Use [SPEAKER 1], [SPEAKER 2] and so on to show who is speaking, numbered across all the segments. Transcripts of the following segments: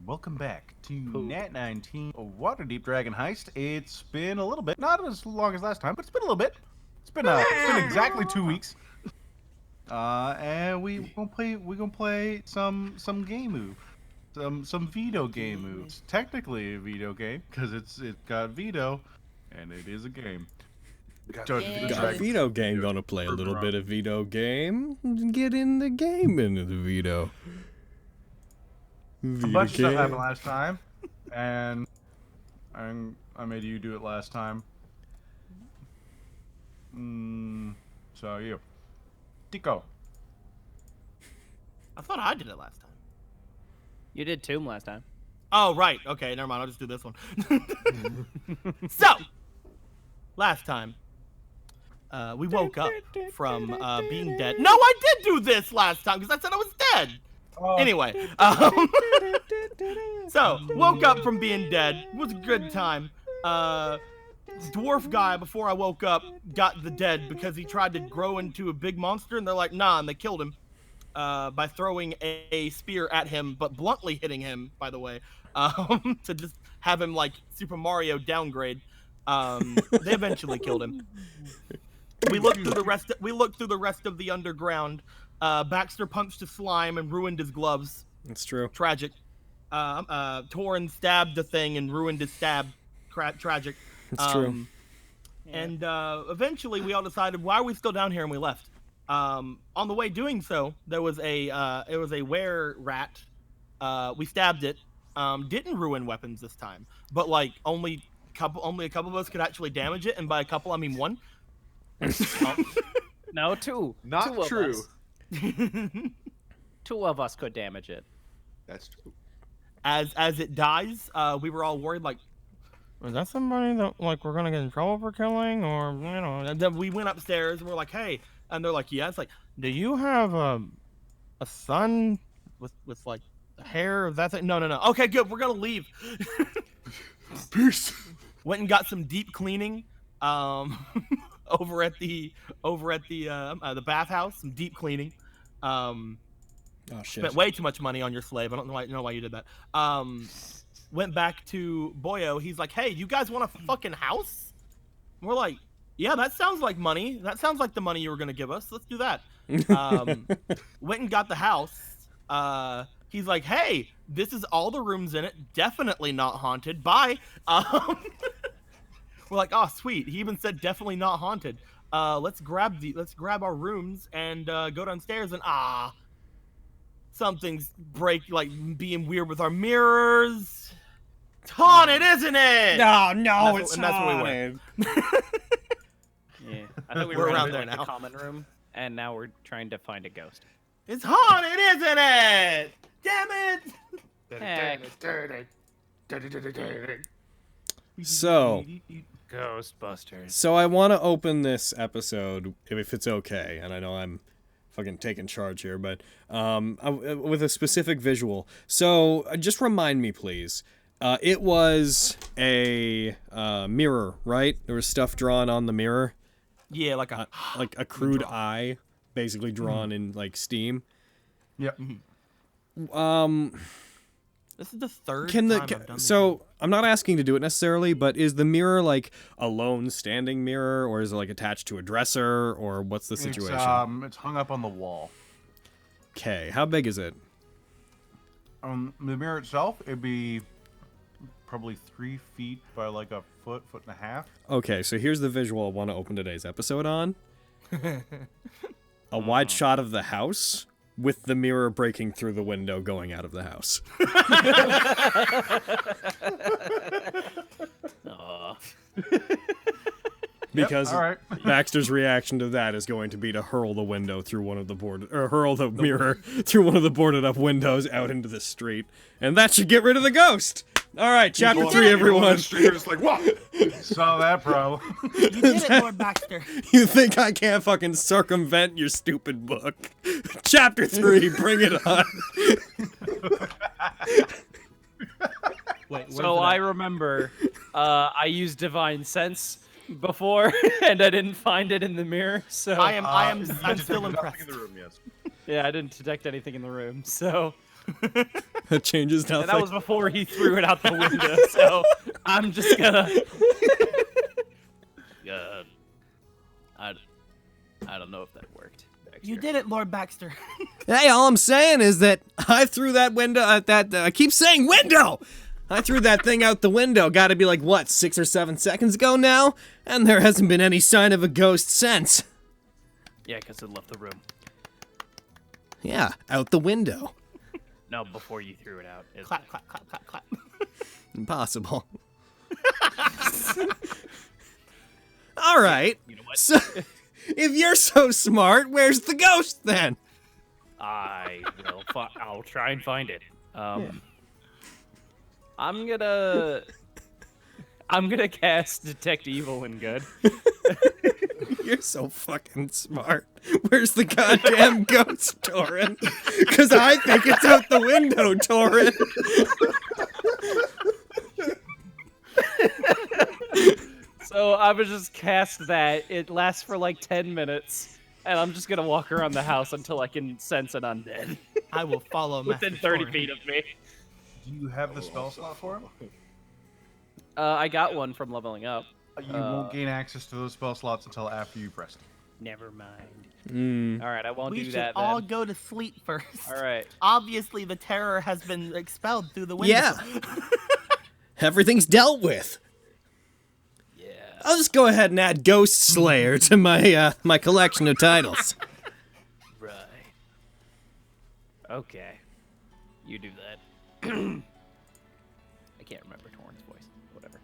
[SPEAKER 1] Welcome back to Nat19 Waterdeep Dragon Heist. It's been a little bit, not as long as last time, but it's been a little bit. It's been exactly 2 weeks. And we're gonna play some game move, some veto game moves. Technically a veto game because it's got veto, and it is a game.
[SPEAKER 2] Got veto game. Gonna play a little bit of veto game. Get in the game into the veto.
[SPEAKER 1] A bunch of stuff happened last time, and I made you do it last time. So you, Tico.
[SPEAKER 3] I thought I did it last time.
[SPEAKER 4] You did Tomb last time.
[SPEAKER 3] Oh, right. Okay, never mind. I'll just do this one. So, last time, we woke up from being dead. No, I did do this last time because I said I was dead. Anyway, so woke up from being dead. It was a good time. Dwarf guy, before I woke up, got the dead because he tried to grow into a big monster, and they're like, nah, and they killed him by throwing a spear at him, but bluntly hitting him, by the way, to just have him like Super Mario downgrade. They eventually killed him. We looked through the rest of the underground. Baxter punched a slime and ruined his gloves.
[SPEAKER 2] That's true.
[SPEAKER 3] Tragic. Torin stabbed the thing and ruined his stab. Tragic.
[SPEAKER 2] That's true.
[SPEAKER 3] And eventually we all decided, why are we still down here, and we left. On the way doing so, there was a were rat. We stabbed it. Didn't ruin weapons this time, but like only a couple of us could actually damage it, and by a couple I mean one.
[SPEAKER 4] No, two.
[SPEAKER 5] Not
[SPEAKER 4] two
[SPEAKER 5] true.
[SPEAKER 4] Of us. 2 of us could damage it.
[SPEAKER 5] That's true.
[SPEAKER 3] As it dies, we were all worried, like, is that somebody that like we're gonna get in trouble for killing, or you know? And then we went upstairs and we're like, hey, and they're like, yeah. It's like, do you have a son with like hair? That's it. No. Okay, good. We're gonna leave.
[SPEAKER 5] Peace.
[SPEAKER 3] Went and got some deep cleaning. Over at the bathhouse, some deep cleaning.
[SPEAKER 2] Oh shit!
[SPEAKER 3] Spent way too much money on your slave. I don't know why you did that. Went back to Boyo. He's like, hey, you guys want a fucking house? And we're like, yeah, that sounds like money. That sounds like the money you were gonna give us. Let's do that. Went and got the house. He's like, hey, this is all the rooms in it. Definitely not haunted. Bye. We're like, oh, sweet. He even said definitely not haunted. Let's grab our rooms and go downstairs, and something's being weird with our mirrors. It's haunted, isn't it?
[SPEAKER 2] No, it's not.
[SPEAKER 3] That's where we went.
[SPEAKER 4] Yeah, I think we
[SPEAKER 3] We're
[SPEAKER 4] were
[SPEAKER 3] around
[SPEAKER 4] in
[SPEAKER 3] there
[SPEAKER 4] the
[SPEAKER 3] now.
[SPEAKER 4] common room, and now we're trying to find a ghost.
[SPEAKER 3] It's haunted, isn't it? Damn it!
[SPEAKER 4] Heck.
[SPEAKER 2] So
[SPEAKER 4] Ghostbusters.
[SPEAKER 2] So I want to open this episode, if it's okay, and I know I'm fucking taking charge here, but with a specific visual. So just remind me, please. It was a mirror, right? There was stuff drawn on the mirror.
[SPEAKER 3] Yeah, like
[SPEAKER 2] a crude eye, basically drawn in like steam.
[SPEAKER 1] Yep.
[SPEAKER 3] This is the third time I've done this.
[SPEAKER 2] So I'm not asking to do it necessarily, but is the mirror like a lone standing mirror, or is it like attached to a dresser, or what's the situation?
[SPEAKER 1] It's hung up on the wall.
[SPEAKER 2] Okay, how big is it?
[SPEAKER 1] The mirror itself, it'd be probably 3 feet by like a foot and a half.
[SPEAKER 2] Okay, so here's the visual I want to open today's episode on. A wide shot of the house with the mirror breaking through the window going out of the house. Because Baxter's reaction to that is going to be to hurl the window through one of the hurl the mirror through one of the boarded up windows out into the street, and that should get rid of the ghost. All right, chapter 3, everyone.
[SPEAKER 5] Just like, what?
[SPEAKER 1] Saw that problem.
[SPEAKER 3] You did it, Lord Baxter.
[SPEAKER 2] You think I can't fucking circumvent your stupid book? Chapter 3, bring it on.
[SPEAKER 3] Wait,
[SPEAKER 4] So I remember I used Divine Sense before, and I didn't find it in the mirror. So
[SPEAKER 3] I'm still impressed.
[SPEAKER 5] In the room, yes.
[SPEAKER 4] Yeah, I didn't detect anything in the room. So
[SPEAKER 2] That changes nothing.
[SPEAKER 4] And that was before he threw it out the window, so I'm just gonna... I don't know if that worked. Baxter.
[SPEAKER 3] You did it, Lord Baxter.
[SPEAKER 2] Hey, all I'm saying is that I threw that window at that. I keep saying window! I threw that thing out the window. Gotta be like, what, 6 or 7 seconds ago now? And there hasn't been any sign of a ghost since.
[SPEAKER 4] Yeah, because it left the room.
[SPEAKER 2] Yeah, out the window.
[SPEAKER 4] No, before you threw it out.
[SPEAKER 3] Clap, clap, clap, clap, clap.
[SPEAKER 2] Impossible. All right.
[SPEAKER 4] You know what?
[SPEAKER 2] So, if you're so smart, where's the ghost then?
[SPEAKER 4] I'll try and find it. I'm gonna cast Detect Evil when good.
[SPEAKER 2] You're so fucking smart. Where's the goddamn ghost, Torin? Because I think it's out the window, Torin.
[SPEAKER 4] So I would just cast that. It lasts for like 10 minutes, and I'm just gonna walk around the house until I can sense an undead
[SPEAKER 3] I will follow
[SPEAKER 4] within
[SPEAKER 3] Master
[SPEAKER 4] 30
[SPEAKER 3] Thorin.
[SPEAKER 4] feet of me.
[SPEAKER 1] Do you have the spell slot for him?
[SPEAKER 4] I got one from leveling up.
[SPEAKER 1] You won't gain access to those spell slots until after you've rested.
[SPEAKER 4] Never mind. All right, I won't
[SPEAKER 3] We
[SPEAKER 4] do
[SPEAKER 3] should
[SPEAKER 4] that
[SPEAKER 3] all
[SPEAKER 4] then.
[SPEAKER 3] go to sleep first.
[SPEAKER 4] All right.
[SPEAKER 3] Obviously, the terror has been expelled through the window.
[SPEAKER 2] Yeah. Everything's dealt with.
[SPEAKER 4] Yeah.
[SPEAKER 2] I'll just go ahead and add Ghost Slayer to my my collection of titles.
[SPEAKER 4] Right. Okay. You do that. I can't remember Torrin's voice. Whatever.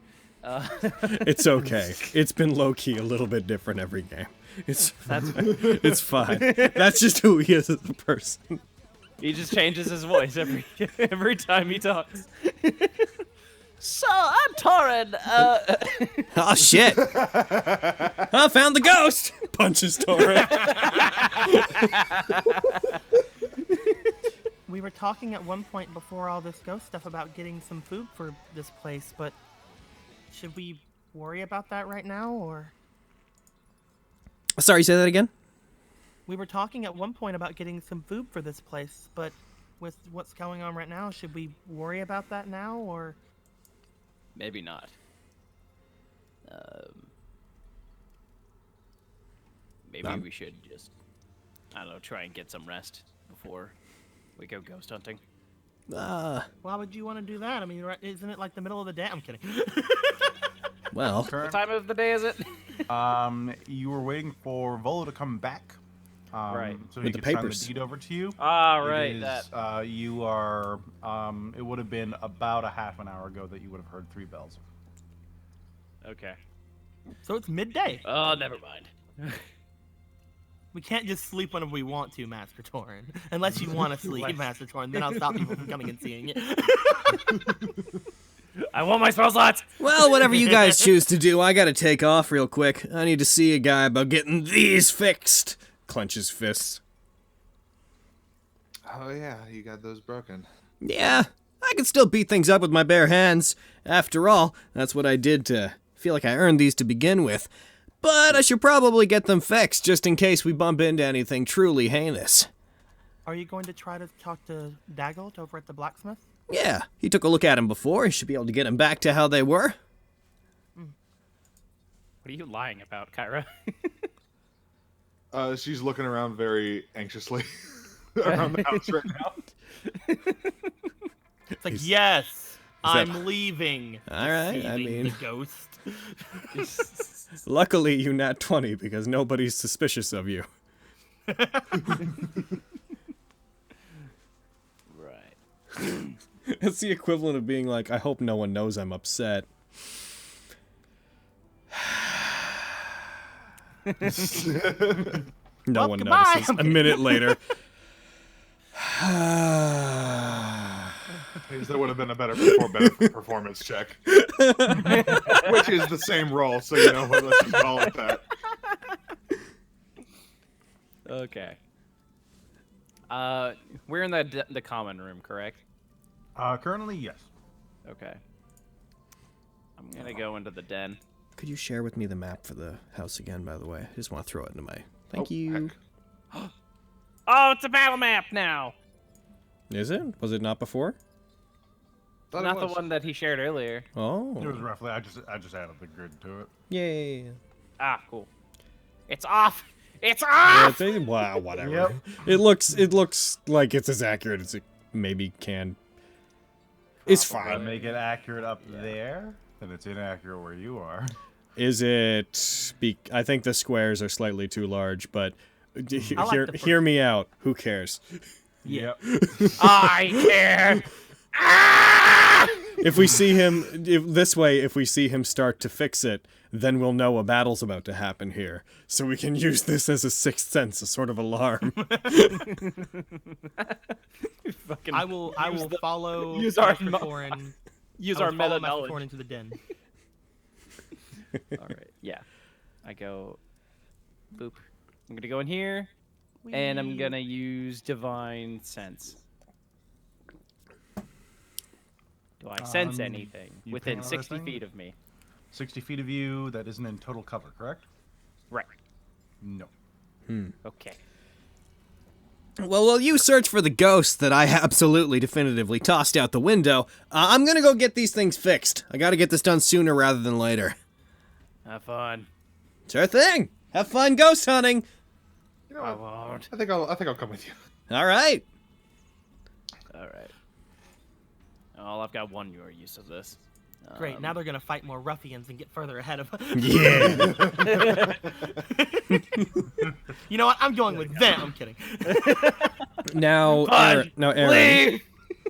[SPEAKER 2] It's okay. It's been low-key a little bit different every game. It's it's fine. That's just who he is as a person.
[SPEAKER 4] He just changes his voice every time he talks. So, I'm Torrin.
[SPEAKER 2] Oh shit! I found the ghost. Punches Torin.
[SPEAKER 3] We were talking at one point before all this ghost stuff about getting some food for this place, but should we worry about that right now, or?
[SPEAKER 2] Sorry, say that again.
[SPEAKER 3] We were talking at one point about getting some food for this place, but with what's going on right now, should we worry about that now, or?
[SPEAKER 4] Maybe not. Maybe we should just, I don't know, try and get some rest before we go ghost hunting.
[SPEAKER 3] Why would you want to do that? I mean, isn't it like the middle of the day? I'm kidding.
[SPEAKER 2] Well,
[SPEAKER 4] What time of the day is it?
[SPEAKER 1] You were waiting for Volo to come back.
[SPEAKER 4] Right.
[SPEAKER 1] So
[SPEAKER 2] With
[SPEAKER 1] he
[SPEAKER 2] the
[SPEAKER 1] could sign
[SPEAKER 2] papers.
[SPEAKER 1] the deed over to you.
[SPEAKER 4] Ah,
[SPEAKER 1] It
[SPEAKER 4] right.
[SPEAKER 1] is,
[SPEAKER 4] That.
[SPEAKER 1] you are. It would have been about a half an hour ago that you would have heard 3 bells.
[SPEAKER 4] Okay.
[SPEAKER 3] So it's midday.
[SPEAKER 4] Oh, never mind.
[SPEAKER 3] We can't just sleep whenever we want to, Master Torin. Unless you want to sleep, Master Torin, then I'll stop people from coming and seeing it.
[SPEAKER 4] I want my spell slots.
[SPEAKER 2] well, whatever you guys choose to do, I gotta take off real quick. I need to see a guy about getting these fixed. Clenches fists.
[SPEAKER 5] Oh yeah, you got those broken.
[SPEAKER 2] Yeah, I can still beat things up with my bare hands. After all, that's what I did to feel like I earned these to begin with. But I should probably get them fixed just in case we bump into anything truly heinous.
[SPEAKER 3] Are you going to try to talk to Daggelt over at the blacksmith?
[SPEAKER 2] Yeah, he took a look at him before. He should be able to get him back to how they were.
[SPEAKER 4] What are you lying about, Kyra?
[SPEAKER 5] She's looking around very anxiously around the house right now.
[SPEAKER 3] It's like, yes,
[SPEAKER 2] that-
[SPEAKER 3] I'm leaving.
[SPEAKER 2] All right, I
[SPEAKER 3] Deceiving
[SPEAKER 2] mean,
[SPEAKER 3] the ghost.
[SPEAKER 2] luckily you nat 20 because nobody's suspicious of you.
[SPEAKER 4] Right.
[SPEAKER 2] It's the equivalent of being like, I hope no one knows I'm upset. No
[SPEAKER 3] Well,
[SPEAKER 2] one
[SPEAKER 3] goodbye.
[SPEAKER 2] notices.
[SPEAKER 3] I'm
[SPEAKER 2] A minute later.
[SPEAKER 5] That would have been a better performance check. Which is the same roll, so you know what, let's just call it that.
[SPEAKER 4] Okay. We're in the common room, correct?
[SPEAKER 1] Currently, yes.
[SPEAKER 4] Okay. I'm gonna go into the den.
[SPEAKER 2] Could you share with me the map for the house again, by the way? I just want to throw it into my... Thank
[SPEAKER 5] Oh,
[SPEAKER 2] you.
[SPEAKER 5] heck.
[SPEAKER 4] Oh, it's a battle map now.
[SPEAKER 2] Is it? Was it not before?
[SPEAKER 5] Thought it
[SPEAKER 4] Not the
[SPEAKER 5] was.
[SPEAKER 4] one that he shared earlier.
[SPEAKER 1] It was
[SPEAKER 2] Oh.
[SPEAKER 1] roughly. I just added the grid to it.
[SPEAKER 2] Yay.
[SPEAKER 4] Ah, cool. It's off. It's
[SPEAKER 2] Yeah,
[SPEAKER 4] off.
[SPEAKER 2] wow, whatever.
[SPEAKER 1] Yep.
[SPEAKER 2] It looks like it's as accurate as it maybe can. It's
[SPEAKER 1] If I
[SPEAKER 2] fine.
[SPEAKER 1] make it accurate up there, then it's inaccurate where you are.
[SPEAKER 2] Is it? I think the squares are slightly too large, but
[SPEAKER 3] I like the
[SPEAKER 2] hear me out. Who cares?
[SPEAKER 1] Yep.
[SPEAKER 4] I care.
[SPEAKER 2] If we see him if we see him start to fix it, then we'll know a battle's about to happen here. So we can use this as a sixth sense, a sort of alarm.
[SPEAKER 4] Fucking
[SPEAKER 3] I will follow
[SPEAKER 4] use our
[SPEAKER 3] Master Thorin.
[SPEAKER 4] use
[SPEAKER 3] I
[SPEAKER 4] our
[SPEAKER 3] will follow
[SPEAKER 4] meta
[SPEAKER 3] Master
[SPEAKER 4] knowledge.
[SPEAKER 3] Thorin into the den.
[SPEAKER 4] All right. Yeah. I go. Boop. I'm gonna go in here, and I'm gonna use divine sense. Do I sense anything
[SPEAKER 1] you
[SPEAKER 4] within
[SPEAKER 1] ping on this
[SPEAKER 4] 60
[SPEAKER 1] thing?
[SPEAKER 4] feet of me?
[SPEAKER 1] 60 feet of you. That isn't in total cover, correct?
[SPEAKER 4] Right.
[SPEAKER 1] No.
[SPEAKER 4] Okay.
[SPEAKER 2] Well, while you search for the ghost that I absolutely definitively tossed out the window, I'm gonna go get these things fixed. I gotta get this done sooner rather than later.
[SPEAKER 4] Have fun.
[SPEAKER 2] Sure thing. Have fun ghost hunting.
[SPEAKER 5] You know
[SPEAKER 4] I
[SPEAKER 5] what?
[SPEAKER 4] won't.
[SPEAKER 5] I think I'll come with you.
[SPEAKER 2] All right.
[SPEAKER 4] All right. Oh, I've got one more use of this.
[SPEAKER 3] Great. Now they're gonna fight more ruffians and get further ahead of.
[SPEAKER 2] Yeah.
[SPEAKER 3] You know what? I'm going with them. I'm kidding.
[SPEAKER 2] Now,
[SPEAKER 4] Fun.
[SPEAKER 2] Aaron.
[SPEAKER 4] Leave!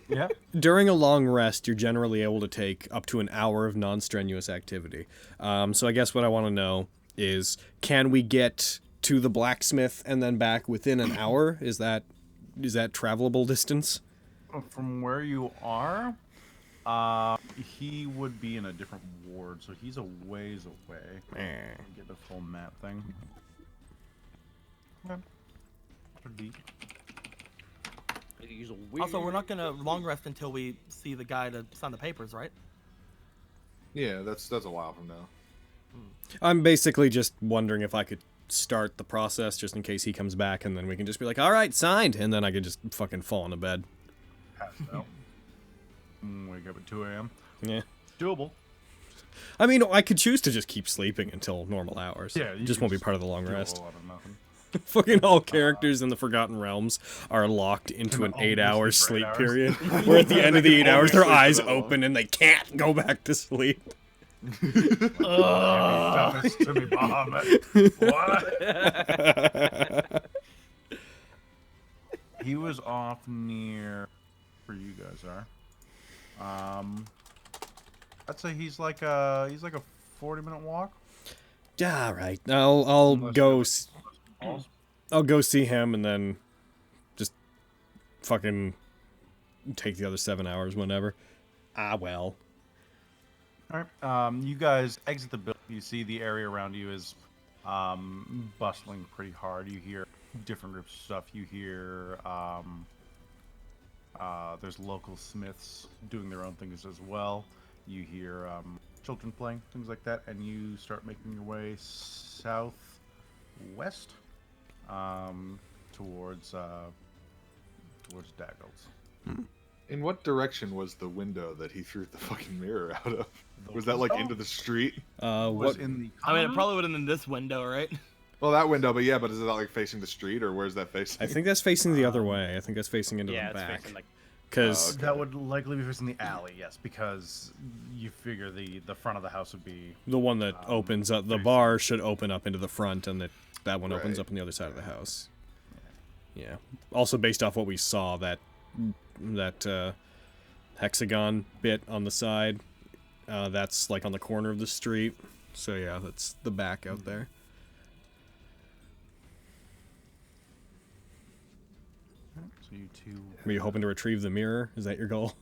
[SPEAKER 1] Yeah.
[SPEAKER 2] During a long rest, you're generally able to take up to an hour of non-strenuous activity. So I guess what I want to know is, can we get to the blacksmith and then back within an hour? Is that travelable distance?
[SPEAKER 1] From where you are, he would be in a different ward, so he's a ways away. Get the full map thing. Okay. Deep.
[SPEAKER 3] Also, we're not gonna long rest until we see the guy to sign the papers, right?
[SPEAKER 5] Yeah, that's a while from now.
[SPEAKER 2] I'm basically just wondering if I could start the process just in case he comes back, and then we can just be like, all right, signed, and then I could just fucking fall into bed.
[SPEAKER 1] Passed out. Wake up at 2 a.m.
[SPEAKER 2] Yeah.
[SPEAKER 1] Doable.
[SPEAKER 2] I mean, I could choose to just keep sleeping until normal hours.
[SPEAKER 1] Yeah, you
[SPEAKER 2] just
[SPEAKER 1] can
[SPEAKER 2] won't be
[SPEAKER 1] just
[SPEAKER 2] part of the long
[SPEAKER 1] do a
[SPEAKER 2] rest.
[SPEAKER 1] whole lot of nothing.
[SPEAKER 2] Fucking all characters in the Forgotten Realms are locked into an
[SPEAKER 1] only
[SPEAKER 2] 8-hour
[SPEAKER 1] sleep
[SPEAKER 2] sleep
[SPEAKER 1] for 8 hours.
[SPEAKER 2] period, where at the end of the
[SPEAKER 5] They
[SPEAKER 2] 8
[SPEAKER 5] can
[SPEAKER 2] hours,
[SPEAKER 5] only
[SPEAKER 2] their
[SPEAKER 5] sleep for
[SPEAKER 2] eyes
[SPEAKER 5] that long.
[SPEAKER 2] open and they can't go back to sleep.
[SPEAKER 1] Done this to me, Bahamut. What? He was off near where you guys are. I'd say he's like a 40-minute walk.
[SPEAKER 2] All right, I'll
[SPEAKER 1] Unless
[SPEAKER 2] go.
[SPEAKER 1] you're-
[SPEAKER 2] I'll go see him and then just fucking take the other 7 hours whenever. Ah, well.
[SPEAKER 1] All right. You guys exit the building. You see the area around you is bustling pretty hard. You hear different groups of stuff. You hear there's local smiths doing their own things as well. You hear children playing, things like that, and you start making your way southwest towards Daggles.
[SPEAKER 5] In what direction was the window that he threw the fucking mirror out of? Was that like into the street?
[SPEAKER 1] Was
[SPEAKER 2] What?
[SPEAKER 1] in the
[SPEAKER 3] I mean, it probably would have been in this window, right?
[SPEAKER 5] Well, that window, but yeah, but is it like facing the street or where's that facing?
[SPEAKER 2] I think that's facing the other way. I think that's facing into
[SPEAKER 4] Yeah,
[SPEAKER 2] the
[SPEAKER 4] it's
[SPEAKER 2] back.
[SPEAKER 4] facing like.
[SPEAKER 2] Because
[SPEAKER 1] That would likely be facing the alley, yes, because you figure the front of the house would be.
[SPEAKER 2] the one that opens up, the bar should open up into the front, and that one opens
[SPEAKER 5] Right.
[SPEAKER 2] up on the other side of the house. Yeah. Also, based off what we saw, that hexagon bit on the side, that's like on the corner of the street. So yeah, that's the back out there.
[SPEAKER 1] So you two.
[SPEAKER 2] Were you hoping to retrieve the mirror? Is that your goal?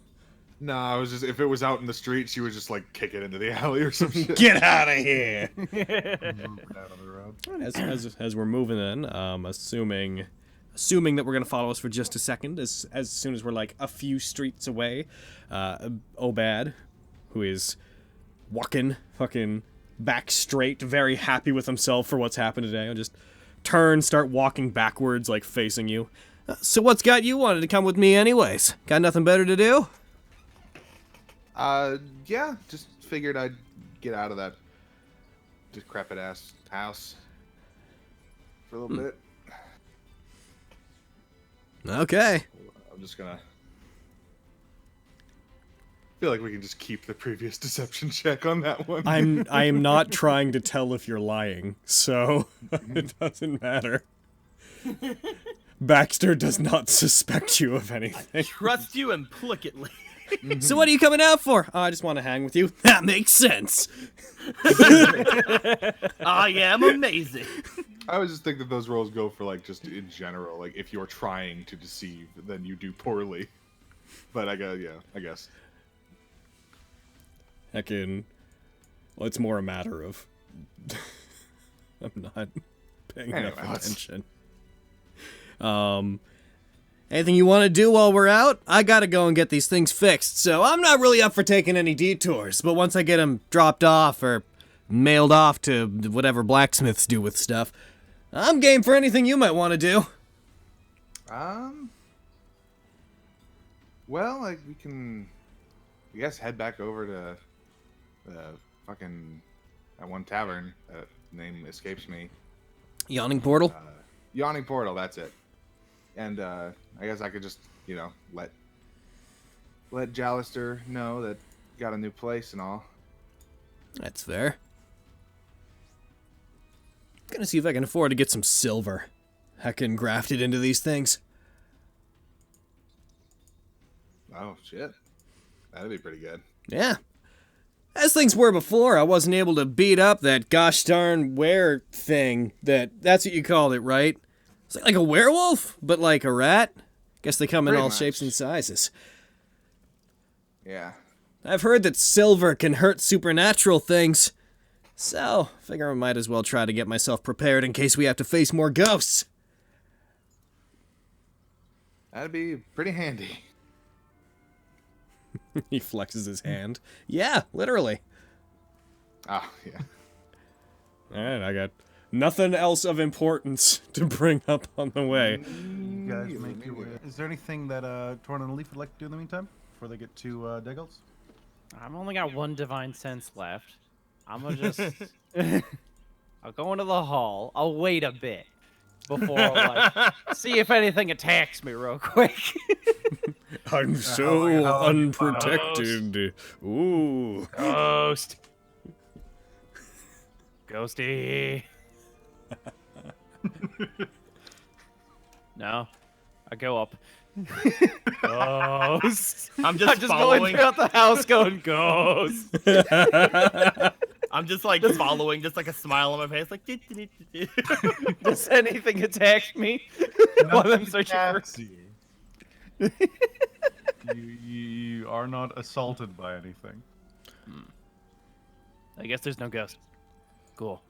[SPEAKER 5] No, I was just if it was out in the street, she would just like kick it into the alley or some shit.
[SPEAKER 2] Get out of here!
[SPEAKER 1] Move it out of the road.
[SPEAKER 2] As we're moving in, assuming that we're gonna follow us for just a second, as soon as we're like a few streets away, Obad, who is walking fucking back straight, very happy with himself for what's happened today, will just start walking backwards, like facing you. So what's got you wanted to come with me anyways? Got nothing better to do?
[SPEAKER 5] Yeah, just figured I'd get out of that decrepit ass house for a little bit.
[SPEAKER 2] Okay.
[SPEAKER 5] I'm just gonna feel like we can just keep the previous deception check on that one.
[SPEAKER 2] I am not trying to tell if you're lying, so it doesn't matter. Baxter does not suspect you of anything.
[SPEAKER 3] Trust you implicitly.
[SPEAKER 2] So what are you coming out for? Oh, I just want to hang with you. That makes sense.
[SPEAKER 3] I am amazing.
[SPEAKER 5] I always just think that those roles go for like just in general. Like if you're trying to deceive, then you do poorly. But I guess.
[SPEAKER 2] Heckin'. Well, it's more a matter of I'm not paying enough attention. Anything you want to do while we're out? I gotta go and get these things fixed, so I'm not really up for taking any detours, but once I get them dropped off or mailed off to whatever blacksmiths do with stuff, I'm game for anything you might want to do.
[SPEAKER 5] Well, like we can, I guess, head back over to the fucking that one tavern. That name escapes me.
[SPEAKER 2] Yawning Portal?
[SPEAKER 5] Yawning Portal. That's it. And I guess I could just, let Jallister know that got a new place and all.
[SPEAKER 2] That's fair. Gonna see if I can afford to get some silver. Heckin' grafted into these things.
[SPEAKER 5] Oh, shit. That'd be pretty good.
[SPEAKER 2] Yeah. As things were before, I wasn't able to beat up that gosh darn were thing that's what you called it, right? It's like a werewolf, but like a rat. Guess they come in
[SPEAKER 5] Pretty
[SPEAKER 2] all
[SPEAKER 5] much.
[SPEAKER 2] shapes and sizes.
[SPEAKER 5] Yeah.
[SPEAKER 2] I've heard that silver can hurt supernatural things. So, figure I might as well try to get myself prepared in case we have to face more ghosts.
[SPEAKER 5] That'd be pretty handy.
[SPEAKER 2] He flexes his hand. Yeah, literally.
[SPEAKER 5] Ah, yeah.
[SPEAKER 2] Alright, I got nothing else of importance to bring up on the way.
[SPEAKER 1] You guys make your way. Is there anything that Torn and Leaf would like to do in the meantime before they get to Deggles?
[SPEAKER 4] I've only got one divine sense left. I'm gonna just I'll go into the hall. I'll wait a bit before like see if anything attacks me real quick.
[SPEAKER 2] I'm so unprotected. Ooh.
[SPEAKER 4] Ghost. Ghosty. No. I go up. Ghost.
[SPEAKER 3] I'm just
[SPEAKER 4] Going
[SPEAKER 3] following.
[SPEAKER 4] throughout the house going, ghost.
[SPEAKER 3] I'm just like following, just like a smile on my face, like.
[SPEAKER 4] Does anything attack me while I'm searching for...
[SPEAKER 1] You are not assaulted by anything.
[SPEAKER 4] I guess there's no ghost. Cool.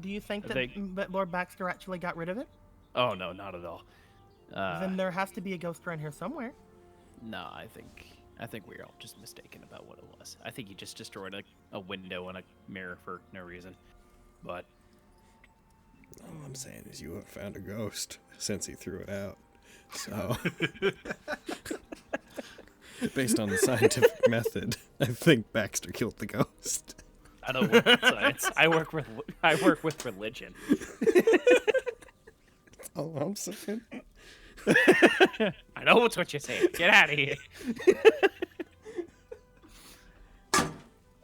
[SPEAKER 3] Do you think
[SPEAKER 4] I
[SPEAKER 3] that
[SPEAKER 4] think-
[SPEAKER 3] Lord Baxter actually got rid of it?
[SPEAKER 4] Oh, no, not at all.
[SPEAKER 3] Then there has to be a ghost around here somewhere.
[SPEAKER 4] No, I think we're all just mistaken about what it was. I think he just destroyed a window and a mirror for no reason. But
[SPEAKER 2] All I'm saying is you have found a ghost since he threw it out. So, based on the scientific method, I think Baxter killed the ghost.
[SPEAKER 4] I don't work with science. I work with religion.
[SPEAKER 2] Oh, I'm saying.
[SPEAKER 4] I know it's what you're saying. Get out of here.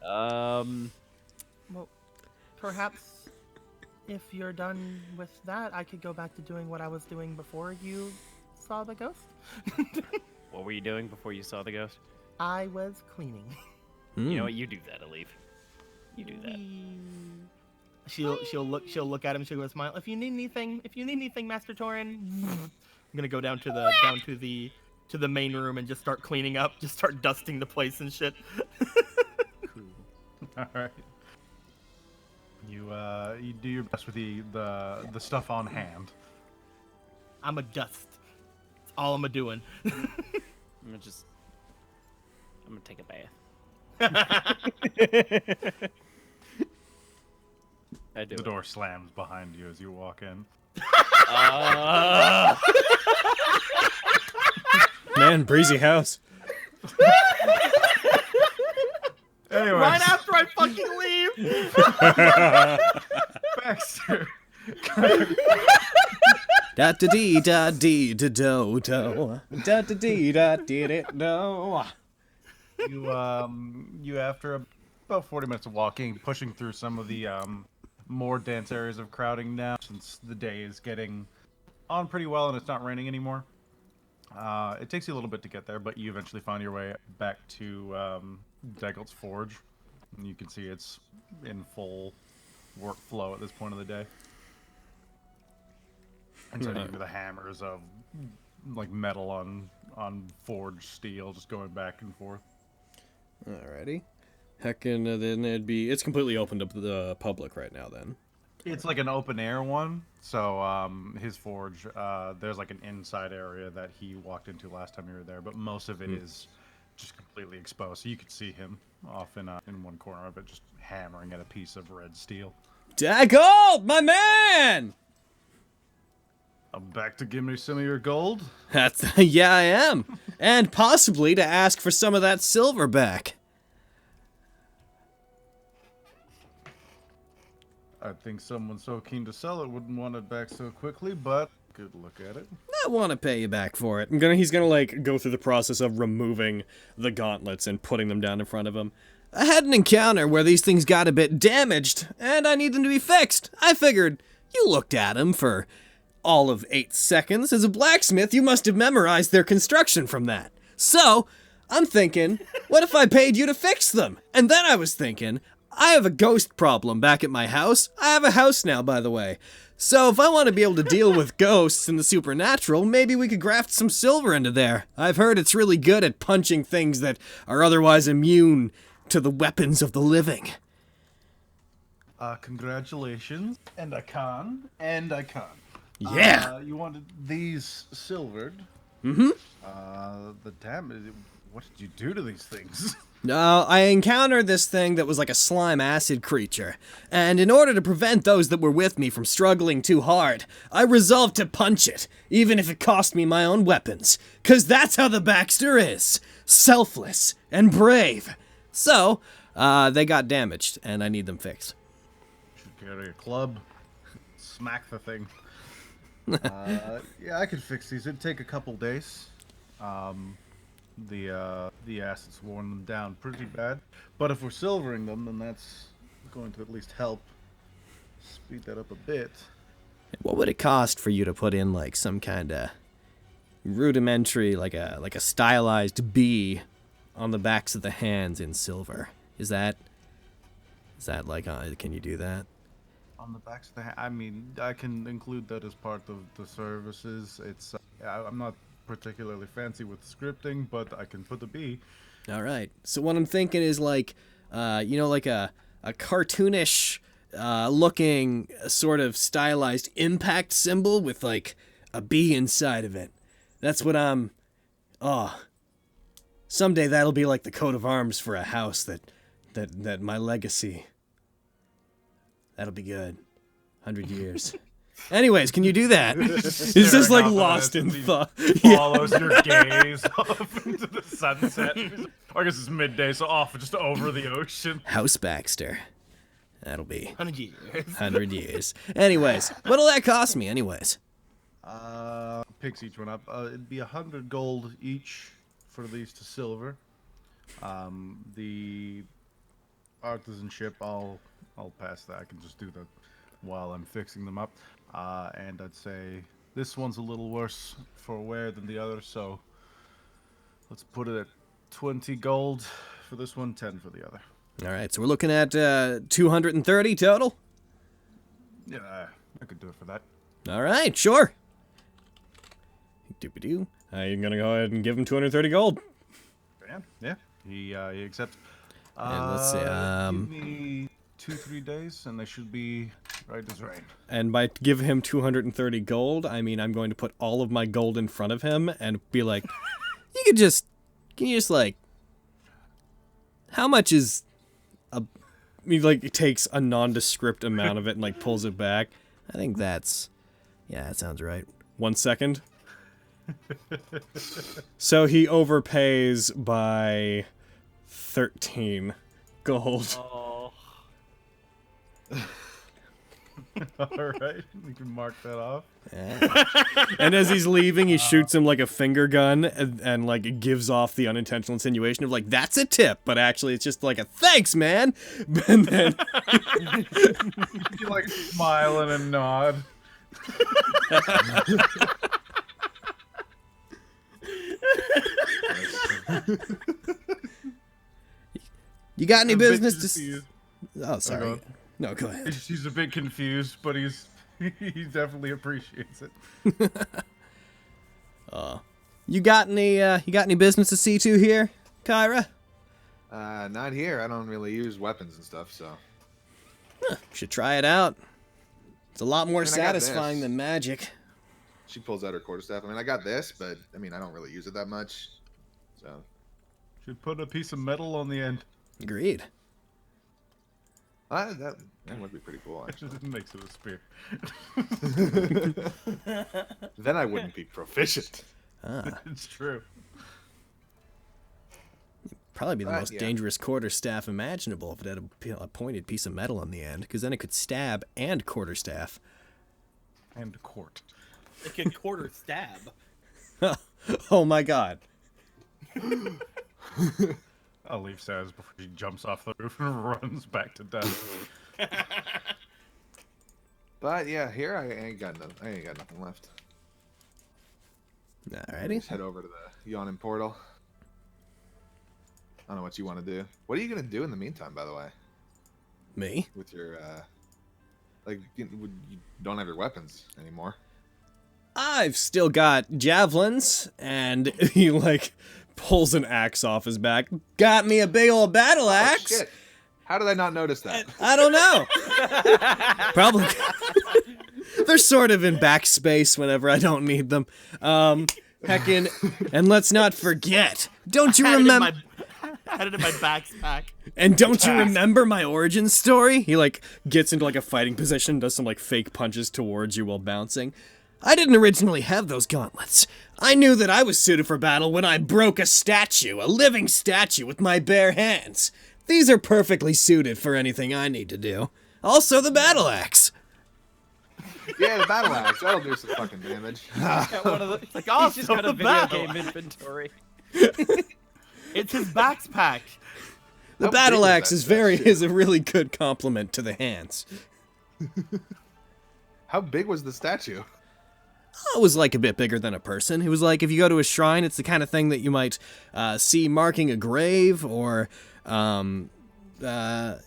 [SPEAKER 3] Well, perhaps if you're done with that, I could go back to doing what I was doing before you saw the ghost.
[SPEAKER 4] What were you doing before you saw the ghost?
[SPEAKER 3] I was cleaning.
[SPEAKER 4] You know what? You do that, Aleve. You do that.
[SPEAKER 3] She'll look at him. She'll go smile. If you need anything, Master Torin, I'm gonna go down to the main room and just start cleaning up. Just start dusting the place and shit.
[SPEAKER 1] All right. You do your best with the stuff on hand.
[SPEAKER 3] I'm a dust. That's all I'm doing.
[SPEAKER 4] I'm gonna take a bath. I do.
[SPEAKER 1] The door slams behind you as you walk in.
[SPEAKER 2] Man, breezy house.
[SPEAKER 1] Anyways,
[SPEAKER 3] Right after I fucking leave.
[SPEAKER 1] Baxter.
[SPEAKER 2] Da da dee da dee da do do. Da da dee da dee da do.
[SPEAKER 1] You after about 40 minutes of walking, pushing through some of the more dense areas of crowding now, since the day is getting on pretty well and it's not raining anymore. It takes you a little bit to get there, but you eventually find your way back to Daggle's Forge. And you can see it's in full workflow at this point of the day. And so you hear the hammers of like metal on forged steel just going back and forth.
[SPEAKER 2] Alrighty. Heckin', then it's completely open to the public right now then.
[SPEAKER 1] It's like an open air one. So his forge, there's like an inside area that he walked into last time you were there, but most of it is just completely exposed. So you could see him off in one corner of it, just hammering at a piece of red steel.
[SPEAKER 2] Daggold, my man!
[SPEAKER 1] I'm back to give me some of your gold.
[SPEAKER 2] Yeah, I am. And possibly to ask for some of that silver back.
[SPEAKER 1] I think someone so keen to sell it wouldn't want it back so quickly, but good look at it.
[SPEAKER 2] I want to pay you back for it. He's gonna like go through the process of removing the gauntlets and putting them down in front of him. I had an encounter where these things got a bit damaged, and I need them to be fixed. I figured you looked at them for all of 8 seconds. As a blacksmith, you must have memorized their construction from that. So, I'm thinking, what if I paid you to fix them? And then I was thinking, I have a ghost problem back at my house. I have a house now, by the way. So if I want to be able to deal with ghosts and the supernatural, maybe we could graft some silver into there. I've heard it's really good at punching things that are otherwise immune to the weapons of the living.
[SPEAKER 1] Congratulations. And I can.
[SPEAKER 2] Yeah!
[SPEAKER 1] You wanted these silvered.
[SPEAKER 2] Mm-hmm.
[SPEAKER 1] The damage. What did you do to these things?
[SPEAKER 2] I encountered this thing that was like a slime acid creature, and in order to prevent those that were with me from struggling too hard, I resolved to punch it, even if it cost me my own weapons. 'Cause that's how the Baxter is. Selfless and brave. So, they got damaged, and I need them fixed.
[SPEAKER 1] Should carry a club. Smack the thing. Yeah, I could fix these. It'd take a couple days. The acid's worn them down pretty bad. But if we're silvering them, then that's going to at least help speed that up a bit.
[SPEAKER 2] What would it cost for you to put in like some kind of rudimentary, like a stylized bee on the backs of the hands in silver? Is that like, can you do that?
[SPEAKER 1] On the backs of the I mean, I can include that as part of the services. It's I'm not particularly fancy with scripting, but I can put the B.
[SPEAKER 2] All right. So what I'm thinking is like, like a cartoonish looking sort of stylized impact symbol with like a bee inside of it. That's what I'm. Someday that'll be like the coat of arms for a house that my legacy. That'll be good. 100 years. Anyways, can you do that? It's just like lost in thought.
[SPEAKER 1] Follows your gaze off into the sunset. Or I guess it's midday, so off just over the ocean.
[SPEAKER 2] House Baxter. That'll be
[SPEAKER 3] 100 years.
[SPEAKER 2] 100 years. Anyways, what'll that cost me anyways?
[SPEAKER 1] Picks each one up. It'd be 100 gold each for these to silver. The artisanship, I'll pass that. I can just do that while I'm fixing them up. And I'd say this one's a little worse for wear than the other, so let's put it at 20 gold for this one, 10 for the other.
[SPEAKER 2] All right, so we're looking at 230 total?
[SPEAKER 1] Yeah, I could do it for that.
[SPEAKER 2] All right, sure. Doop-a-doo. I'm going to go ahead and give him 230 gold.
[SPEAKER 1] Yeah, he accepts.
[SPEAKER 2] And let's see,
[SPEAKER 1] Give me 2-3 days, and they should be right as rain.
[SPEAKER 2] And by give him 230 gold, I mean I'm going to put all of my gold in front of him and be like, can you just like, how much is he like takes a nondescript amount of it and like pulls it back. I think that sounds right. 1 second. So he overpays by 13. gold.
[SPEAKER 4] Oh.
[SPEAKER 1] All right, we can mark that off.
[SPEAKER 2] Yeah. And as he's leaving, he shoots him like a finger gun and like gives off the unintentional insinuation of like, that's a tip, but actually it's just like a thanks, man. And then
[SPEAKER 1] You like smile and a nod.
[SPEAKER 2] you got any
[SPEAKER 1] I'm a bit
[SPEAKER 2] business to?
[SPEAKER 1] confused.
[SPEAKER 2] Oh, sorry.
[SPEAKER 1] go on.
[SPEAKER 2] No, go ahead.
[SPEAKER 1] He's a bit confused, but he definitely appreciates it.
[SPEAKER 2] You got any business to see to here, Kyra?
[SPEAKER 5] Not here. I don't really use weapons and stuff, so.
[SPEAKER 2] Should try it out. It's a lot more
[SPEAKER 5] I mean, I got
[SPEAKER 2] satisfying
[SPEAKER 5] this.
[SPEAKER 2] than magic.
[SPEAKER 5] She pulls out her quarterstaff. I mean, I got this, but I mean, I don't really use it that much. So.
[SPEAKER 1] Should put a piece of metal on the end.
[SPEAKER 2] Agreed.
[SPEAKER 5] That would be pretty cool, actually.
[SPEAKER 1] It makes it a spear.
[SPEAKER 5] Then I wouldn't be proficient.
[SPEAKER 1] It's true.
[SPEAKER 2] Probably be the most
[SPEAKER 5] Yeah.
[SPEAKER 2] dangerous quarterstaff imaginable if it had a pointed piece of metal on the end, because then it could stab and quarterstaff.
[SPEAKER 1] And court.
[SPEAKER 3] It can quarter stab.
[SPEAKER 2] Oh my god.
[SPEAKER 1] Alif says before she jumps off the roof and runs back to death.
[SPEAKER 5] But yeah, here I ain't got nothing left.
[SPEAKER 2] Alrighty.
[SPEAKER 5] Just head over to the yawning portal. I don't know what you want to do. What are you gonna do in the meantime, by the way?
[SPEAKER 2] Me?
[SPEAKER 5] With your like you don't have your weapons anymore.
[SPEAKER 2] I've still got javelins, and he like pulls an axe off his back. Got me a big old battle
[SPEAKER 5] Oh,
[SPEAKER 2] axe.
[SPEAKER 5] shit. How did I not notice that?
[SPEAKER 2] I don't know. Probably. They're sort of in backspace whenever I don't need them. Heckin', and let's not forget. Don't you remember?
[SPEAKER 3] I had it in my backpack.
[SPEAKER 2] And don't you remember my origin story? He like gets into like a fighting position, does some like fake punches towards you while bouncing. I didn't originally have those gauntlets. I knew that I was suited for battle when I broke a statue, a living statue, with my bare hands. These are perfectly suited for anything I need to do. Also the battle axe.
[SPEAKER 5] Yeah, the battle axe. That'll do some fucking damage.
[SPEAKER 4] Got one of the,
[SPEAKER 3] Like,
[SPEAKER 4] he's just got a
[SPEAKER 3] the
[SPEAKER 4] video
[SPEAKER 3] battle.
[SPEAKER 4] game inventory.
[SPEAKER 3] It's his backpack.
[SPEAKER 2] The
[SPEAKER 5] How
[SPEAKER 2] battle
[SPEAKER 5] big
[SPEAKER 2] axe
[SPEAKER 5] is that
[SPEAKER 2] is a really good complement to the hands.
[SPEAKER 5] How big was the statue?
[SPEAKER 2] It was like a bit bigger than a person. It was like if you go to a shrine, it's the kind of thing that you might see marking a grave or, how to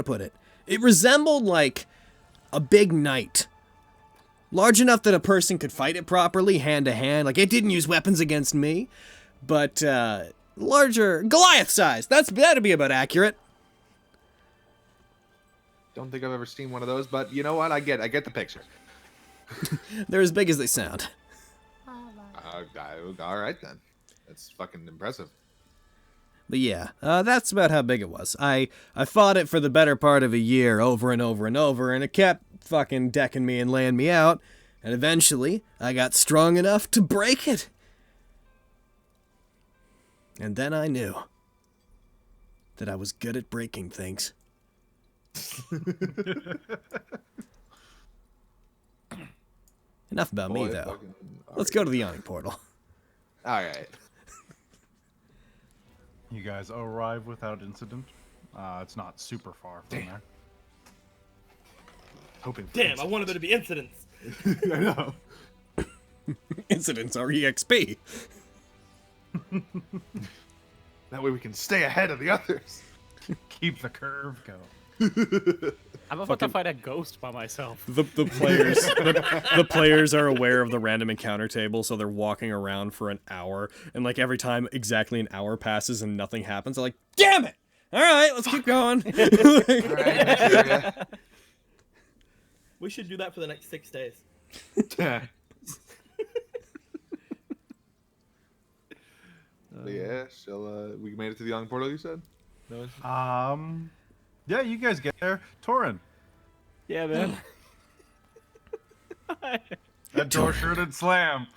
[SPEAKER 2] put it? It resembled like a big knight. Large enough that a person could fight it properly, hand to hand. Like, it didn't use weapons against me, but larger, Goliath size. That'd be about accurate.
[SPEAKER 5] Don't think I've ever seen one of those, but you know what? I get the picture.
[SPEAKER 2] They're as big as they sound.
[SPEAKER 5] All right then. That's fucking impressive.
[SPEAKER 2] But yeah, that's about how big it was. I fought it for the better part of a year, over and over and over, and it kept fucking decking me and laying me out. And eventually, I got strong enough to break it. And then I knew that I was good at breaking things. Enough about me,
[SPEAKER 5] Boy,
[SPEAKER 2] though.
[SPEAKER 5] fucking-
[SPEAKER 2] Let's go to the yawning portal.
[SPEAKER 5] All right.
[SPEAKER 1] You guys arrive without incident. It's not super far from there.
[SPEAKER 5] Hoping.
[SPEAKER 3] Damn, I wanted there to be incidents.
[SPEAKER 5] I know.
[SPEAKER 2] Incidents are EXP.
[SPEAKER 5] That way we can stay ahead of the others.
[SPEAKER 1] Keep the curve going.
[SPEAKER 4] I'm about to fight a ghost by myself.
[SPEAKER 2] The players the players are aware of the random encounter table, so they're walking around for an hour, and like every time exactly an hour passes and nothing happens, they're like, "Damn it! All right, let's keep going."
[SPEAKER 5] All right.
[SPEAKER 3] We should do that for the next 6 days.
[SPEAKER 5] Yeah, we made it to the young portal, you said? No.
[SPEAKER 1] Yeah, you guys get there. Torin,
[SPEAKER 4] Yeah, man.
[SPEAKER 1] that door sure did slam.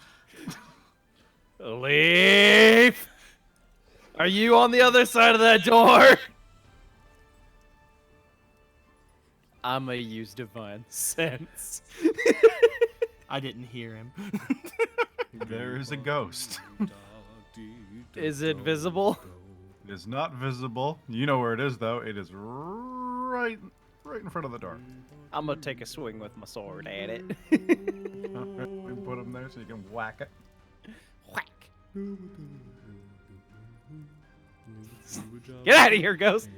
[SPEAKER 4] Leaf! Are you on the other side of that door? I'ma use divine sense.
[SPEAKER 3] I didn't hear him.
[SPEAKER 1] There is a ghost.
[SPEAKER 4] Is it visible?
[SPEAKER 1] It is not visible. You know where it is, though. It is right in front of the door.
[SPEAKER 4] I'm gonna take a swing with my sword at it.
[SPEAKER 1] We put him there so you can whack it.
[SPEAKER 4] Whack. Get out of here, ghost.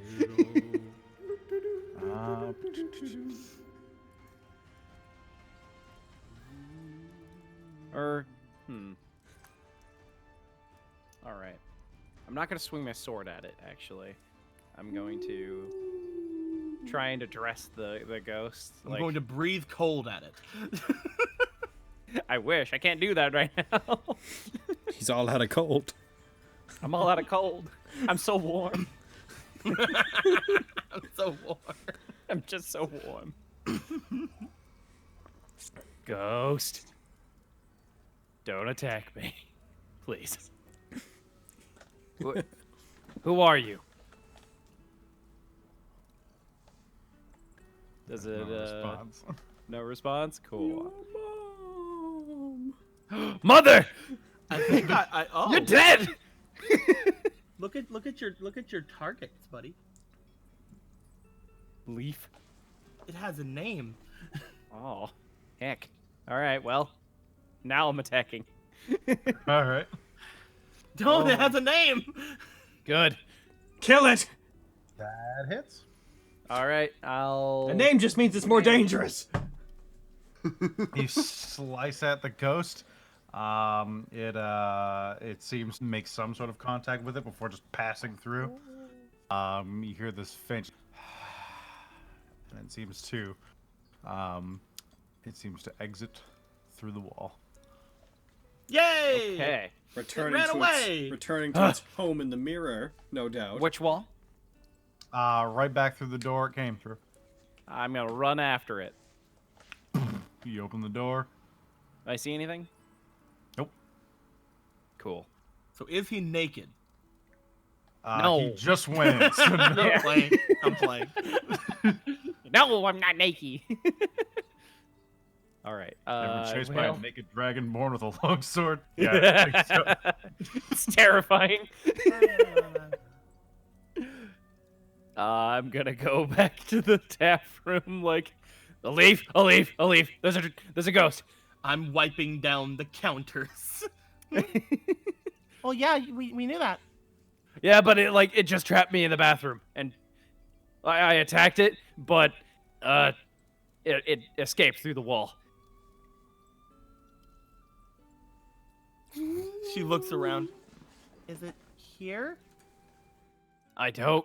[SPEAKER 4] All right. I'm not gonna swing my sword at it. Actually, I'm going to try and address the ghost.
[SPEAKER 3] I'm going to breathe cold at it.
[SPEAKER 4] I wish. I can't do that right now.
[SPEAKER 2] He's all out of cold.
[SPEAKER 4] I'm all out of cold. I'm so warm.
[SPEAKER 3] I'm so warm.
[SPEAKER 4] I'm just so warm. Ghost. Don't attack me. Please. Who are you? Does it,
[SPEAKER 1] No response.
[SPEAKER 4] No response? Cool. Mother!
[SPEAKER 3] I think oh.
[SPEAKER 4] You're dead!
[SPEAKER 3] Look at your targets, buddy.
[SPEAKER 4] Leaf.
[SPEAKER 3] It has a name.
[SPEAKER 4] Oh, heck. All right, well, now I'm attacking.
[SPEAKER 1] All right.
[SPEAKER 3] Don't, it has a name.
[SPEAKER 4] Good.
[SPEAKER 2] Kill it!
[SPEAKER 1] That hits.
[SPEAKER 4] All right, I'll...
[SPEAKER 2] A name just means it's more dangerous.
[SPEAKER 1] You slice at the ghost. It seems to make some sort of contact with it before just passing through. You hear this faint, and it seems to exit through the wall.
[SPEAKER 3] Yay!
[SPEAKER 4] Okay.
[SPEAKER 2] Returning
[SPEAKER 3] ran
[SPEAKER 2] to
[SPEAKER 3] away!
[SPEAKER 2] returning to its home in the mirror, no doubt.
[SPEAKER 4] Which wall?
[SPEAKER 1] Right back through the door it came through.
[SPEAKER 4] I'm gonna run after it.
[SPEAKER 1] You open the door.
[SPEAKER 4] Do I see anything?
[SPEAKER 1] Nope.
[SPEAKER 4] Cool.
[SPEAKER 3] So is he naked?
[SPEAKER 4] No.
[SPEAKER 1] He just went. So no.
[SPEAKER 3] I'm playing. I'm playing.
[SPEAKER 4] No, I'm not naked. All right.
[SPEAKER 1] Ever chased by
[SPEAKER 4] well...
[SPEAKER 1] a naked dragonborn with a long sword? Yeah, I think so.
[SPEAKER 4] It's terrifying. I'm gonna go back to the tap room like, a leaf. There's a ghost.
[SPEAKER 3] I'm wiping down the counters. Oh yeah, we knew that.
[SPEAKER 4] Yeah, but it just trapped me in the bathroom, and I attacked it, but it escaped through the wall.
[SPEAKER 3] She looks around. Is it here?
[SPEAKER 4] I don't.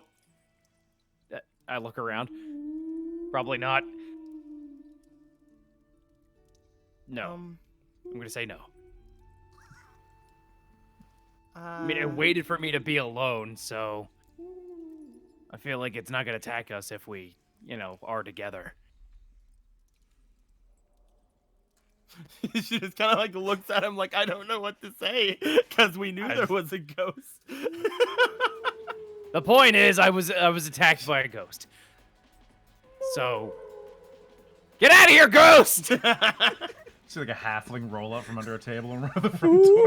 [SPEAKER 4] I look around. Probably not. No. I'm gonna say no. I mean, it waited for me to be alone, so I feel like it's not gonna attack us if we, are together.
[SPEAKER 3] She just kind of like looks at him like, I don't know what to say, because we knew there was a ghost.
[SPEAKER 4] The point is, I was attacked by a ghost. So, get out of here, ghost!
[SPEAKER 1] See like a halfling roll up from under a table and run to the front door.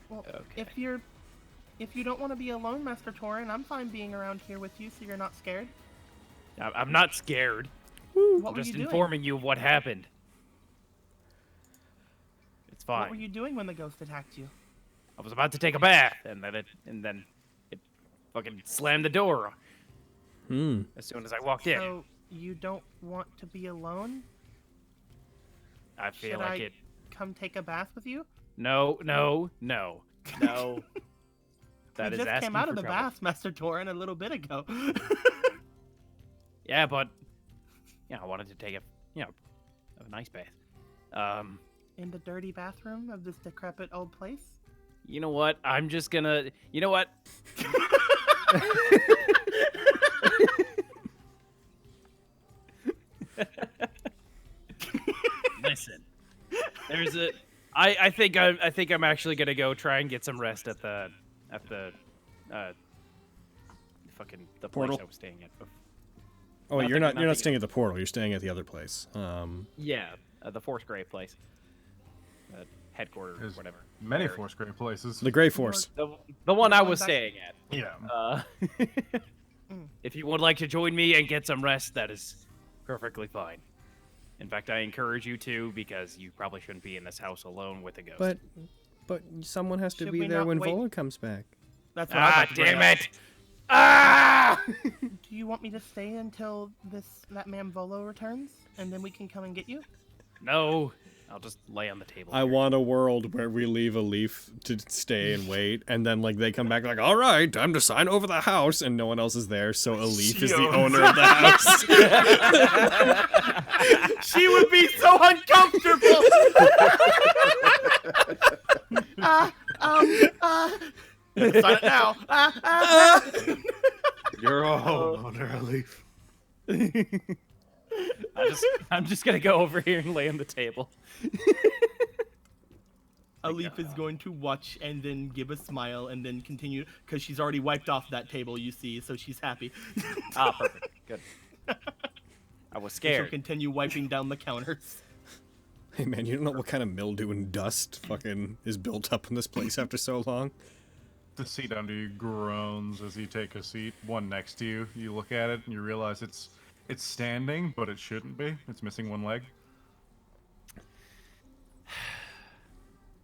[SPEAKER 3] Well, if you don't want to be alone, Master Torin, I'm fine being around here with you, so you're not scared.
[SPEAKER 4] I'm not scared.
[SPEAKER 3] What
[SPEAKER 4] I'm
[SPEAKER 3] were
[SPEAKER 4] just
[SPEAKER 3] you doing?
[SPEAKER 4] informing you of what happened. It's fine.
[SPEAKER 3] What were you doing when the ghost attacked you?
[SPEAKER 4] I was about to take a bath, and then it fucking slammed the door. As soon as I walked in.
[SPEAKER 3] So you don't want to be alone?
[SPEAKER 4] I feel
[SPEAKER 3] Should
[SPEAKER 4] like
[SPEAKER 3] I
[SPEAKER 4] it.
[SPEAKER 3] come take a bath with you?
[SPEAKER 4] No. That
[SPEAKER 3] we
[SPEAKER 4] is
[SPEAKER 3] just
[SPEAKER 4] asking
[SPEAKER 3] came out
[SPEAKER 4] for
[SPEAKER 3] of the
[SPEAKER 4] trouble.
[SPEAKER 3] bath, Master Torin, a little bit ago.
[SPEAKER 4] Yeah, but I wanted to take a nice bath.
[SPEAKER 3] In the dirty bathroom of this decrepit old place?
[SPEAKER 4] You know what? I'm just gonna. You know what? Listen, there's a. I think I'm actually gonna go try and get some rest at the fucking the
[SPEAKER 2] Portal?
[SPEAKER 4] place I was staying at.
[SPEAKER 2] Oh, you're not
[SPEAKER 4] Nothing
[SPEAKER 2] staying at the portal. You're staying at the other place.
[SPEAKER 4] Yeah, the Force Grave place. Headquarters,
[SPEAKER 1] There's
[SPEAKER 4] whatever.
[SPEAKER 1] many
[SPEAKER 4] Where-
[SPEAKER 1] Force Grave places.
[SPEAKER 2] The Grey Force.
[SPEAKER 4] The one I
[SPEAKER 3] Going
[SPEAKER 4] was
[SPEAKER 3] back-
[SPEAKER 4] staying at.
[SPEAKER 1] Yeah.
[SPEAKER 4] If you would like to join me and get some rest, that is perfectly fine. In fact, I encourage you to, because you probably shouldn't be in this house alone with a ghost.
[SPEAKER 2] But someone has to
[SPEAKER 3] Should
[SPEAKER 2] be
[SPEAKER 3] we
[SPEAKER 2] there
[SPEAKER 3] not
[SPEAKER 2] when
[SPEAKER 3] wait?
[SPEAKER 2] Vola comes back.
[SPEAKER 3] That's what I
[SPEAKER 4] Ah,
[SPEAKER 3] thought to bring
[SPEAKER 4] damn
[SPEAKER 3] up.
[SPEAKER 4] it! Ah!
[SPEAKER 3] Do you want me to stay until that man Volo returns, and then we can come and get you?
[SPEAKER 4] No, I'll just lay on the table.
[SPEAKER 2] I
[SPEAKER 4] here.
[SPEAKER 2] want a world where we leave a leaf to stay and wait, and then like they come back like, all right, time to sign over the house, and no one else is there, so a leaf is the owner of the house.
[SPEAKER 3] She would be so uncomfortable. Sign it now.
[SPEAKER 5] You're all under a leaf.
[SPEAKER 4] I'm just gonna go over here and lay on the table.
[SPEAKER 3] A leaf is going to watch and then give a smile and then continue because she's already wiped off that table, you see, so she's happy.
[SPEAKER 4] Ah, perfect. Good. I was
[SPEAKER 3] She'll
[SPEAKER 4] scared.
[SPEAKER 3] continue wiping down the counters.
[SPEAKER 2] Hey man, you don't know what kind of mildew and dust fucking is built up in this place after so long?
[SPEAKER 1] The seat under you groans as you take a seat. One next to you. You look at it and you realize it's standing, but it shouldn't be. It's missing one leg.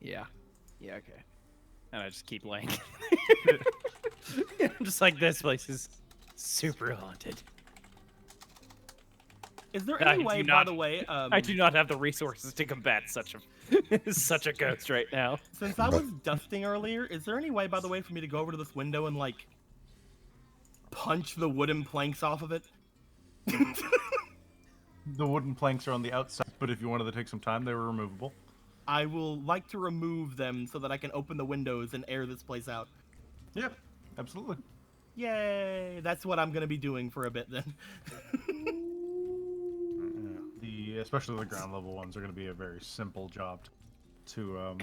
[SPEAKER 4] Yeah. Yeah. Okay. And I just keep laying. I'm just like, this place is super haunted.
[SPEAKER 3] Is there
[SPEAKER 4] I
[SPEAKER 3] any
[SPEAKER 4] do
[SPEAKER 3] way, by
[SPEAKER 4] not-
[SPEAKER 3] the way,
[SPEAKER 4] I do not have the resources to combat such a ghost right now.
[SPEAKER 3] since I was dusting earlier, is there any way, by the way, for me to go over to this window and, like, punch the wooden planks off of it?
[SPEAKER 1] The wooden planks are on the outside, but if you wanted to take some time, they were removable.
[SPEAKER 3] I will like to remove them so that I can open the windows and air this place out.
[SPEAKER 1] Yep, absolutely.
[SPEAKER 3] Yay! That's what I'm going to be doing for a bit then.
[SPEAKER 1] Especially the ground level ones are going to be a very simple job to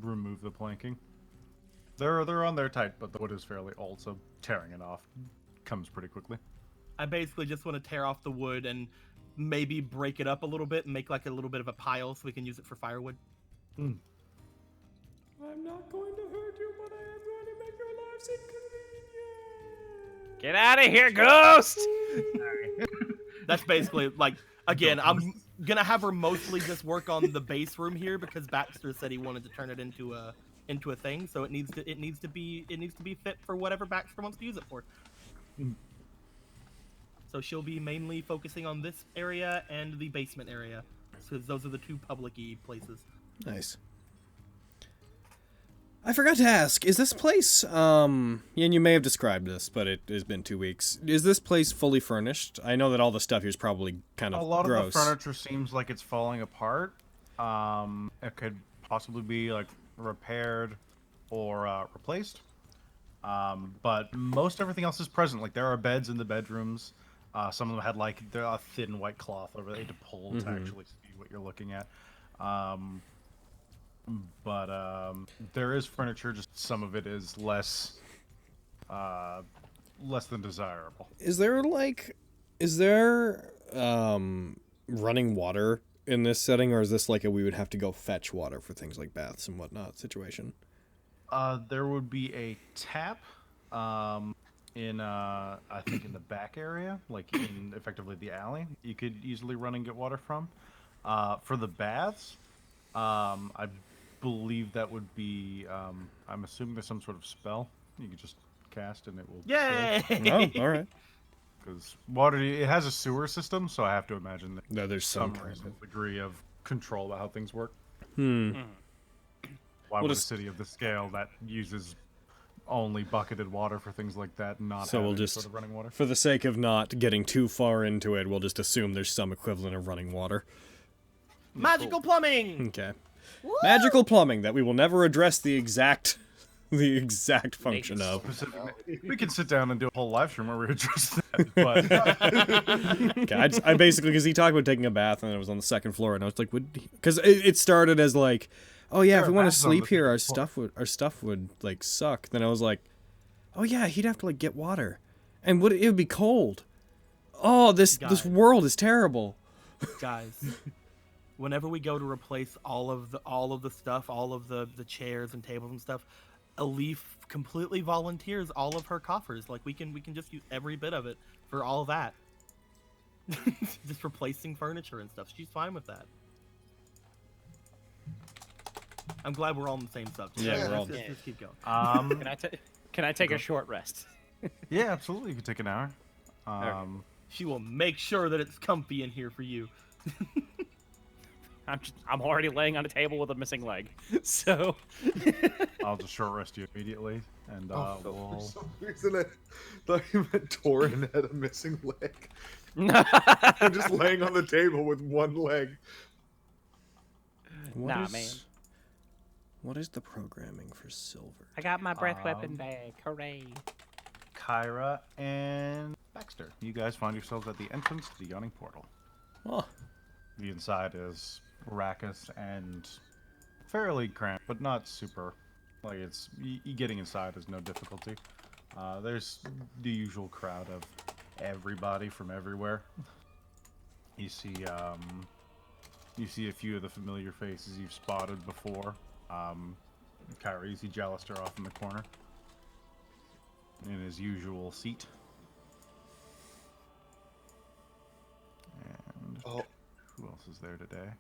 [SPEAKER 1] remove the planking. They're on there tight, but the wood is fairly old, so tearing it off comes pretty quickly.
[SPEAKER 3] I basically just want to tear off the wood and maybe break it up a little bit and make like a little bit of a pile so we can use it for firewood.
[SPEAKER 2] I'm not going to hurt you, but I am going to make your lives inconvenient.
[SPEAKER 4] Get out of here, ghost!
[SPEAKER 3] That's basically like, again, I'm gonna have her mostly just work on the base room here because Baxter said he wanted to turn it into a thing, so it needs to be fit for whatever Baxter wants to use it for. So she'll be mainly focusing on this area and the basement area, because those are the two public-y places.
[SPEAKER 2] Nice. I forgot to ask, is this place, and you may have described this, but it has been 2 weeks. Is this place fully furnished? I know that all the stuff here is probably kind of
[SPEAKER 1] A lot
[SPEAKER 2] gross.
[SPEAKER 1] of the furniture seems like it's falling apart. It could possibly be like repaired or replaced. But most everything else is present. Like there are beds in the bedrooms. Some of them had like a thin white cloth over there to pull to actually see what you're looking at. But there is furniture. Just some of it is less than desirable.
[SPEAKER 2] Is there running water in this setting, or is this like we would have to go fetch water for things like baths and whatnot situation?
[SPEAKER 1] There would be a tap in I think in the back area, like in effectively the alley. You could easily run and get water from. For the baths, I believe that would be. I'm assuming there's some sort of spell you could just cast and it will.
[SPEAKER 3] Yay!
[SPEAKER 2] Oh, all right.
[SPEAKER 1] Because water, it has a sewer system, so I have to imagine that
[SPEAKER 2] No, there's some
[SPEAKER 1] some
[SPEAKER 2] kind of.
[SPEAKER 1] reasonable degree of control about how things work.
[SPEAKER 2] Hmm.
[SPEAKER 1] Why
[SPEAKER 2] We'll
[SPEAKER 1] would
[SPEAKER 2] just-
[SPEAKER 1] a city of this scale that uses only bucketed water for things like that not
[SPEAKER 2] So
[SPEAKER 1] have
[SPEAKER 2] we'll
[SPEAKER 1] any
[SPEAKER 2] just,
[SPEAKER 1] sort of running water?
[SPEAKER 2] for the sake of not getting too far into it, we'll just assume there's some equivalent of running water.
[SPEAKER 3] Magical plumbing!
[SPEAKER 2] Okay. Magical plumbing that we will never address the exact function of.
[SPEAKER 1] Specifically, we could sit down and do a whole live stream where we address that, but
[SPEAKER 2] Okay, I basically, because he talked about taking a bath and it was on the second floor, and I was like, because it started as like, oh yeah, if
[SPEAKER 1] There
[SPEAKER 2] we
[SPEAKER 1] are
[SPEAKER 2] want to
[SPEAKER 1] baths on
[SPEAKER 2] sleep
[SPEAKER 1] the
[SPEAKER 2] here,
[SPEAKER 1] second floor.
[SPEAKER 2] our stuff would like suck. Then I was like, oh yeah, he'd have to like get water. And it would be cold. Oh, this world is terrible.
[SPEAKER 3] Guys, whenever we go to replace all of the stuff, all of the chairs and tables and stuff, Elif completely volunteers all of her coffers. Like we can just use every bit of it for all that. Just replacing furniture and stuff. She's fine with that. I'm glad we're all on the same subject.
[SPEAKER 2] Yeah, we're all.
[SPEAKER 3] Just keep going.
[SPEAKER 4] Can I take a short rest?
[SPEAKER 1] Yeah, absolutely. You can take an hour.
[SPEAKER 3] She will make sure that it's comfy in here for you.
[SPEAKER 4] I'm already laying on a table with a missing leg, so
[SPEAKER 1] I'll just short rest you immediately, and
[SPEAKER 5] For
[SPEAKER 1] we'll.
[SPEAKER 5] some reason, I thought you meant Torin had a missing leg. I'm just laying on the table with one leg.
[SPEAKER 4] Nah, man.
[SPEAKER 2] What is the programming for silver?
[SPEAKER 4] I got my breath weapon back. Hooray!
[SPEAKER 1] Kyra and Baxter, you guys find yourselves at the entrance to the yawning portal.
[SPEAKER 2] Oh,
[SPEAKER 1] The inside is raucous and fairly cramped, but not super. Like it's getting inside is no difficulty. There's the usual crowd of everybody from everywhere. You see a few of the familiar faces you've spotted before. Kyra, you see Jallister off in the corner in his usual seat. And who else is there today?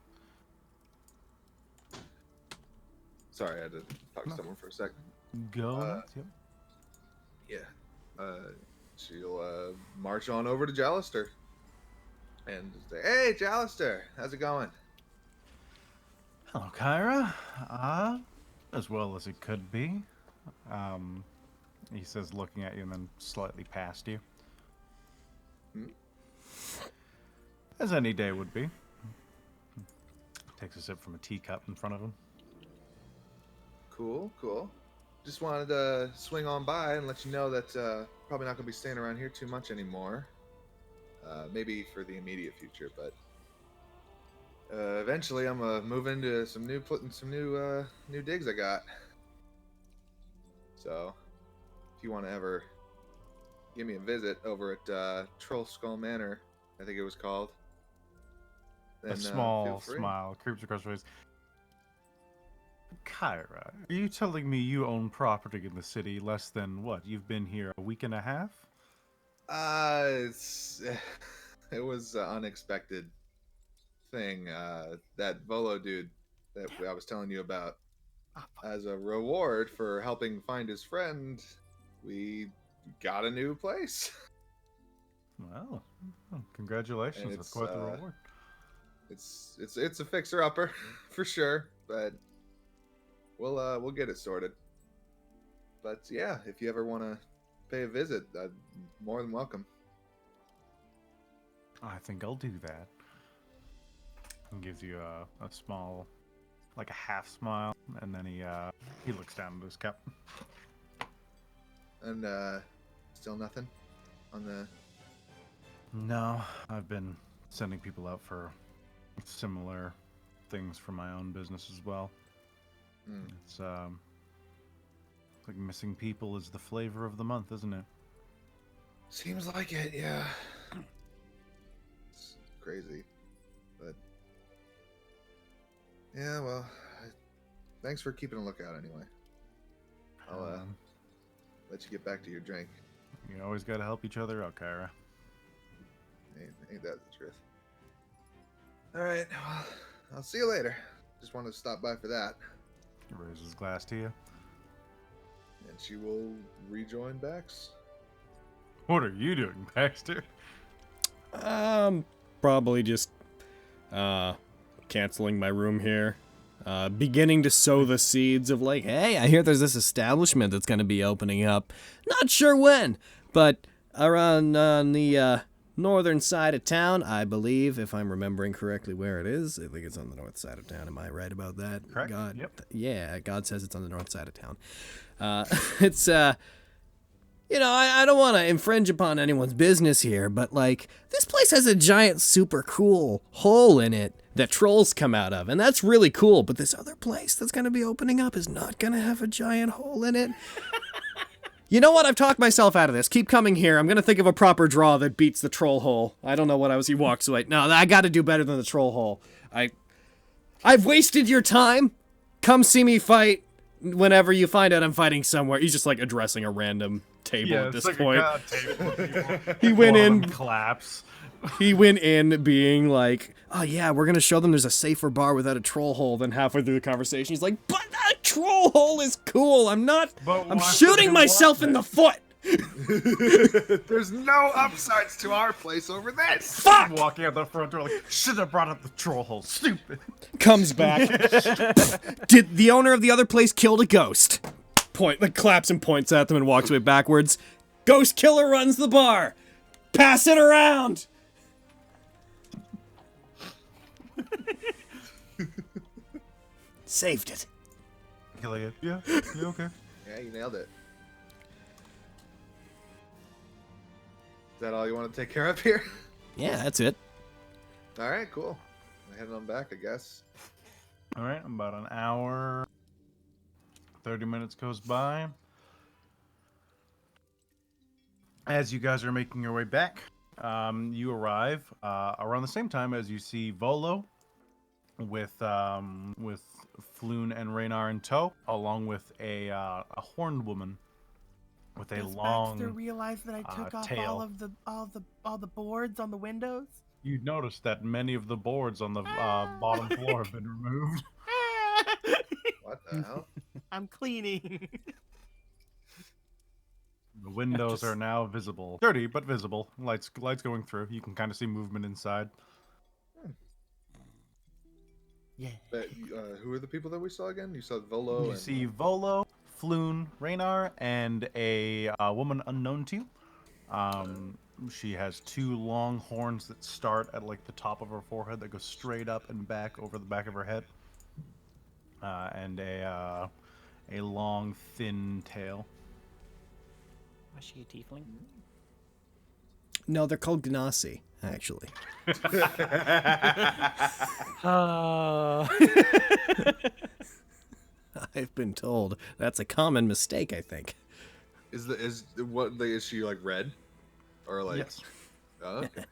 [SPEAKER 5] Sorry, I had to talk to someone for a sec.
[SPEAKER 1] Go. Yep.
[SPEAKER 5] Yeah. She'll march on over to Jallister and say, "Hey, Jallister, how's it going?"
[SPEAKER 1] Hello, Kyra. As well as it could be. He says, looking at you and then slightly past you. As any day would be. Takes a sip from a teacup in front of him.
[SPEAKER 5] Cool. Just wanted to swing on by and let you know that probably not going to be staying around here too much anymore. Maybe for the immediate future, but eventually I'm gonna move into some new digs I got. So if you want to ever give me a visit over at Troll Skull Manor, I think it was called. Then,
[SPEAKER 1] A small
[SPEAKER 5] feel free.
[SPEAKER 1] smile creeps across your face. Kyra, are you telling me you own property in the city less than what? You've been here a week and a half?
[SPEAKER 5] It was an unexpected thing. That Volo dude that I was telling you about, as a reward for helping find his friend, we got a new place.
[SPEAKER 1] Well, congratulations. That's quite the reward.
[SPEAKER 5] It's a fixer upper for sure, but we'll get it sorted. But yeah, if you ever want to pay a visit, more than welcome.
[SPEAKER 1] I think I'll do that. He gives you a small, like a half smile, and then he looks down at his cup.
[SPEAKER 5] And still nothing on the.
[SPEAKER 1] No, I've been sending people out for similar things for my own business as well. It's like missing people is the flavor of the month, isn't it?
[SPEAKER 5] Seems like it, yeah. It's crazy, but yeah. Well, thanks for keeping a lookout anyway. I'll let you get back to your drink.
[SPEAKER 1] You always got to help each other out, Kyra.
[SPEAKER 5] Ain't that the truth? All right. Well, I'll see you later. Just wanted to stop by for that.
[SPEAKER 1] He raises his glass to you.
[SPEAKER 5] And she will rejoin Bax.
[SPEAKER 1] What are you doing, Baxter?
[SPEAKER 2] Probably just canceling my room here. Beginning to sow the seeds of like, hey, I hear there's this establishment that's going to be opening up. Not sure when, but around on the northern side of town, I believe, if I'm remembering correctly where it is. I think it's on the north side of town. Am I right about that?
[SPEAKER 1] Correct.
[SPEAKER 2] God,
[SPEAKER 1] Yep.
[SPEAKER 2] Yeah, God says it's on the north side of town. It's you know, I don't want to infringe upon anyone's business here, but like, this place has a giant super cool hole in it that trolls come out of, and that's really cool, but this other place that's going to be opening up is not going to have a giant hole in it. You know what? I've talked myself out of this. Keep coming here. I'm gonna think of a proper draw that beats the troll hole. I don't know what I was. He walks away. No, I gotta do better than the troll hole. I've wasted your time. Come see me fight whenever you find out I'm fighting somewhere. He's just like addressing a random table at this point. He went in.
[SPEAKER 1] Collapse.
[SPEAKER 2] He went in being like, oh yeah, we're gonna show them there's a safer bar without a troll hole. Then halfway through the conversation, he's like, but that troll hole is cool. I'm shooting myself in the foot.
[SPEAKER 5] There's no upsides to our place over there.
[SPEAKER 2] Fuck!
[SPEAKER 1] Walking out the front door like, should have brought up the troll hole. Stupid.
[SPEAKER 2] Comes back. Did the owner of the other place killed a ghost? Claps and points at them and walks away backwards. Ghost killer runs the bar. Pass it around. Saved it.
[SPEAKER 1] Killing it. Yeah, you okay?
[SPEAKER 5] Yeah, you nailed it. Is that all you want to take care of here?
[SPEAKER 2] Yeah, that's it.
[SPEAKER 5] All right, cool. I'm heading on back, I guess.
[SPEAKER 1] All right, about an hour, 30 minutes goes by. As you guys are making your way back, you arrive around the same time as you see Volo with Floon and Raynar in tow, along with a horned woman with a long
[SPEAKER 3] Baxter realize that I took off
[SPEAKER 1] tail.
[SPEAKER 3] all the boards on the windows?
[SPEAKER 1] You notice that many of the boards on the bottom floor have been removed.
[SPEAKER 5] What the hell?
[SPEAKER 3] I'm cleaning.
[SPEAKER 1] The windows are now visible. Dirty, but visible. Lights going through. You can kind of see movement inside.
[SPEAKER 3] Yeah.
[SPEAKER 5] But, who are the people that we saw again? You saw Volo
[SPEAKER 1] You
[SPEAKER 5] and...
[SPEAKER 1] see Volo, Floon, Raynar, and a woman unknown to you. She has two long horns that start at like the top of her forehead that go straight up and back over the back of her head, and a long, thin tail.
[SPEAKER 4] Was she a tiefling?
[SPEAKER 2] No, they're called Gnassi, actually. I've been told that's a common mistake, I think.
[SPEAKER 5] Is she like red? Or like...
[SPEAKER 1] Yes.
[SPEAKER 5] Oh, okay.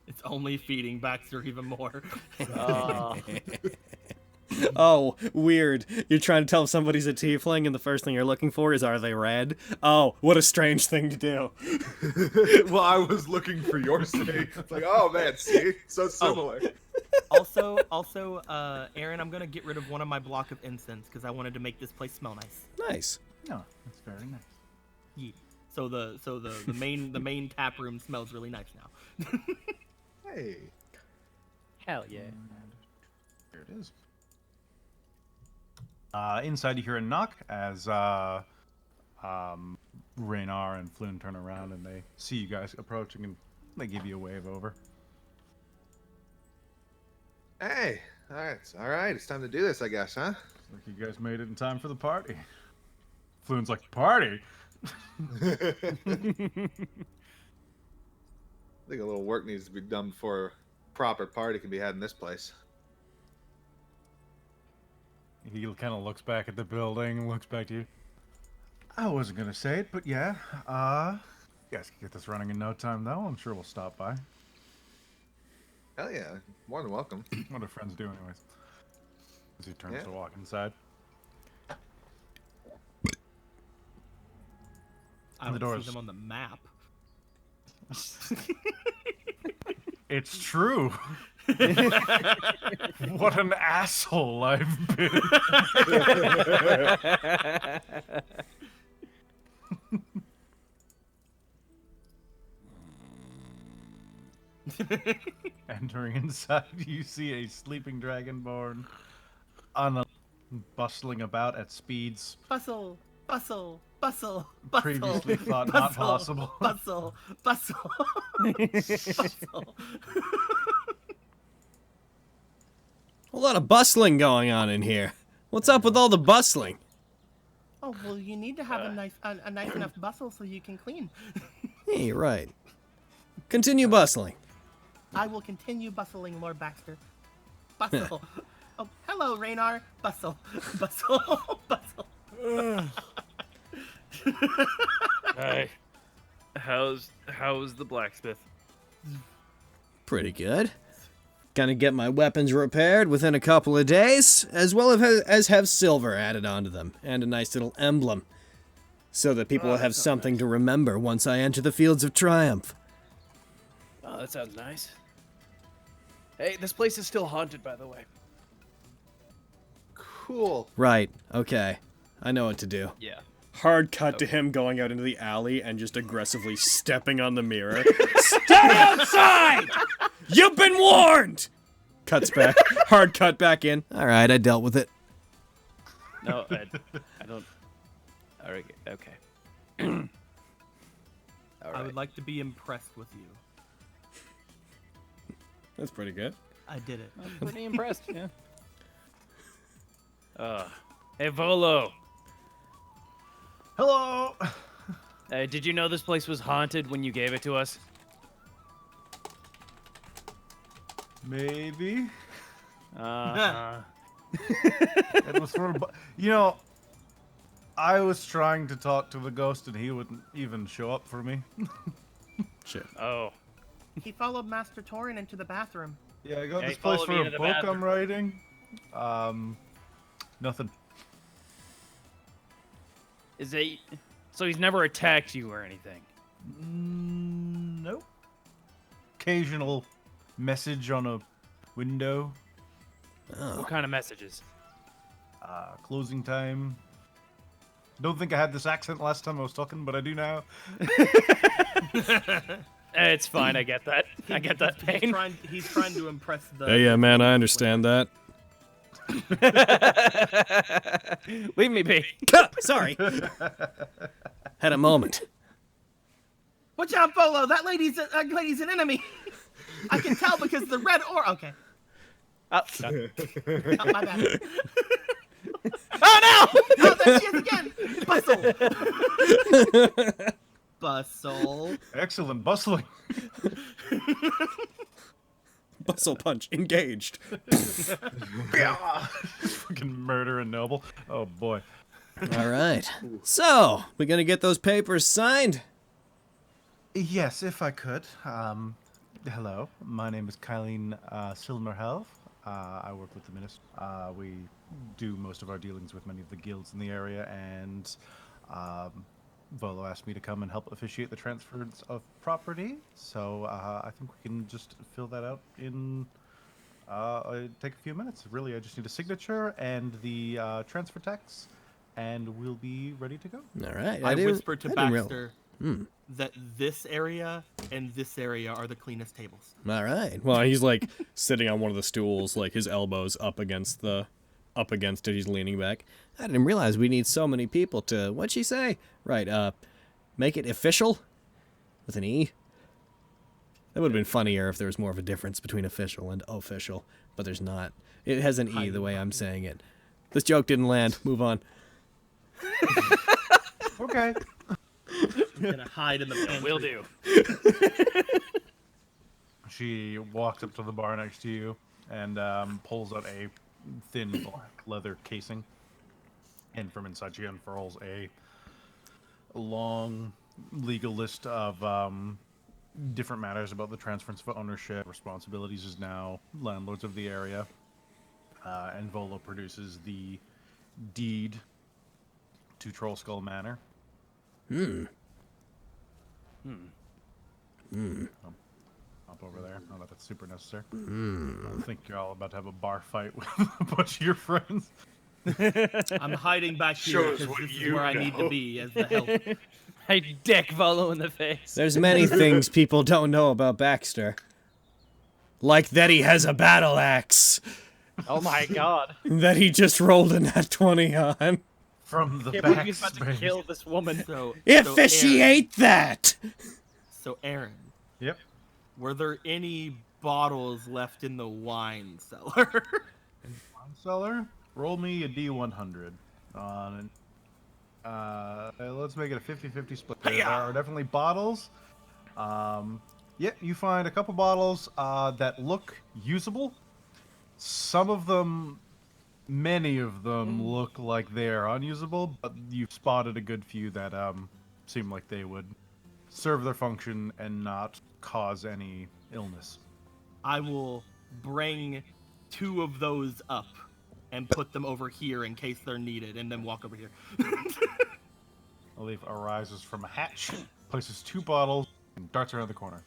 [SPEAKER 3] It's only feeding Baxter even more.
[SPEAKER 2] Oh, weird. You're trying to tell if somebody's a tiefling and the first thing you're looking for is, are they red? Oh, what a strange thing to do.
[SPEAKER 5] Well, I was looking for your sake. It's like, oh man, see? So similar.
[SPEAKER 3] Also, Aaron, I'm gonna get rid of one of my block of incense because I wanted to make this place smell nice.
[SPEAKER 2] Nice.
[SPEAKER 1] No, that's very nice.
[SPEAKER 3] Yeah. So the main tap room smells really nice now.
[SPEAKER 5] Hey.
[SPEAKER 4] Hell yeah.
[SPEAKER 1] Here it is. Inside you hear a knock as Raynar and Floon turn around and they see you guys approaching and they give you a wave over.
[SPEAKER 5] Hey. All right. It's time to do this, I guess, huh?
[SPEAKER 1] Like you guys made it in time for the party. Floon's like, party?
[SPEAKER 5] I think a little work needs to be done before a proper party can be had in this place.
[SPEAKER 1] He kind of looks back at the building and looks back to you. I wasn't going to say it, but yeah. You guys can get this running in no time, though. I'm sure we'll stop by.
[SPEAKER 5] Hell yeah. More than welcome.
[SPEAKER 1] What do friends do anyways? As he turns
[SPEAKER 5] Yeah.
[SPEAKER 1] to walk inside.
[SPEAKER 3] I
[SPEAKER 1] The
[SPEAKER 3] don't
[SPEAKER 1] doors.
[SPEAKER 3] see them on the map.
[SPEAKER 1] It's true. What an asshole I've been. Entering inside, you see a sleeping dragonborn bustling about at speeds
[SPEAKER 3] Bustle.
[SPEAKER 1] previously thought not possible.
[SPEAKER 3] Bustle.
[SPEAKER 2] A lot of bustling going on in here. What's up with all the bustling?
[SPEAKER 3] Oh well, you need to have a nice enough bustle so you can clean.
[SPEAKER 2] Yeah, you're right. Continue bustling.
[SPEAKER 3] I will continue bustling, Lord Baxter. Bustle. Oh, hello, Raynar. Bustle.
[SPEAKER 6] Hey, how's the blacksmith?
[SPEAKER 2] Pretty good. Gonna get my weapons repaired within a couple of days, as well as have silver added onto them, and a nice little emblem, so that people will have something to remember once I enter the fields of triumph.
[SPEAKER 6] Oh, that sounds nice. Hey, this place is still haunted, by the way.
[SPEAKER 5] Cool.
[SPEAKER 2] Right, okay. I know what to do.
[SPEAKER 6] Yeah.
[SPEAKER 2] Hard cut to him going out into the alley and just aggressively stepping on the mirror. Stay outside! You've been warned! Cuts back. Hard cut back in. Alright, I dealt with it.
[SPEAKER 6] No, I don't. All right, okay. All
[SPEAKER 3] I
[SPEAKER 6] right.
[SPEAKER 3] would like to be impressed with you.
[SPEAKER 2] That's pretty good.
[SPEAKER 3] I did it.
[SPEAKER 4] I'm pretty impressed. Yeah.
[SPEAKER 6] Hey, Volo.
[SPEAKER 1] Hello.
[SPEAKER 4] Did you know this place was haunted when you gave it to us?
[SPEAKER 1] Maybe.
[SPEAKER 4] Uh-huh.
[SPEAKER 1] It was for, you know, I was trying to talk to the ghost and he wouldn't even show up for me.
[SPEAKER 2] Shit.
[SPEAKER 4] Oh.
[SPEAKER 3] He followed Master Torin into the bathroom.
[SPEAKER 1] Yeah, I got
[SPEAKER 4] Yeah,
[SPEAKER 1] this
[SPEAKER 4] he
[SPEAKER 1] place
[SPEAKER 4] followed
[SPEAKER 1] for
[SPEAKER 4] me
[SPEAKER 1] a
[SPEAKER 4] into the
[SPEAKER 1] book
[SPEAKER 4] bathroom.
[SPEAKER 1] I'm writing. Nothing.
[SPEAKER 4] Is it? So he's never attacked you or anything?
[SPEAKER 1] Nope. Occasional message on a window.
[SPEAKER 2] Oh.
[SPEAKER 4] What kind of messages?
[SPEAKER 1] Closing time. Don't think I had this accent last time I was talking, but I do now.
[SPEAKER 4] It's fine. I get that. I get that pain.
[SPEAKER 3] He's trying to impress the.
[SPEAKER 2] Hey, yeah, man, I understand that.
[SPEAKER 4] Leave me be.
[SPEAKER 2] Sorry. Had a moment.
[SPEAKER 3] Watch out, Bolo! That lady's an enemy. I can tell because the red or okay.
[SPEAKER 4] Oh,
[SPEAKER 3] Oh, my bad.
[SPEAKER 4] oh no!
[SPEAKER 3] Oh, there she is again. Bustle. Bustle.
[SPEAKER 1] Excellent, bustling.
[SPEAKER 2] Bustle punch engaged.
[SPEAKER 1] Fucking murder and noble. Oh boy.
[SPEAKER 2] All right. So, we gonna get those papers signed?
[SPEAKER 1] Yes, if I could. Hello, my name is Kylene Silmerhelf. I work with the minister. We do most of our dealings with many of the guilds in the area, and Volo asked me to come and help officiate the transfers of property. So I think we can just fill that out in take a few minutes. Really, I just need a signature and the transfer tax, and we'll be ready to go.
[SPEAKER 2] All right.
[SPEAKER 3] I whispered to
[SPEAKER 2] I didn't real-
[SPEAKER 3] Baxter that this area and this area are the cleanest tables.
[SPEAKER 2] All right. Well, he's like sitting on one of the stools, like his elbows up against it. He's leaning back. I didn't realize we need so many people to. What'd she say? Right. Make it official with an E. That would have been funnier if there was more of a difference between official and official, but there's not. It has an E the way I'm saying it. This joke didn't land. Move on.
[SPEAKER 1] Okay.
[SPEAKER 3] Gonna hide in the pantry.
[SPEAKER 4] Will do.
[SPEAKER 1] She walks up to the bar next to you and pulls out a thin black leather casing. And from inside, she unfurls a long legal list of different matters about the transference of ownership, responsibilities as now landlords of the area. And Volo produces the deed to Troll Skull Manor. Up over there. Not that that's super necessary. I think you're all about to have a bar fight with a bunch of your friends.
[SPEAKER 3] I'm hiding back here because this is where I need to be as the help.
[SPEAKER 4] I dick Volo in the face.
[SPEAKER 2] There's many things people don't know about Baxter. Like that he has a battle axe
[SPEAKER 4] Oh my god.
[SPEAKER 2] that he just rolled a nat 20 on.
[SPEAKER 1] From the
[SPEAKER 4] Can't believe
[SPEAKER 1] back
[SPEAKER 4] he's about to
[SPEAKER 1] space.
[SPEAKER 4] kill this woman.
[SPEAKER 3] So
[SPEAKER 2] Officiate that!
[SPEAKER 3] Aaron,
[SPEAKER 1] Yep.
[SPEAKER 3] were there any bottles left in the wine cellar?
[SPEAKER 1] Wine cellar. Roll me a D100 on. Let's make it a 50-50 split. There are definitely bottles. Yeah, you find a couple bottles that look usable. Some of them Many of them look like they are unusable, but you've spotted a good few that seem like they would serve their function and not cause any illness.
[SPEAKER 3] I will bring 2 of those up and put them over here in case they're needed, and then walk over here.
[SPEAKER 1] A leaf arises from a hatch, places 2 bottles, and darts around the corner.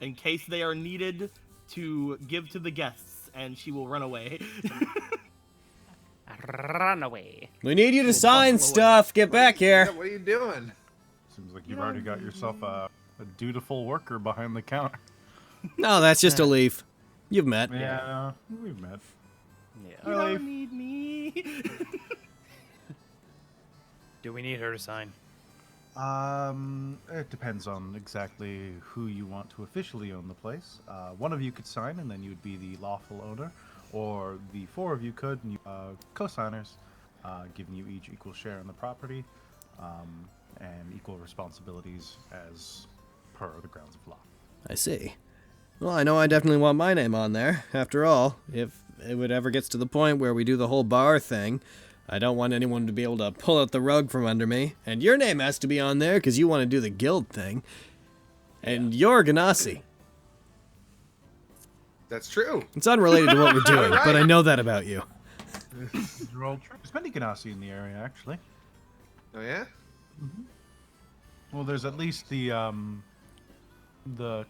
[SPEAKER 3] In case they are needed to give to the guests, and she will run away.
[SPEAKER 4] Run away.
[SPEAKER 2] We need you to sign stuff. Get back here.
[SPEAKER 5] What are you doing?
[SPEAKER 1] Seems like you've already got yourself a dutiful worker behind the counter.
[SPEAKER 2] No, that's just a leaf. You've met.
[SPEAKER 1] Yeah, we've met.
[SPEAKER 4] Yeah.
[SPEAKER 3] You don't need me.
[SPEAKER 4] Do we need her to sign?
[SPEAKER 1] It depends on exactly who you want to officially own the place. One of you could sign, and then you'd be the lawful owner, or the 4 of you could, and you co-signers, giving you each equal share in the property, and equal responsibilities as per the grounds of law.
[SPEAKER 2] I see. Well, I know I definitely want my name on there. After all, if it would ever gets to the point where we do the whole bar thing, I don't want anyone to be able to pull out the rug from under me. And your name has to be on there because you want to do the guild thing. And you're Ganassi.
[SPEAKER 5] That's true.
[SPEAKER 2] It's unrelated to what we're doing,
[SPEAKER 5] Right.
[SPEAKER 2] but I know that about you.
[SPEAKER 1] You're all true. There's many Ganassi in the area, actually.
[SPEAKER 5] Oh yeah?
[SPEAKER 1] Well, there's at least the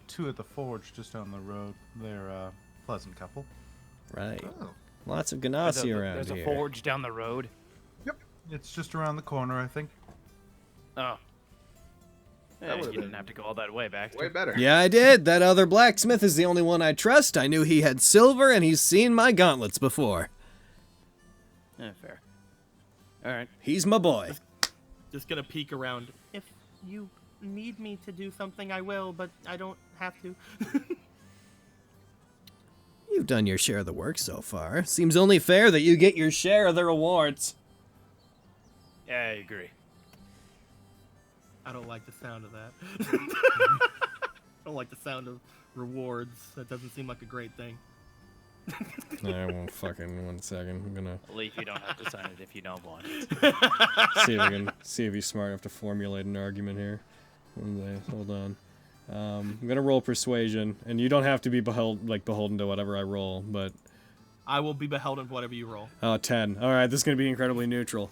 [SPEAKER 1] 2 at the forge just down the road. They're a pleasant couple.
[SPEAKER 2] Right.
[SPEAKER 5] Oh.
[SPEAKER 2] Lots of Ganassi around
[SPEAKER 4] There's
[SPEAKER 2] here.
[SPEAKER 4] a forge down the road.
[SPEAKER 1] Yep. It's just around the corner, I think.
[SPEAKER 4] Oh. Yeah,
[SPEAKER 5] would've
[SPEAKER 4] you didn't
[SPEAKER 5] been
[SPEAKER 4] have to go all that way, Baxter.
[SPEAKER 5] Way better.
[SPEAKER 2] Yeah, I did. That other blacksmith is the only one I trust. I knew he had silver, and he's seen my gauntlets before.
[SPEAKER 4] Yeah, fair. All right.
[SPEAKER 2] He's my boy.
[SPEAKER 3] Just gonna peek around. If you need me to do something, I will, but I don't have to.
[SPEAKER 2] You've done your share of the work so far. Seems only fair that you get your share of the rewards.
[SPEAKER 4] Yeah, I agree.
[SPEAKER 3] I don't like the sound of that. I don't like the sound of rewards. That doesn't seem like a great thing.
[SPEAKER 2] I won't fucking 1 second. I'm gonna
[SPEAKER 4] Leaf, you don't have to sign it if you don't want it.
[SPEAKER 2] see if he's smart enough to formulate an argument here. Hold on. I'm gonna roll persuasion, and you don't have to be beholden to whatever I roll, but
[SPEAKER 3] I will be beholden to whatever you roll.
[SPEAKER 2] 10. All right, this is gonna be incredibly neutral.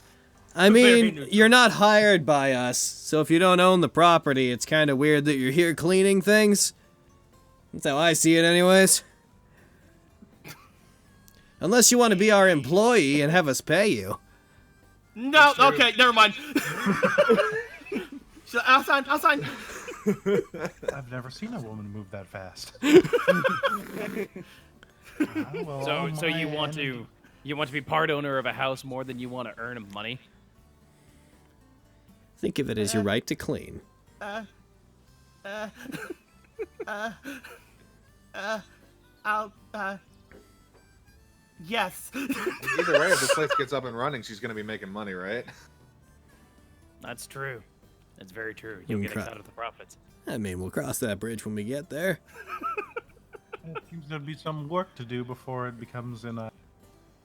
[SPEAKER 2] I
[SPEAKER 3] Very
[SPEAKER 2] mean,
[SPEAKER 3] neutral.
[SPEAKER 2] you're not hired by us, so if you don't own the property, it's kind of weird that you're here cleaning things. That's how I see it, anyways. Unless you want to be our employee and have us pay you.
[SPEAKER 3] No, okay, never mind. I'll sign.
[SPEAKER 1] I've never seen a woman move that fast.
[SPEAKER 4] So you want to be part owner of a house more than you want to earn money?
[SPEAKER 2] Think of it as your right to clean.
[SPEAKER 3] Yes.
[SPEAKER 5] Either way, if this place gets up and running, she's gonna be making money, right?
[SPEAKER 4] That's true. That's very true. You'll get a cut of the profits.
[SPEAKER 2] I mean, we'll cross that bridge when we get there.
[SPEAKER 1] It seems there'd be some work to do before it becomes in a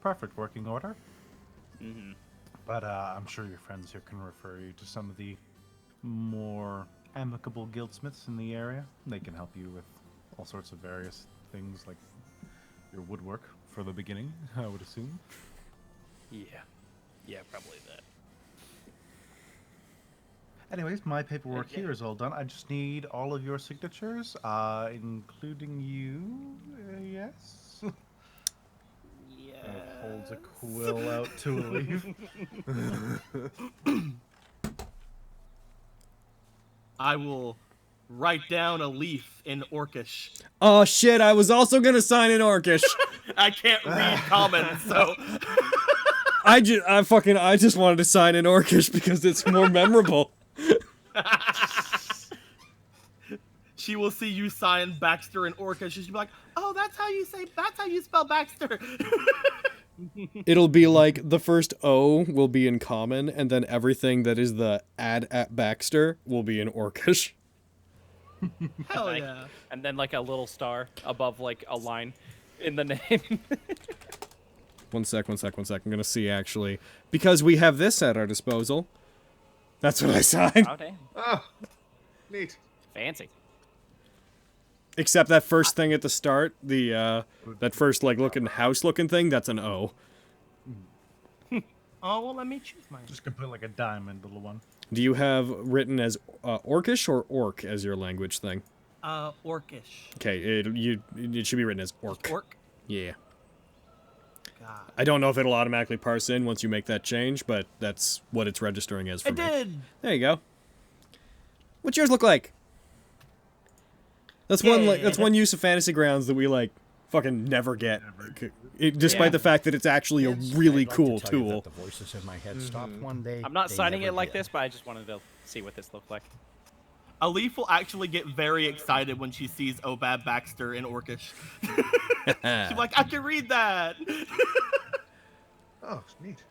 [SPEAKER 1] perfect working order.
[SPEAKER 4] Mm-hmm.
[SPEAKER 1] But I'm sure your friends here can refer you to some of the more amicable guildsmiths in the area. They can help you with all sorts of various things, like your woodwork for the beginning, I would assume.
[SPEAKER 4] Yeah. Yeah, probably that.
[SPEAKER 1] Anyways, my paperwork here is all done. I just need all of your signatures, including you, yes? Holds a quill out to a leaf.
[SPEAKER 3] I will write down a leaf in Orcish.
[SPEAKER 2] Oh shit, I was also gonna sign in Orcish.
[SPEAKER 3] I can't read common, so
[SPEAKER 2] I just wanted to sign in Orcish because it's more memorable.
[SPEAKER 3] she will see you sign Baxter in Orcish, and she'll be like, "Oh, that's how you spell Baxter."
[SPEAKER 2] It'll be like the first O will be in common, and then everything that is the ad at Baxter will be in Orcish.
[SPEAKER 3] Hell yeah!
[SPEAKER 4] And then like a little star above like a line in the name.
[SPEAKER 2] One sec. I'm gonna see, actually. Because we have this at our disposal. That's what I signed.
[SPEAKER 4] Oh, damn.
[SPEAKER 5] Oh, neat.
[SPEAKER 4] Fancy.
[SPEAKER 2] Except that first thing at the start, the, that first, like, house-looking thing, that's an O.
[SPEAKER 3] Oh, well, let me choose mine.
[SPEAKER 1] Just gonna put like a diamond little one.
[SPEAKER 2] Do you have written as Orcish or Orc as your language thing?
[SPEAKER 3] Orcish.
[SPEAKER 2] Okay, it should be written as Orc.
[SPEAKER 3] Orc?
[SPEAKER 2] Yeah.
[SPEAKER 3] God.
[SPEAKER 2] I don't know if it'll automatically parse in once you make that change, but that's what it's registering as for
[SPEAKER 3] I
[SPEAKER 2] me.
[SPEAKER 3] did!
[SPEAKER 2] There you go. What's yours look like? That's one use of Fantasy Grounds that we like fucking never get, despite the fact that it's actually a really cool tool.
[SPEAKER 7] The voices in my head stopped one day.
[SPEAKER 4] I'm not
[SPEAKER 7] they
[SPEAKER 4] signing
[SPEAKER 7] never
[SPEAKER 4] it like
[SPEAKER 7] did.
[SPEAKER 4] this, but I just wanted to see what this looked like.
[SPEAKER 3] Alif will actually get very excited when she sees Obab Baxter in Orcish. She's like, I can read that!
[SPEAKER 5] Oh, neat.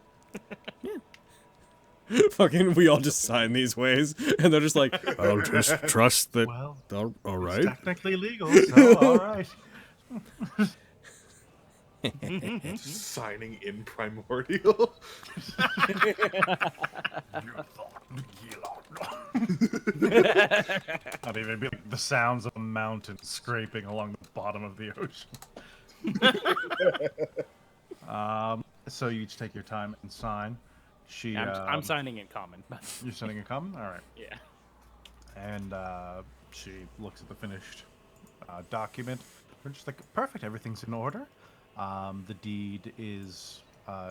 [SPEAKER 2] Fucking, we all just sign these ways, and they're just like, I'll just trust that.
[SPEAKER 1] Well,
[SPEAKER 2] All right.
[SPEAKER 1] it's technically legal, so all right.
[SPEAKER 5] Signing in Primordial.
[SPEAKER 1] Not even be like the sounds of a mountain scraping along the bottom of the ocean. So you each take your time and sign. She,
[SPEAKER 4] I'm signing in common.
[SPEAKER 1] You're signing in common? All right.
[SPEAKER 4] Yeah.
[SPEAKER 1] And she looks at the finished document. We're just like, perfect, everything's in order. The deed is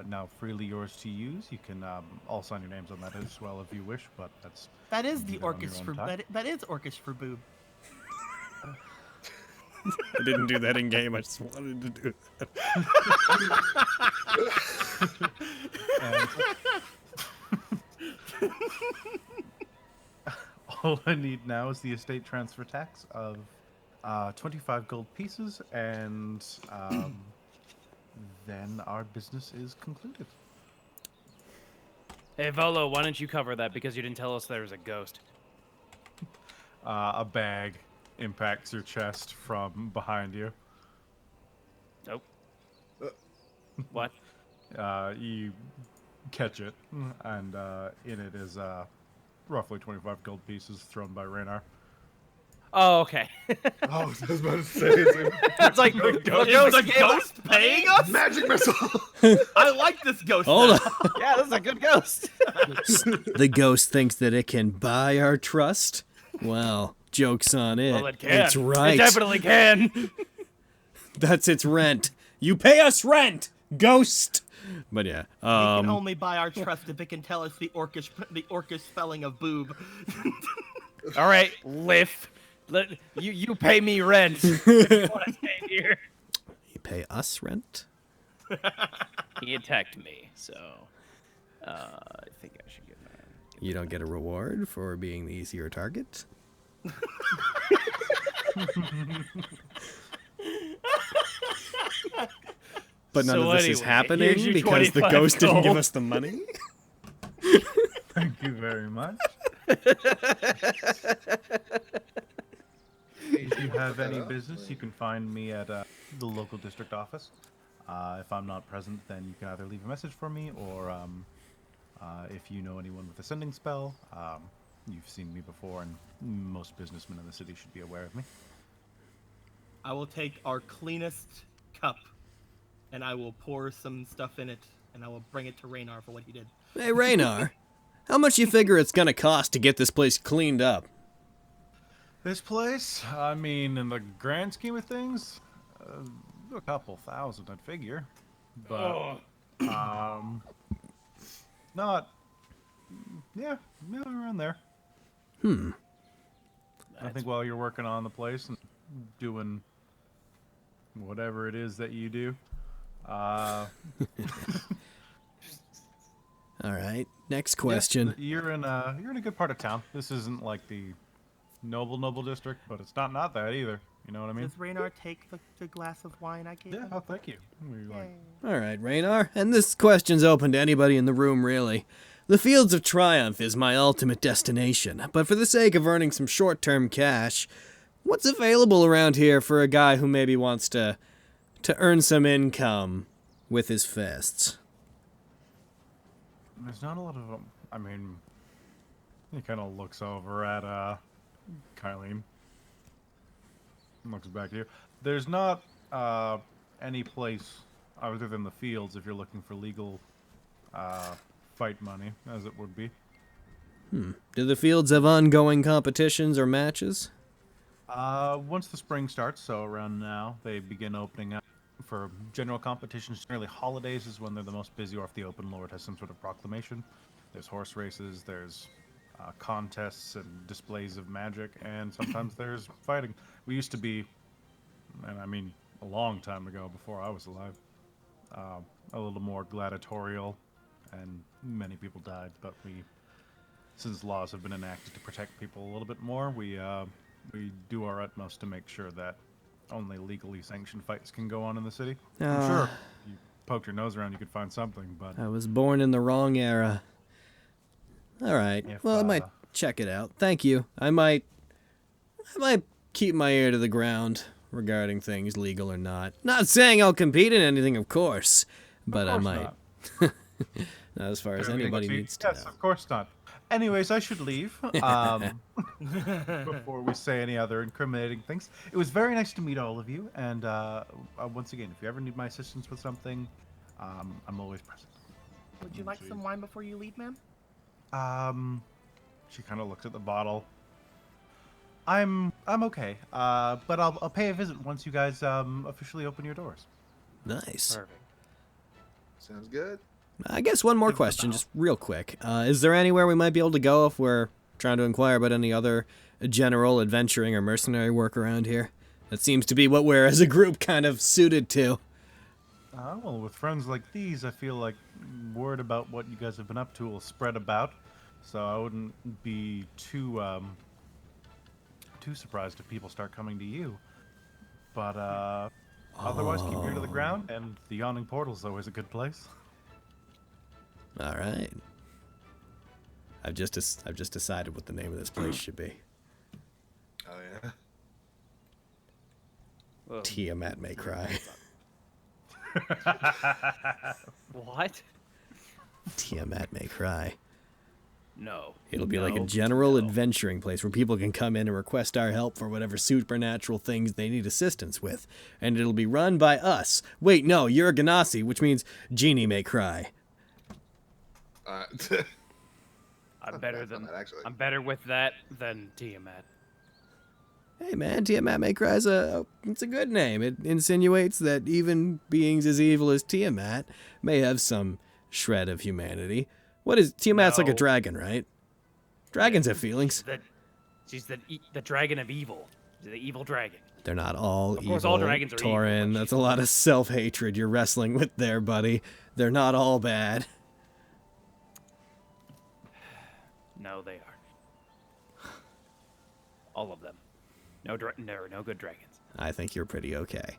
[SPEAKER 1] now freely yours to use. You can all sign your names on that as well if you wish, but
[SPEAKER 3] That is
[SPEAKER 1] do
[SPEAKER 3] the
[SPEAKER 1] that on your
[SPEAKER 3] Orcish
[SPEAKER 1] own
[SPEAKER 3] for
[SPEAKER 1] time.
[SPEAKER 3] that is Orcish for boob.
[SPEAKER 2] I didn't do that in game. I just wanted to do that.
[SPEAKER 1] All I need now is the estate transfer tax of 25 gold pieces, and then our business is concluded.
[SPEAKER 4] Hey, Volo, why don't you cover that because you didn't tell us there was a ghost?
[SPEAKER 1] A bag impacts your chest from behind you.
[SPEAKER 4] Nope. What?
[SPEAKER 1] You catch it, and in it is roughly 25 gold pieces thrown by Raynar.
[SPEAKER 4] Oh, okay.
[SPEAKER 5] Oh, I was about to say, it's
[SPEAKER 4] It's like,
[SPEAKER 3] Is the ghost paying us?
[SPEAKER 5] magic missile.
[SPEAKER 3] I like this ghost.
[SPEAKER 2] Hold
[SPEAKER 3] now.
[SPEAKER 2] on.
[SPEAKER 4] yeah, this is a good ghost.
[SPEAKER 2] The ghost thinks that it can buy our trust? Well, joke's on it.
[SPEAKER 4] Well, it can.
[SPEAKER 2] It's right.
[SPEAKER 4] It definitely can.
[SPEAKER 2] That's its rent. You pay us rent, ghost. But yeah,
[SPEAKER 3] We can only buy our trust if it can tell us the Orcish spelling of boob.
[SPEAKER 4] All right, Liff. You pay me rent if you want to stay here.
[SPEAKER 2] you pay us rent.
[SPEAKER 4] He attacked me, so I think I should give him.
[SPEAKER 2] You don't get a reward for being the easier target. But none
[SPEAKER 4] So
[SPEAKER 2] of this is
[SPEAKER 4] anyway,
[SPEAKER 2] happening
[SPEAKER 4] here's your
[SPEAKER 2] because the
[SPEAKER 4] 25
[SPEAKER 2] ghost didn't give
[SPEAKER 4] gold.
[SPEAKER 2] us the money.
[SPEAKER 1] Thank you very much. If you have any business, you can find me at the local district office. If I'm not present, then you can either leave a message for me, or if you know anyone with a sending spell, you've seen me before, and most businessmen in the city should be aware of me.
[SPEAKER 3] I will take our cleanest cup, and I will pour some stuff in it, and I will bring it to Raynar for what he did.
[SPEAKER 2] Hey, Raynar, how much you figure it's gonna cost to get this place cleaned up?
[SPEAKER 1] This place, I mean, in the grand scheme of things, a couple thousand, I'd figure. But, not, yeah, around there. I think while you're working on the place and doing whatever it is that you do,
[SPEAKER 2] All right, next question.
[SPEAKER 1] you're in a good part of town. This isn't like the noble district, but it's not that either. You know what I mean?
[SPEAKER 3] Does Raynar take the glass of wine I gave
[SPEAKER 1] Yeah.
[SPEAKER 3] him?
[SPEAKER 1] Oh, thank you. You're like,
[SPEAKER 2] All right, Raynar, and this question's open to anybody in the room, really. The Fields of Triumph is my ultimate destination, but for the sake of earning some short-term cash, what's available around here for a guy who maybe wants to earn some income with his fists.
[SPEAKER 1] There's not a lot of them. I mean, he kind of looks over at Kylene. Looks back to you. There's not any place other than the fields if you're looking for legal fight money, as it would be.
[SPEAKER 2] Do the fields have ongoing competitions or matches?
[SPEAKER 1] Once the spring starts, so around now, they begin opening up for general competitions. Generally, holidays is when they're the most busy, or if the open lord has some sort of proclamation. There's horse races, there's contests and displays of magic, and sometimes there's fighting. We used to be, and I mean a long time ago, before I was alive, a little more gladiatorial, and many people died, but since laws have been enacted to protect people a little bit more, we do our utmost to make sure that only legally sanctioned fights can go on in the city. I'm sure if you poked your nose around, you could find something, but...
[SPEAKER 2] I was born in the wrong era. All right.
[SPEAKER 1] If,
[SPEAKER 2] Well, I might check it out. Thank you. I might keep my ear to the ground regarding things legal or not. Not saying I'll compete in anything, of course, but I might.
[SPEAKER 1] Not.
[SPEAKER 2] Not as far as
[SPEAKER 1] Everything
[SPEAKER 2] anybody
[SPEAKER 1] looks
[SPEAKER 2] needs to
[SPEAKER 1] Yes,
[SPEAKER 2] know.
[SPEAKER 1] of course not. Anyways, I should leave before we say any other incriminating things. It was very nice to meet all of you, and once again, if you ever need my assistance with something, I'm always present.
[SPEAKER 3] Would you like some wine before you leave, ma'am?
[SPEAKER 1] She kind of looks at the bottle. I'm okay, but I'll pay a visit once you guys officially open your doors.
[SPEAKER 2] Nice.
[SPEAKER 4] Perfect.
[SPEAKER 5] Sounds good.
[SPEAKER 2] I guess one more question, just real quick. Is there anywhere we might be able to go if we're trying to inquire about any other general adventuring or mercenary work around here? That seems to be what we're, as a group, kind of suited to.
[SPEAKER 1] Well, with friends like these, I feel like word about what you guys have been up to will spread about, so I wouldn't be too surprised if people start coming to you. But otherwise, keep your ear to the ground, and the Yawning Portal's always a good place.
[SPEAKER 2] All right. I've just decided what the name of this place should be.
[SPEAKER 5] Oh yeah.
[SPEAKER 4] Whoa.
[SPEAKER 2] Tiamat May Cry.
[SPEAKER 4] What?
[SPEAKER 2] Tiamat May Cry.
[SPEAKER 4] No.
[SPEAKER 2] It'll be like a
[SPEAKER 4] No,
[SPEAKER 2] general
[SPEAKER 4] no.
[SPEAKER 2] adventuring place where people can come in and request our help for whatever supernatural things they need assistance with. And it'll be run by us. Wait, no, you're a Ganassi, which means Genie May Cry.
[SPEAKER 4] I'm better than
[SPEAKER 5] that, actually.
[SPEAKER 4] I'm better with that than Tiamat.
[SPEAKER 2] Hey man, Tiamat May Cry it's a good name. It insinuates that even beings as evil as Tiamat may have some shred of humanity. What is Tiamat's like a
[SPEAKER 4] No.
[SPEAKER 2] dragon, right? Dragons have feelings.
[SPEAKER 4] She's the dragon of evil. She's the evil dragon.
[SPEAKER 2] They're not all evil.
[SPEAKER 4] Of course, all dragons are evil,
[SPEAKER 2] Torin,
[SPEAKER 4] but
[SPEAKER 2] that's a lot of self-hatred you're wrestling with there, buddy. They're not all bad.
[SPEAKER 4] No, they are. All of them. No good dragons.
[SPEAKER 2] I think you're pretty okay.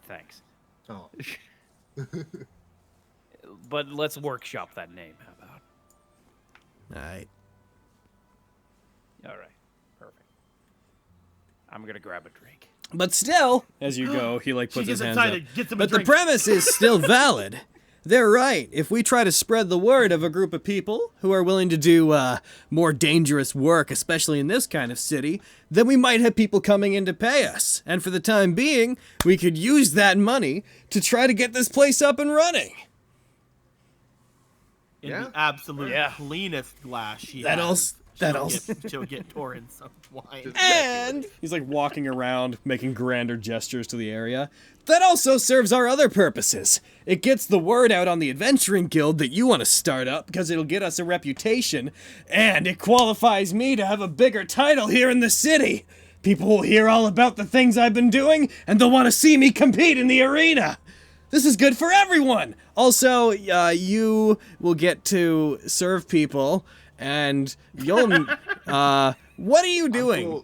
[SPEAKER 4] Thanks.
[SPEAKER 5] Oh.
[SPEAKER 4] But let's workshop that name. How about?
[SPEAKER 2] All right.
[SPEAKER 4] All right. Perfect. I'm gonna grab a drink.
[SPEAKER 2] But still, as you go, he like
[SPEAKER 3] She
[SPEAKER 2] puts his
[SPEAKER 3] gets
[SPEAKER 2] hands up.
[SPEAKER 3] excited, gets him a
[SPEAKER 2] But the
[SPEAKER 3] drink.
[SPEAKER 2] premise is still valid. They're right. If we try to spread the word of a group of people who are willing to do more dangerous work, especially in this kind of city, then we might have people coming in to pay us. And for the time being, we could use that money to try to get this place up and running.
[SPEAKER 3] In
[SPEAKER 5] Yeah.
[SPEAKER 3] the absolute
[SPEAKER 4] Yeah.
[SPEAKER 3] cleanest glass she
[SPEAKER 2] That
[SPEAKER 3] has.
[SPEAKER 2] also- that also-
[SPEAKER 3] She'll get Torin some wine.
[SPEAKER 2] And he's like walking around, making grander gestures to the area. That also serves our other purposes. It gets the word out on the Adventuring Guild that you want to start up because it'll get us a reputation, and it qualifies me to have a bigger title here in the city. People will hear all about the things I've been doing, and they'll want to see me compete in the arena. This is good for everyone. Also, you will get to serve people, and you'll. What are you doing?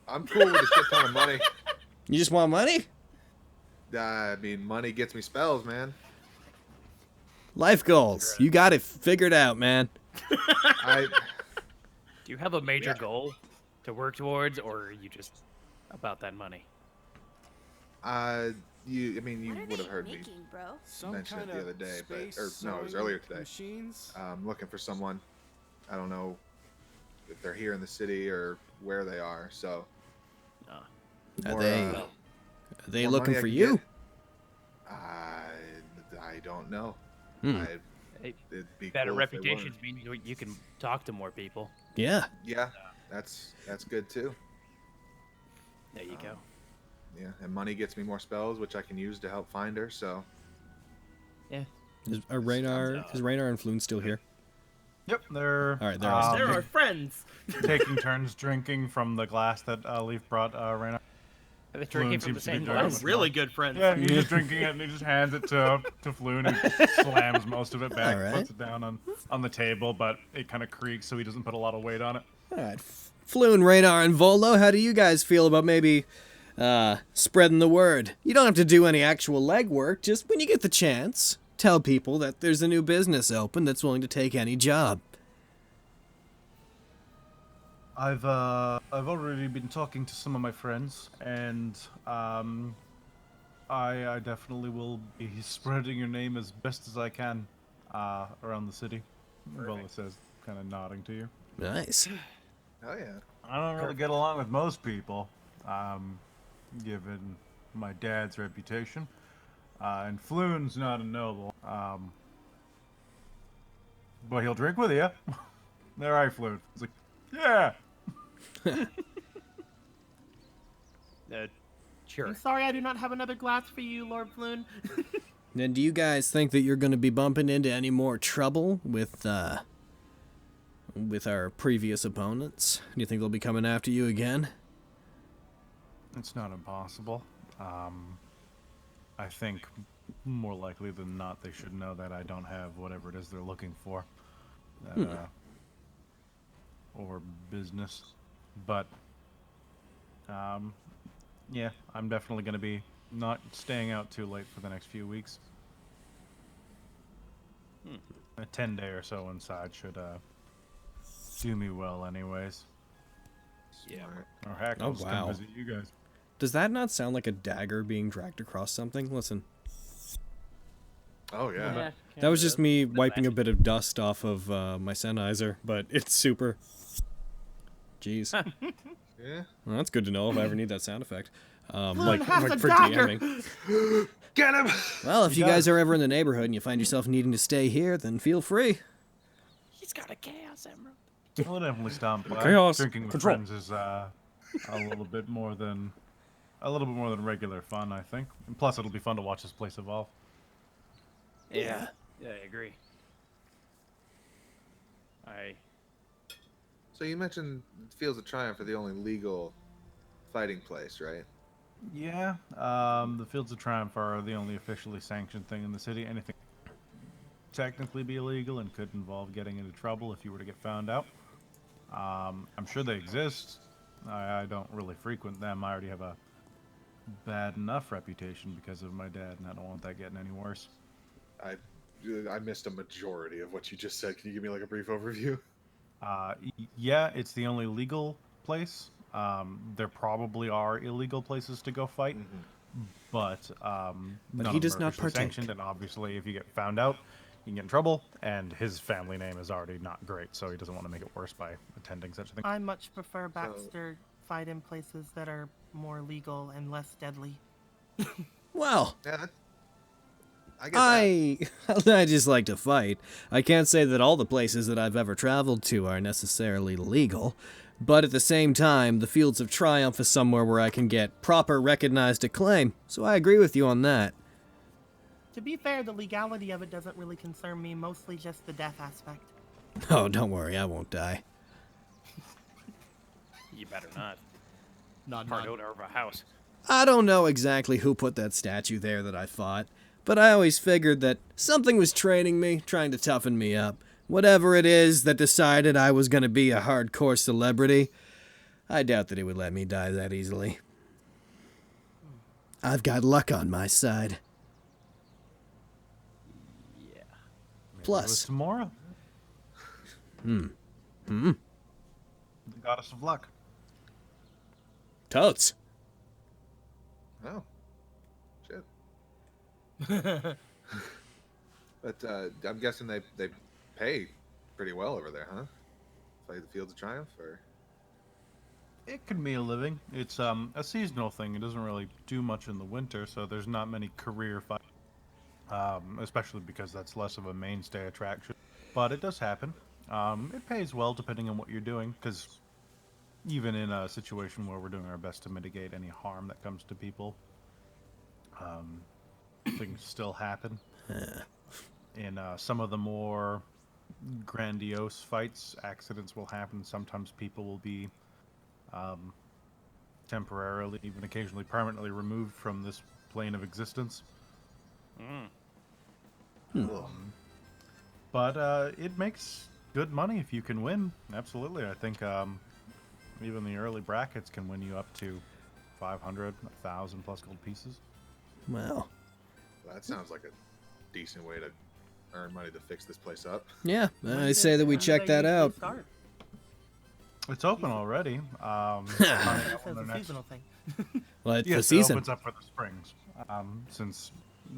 [SPEAKER 5] I'm cool with a shit ton of money.
[SPEAKER 2] You just want money?
[SPEAKER 5] I mean, money gets me spells, man.
[SPEAKER 2] Life goals. You got it figured out, man.
[SPEAKER 5] I
[SPEAKER 4] Do you have a major
[SPEAKER 5] Yeah.
[SPEAKER 4] goal to work towards, or are you just about that money?
[SPEAKER 5] You would have heard me
[SPEAKER 8] bro?
[SPEAKER 5] mention it the other day, no, it was earlier today.
[SPEAKER 9] Machines?
[SPEAKER 5] Looking for someone. I don't know if they're here in the city or where they are. So,
[SPEAKER 2] Are they
[SPEAKER 5] more
[SPEAKER 2] looking
[SPEAKER 5] money I
[SPEAKER 2] for
[SPEAKER 5] can
[SPEAKER 2] you?
[SPEAKER 5] get, I don't know.
[SPEAKER 4] Hey,
[SPEAKER 5] It'd be
[SPEAKER 4] better
[SPEAKER 5] cool if they
[SPEAKER 4] reputations
[SPEAKER 5] were.
[SPEAKER 4] mean you can talk to more people.
[SPEAKER 2] Yeah.
[SPEAKER 5] Yeah, that's good too.
[SPEAKER 4] There you go.
[SPEAKER 5] Yeah, and money gets me more spells, which I can use to help find her. So,
[SPEAKER 4] Yeah.
[SPEAKER 2] Is Raynar and Floon still here?
[SPEAKER 1] Yep, they're
[SPEAKER 2] All right, they're
[SPEAKER 3] They're our friends.
[SPEAKER 1] taking turns drinking from the glass that Leaf brought right now.
[SPEAKER 4] Are they drinking
[SPEAKER 1] Floon
[SPEAKER 4] from the
[SPEAKER 1] seems to be
[SPEAKER 4] same
[SPEAKER 1] doing
[SPEAKER 4] glass?
[SPEAKER 1] it.
[SPEAKER 3] Really good friends.
[SPEAKER 1] Yeah, he's just drinking it and he just hands it to Floon, who slams most of it back,
[SPEAKER 2] All right.
[SPEAKER 1] puts it down on the table, but it kind of creaks so he doesn't put a lot of weight on it.
[SPEAKER 2] All right. Floon, Raynar, and Volo, how do you guys feel about maybe spreading the word? You don't have to do any actual legwork. Just when you get the chance, tell people that there's a new business open that's willing to take any job.
[SPEAKER 1] I've already been talking to some of my friends, and I definitely will be spreading your name as best as I can around the city. Volo says, kind of nodding to you.
[SPEAKER 2] Nice.
[SPEAKER 5] oh yeah,
[SPEAKER 1] I don't really get along with most people, given my dad's reputation. And Floon's not a noble, but he'll drink with you. There, I Floon. He's like, yeah.
[SPEAKER 4] Sure.
[SPEAKER 3] I'm sorry I do not have another glass for you, Lord Floon.
[SPEAKER 2] Then do you guys think that you're going to be bumping into any more trouble with our previous opponents? Do you think they'll be coming after you again?
[SPEAKER 1] It's not impossible. I think more likely than not they should know that I don't have whatever it is they're looking for. Or business. But, yeah, I'm definitely going to be not staying out too late for the next few weeks. A 10-day or so inside should do me well anyways.
[SPEAKER 4] Yeah.
[SPEAKER 1] Or heck,
[SPEAKER 2] Oh,
[SPEAKER 1] I'll just
[SPEAKER 2] wow.
[SPEAKER 1] come visit you guys.
[SPEAKER 2] Does that not sound like a dagger being dragged across something? Listen,
[SPEAKER 5] oh yeah.
[SPEAKER 2] that was just me wiping a bit of dust off of my Sennheiser, but it's super. Jeez.
[SPEAKER 5] Yeah.
[SPEAKER 2] Well, that's good to know if I ever need that sound effect.
[SPEAKER 3] Floon has a
[SPEAKER 2] for
[SPEAKER 3] dagger.
[SPEAKER 2] DMing.
[SPEAKER 5] Get him!
[SPEAKER 2] Well, if you guys are ever in the neighborhood and you find yourself needing to stay here, then feel free.
[SPEAKER 4] He's got a chaos emerald.
[SPEAKER 1] I'll definitely stomp by.
[SPEAKER 2] Chaos
[SPEAKER 1] Drinking with
[SPEAKER 2] control.
[SPEAKER 1] friends is a little bit more than regular fun, I think. And plus, it'll be fun to watch this place evolve.
[SPEAKER 4] Yeah. Yeah, I agree.
[SPEAKER 5] So you mentioned Fields of Triumph are the only legal fighting place, right?
[SPEAKER 1] Yeah. The Fields of Triumph are the only officially sanctioned thing in the city. Anything technically be illegal and could involve getting into trouble if you were to get found out. I'm sure they exist. I don't really frequent them. I already have a bad enough reputation because of my dad, and I don't want that getting any worse.
[SPEAKER 5] I missed a majority of what you just said. Can you give me like a brief overview?
[SPEAKER 1] Yeah, it's the only legal place. There probably are illegal places to go fight, but none
[SPEAKER 2] he
[SPEAKER 1] of
[SPEAKER 2] does
[SPEAKER 1] them are
[SPEAKER 2] not
[SPEAKER 1] officially
[SPEAKER 2] partake.
[SPEAKER 1] sanctioned. And obviously, if you get found out, you can get in trouble. And his family name is already not great, so he doesn't want to make it worse by attending such a thing.
[SPEAKER 3] I much prefer Baxter fight in places that are more legal and less deadly.
[SPEAKER 2] Well,
[SPEAKER 5] Yeah, I get that.
[SPEAKER 2] I just like to fight. I can't say that all the places that I've ever traveled to are necessarily legal, but at the same time, the Fields of Triumph is somewhere where I can get proper recognized acclaim, so I agree with you on that.
[SPEAKER 3] To be fair, the legality of it doesn't really concern me, mostly just the death aspect.
[SPEAKER 2] Oh, don't worry, I won't die.
[SPEAKER 4] You better not.
[SPEAKER 3] Not
[SPEAKER 4] Part owner of a house.
[SPEAKER 2] I don't know exactly who put that statue there that I fought, but I always figured that something was training me, trying to toughen me up. Whatever it is that decided I was going to be a hardcore celebrity, I doubt that it would let me die that easily. I've got luck on my side.
[SPEAKER 4] Yeah.
[SPEAKER 1] It was
[SPEAKER 2] Plus,
[SPEAKER 1] tomorrow. The goddess of luck.
[SPEAKER 2] totes.
[SPEAKER 5] Oh, But I'm guessing they pay pretty well over there, huh? Play the Fields of Triumph, or
[SPEAKER 1] It can be a living. It's a seasonal thing. It doesn't really do much in the winter, so there's not many career fights. Especially because that's less of a mainstay attraction. But it does happen. It pays well depending on what you're doing, because even in a situation where we're doing our best to mitigate any harm that comes to people, things still happen. In some of the more grandiose fights, accidents will happen. Sometimes people will be temporarily, even occasionally permanently removed from this plane of existence. But it makes good money if you can win. Absolutely. I think even the early brackets can win you up to 500, 1,000 plus gold pieces.
[SPEAKER 2] Wow.
[SPEAKER 5] that sounds like a decent way to earn money to fix this place up.
[SPEAKER 2] Yeah, I say that we check that out.
[SPEAKER 1] It's open already.
[SPEAKER 3] It's a seasonal thing.
[SPEAKER 2] Well, it's
[SPEAKER 1] Yes,
[SPEAKER 2] the season.
[SPEAKER 1] it opens up for the springs. Since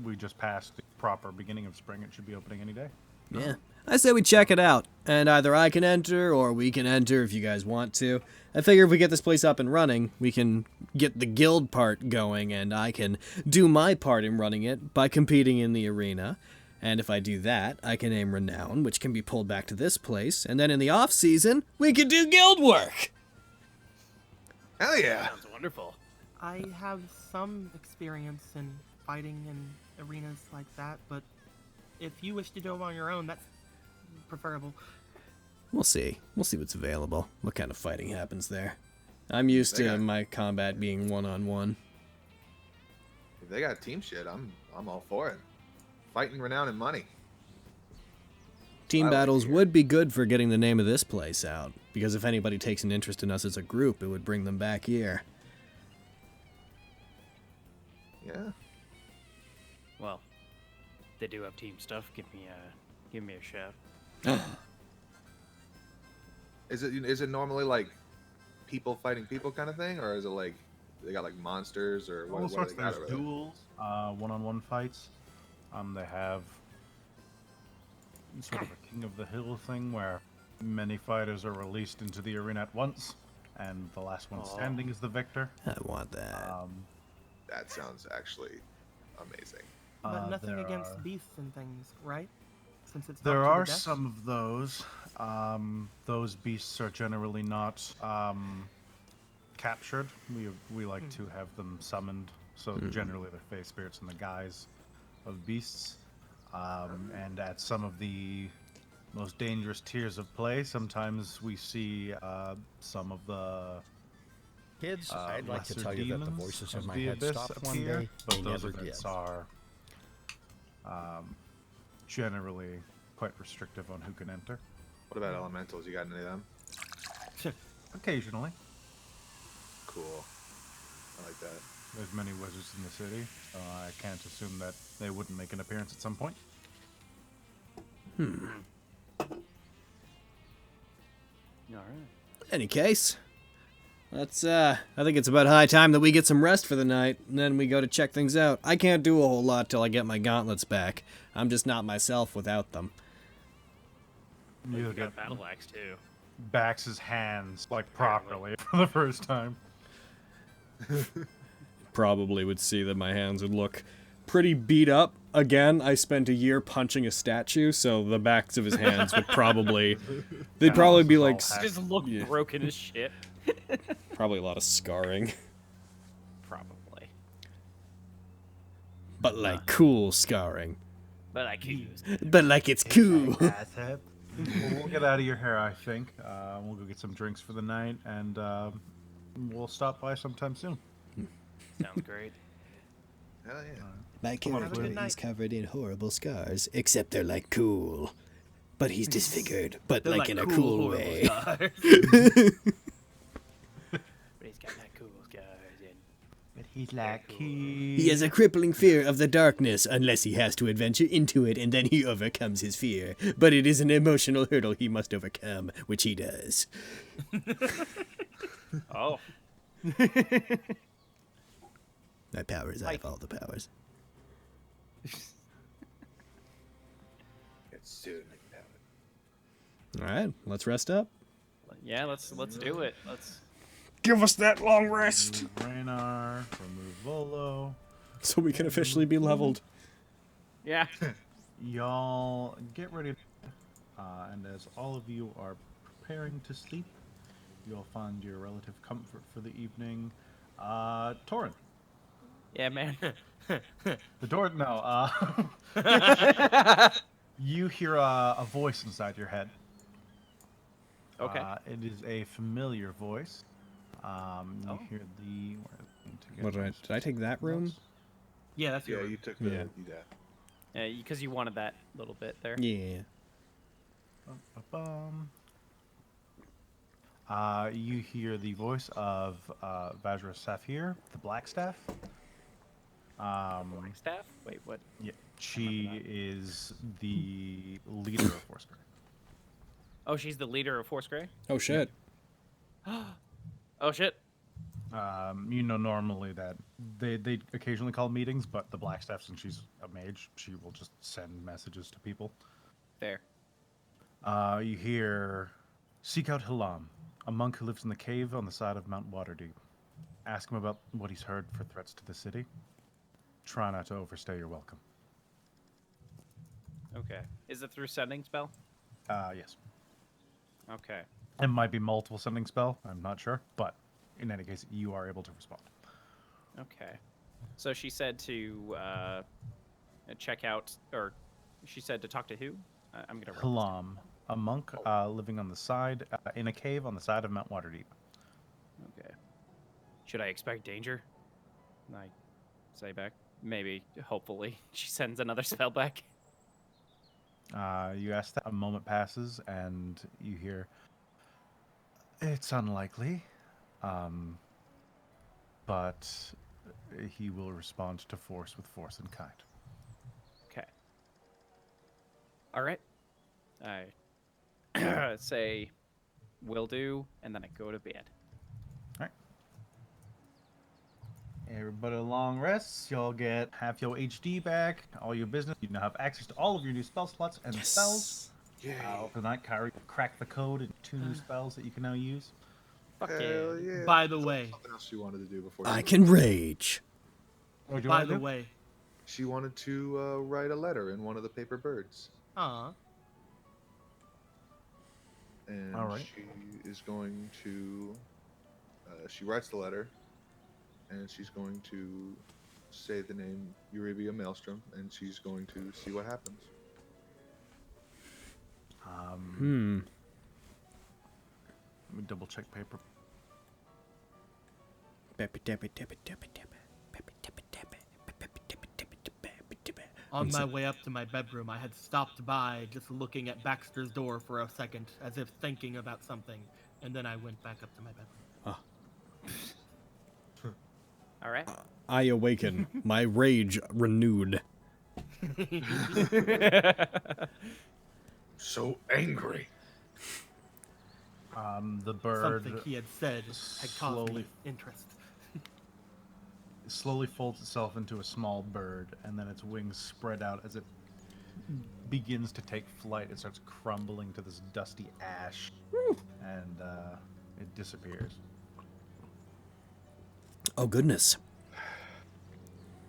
[SPEAKER 1] we just passed the proper beginning of spring, it should be opening any day.
[SPEAKER 2] Yeah. I say we check it out, and either I can enter or we can enter if you guys want to. I figure if we get this place up and running, we can get the guild part going, and I can do my part in running it by competing in the arena. And if I do that, I can aim renown, which can be pulled back to this place, and then in the off-season, we can do guild work!
[SPEAKER 5] Hell yeah!
[SPEAKER 6] Sounds wonderful.
[SPEAKER 3] I have some experience in fighting in arenas like that, but if you wish to go on your own, that's preferable.
[SPEAKER 2] We'll see. We'll see what's available, what kind of fighting happens there. I'm used to my combat being one-on-one.
[SPEAKER 5] If they got team shit, I'm all for it. Fighting renown and money.
[SPEAKER 2] Team battles would be good for getting the name of this place out, because if anybody takes an interest in us as a group, it would bring them back here.
[SPEAKER 5] Yeah.
[SPEAKER 4] Well, they do have team stuff. Give me a shout.
[SPEAKER 5] Is it normally like people fighting people kind of thing, or is it like they got like monsters or what?
[SPEAKER 1] All sorts.
[SPEAKER 5] What do they got
[SPEAKER 1] There's
[SPEAKER 5] over there?
[SPEAKER 1] duels, one-on-one fights. They have sort of a King of the Hill thing where many fighters are released into the arena at once, and the last one standing is the victor.
[SPEAKER 2] I want that.
[SPEAKER 5] That sounds actually amazing.
[SPEAKER 3] But nothing
[SPEAKER 1] there
[SPEAKER 3] against
[SPEAKER 1] are-
[SPEAKER 3] beasts and things, right? Since it's
[SPEAKER 1] There
[SPEAKER 3] not to the
[SPEAKER 1] are
[SPEAKER 3] death?
[SPEAKER 1] some of those. Those beasts are generally not captured. We like to have them summoned, so generally they're face spirits in the guise of beasts. And at some of the most dangerous tiers of play, sometimes we see some of the
[SPEAKER 7] Kids, I'd like to
[SPEAKER 1] lesser
[SPEAKER 7] tell you that the
[SPEAKER 1] demons
[SPEAKER 7] voices in
[SPEAKER 1] of
[SPEAKER 7] my
[SPEAKER 1] the
[SPEAKER 7] head
[SPEAKER 1] abyss
[SPEAKER 7] stopped one
[SPEAKER 1] appear,
[SPEAKER 7] day.
[SPEAKER 1] but
[SPEAKER 7] They
[SPEAKER 1] those
[SPEAKER 7] never did.
[SPEAKER 1] events are generally quite restrictive on who can enter.
[SPEAKER 5] What about elementals? You got any of them?
[SPEAKER 1] Occasionally.
[SPEAKER 5] Cool. I like that.
[SPEAKER 1] There's many wizards in the city, so I can't assume that they wouldn't make an appearance at some point.
[SPEAKER 4] All right.
[SPEAKER 2] Any case, let's, I think it's about high time that we get some rest for the night, and then we go to check things out. I can't do a whole lot till I get my gauntlets back. I'm just not myself without them.
[SPEAKER 1] You'll
[SPEAKER 4] You got
[SPEAKER 1] get
[SPEAKER 4] battle axe too.
[SPEAKER 1] Bax's hands, like, properly for the first time.
[SPEAKER 2] Probably would see that my hands would look pretty beat up. Again, I spent a year punching a statue, so the backs of his hands would probably... They'd probably be like...
[SPEAKER 4] Just look
[SPEAKER 2] Yeah.
[SPEAKER 4] broken as shit.
[SPEAKER 2] Probably a lot of scarring.
[SPEAKER 4] Probably.
[SPEAKER 2] But like cool scarring.
[SPEAKER 4] But I could use
[SPEAKER 2] But like it's cool.
[SPEAKER 1] Well, we'll get out of your hair, I think. We'll go get some drinks for the night, and we'll stop by sometime soon.
[SPEAKER 4] Sounds great.
[SPEAKER 5] Hell yeah.
[SPEAKER 2] My
[SPEAKER 3] Have a good
[SPEAKER 2] character
[SPEAKER 3] night.
[SPEAKER 2] is covered in horrible scars, except they're like cool. But he's disfigured, but
[SPEAKER 3] They're
[SPEAKER 2] like in a
[SPEAKER 3] cool,
[SPEAKER 2] cool
[SPEAKER 3] horrible
[SPEAKER 2] way.
[SPEAKER 3] scars.
[SPEAKER 4] But he's got that cool scars and
[SPEAKER 1] But he's like,
[SPEAKER 2] He has a crippling fear of the darkness unless he has to adventure into it and then he overcomes his fear. But it is an emotional hurdle he must overcome, which he does.
[SPEAKER 4] oh.
[SPEAKER 2] My powers, I have all the powers.
[SPEAKER 5] dude.
[SPEAKER 2] All right, let's rest up.
[SPEAKER 4] Yeah, let's do it. Let's.
[SPEAKER 2] Give us that long rest,
[SPEAKER 1] Remove Raynar, remove Volo.
[SPEAKER 2] so we can officially be leveled.
[SPEAKER 4] Yeah.
[SPEAKER 1] Y'all get ready. And as all of you are preparing to sleep, you'll find your relative comfort for the evening. Torin.
[SPEAKER 4] Yeah, man.
[SPEAKER 1] The door. No. You hear a voice inside your head.
[SPEAKER 4] Okay.
[SPEAKER 1] It is a familiar voice. You hear the.
[SPEAKER 2] What did I take that room?
[SPEAKER 3] Yeah, that's your
[SPEAKER 5] Yeah,
[SPEAKER 3] room.
[SPEAKER 5] you took the.
[SPEAKER 2] Yeah.
[SPEAKER 5] Yeah.
[SPEAKER 4] Because you wanted that little bit there.
[SPEAKER 2] Yeah.
[SPEAKER 1] You hear the voice of Vajra Saphir, the Blackstaff.
[SPEAKER 4] Staff? Wait, what?
[SPEAKER 1] Yeah, she is the leader of Foursquare.
[SPEAKER 4] Oh, she's the leader of Foursquare?
[SPEAKER 2] Oh shit.
[SPEAKER 4] Oh, shit.
[SPEAKER 1] You know, normally that they occasionally call meetings, but the Blackstaff, since she's a mage, she will just send messages to people.
[SPEAKER 4] Fair.
[SPEAKER 1] You hear, seek out Hilam, a monk who lives in the cave on the side of Mount Waterdeep. Ask him about what he's heard for threats to the city. Try not to overstay your welcome.
[SPEAKER 4] Okay. Is it through sending spell?
[SPEAKER 1] Yes.
[SPEAKER 4] Okay.
[SPEAKER 1] It might be multiple sending spell, I'm not sure, but in any case, you are able to respond.
[SPEAKER 4] Okay. So she said to check out, or she said to talk to who? I'm gonna.
[SPEAKER 1] Hilam, a monk living on the side, in a cave on the side of Mount Waterdeep.
[SPEAKER 4] Okay. Should I expect danger? I say back. Maybe. Hopefully, she sends another spell back.
[SPEAKER 1] You ask that, a moment passes, and you hear, it's unlikely, but he will respond to force with force and kind.
[SPEAKER 4] Okay. All right. I say, will do, and then I go to bed.
[SPEAKER 1] Everybody long rests. Y'all get half your HD back, all your business. You now have access to all of your new spell slots and spells. For the night, Kyrie will crack the code and 2 new spells that you can now use.
[SPEAKER 4] Fuck
[SPEAKER 5] Hell
[SPEAKER 4] yeah.
[SPEAKER 5] yeah.
[SPEAKER 3] By the way,
[SPEAKER 5] Something else she wanted to do before.
[SPEAKER 2] I can rage.
[SPEAKER 1] What do you
[SPEAKER 3] by
[SPEAKER 1] want to
[SPEAKER 3] the
[SPEAKER 1] do?
[SPEAKER 3] way,
[SPEAKER 5] She wanted to write a letter in one of the paper birds, and
[SPEAKER 1] All right.
[SPEAKER 5] she is going to. She writes the letter, and she's going to say the name Eurybia Maelstrom, and she's going to see what happens.
[SPEAKER 1] Let me double check paper.
[SPEAKER 3] on my way up to my bedroom, I had stopped by just looking at Baxter's door for a second, as if thinking about something, and then I went back up to my bedroom.
[SPEAKER 4] All right.
[SPEAKER 2] I awaken, my rage renewed.
[SPEAKER 5] So angry.
[SPEAKER 1] The bird
[SPEAKER 3] Something he had said had caused me
[SPEAKER 1] slowly
[SPEAKER 3] interest.
[SPEAKER 1] slowly folds itself into a small bird, and then its wings spread out as it begins to take flight. It starts crumbling to this dusty ash, and it disappears.
[SPEAKER 2] Oh goodness.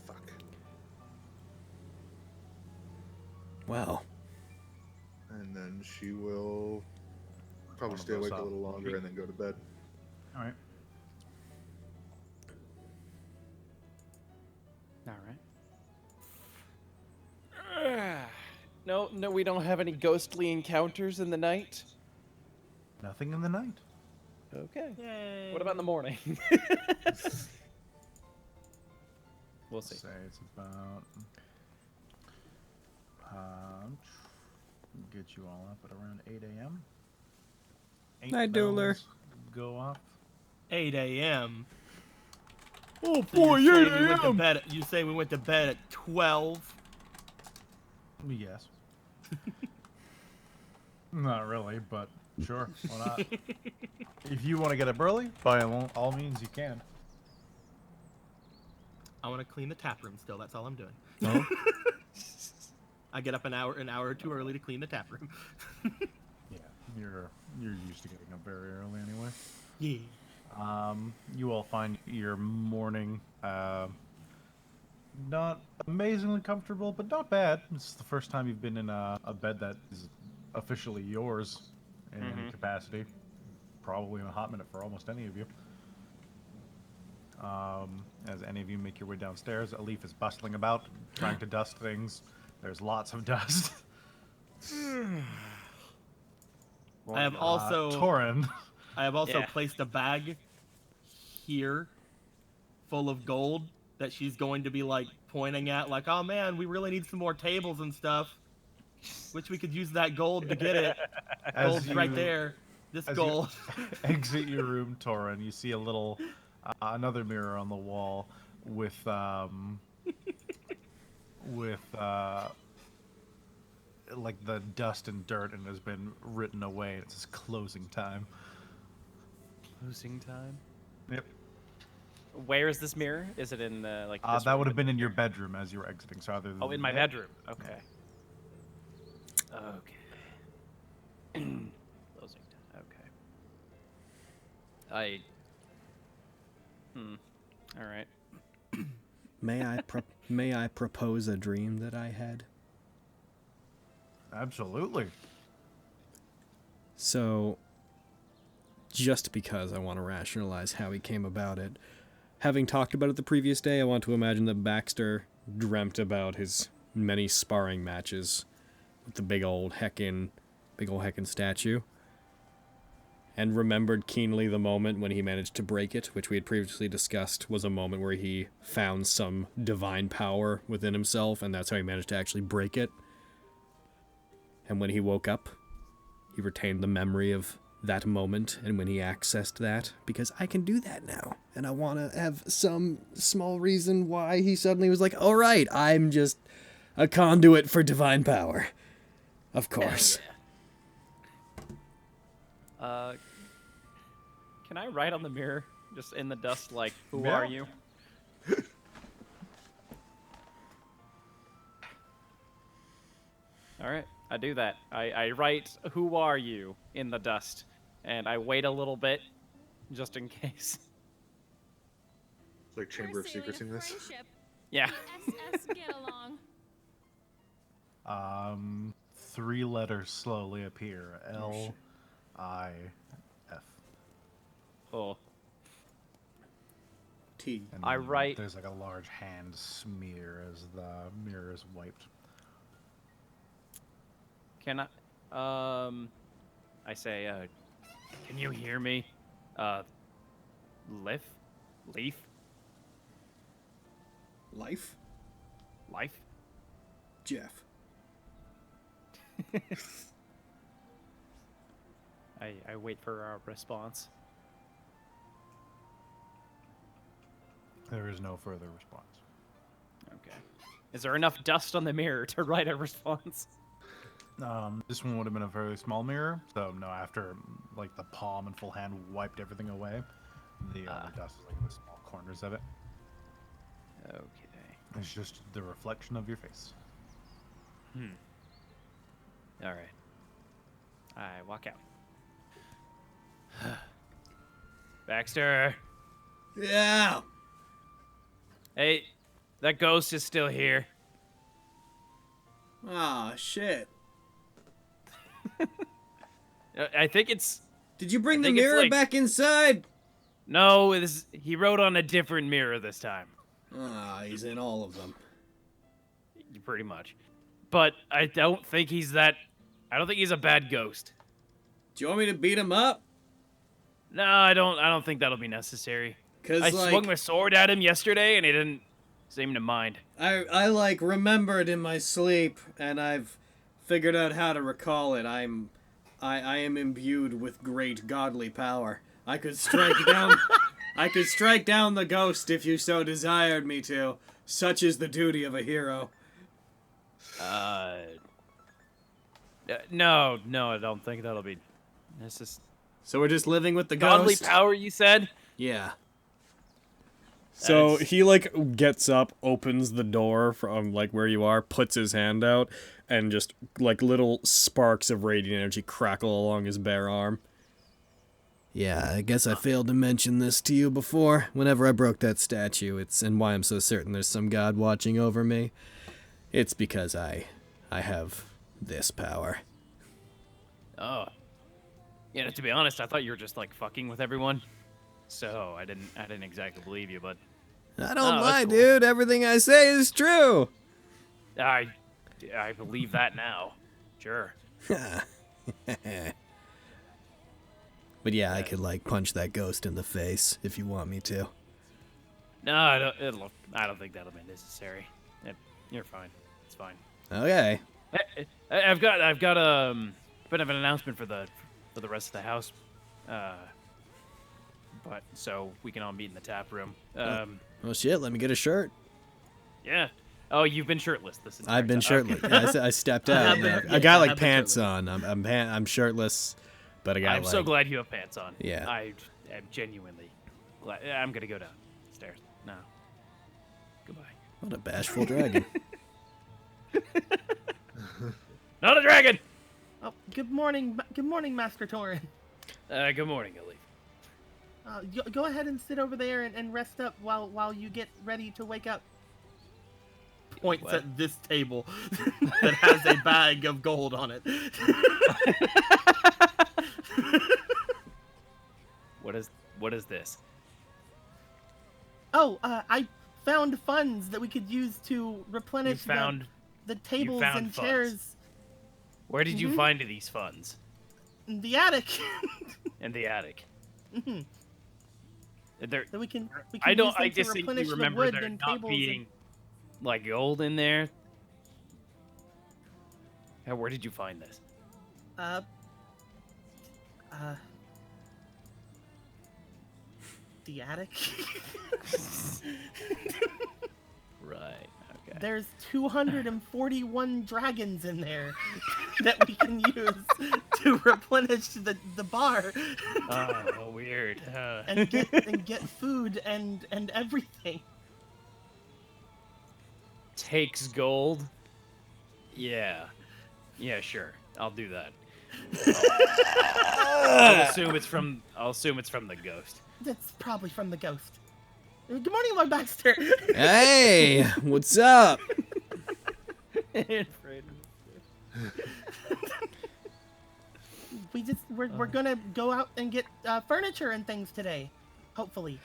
[SPEAKER 5] Fuck.
[SPEAKER 2] Wow.
[SPEAKER 5] And then she will probably
[SPEAKER 1] Wanna
[SPEAKER 5] stay
[SPEAKER 1] go
[SPEAKER 5] awake a
[SPEAKER 1] south.
[SPEAKER 5] little longer and then go to bed.
[SPEAKER 1] All right.
[SPEAKER 4] All right. No, we don't have any ghostly encounters in the night.
[SPEAKER 1] Nothing in the night.
[SPEAKER 4] Okay.
[SPEAKER 3] Yay.
[SPEAKER 4] What about in the morning? We'll see.
[SPEAKER 1] Say it's about. Get you all up at around 8 a.m. 8
[SPEAKER 2] Night, Doler.
[SPEAKER 1] bells go off.
[SPEAKER 3] 8 a.m.
[SPEAKER 2] Oh
[SPEAKER 3] So you say we went to bed. You say we went to bed at 12.
[SPEAKER 1] Yes. Not really, but sure, why not? If you want to get up early, by all means you can.
[SPEAKER 3] I want to clean the tap room still. That's all I'm doing.
[SPEAKER 1] No.
[SPEAKER 3] I get up an hour or two early to clean the tap room.
[SPEAKER 1] Yeah, you're used to getting up very early anyway.
[SPEAKER 3] Yeah.
[SPEAKER 1] You all find your morning not amazingly comfortable, but not bad. This is the first time you've been in a bed that is officially yours in any capacity. Probably in a hot minute for almost any of you. As any of you make your way downstairs, Alif is bustling about, trying to dust things. There's lots of dust.
[SPEAKER 3] I have also
[SPEAKER 1] Torin.
[SPEAKER 3] I have also
[SPEAKER 4] Yeah.
[SPEAKER 3] placed a bag here full of gold that she's going to be like pointing at, like, oh man, we really need some more tables and stuff. Which we could use that gold to get it. Gold's right there. This
[SPEAKER 1] As
[SPEAKER 3] gold.
[SPEAKER 1] you exit your room, Torin, you see a little, another mirror on the wall with like the dust and dirt, and has been written away. It says closing time.
[SPEAKER 4] Closing time.
[SPEAKER 1] Yep.
[SPEAKER 4] Where is this mirror? Is it in the like? This
[SPEAKER 1] That
[SPEAKER 4] room?
[SPEAKER 1] would have been in your bedroom as you were exiting. So either
[SPEAKER 4] Oh, in my
[SPEAKER 1] there-
[SPEAKER 4] bedroom. Okay. Okay. Closing time. Okay. All right.
[SPEAKER 2] May I propose a dream that I had?
[SPEAKER 1] Absolutely.
[SPEAKER 2] So, just because I want to rationalize how he came about it, having talked about it the previous day, I want to imagine that Baxter dreamt about his many sparring matches with the big old heckin' statue, and remembered keenly the moment when he managed to break it, which we had previously discussed was a moment where he found some divine power within himself, and that's how he managed to actually break it. And when he woke up, he retained the memory of that moment, and when he accessed that, because I can do that now, and I want to have some small reason why he suddenly was like, all right, I'm just a conduit for divine power. Of course.
[SPEAKER 4] Can I write on the mirror, just in the dust, like, who
[SPEAKER 1] Yeah.
[SPEAKER 4] are you? All right, I do that. I write, who are you, in the dust, and I wait a little bit, just in case.
[SPEAKER 5] It's like Chamber of Secrets in this.
[SPEAKER 4] Yeah.
[SPEAKER 8] SS get along.
[SPEAKER 1] 3 letters slowly appear. L-I-F.
[SPEAKER 4] Oh.
[SPEAKER 2] T.
[SPEAKER 1] And
[SPEAKER 4] I
[SPEAKER 1] then
[SPEAKER 4] write-
[SPEAKER 1] There's like a large hand smear as the mirror is wiped.
[SPEAKER 4] Can I say, can you hear me? Leaf?
[SPEAKER 2] Life?
[SPEAKER 4] Life?
[SPEAKER 2] Jeff.
[SPEAKER 4] I wait for a response.
[SPEAKER 1] There is no further response.
[SPEAKER 4] Okay. Is there enough dust on the mirror to write a response?
[SPEAKER 1] This one would have been a very small mirror, so no, after like the palm and full hand wiped everything away, the dust is like in the small corners of it.
[SPEAKER 4] Okay.
[SPEAKER 1] It's just the reflection of your face.
[SPEAKER 4] All right. I walk out. Baxter.
[SPEAKER 2] Yeah!
[SPEAKER 4] Hey, that ghost is still here.
[SPEAKER 2] Ah, shit.
[SPEAKER 4] I think it's...
[SPEAKER 2] Did you bring
[SPEAKER 4] I
[SPEAKER 2] the
[SPEAKER 4] think it's
[SPEAKER 2] mirror
[SPEAKER 4] like-
[SPEAKER 2] back inside?
[SPEAKER 4] No, he wrote on a different mirror this time.
[SPEAKER 2] Ah, he's in all of them.
[SPEAKER 4] Pretty much. But I don't think he's that... I don't think he's a bad ghost.
[SPEAKER 2] Do you want me to beat him up?
[SPEAKER 4] No, I don't think that'll be necessary.
[SPEAKER 2] Cause
[SPEAKER 4] I
[SPEAKER 2] like
[SPEAKER 4] swung my sword at him yesterday, and he didn't seem to mind.
[SPEAKER 2] I like remembered in my sleep, and I've figured out how to recall it. I am imbued with great godly power. I could strike down the ghost if you so desired me to. Such is the duty of a hero.
[SPEAKER 4] No, I don't think that'll be... This is...
[SPEAKER 2] So we're just living with the
[SPEAKER 4] Godly
[SPEAKER 2] ghost?
[SPEAKER 4] power, you said?
[SPEAKER 2] Yeah. So
[SPEAKER 4] That's-
[SPEAKER 2] he like gets up, opens the door from like where you are, puts his hand out, and just like little sparks of radiant energy crackle along his bare arm. Yeah, I guess I failed to mention this to you before. Whenever I broke that statue, and why I'm so certain there's some god watching over me. It's because I have this power.
[SPEAKER 4] Oh. Yeah, to be honest, I thought you were just like fucking with everyone. So I didn't exactly believe you, but
[SPEAKER 2] I don't
[SPEAKER 4] Oh, that's
[SPEAKER 2] lie,
[SPEAKER 4] cool.
[SPEAKER 2] dude. Everything I say is true.
[SPEAKER 4] I believe that now. Sure.
[SPEAKER 2] But yeah, I could like punch that ghost in the face if you want me to.
[SPEAKER 4] No, I don't think that'll be necessary. You're fine. It's fine.
[SPEAKER 2] Okay.
[SPEAKER 4] I've got bit of an announcement for the rest of the house. But so we can all meet in the tap room.
[SPEAKER 2] Oh shit, let me get a shirt.
[SPEAKER 4] Yeah. Oh, you've been shirtless this entire
[SPEAKER 2] I've been
[SPEAKER 4] time.
[SPEAKER 2] shirtless. Yeah, I stepped out.
[SPEAKER 3] have been-
[SPEAKER 2] I got
[SPEAKER 3] I
[SPEAKER 2] like
[SPEAKER 3] have been
[SPEAKER 2] pants on. I'm shirtless, but I got
[SPEAKER 4] I'm
[SPEAKER 2] like
[SPEAKER 4] so glad you have pants on.
[SPEAKER 2] Yeah.
[SPEAKER 4] I am genuinely glad. I'm gonna go downstairs now. Goodbye.
[SPEAKER 2] what a bashful dragon.
[SPEAKER 4] Not a dragon.
[SPEAKER 3] Oh, good morning, Master Torin.
[SPEAKER 4] Good morning, Ellie.
[SPEAKER 3] Go ahead and sit over there and rest up while you get ready to wake up. Points
[SPEAKER 4] What?
[SPEAKER 3] at this table that has a bag of gold on it.
[SPEAKER 4] What is this?
[SPEAKER 3] Oh, I found funds that we could use to
[SPEAKER 4] You
[SPEAKER 3] replenish
[SPEAKER 4] found
[SPEAKER 3] the tables
[SPEAKER 4] found
[SPEAKER 3] and
[SPEAKER 4] funds.
[SPEAKER 3] chairs
[SPEAKER 4] Where did you find these funds?
[SPEAKER 3] in the attic.
[SPEAKER 4] In the attic.
[SPEAKER 3] Mhm.
[SPEAKER 4] There,
[SPEAKER 3] That we can
[SPEAKER 4] I
[SPEAKER 3] use
[SPEAKER 4] don't.
[SPEAKER 3] them
[SPEAKER 4] I
[SPEAKER 3] to
[SPEAKER 4] distinctly
[SPEAKER 3] replenish the
[SPEAKER 4] remember
[SPEAKER 3] wood
[SPEAKER 4] there
[SPEAKER 3] and
[SPEAKER 4] not
[SPEAKER 3] tables.
[SPEAKER 4] being like gold in there. Where did you find this?
[SPEAKER 3] Uh, the attic.
[SPEAKER 4] Right. Okay.
[SPEAKER 3] There's 241 dragons in there that we can use to replenish the bar
[SPEAKER 4] Oh, weird.
[SPEAKER 3] and get food and everything.
[SPEAKER 4] Takes gold. Yeah. Yeah, sure. I'll do that. I'll assume it's from the ghost.
[SPEAKER 3] That's probably from the ghost. Good morning, Lord Baxter.
[SPEAKER 2] Hey, what's up?
[SPEAKER 3] We're gonna go out and get furniture and things today, hopefully.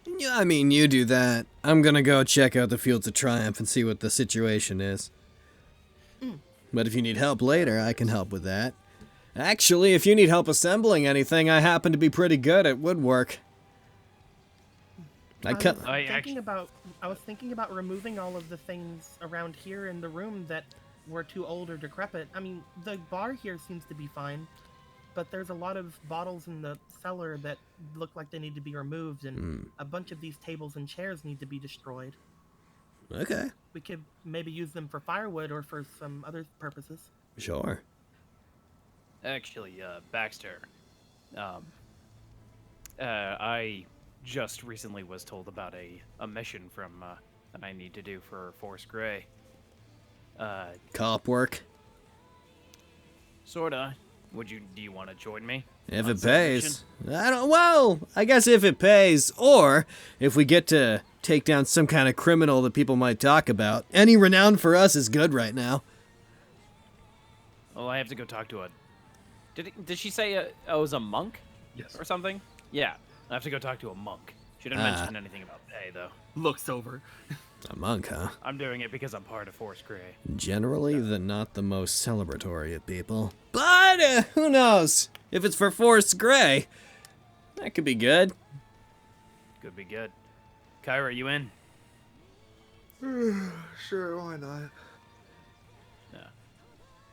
[SPEAKER 2] Yeah, I mean, you do that. I'm gonna go check out the Fields of Triumph and see what the situation is. But if you need help later, I can help with that. Actually, if you need help assembling anything, I happen to be pretty good at woodwork. I
[SPEAKER 3] was thinking about removing all of the things around here in the room that were too old or decrepit. I mean, the bar here seems to be fine, but there's a lot of bottles in the cellar that look like they need to be removed, and a bunch of these tables and chairs need to be destroyed.
[SPEAKER 2] Okay,
[SPEAKER 3] We could maybe use them for firewood or for some other purposes.
[SPEAKER 2] sure.
[SPEAKER 4] Actually, Baxter, I just recently was told about a mission from that I need to do for Force Grey.
[SPEAKER 2] Cop work.
[SPEAKER 4] Sorta. Do you want to join me?
[SPEAKER 2] If
[SPEAKER 4] on
[SPEAKER 2] it
[SPEAKER 4] said
[SPEAKER 2] pays.
[SPEAKER 4] mission?
[SPEAKER 2] Well, I guess if it pays, or if we get to take down some kind of criminal that people might talk about. Any renown for us is good right now.
[SPEAKER 4] Well, I have to go talk to a. Did she say it was a monk?
[SPEAKER 3] Yes.
[SPEAKER 4] Or something? Yeah, I have to go talk to a monk. She didn't mention anything about pay though.
[SPEAKER 3] Looks over.
[SPEAKER 2] A monk, huh?
[SPEAKER 4] I'm doing it because I'm part of Force Grey.
[SPEAKER 2] Generally, not the most celebratory of people. But, who knows? If it's for Force Grey, that could be good.
[SPEAKER 4] Could be good. Kyra, are you in?
[SPEAKER 5] Sure, why not?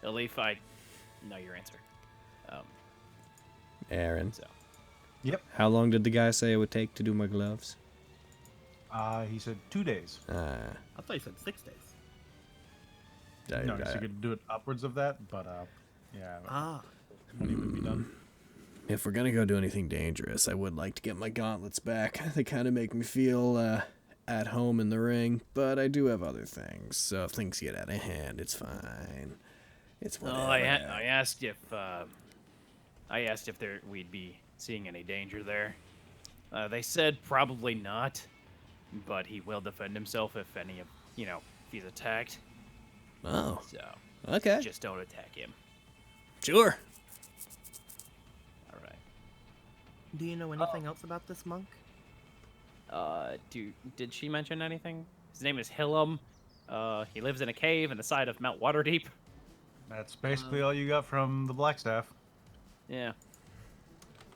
[SPEAKER 4] Elif, I know your answer.
[SPEAKER 2] Aaron.
[SPEAKER 4] So.
[SPEAKER 1] Yep.
[SPEAKER 2] How long did the guy say it would take to do my gloves?
[SPEAKER 1] He said 2 days.
[SPEAKER 3] I thought you said 6 days.
[SPEAKER 1] No, I guess you could do it upwards of that, but yeah,
[SPEAKER 3] Ah.
[SPEAKER 1] when he would be done.
[SPEAKER 2] If we're gonna go do anything dangerous, I would like to get my gauntlets back. They kind of make me feel at home in the ring, but I do have other things, so if things get out of hand, it's fine. It's whatever.
[SPEAKER 4] I asked if we'd be seeing any danger there. They said probably not, but he will defend himself if if he's attacked.
[SPEAKER 2] Oh,
[SPEAKER 4] So
[SPEAKER 2] okay.
[SPEAKER 4] just don't attack him.
[SPEAKER 2] Sure.
[SPEAKER 4] All right.
[SPEAKER 3] Do you know anything else about this monk?
[SPEAKER 4] Did she mention anything? His name is Hillam. He lives in a cave in the side of Mount Waterdeep.
[SPEAKER 1] That's basically all you got from the Blackstaff.
[SPEAKER 4] Yeah.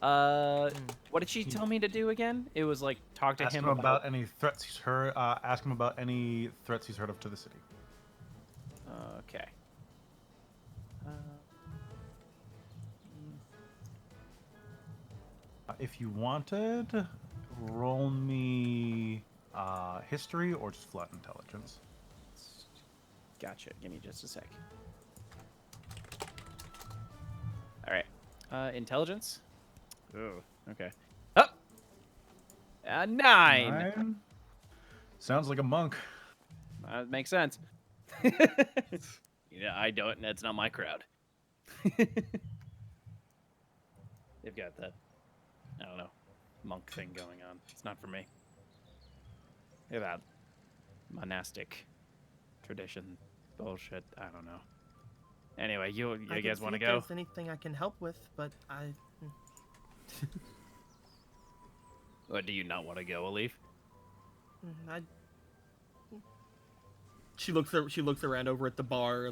[SPEAKER 4] What did she tell me to do again? It was like talk to
[SPEAKER 1] Ask
[SPEAKER 4] him
[SPEAKER 1] him about any threats he's heard. Ask him about any threats he's heard of to the city.
[SPEAKER 4] Okay.
[SPEAKER 1] If you wanted, roll me history or just flat intelligence.
[SPEAKER 4] Gotcha. Give me just a sec. All right. Intelligence. Ooh. Okay. Up. 9.
[SPEAKER 1] 9? Sounds like a monk.
[SPEAKER 4] That makes sense. Yeah, I don't. That's not my crowd. They've got that, I don't know, monk thing going on. It's not for me. They're that monastic tradition bullshit. I don't know. Anyway, you guys want to go?
[SPEAKER 3] If there's anything I can help with, but I.
[SPEAKER 4] Or do you not want to go, Alif?
[SPEAKER 3] She looks around over at the bar,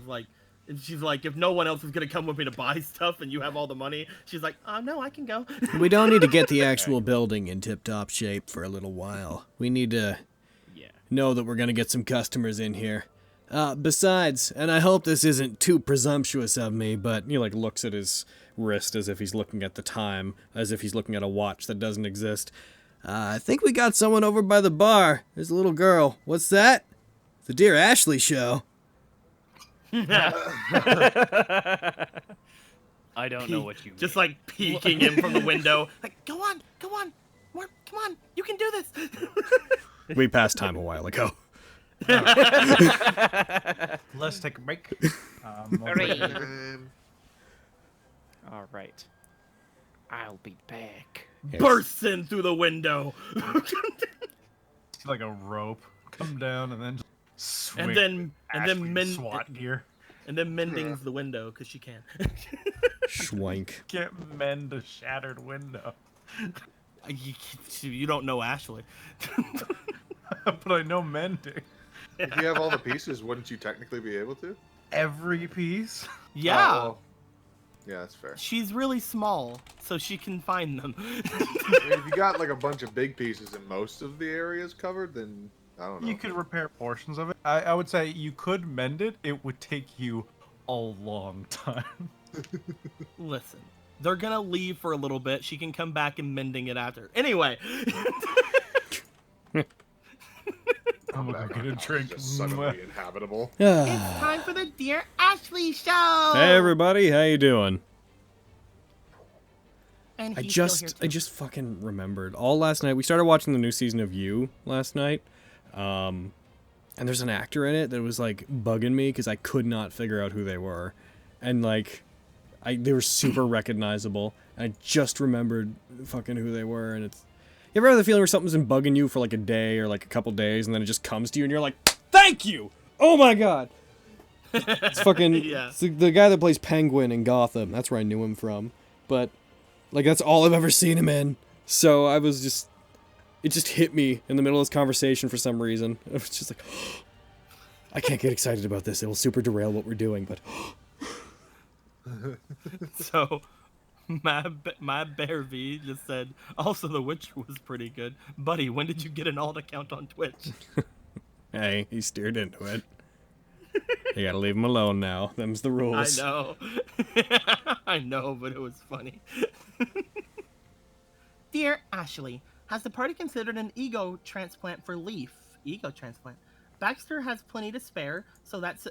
[SPEAKER 3] and she's like, if no one else is gonna come with me to buy stuff, and you have all the money, she's like, oh no, I can go.
[SPEAKER 2] We don't need to get the actual building in tip-top shape for a little while. We need to know that we're going to get some customers in here. Besides, and I hope this isn't too presumptuous of me, but he looks at his wrist as if he's looking at the time, as if he's looking at a watch that doesn't exist. I think we got someone over by the bar. There's a little girl. What's that? The Dear Ashley show.
[SPEAKER 4] I don't know what you mean.
[SPEAKER 3] Just like peeking in from the window. Like, go on. More, come on. You can do this.
[SPEAKER 2] We passed time a while ago.
[SPEAKER 1] Let's take a break.
[SPEAKER 4] All right. I'll be back.
[SPEAKER 3] Bursts in through the window.
[SPEAKER 1] Like a rope. Come down and then just swing.
[SPEAKER 3] and then
[SPEAKER 1] SWAT gear.
[SPEAKER 3] And then mendings the window because she can.
[SPEAKER 2] Schwank.
[SPEAKER 1] Can't mend a shattered window.
[SPEAKER 3] You don't know Ashley.
[SPEAKER 1] But I know mending.
[SPEAKER 5] If you have all the pieces, wouldn't you technically be able to?
[SPEAKER 1] Every piece?
[SPEAKER 3] Yeah.
[SPEAKER 5] Well, yeah, that's fair.
[SPEAKER 3] She's really small, so she can find them.
[SPEAKER 5] I mean, if you got like a bunch of big pieces and most of the areas covered, then I don't know.
[SPEAKER 1] You could repair portions of it. I would say you could mend it. It would take you a long time.
[SPEAKER 3] Listen, they're gonna leave for a little bit. She can come back and mending it after. Anyway.
[SPEAKER 1] I'm gonna go get a drink.
[SPEAKER 5] Just suddenly inhabitable.
[SPEAKER 3] It's time for the Dear Ashley show.
[SPEAKER 2] Hey everybody, how you doing?
[SPEAKER 3] And
[SPEAKER 2] I
[SPEAKER 3] he's still here
[SPEAKER 2] just
[SPEAKER 3] too.
[SPEAKER 2] fucking remembered. All last night, we started watching the new season of You last night. And there's an actor in it that was like bugging me because I could not figure out who they were. And like they were super recognizable. And I just remembered fucking who they were, and it's you ever have the feeling where something's been bugging you for like a day or like a couple days, and then it just comes to you and you're like, thank you! Oh my god! It's fucking
[SPEAKER 3] Yeah.
[SPEAKER 2] it's the guy that plays Penguin in Gotham. That's where I knew him from. But like that's all I've ever seen him in. So I was just it just hit me in the middle of this conversation for some reason. I was just like, I can't get excited about this. It will super derail what we're doing, but
[SPEAKER 3] So, my Bear V just said, also The Witcher was pretty good. Buddy, when did you get an alt account on Twitch?
[SPEAKER 2] hey, he steered into it. You gotta leave him alone now. Them's the
[SPEAKER 3] I
[SPEAKER 2] rules.
[SPEAKER 3] know. I know, but it was funny. Dear Ashley, has the party considered an ego transplant for Leaf? Ego transplant. Baxter has plenty to spare, so that's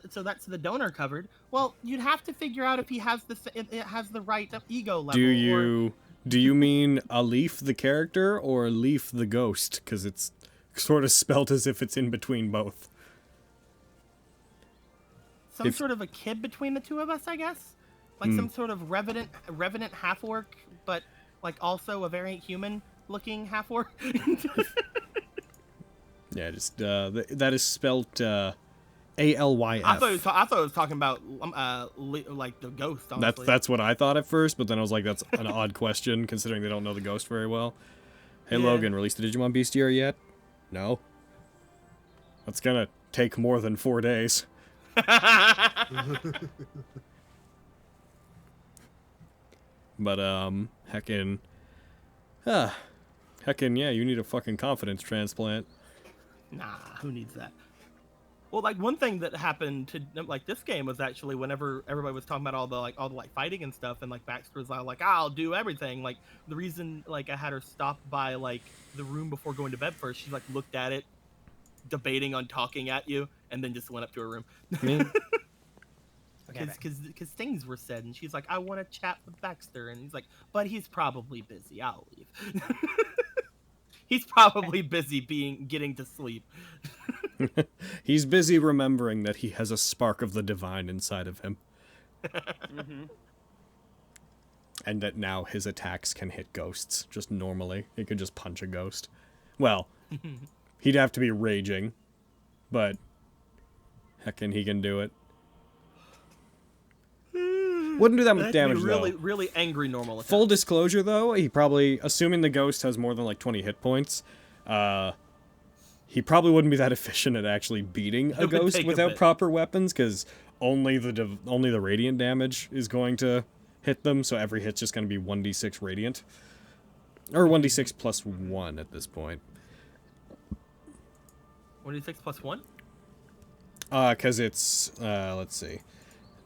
[SPEAKER 3] the donor covered. Well, you'd have to figure out if he has the right ego level.
[SPEAKER 2] Do you mean Alif the character or Leaf the ghost? Because sort of spelt as if it's in between both.
[SPEAKER 3] Some sort of a kid between the two of us, I guess. Like some sort of revenant half orc, but like also a very human looking half orc.
[SPEAKER 2] Yeah, just that is spelt ALYF.
[SPEAKER 3] I thought it was talking about like the ghost. Honestly.
[SPEAKER 2] That's what I thought at first, but then I was like, that's an odd question considering they don't know the ghost very well. Hey
[SPEAKER 3] Yeah.
[SPEAKER 2] Logan, released the Digimon Bestiary yet? No. That's gonna take more than 4 days. But heckin', yeah, you need a fucking confidence transplant.
[SPEAKER 3] Nah, who needs that? Well, like one thing that happened to like this game was actually whenever everybody was talking about all the fighting and stuff, and like Baxter was like, I'll do everything. Like the reason like I had her stop by like the room before going to bed first, she like looked at it, debating on talking at you, and then just went up to her room. Because things were said, and she's like, I want to chat with Baxter, and he's like, but he's probably busy. I'll leave. He's probably busy getting to sleep.
[SPEAKER 2] He's busy remembering that he has a spark of the divine inside of him. And that now his attacks can hit ghosts just normally. He could just punch a ghost. Well, he'd have to be raging, but heckin' he can do it. Wouldn't do that much damage,
[SPEAKER 3] really,
[SPEAKER 2] though.
[SPEAKER 3] really angry normal attack.
[SPEAKER 2] Full disclosure, though, he probably, assuming the ghost has more than like 20 hit points, he probably wouldn't be that efficient at actually beating a ghost without proper weapons, because only the radiant damage is going to hit them, so every hit's just going to be 1d6 radiant. Or 1d6 plus 1 at this point.
[SPEAKER 3] 1d6 plus 1?
[SPEAKER 2] Because it's, let's see.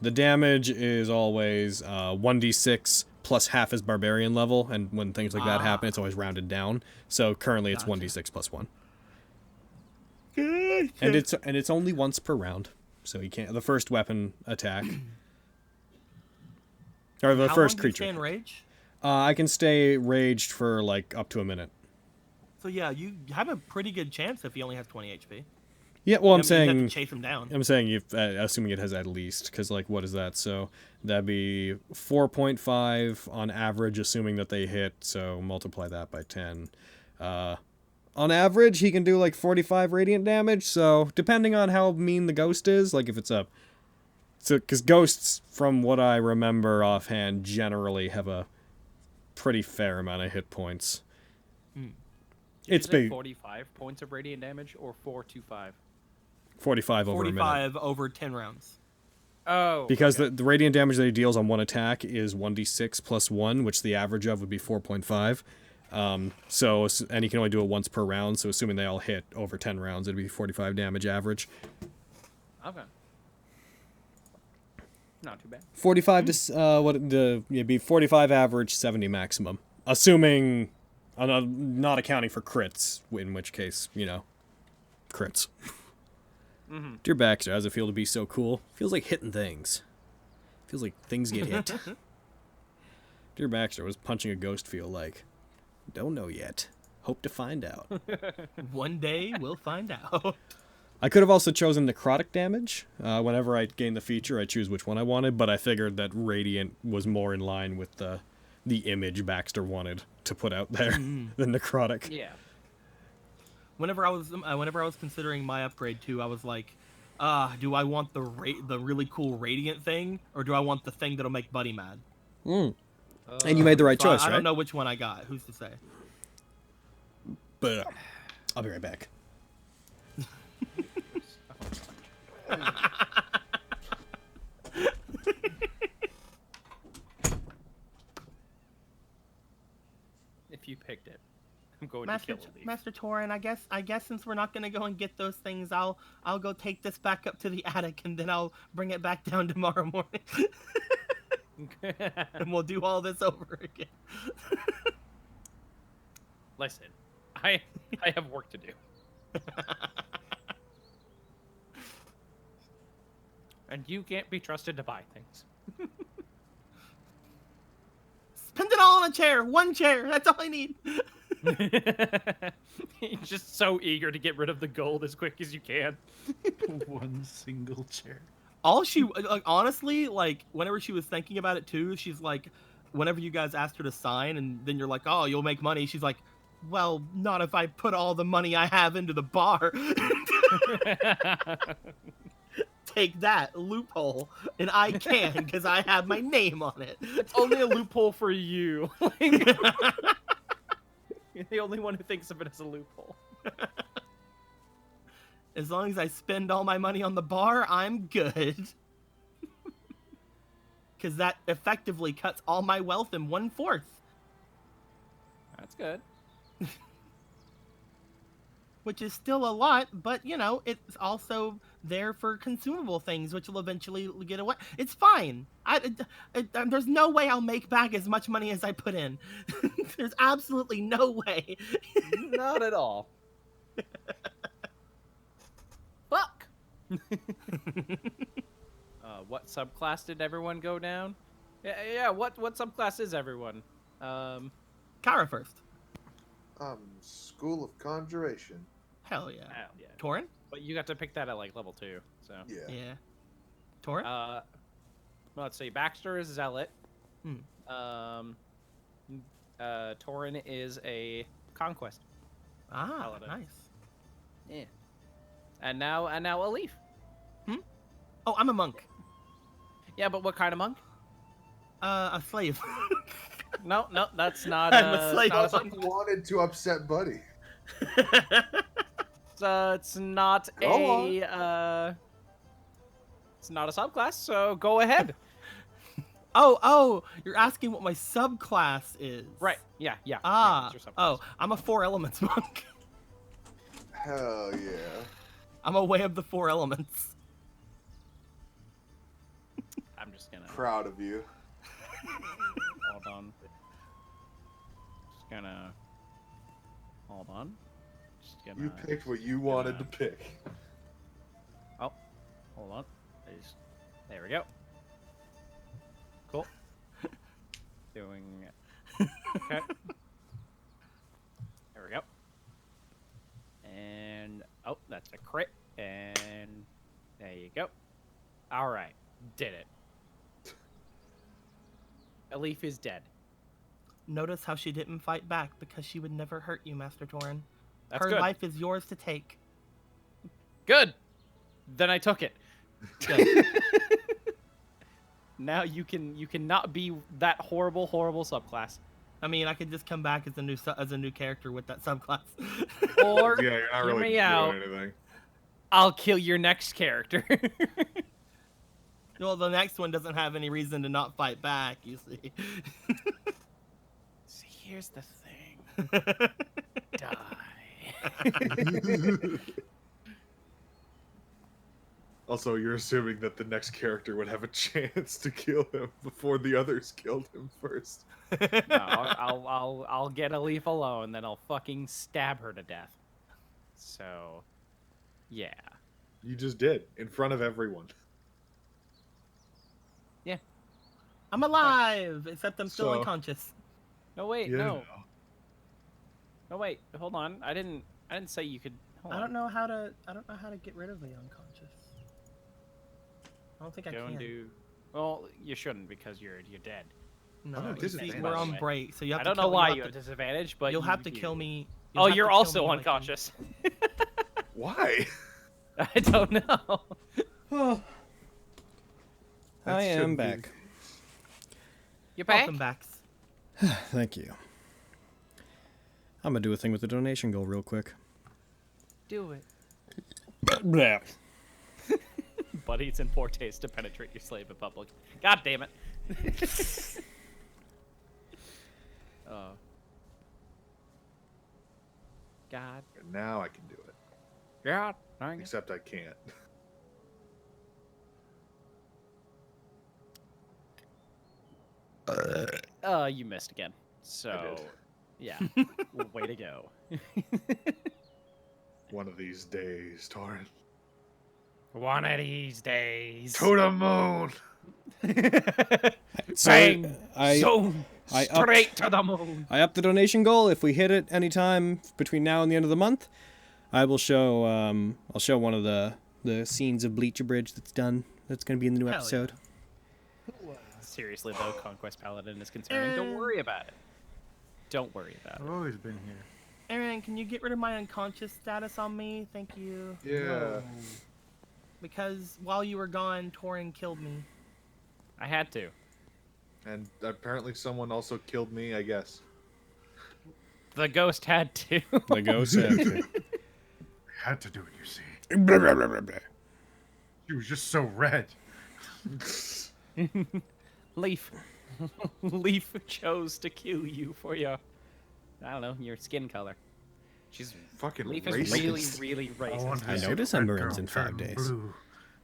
[SPEAKER 2] The damage is always 1d6 plus half his barbarian level, and when things like that happen, it's always rounded down. So currently it's 1d6 plus 1. And it's only once per round, so he can't. The first weapon attack, or the first creature.
[SPEAKER 3] How long do you stay in rage?
[SPEAKER 2] I can stay raged for like up to a minute.
[SPEAKER 3] So yeah, you have a pretty good chance if he only has 20 HP.
[SPEAKER 2] Yeah, well, I'm
[SPEAKER 3] You
[SPEAKER 2] saying
[SPEAKER 3] have to chase him down.
[SPEAKER 2] I'm saying if assuming it has at least, because like what is that? So that'd be 4.5 on average, assuming that they hit. So multiply that by 10. On average, he can do like 45 radiant damage. So depending on how mean the ghost is, like if it's a, so because ghosts, from what I remember offhand, generally have a pretty fair amount of hit points. It's big.
[SPEAKER 4] 45 points of radiant damage or 425.
[SPEAKER 2] 45 over a minute.
[SPEAKER 3] 45 over 10 rounds.
[SPEAKER 4] Oh.
[SPEAKER 2] Because the radiant damage that he deals on one attack is 1d6 plus 1, which the average of would be 4.5. And he can only do it once per round, so assuming they all hit over 10 rounds, it'd be 45 damage average.
[SPEAKER 4] Okay. Not too bad.
[SPEAKER 2] 45 to, it'd be 45 average, 70 maximum. Assuming, not accounting for crits, in which case, crits. Dear Baxter, how does it feel to be so cool? Feels like hitting things. Feels like things get hit. Dear Baxter, what does punching a ghost feel like? Don't know yet. Hope to find out.
[SPEAKER 3] One day we'll find out.
[SPEAKER 2] I could have also chosen necrotic damage. Whenever I gain the feature, I choose which one I wanted, but I figured that radiant was more in line with the image Baxter wanted to put out there than necrotic.
[SPEAKER 4] Yeah.
[SPEAKER 3] Whenever I was considering my upgrade too, I was like, do I want the really cool radiant thing, or do I want the thing that'll make Buddy mad?
[SPEAKER 2] And you made the right choice,
[SPEAKER 3] I
[SPEAKER 2] right?
[SPEAKER 3] don't know which one I got. Who's to say?
[SPEAKER 2] But I'll be right back.
[SPEAKER 4] If you picked it, I'm going to kill these.
[SPEAKER 3] Master Torin, I guess since we're not gonna go and get those things, I'll go take this back up to the attic, and then I'll bring it back down tomorrow morning. And we'll do all this over again.
[SPEAKER 4] Listen, I have work to do. And you can't be trusted to buy things.
[SPEAKER 3] Spend it all on a chair. One chair. That's all I need.
[SPEAKER 4] You're just so eager to get rid of the gold as quick as you can.
[SPEAKER 1] One single chair.
[SPEAKER 3] All she, like, honestly, like, whenever she was thinking about it too, she's like, whenever you guys asked her to sign, and then you're like, oh, you'll make money. She's like, well, not if I put all the money I have into the bar. Take that, loophole. And I can, because I have my name on it.
[SPEAKER 4] It's only a loophole for you. You're the only one who thinks of it as a loophole.
[SPEAKER 3] As long as I spend all my money on the bar, I'm good. Because that effectively cuts all my wealth in 1/4.
[SPEAKER 4] That's good.
[SPEAKER 3] Which is still a lot, but, you know, it's also there for consumable things, which will eventually get away. It's fine. There's no way I'll make back as much money as I put in. There's absolutely no way.
[SPEAKER 4] Not at all. Fuck. What subclass did everyone go down? Yeah. What subclass is everyone?
[SPEAKER 3] Kara first.
[SPEAKER 5] School of Conjuration.
[SPEAKER 3] Hell yeah.
[SPEAKER 4] Hell yeah.
[SPEAKER 3] Torin?
[SPEAKER 4] But you got to pick that at like level 2. So.
[SPEAKER 5] Yeah.
[SPEAKER 3] Yeah. Torin?
[SPEAKER 4] Let's see. Baxter is Zealot. Torin is a Conquest. Paladin.
[SPEAKER 3] Nice.
[SPEAKER 4] Yeah. And now a Leaf.
[SPEAKER 3] Oh, I'm a monk.
[SPEAKER 4] Yeah, but what kind of monk?
[SPEAKER 3] A slave.
[SPEAKER 4] No, that's not.
[SPEAKER 3] I'm a slave.
[SPEAKER 4] Not
[SPEAKER 5] I wanted to upset Buddy.
[SPEAKER 4] it's not a. It's not a subclass, so go ahead.
[SPEAKER 3] Oh, you're asking what my subclass is.
[SPEAKER 4] Right. Yeah.
[SPEAKER 3] Ah.
[SPEAKER 4] That's your subclass.
[SPEAKER 3] Oh, I'm a 4 elements monk.
[SPEAKER 5] Hell yeah.
[SPEAKER 3] I'm a way of the 4 elements.
[SPEAKER 4] I'm just gonna.
[SPEAKER 5] Proud of you.
[SPEAKER 4] Hold on. Just gonna. Hold on. Just gonna.
[SPEAKER 5] You picked what you wanted to pick.
[SPEAKER 4] Oh, hold on. There we go. Cool. Doing. Okay. There we go. And oh, that's a crit. And there you go. All right, did it. Elif is dead.
[SPEAKER 3] Notice how she didn't fight back because she would never hurt you, Master Torin.
[SPEAKER 4] That's
[SPEAKER 3] Her
[SPEAKER 4] good.
[SPEAKER 3] life is yours to take.
[SPEAKER 4] Good. Then I took it.
[SPEAKER 3] Good.
[SPEAKER 4] Now you cannot be that horrible subclass.
[SPEAKER 3] I mean, I could just come back as a new character with that subclass.
[SPEAKER 4] Or
[SPEAKER 9] Yeah, you're not
[SPEAKER 4] hear
[SPEAKER 9] really
[SPEAKER 4] me
[SPEAKER 9] doing
[SPEAKER 4] out.
[SPEAKER 9] anything.
[SPEAKER 4] I'll kill your next character.
[SPEAKER 3] Well, the next one doesn't have any reason to not fight back, you see.
[SPEAKER 4] See, here's the thing. Die.
[SPEAKER 9] Also, you're assuming that the next character would have a chance to kill him before the others killed him first.
[SPEAKER 4] No, I'll get a leaf alone, then I'll fucking stab her to death. So, yeah.
[SPEAKER 9] You just did, in front of everyone.
[SPEAKER 4] Yeah.
[SPEAKER 3] I'm alive, except I'm still
[SPEAKER 9] So-
[SPEAKER 3] unconscious.
[SPEAKER 4] No wait,
[SPEAKER 9] Yeah.
[SPEAKER 4] no. No wait, hold on. I didn't say you could. Hold
[SPEAKER 3] I
[SPEAKER 4] on.
[SPEAKER 3] don't know how to get rid of the unconscious. I don't think I
[SPEAKER 4] Go
[SPEAKER 3] can.
[SPEAKER 4] and do. Well, you shouldn't because you're dead.
[SPEAKER 3] No,
[SPEAKER 9] Oh,
[SPEAKER 3] you see,
[SPEAKER 9] disadvantage.
[SPEAKER 3] we're on break, so you have
[SPEAKER 4] I
[SPEAKER 3] to
[SPEAKER 4] don't know
[SPEAKER 3] kill,
[SPEAKER 4] why
[SPEAKER 3] you'll
[SPEAKER 4] you
[SPEAKER 3] have
[SPEAKER 4] have disadvantage, but
[SPEAKER 3] You'll have to
[SPEAKER 4] you-
[SPEAKER 3] kill me.
[SPEAKER 4] Oh,
[SPEAKER 3] have to
[SPEAKER 4] you're
[SPEAKER 3] kill
[SPEAKER 4] also
[SPEAKER 3] me like
[SPEAKER 4] unconscious.
[SPEAKER 9] Why?
[SPEAKER 4] I don't know.
[SPEAKER 2] Oh, I
[SPEAKER 9] That
[SPEAKER 2] am
[SPEAKER 9] shouldn't be
[SPEAKER 2] back.
[SPEAKER 4] You're back.
[SPEAKER 3] Welcome back.
[SPEAKER 2] Thank you. I'm gonna do a thing with the donation goal real quick.
[SPEAKER 4] Do it.
[SPEAKER 2] Blah.
[SPEAKER 4] Buddy, it's in poor taste to penetrate your slave in public. God damn it. Oh. God.
[SPEAKER 9] And now I can do it.
[SPEAKER 4] God. Dang it.
[SPEAKER 9] Except I can't.
[SPEAKER 4] You missed again. So,
[SPEAKER 9] did.
[SPEAKER 4] yeah. Way to go.
[SPEAKER 9] One of these days, Torrin.
[SPEAKER 4] One of these days.
[SPEAKER 9] To the moon!
[SPEAKER 2] So
[SPEAKER 4] Bang!
[SPEAKER 2] I
[SPEAKER 4] So Straight to the moon.
[SPEAKER 2] I upped the donation goal. If we hit it anytime between now and the end of the month, I will show. I'll show one of the scenes of Bleacher Bridge that's done. That's going to be in the new
[SPEAKER 3] Hell
[SPEAKER 2] episode.
[SPEAKER 4] Seriously, though, Conquest Paladin is concerning. Don't worry about it. Don't worry about
[SPEAKER 1] I've
[SPEAKER 4] it.
[SPEAKER 1] always been here.
[SPEAKER 3] Aaron, can you get rid of my unconscious status on me? Thank you.
[SPEAKER 5] Yeah.
[SPEAKER 3] Because while you were gone, Torin killed me.
[SPEAKER 4] I had to.
[SPEAKER 5] And apparently someone also killed me, I guess.
[SPEAKER 4] The ghost had to.
[SPEAKER 2] The ghost had to.
[SPEAKER 1] I had to do it, you see.
[SPEAKER 2] Blah, blah, blah, blah, blah.
[SPEAKER 1] She was just so red.
[SPEAKER 4] Leaf. Leaf chose to kill you for your, I don't know, your skin color. She's
[SPEAKER 9] Fucking
[SPEAKER 4] Leaf
[SPEAKER 9] racist.
[SPEAKER 4] is really, really racist.
[SPEAKER 2] I know December ends in 5 days.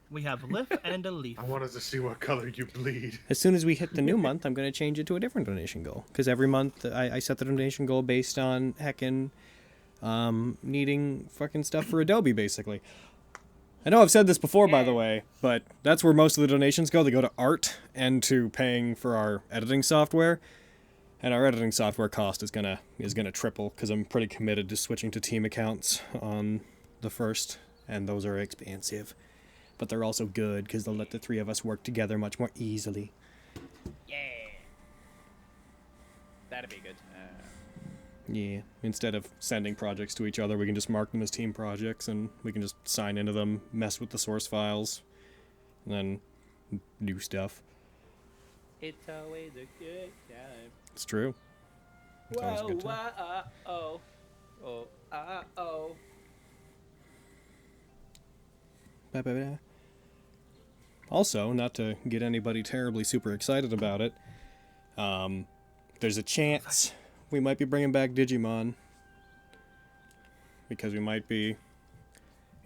[SPEAKER 3] We have Liff and a Leaf.
[SPEAKER 9] I wanted to see what color you bleed.
[SPEAKER 2] As soon as we hit the new month, I'm going to change it to a different donation goal. Because every month I set the donation goal based on heckin' needing fucking stuff for Adobe, basically. I know I've said this before, by the way, but that's where most of the donations go. They go to art and to paying for our editing software. And our editing software cost is gonna triple because I'm pretty committed to switching to team accounts on the 1st, and those are expensive. But they're also good because they'll let the 3 of us work together much more easily.
[SPEAKER 4] Yeah. That'd be good.
[SPEAKER 2] Yeah, instead of sending projects to each other, we can just mark them as team projects, and we can just sign into them, mess with the source files, and then do stuff.
[SPEAKER 4] It's always a good time.
[SPEAKER 2] It's true. It's always a good time. Ba-ba-ba. Also, not to get anybody terribly super excited about it, there's a chance we might be bringing back Digimon. Because we might be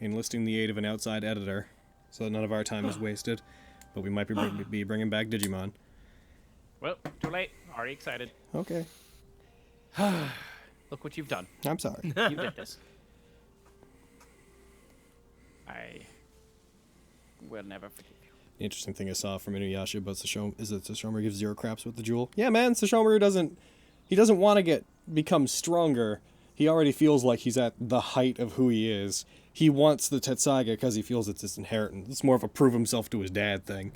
[SPEAKER 2] enlisting the aid of an outside editor, so that none of our time is wasted. But we might be bringing back Digimon.
[SPEAKER 4] Well, too late. Already excited.
[SPEAKER 2] Okay.
[SPEAKER 4] Look what you've done.
[SPEAKER 2] I'm sorry.
[SPEAKER 4] You did this. I will never forgive you.
[SPEAKER 2] The interesting thing I saw from Inuyasha about Sashomaru is that Sashomaru gives 0 craps with the jewel. Yeah, man, Sashomaru doesn't want to become stronger. He already feels like he's at the height of who he is. He wants the Tetsuga because he feels it's his inheritance. It's more of a prove himself to his dad thing.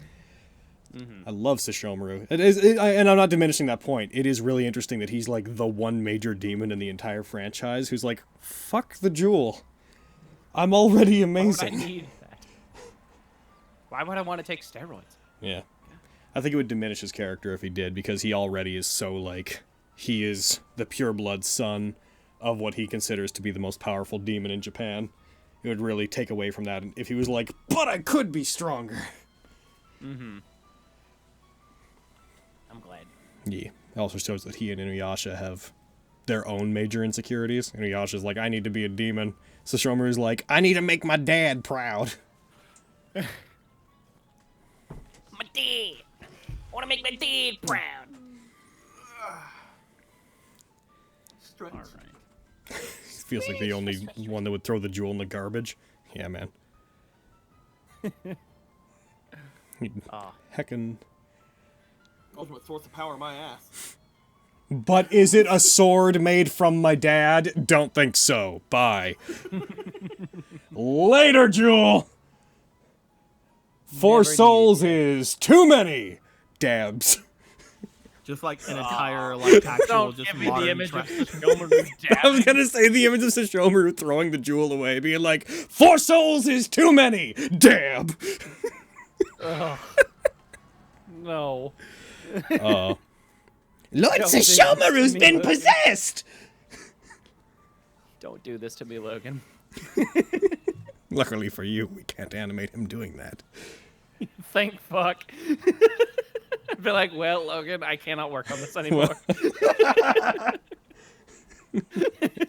[SPEAKER 2] I love Sashomaru. And I'm not diminishing that point. It is really interesting that he's like the one major demon in the entire franchise who's like, fuck the jewel. I'm already amazing.
[SPEAKER 4] Why would I need that? Why would I want to take steroids?
[SPEAKER 2] Yeah. I think it would diminish his character if he did, because he already is so, like, he is the pureblood son of what he considers to be the most powerful demon in Japan. It would really take away from that if he was like, but I could be stronger.
[SPEAKER 4] I'm glad.
[SPEAKER 2] Yeah. It also shows that he and Inuyasha have their own major insecurities. Inuyasha's like, I need to be a demon. Sashomaru's like, I need to make my dad proud.
[SPEAKER 4] My dad. I want to make my dad proud. All right.
[SPEAKER 2] Feels like the only one that would throw the jewel in the garbage. Yeah, man. Heckin'.
[SPEAKER 3] Ultimate source of power, my ass.
[SPEAKER 2] But is it a sword made from my dad? Don't think so. Bye. Later, Jewel! 4 souls is too many! Dabs.
[SPEAKER 3] Just like an entire, like, actual,
[SPEAKER 4] Don't
[SPEAKER 3] just
[SPEAKER 4] give me the
[SPEAKER 3] modern
[SPEAKER 4] image of
[SPEAKER 3] trash.
[SPEAKER 4] Sashomaru
[SPEAKER 2] I was gonna say the image of Sashomaru throwing the jewel away, being like, 4 souls is too many! Dab!
[SPEAKER 4] No.
[SPEAKER 2] Lord
[SPEAKER 4] Don't
[SPEAKER 2] Sashomaru's
[SPEAKER 4] do this to me,
[SPEAKER 2] been
[SPEAKER 4] Logan.
[SPEAKER 2] possessed!
[SPEAKER 4] Don't do this to me, Logan.
[SPEAKER 2] Luckily for you, we can't animate him doing that.
[SPEAKER 4] Thank fuck. I'd be like, well, Logan, I cannot work on this anymore.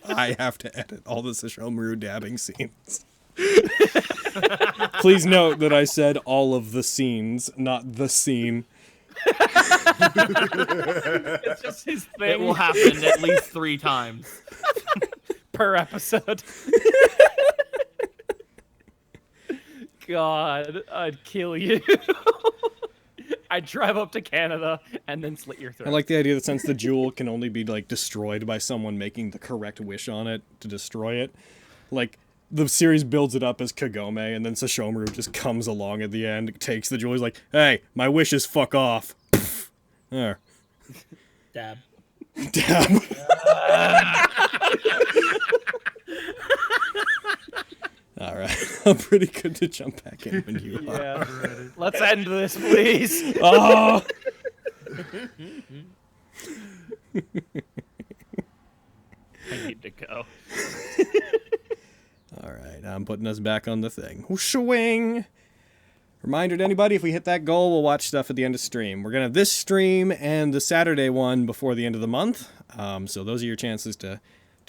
[SPEAKER 2] I have to edit all the Sashomaru dabbing scenes. Please note that I said all of the scenes, not the scene.
[SPEAKER 4] It's just his thing.
[SPEAKER 3] It will happen at least 3 times.
[SPEAKER 4] Per episode. God, I'd kill you. I drive up to Canada and then slit your throat.
[SPEAKER 2] I like the idea that since the jewel can only be like destroyed by someone making the correct wish on it to destroy it, like the series builds it up as Kagome, and then Sesshomaru just comes along at the end, takes the jewel, he's like, "Hey, my wish is fuck off." There.
[SPEAKER 3] Dab.
[SPEAKER 2] Damn. All right, I'm pretty good to jump back in when you are.
[SPEAKER 4] Yeah. Let's end this, please.
[SPEAKER 2] Oh.
[SPEAKER 4] I need to go.
[SPEAKER 2] All right, I'm putting us back on the thing. Swing. Reminder to anybody, if we hit that goal, we'll watch stuff at the end of stream. We're going to have this stream and the Saturday one before the end of the month. So those are your chances to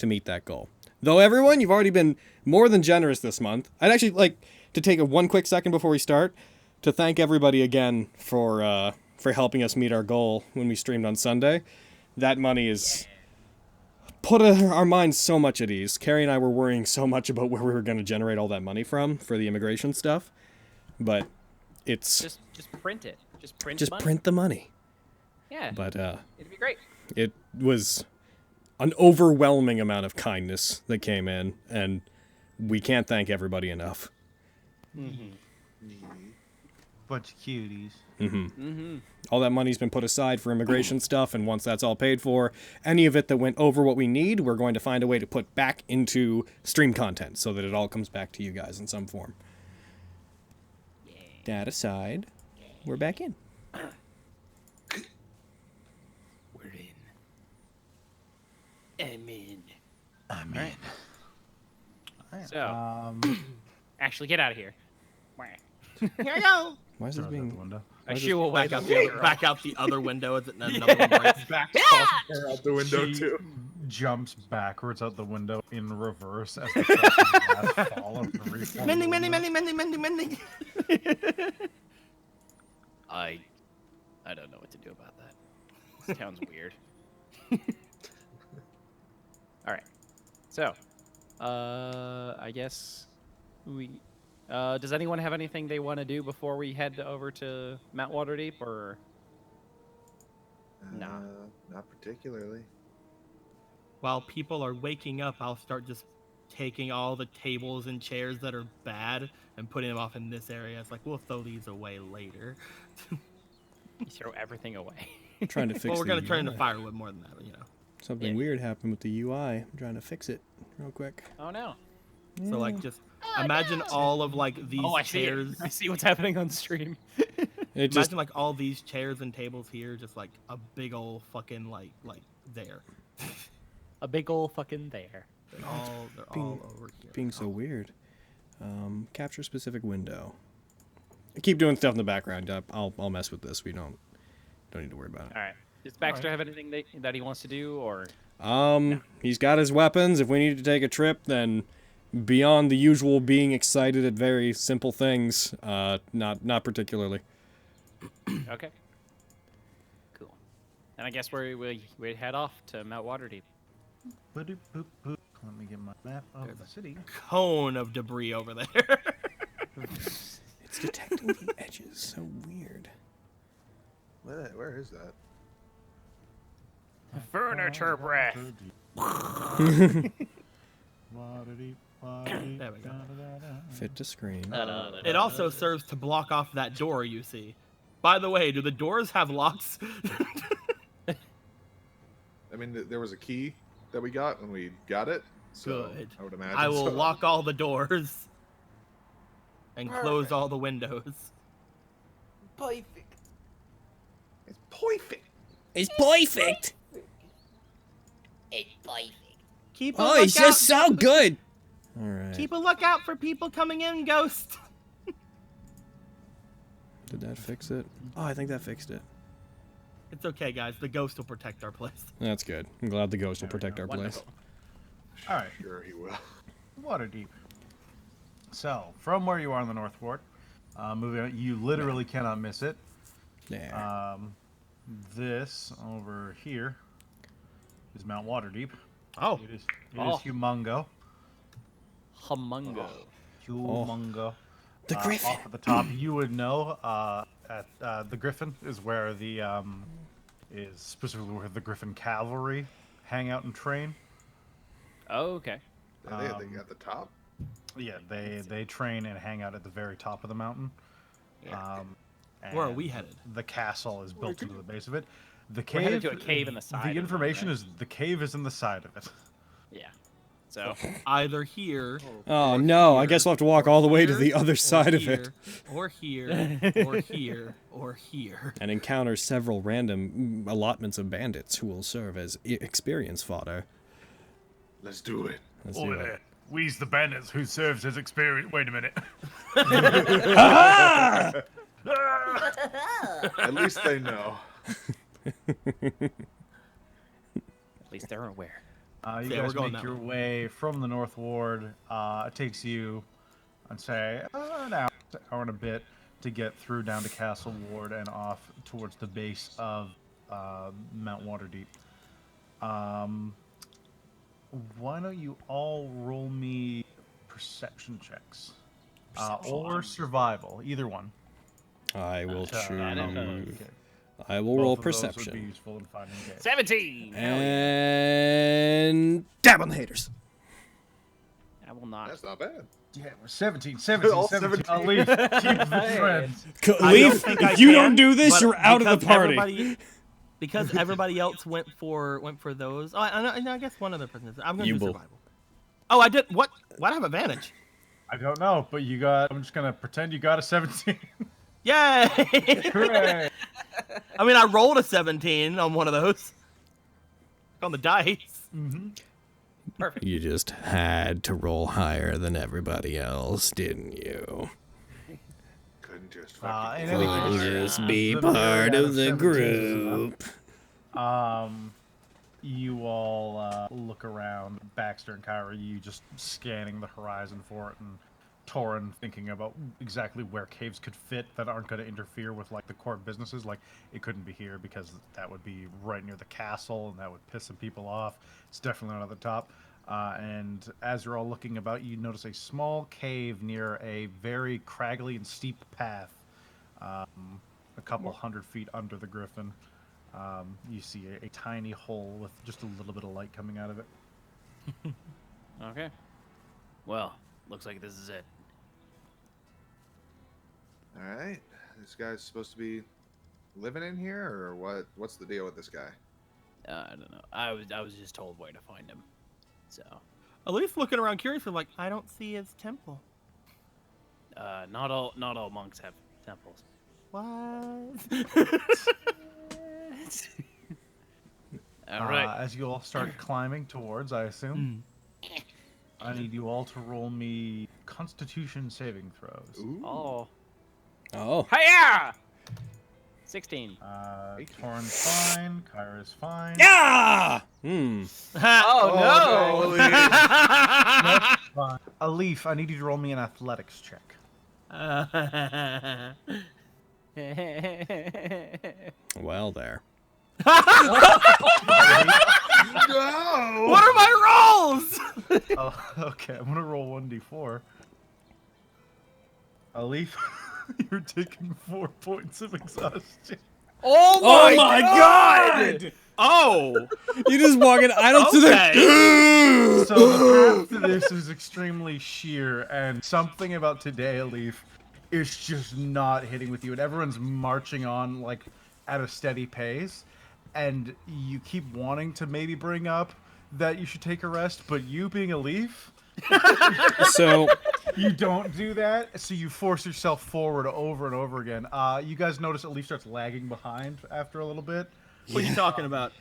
[SPEAKER 2] meet that goal. Though everyone, you've already been more than generous this month. I'd actually like to take one quick second before we start to thank everybody again for helping us meet our goal when we streamed on Sunday. That money is put our minds so much at ease. Carrie and I were worrying so much about where we were going to generate all that money from for the immigration stuff. But it's
[SPEAKER 4] just print it. Just print money.
[SPEAKER 2] print the money.
[SPEAKER 4] Yeah.
[SPEAKER 2] But
[SPEAKER 4] It'd be great.
[SPEAKER 2] it was an overwhelming amount of kindness that came in, and we can't thank everybody enough.
[SPEAKER 1] Bunch of cuties.
[SPEAKER 2] All that money's been put aside for immigration stuff, and once that's all paid for, any of it that went over what we need, we're going to find a way to put back into stream content so that it all comes back to you guys in some form. That aside, we're back in.
[SPEAKER 6] We're in.
[SPEAKER 1] I'm in.
[SPEAKER 4] So, actually, get out of here.
[SPEAKER 3] Here I go.
[SPEAKER 2] Why is this
[SPEAKER 1] Throws out
[SPEAKER 2] being...
[SPEAKER 1] the window.
[SPEAKER 4] I shoo away
[SPEAKER 3] Back out the other window as it another one breaks.
[SPEAKER 1] Back
[SPEAKER 9] Out the window
[SPEAKER 1] She
[SPEAKER 9] too.
[SPEAKER 1] jumps backwards out the window in reverse as the fucking glass fall of the reform.
[SPEAKER 3] Mending.
[SPEAKER 4] I don't know what to do about that. This town's weird. All right. So, I guess we. Does anyone have anything they want to do before we head over to Mount Waterdeep, or? Nah.
[SPEAKER 5] Not particularly.
[SPEAKER 3] While people are waking up, I'll start just taking all the tables and chairs that are bad and putting them off in this area. It's like, we'll throw these away later.
[SPEAKER 4] You throw everything away.
[SPEAKER 2] I'm trying to fix
[SPEAKER 3] Well, we're going
[SPEAKER 2] the
[SPEAKER 3] to turn into
[SPEAKER 2] UI.
[SPEAKER 3] firewood more than that, you know.
[SPEAKER 2] Something weird happened with the UI. I'm trying to fix it real quick.
[SPEAKER 4] Oh no.
[SPEAKER 3] So, like, just imagine all of, like, these
[SPEAKER 4] Oh, I see
[SPEAKER 3] chairs.
[SPEAKER 4] it. I see what's happening on stream.
[SPEAKER 2] It just...
[SPEAKER 3] Imagine, like, all these chairs and tables here, just, like, a big old fucking, like there.
[SPEAKER 4] A big ol' fucking there.
[SPEAKER 3] They're all over here.
[SPEAKER 2] being so weird. Capture specific window. Keep doing stuff in the background. I'll mess with this. We don't need to worry about it.
[SPEAKER 4] All right. Does Baxter have anything that he wants to do, or?
[SPEAKER 2] He's got his weapons. If we need to take a trip, then beyond the usual being excited at very simple things, not particularly.
[SPEAKER 4] Okay. Cool. And I guess we head off to Mount Waterdeep.
[SPEAKER 1] Boop, boop, boop. Let me get my map of the city.
[SPEAKER 3] Cone of debris over there.
[SPEAKER 2] It's detecting the edges. So weird.
[SPEAKER 5] Where is that?
[SPEAKER 4] Furniture breath.
[SPEAKER 1] Waterdeep, Waterdeep,
[SPEAKER 3] There we go.
[SPEAKER 1] da-da-da-da.
[SPEAKER 2] Fit to screen.
[SPEAKER 3] It also serves to block off that door you see. By the way, do the doors have locks?
[SPEAKER 5] I mean, there was a key that we got when we got it. So
[SPEAKER 3] Good.
[SPEAKER 5] I would imagine.
[SPEAKER 3] I will
[SPEAKER 5] so.
[SPEAKER 3] lock all the doors and close all the windows.
[SPEAKER 5] It's perfect.
[SPEAKER 2] It's perfect.
[SPEAKER 3] Keep a
[SPEAKER 2] Oh,
[SPEAKER 3] lookout.
[SPEAKER 2] it's just so good. All right.
[SPEAKER 3] Keep a lookout for people coming in, Ghost.
[SPEAKER 2] Did that fix it? Oh, I think that fixed it.
[SPEAKER 3] It's okay, guys. The ghost will protect our place.
[SPEAKER 2] That's good. I'm glad the ghost will protect our place.
[SPEAKER 4] Wonderful.
[SPEAKER 1] All right,
[SPEAKER 5] Sure, he will.
[SPEAKER 1] Waterdeep. So, from where you are in the North Ward, moving on, you literally cannot miss it.
[SPEAKER 2] There.
[SPEAKER 1] This over here is Mount Waterdeep.
[SPEAKER 3] Oh,
[SPEAKER 1] It is
[SPEAKER 4] Oh.
[SPEAKER 1] humongo.
[SPEAKER 4] Humungo.
[SPEAKER 1] Humongo.
[SPEAKER 2] The Griffin.
[SPEAKER 1] Off at the top, you would know at the Griffin is where the is specifically where the Griffin cavalry hang out and train.
[SPEAKER 4] Oh, okay.
[SPEAKER 5] Are they at the top?
[SPEAKER 1] Yeah, they train and hang out at the very top of the mountain.
[SPEAKER 3] Where are
[SPEAKER 1] and
[SPEAKER 3] we headed?
[SPEAKER 1] The castle is built into the base of it. The
[SPEAKER 4] We're headed
[SPEAKER 1] cave,
[SPEAKER 4] to a cave in the side.
[SPEAKER 1] the
[SPEAKER 4] of it,
[SPEAKER 1] information
[SPEAKER 4] right?
[SPEAKER 1] is the cave is in the side of it.
[SPEAKER 4] Yeah. So
[SPEAKER 3] Either here.
[SPEAKER 2] Oh
[SPEAKER 3] or
[SPEAKER 2] no, I
[SPEAKER 3] here,
[SPEAKER 2] guess we'll have to walk all the way to
[SPEAKER 3] here,
[SPEAKER 2] the other
[SPEAKER 3] or
[SPEAKER 2] side of it.
[SPEAKER 3] here, Or here, or here, or here.
[SPEAKER 2] And encounter several random allotments of bandits who will serve as experience fodder.
[SPEAKER 9] Let's do it.
[SPEAKER 2] Let's do it.
[SPEAKER 1] We's the bandits who serves as experience. Wait a minute.
[SPEAKER 9] At least they know.
[SPEAKER 4] at least they're aware.
[SPEAKER 1] You
[SPEAKER 3] Yeah, we're
[SPEAKER 1] guys
[SPEAKER 3] going
[SPEAKER 1] make
[SPEAKER 3] that
[SPEAKER 1] your
[SPEAKER 3] way.
[SPEAKER 1] way from the North Ward. It takes you, I'd say, an hour and a bit to get through down to Castle Ward and off towards the base of Mount Waterdeep. Why don't you all roll me perception checks? Or survival, either one.
[SPEAKER 2] I will choose.
[SPEAKER 1] Okay.
[SPEAKER 2] I will roll
[SPEAKER 1] Both of those would be
[SPEAKER 2] perception.
[SPEAKER 1] useful in finding the cave.
[SPEAKER 4] 17.
[SPEAKER 2] And dab on the haters.
[SPEAKER 4] I will not.
[SPEAKER 5] That's not bad.
[SPEAKER 1] Yeah, we're 17, 17,
[SPEAKER 9] All
[SPEAKER 1] 17.
[SPEAKER 9] 17.
[SPEAKER 1] I'll leave. Keep the trend.
[SPEAKER 2] Leaf,
[SPEAKER 3] think I
[SPEAKER 2] if you
[SPEAKER 3] can,
[SPEAKER 2] don't do this,
[SPEAKER 3] but
[SPEAKER 2] you're out of the
[SPEAKER 3] because
[SPEAKER 2] party.
[SPEAKER 3] Because everybody else went for those. Oh, I guess one other person. I'm going to do
[SPEAKER 2] Yubel.
[SPEAKER 3] survival. Oh, I did. What? Why do I have advantage?
[SPEAKER 1] I don't know, but you got. I'm just gonna pretend you got a 17.
[SPEAKER 3] Yay!
[SPEAKER 1] Hooray!
[SPEAKER 3] I mean, I rolled a 17 on one of those. On the dice.
[SPEAKER 4] Perfect.
[SPEAKER 2] You just had to roll higher than everybody else, didn't you?
[SPEAKER 5] Couldn't just
[SPEAKER 1] In
[SPEAKER 5] fucking.
[SPEAKER 1] any case,
[SPEAKER 2] Just be
[SPEAKER 1] the
[SPEAKER 2] part
[SPEAKER 1] myriad
[SPEAKER 2] of the
[SPEAKER 1] 17s is enough.
[SPEAKER 2] group.
[SPEAKER 1] You all look around. Baxter and Kyra, you just scanning the horizon for it, and Torin thinking about exactly where caves could fit that aren't going to interfere with like the core businesses. Like it couldn't be here because that would be right near the castle, and that would piss some people off. It's definitely not at the top. And as you're all looking about, you notice a small cave near a very craggly and steep path, a couple hundred feet under the Griffin. You see a tiny hole with just a little bit of light coming out of it.
[SPEAKER 4] Okay. Well, looks like this is it.
[SPEAKER 5] All right, this guy's supposed to be living in here, or what? What's the deal with this guy?
[SPEAKER 4] I don't know. I was just told where to find him. So,
[SPEAKER 3] At least looking around curiously, like, I don't see his temple.
[SPEAKER 4] not all monks have temples.
[SPEAKER 3] What?
[SPEAKER 4] All right.
[SPEAKER 1] As you all start climbing towards, I assume, I need you all to roll me Constitution saving throws.
[SPEAKER 5] Ooh.
[SPEAKER 4] Oh.
[SPEAKER 2] Oh.
[SPEAKER 4] Hiya! 16.
[SPEAKER 1] Torin's fine. Kyra's fine.
[SPEAKER 2] Yeah!
[SPEAKER 4] Oh, no!
[SPEAKER 1] Fine. Alif, I need you to roll me an athletics check.
[SPEAKER 2] Well, there.
[SPEAKER 5] No!
[SPEAKER 3] What are my rolls?
[SPEAKER 1] Oh, okay, I'm gonna roll 1d4. Alif, you're taking 4 points of exhaustion.
[SPEAKER 3] Oh
[SPEAKER 2] my god!
[SPEAKER 3] Oh!
[SPEAKER 2] You just walk in, I don't see
[SPEAKER 3] Okay.
[SPEAKER 1] So the path to this is extremely sheer, and something about today, Alif, is just not hitting with you, and everyone's marching on like at a steady pace, and you keep wanting to maybe bring up that you should take a rest, but you being Alif,
[SPEAKER 2] So,
[SPEAKER 1] you don't do that, so you force yourself forward over and over again. You guys notice Alif starts lagging behind after a little bit.
[SPEAKER 3] What are you talking about?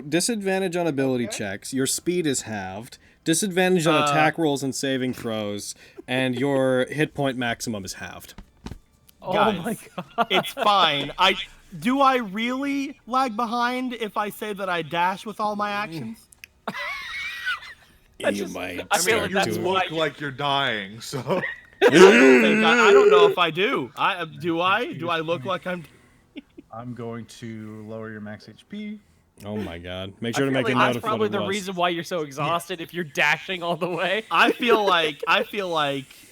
[SPEAKER 2] disadvantage on ability checks, your speed is halved, disadvantage on attack rolls and saving throws, and your hit point maximum is halved.
[SPEAKER 4] Oh
[SPEAKER 3] Guys,
[SPEAKER 4] my god.
[SPEAKER 3] It's fine. Do I really lag behind if I say that I dash with all my actions?
[SPEAKER 2] You might
[SPEAKER 4] I feel like
[SPEAKER 2] start
[SPEAKER 4] that's
[SPEAKER 2] to-
[SPEAKER 4] why-
[SPEAKER 9] Look like you're dying, so.
[SPEAKER 3] I don't know if I do. Do I? Do I look like I'm?
[SPEAKER 1] I'm going to lower your max HP.
[SPEAKER 2] Oh my god. Make sure to
[SPEAKER 4] I feel
[SPEAKER 2] make a
[SPEAKER 4] like
[SPEAKER 2] note
[SPEAKER 4] that's
[SPEAKER 2] of what
[SPEAKER 4] probably
[SPEAKER 2] it
[SPEAKER 4] the
[SPEAKER 2] was.
[SPEAKER 4] reason why you're so exhausted if you're dashing all the way.
[SPEAKER 3] I feel like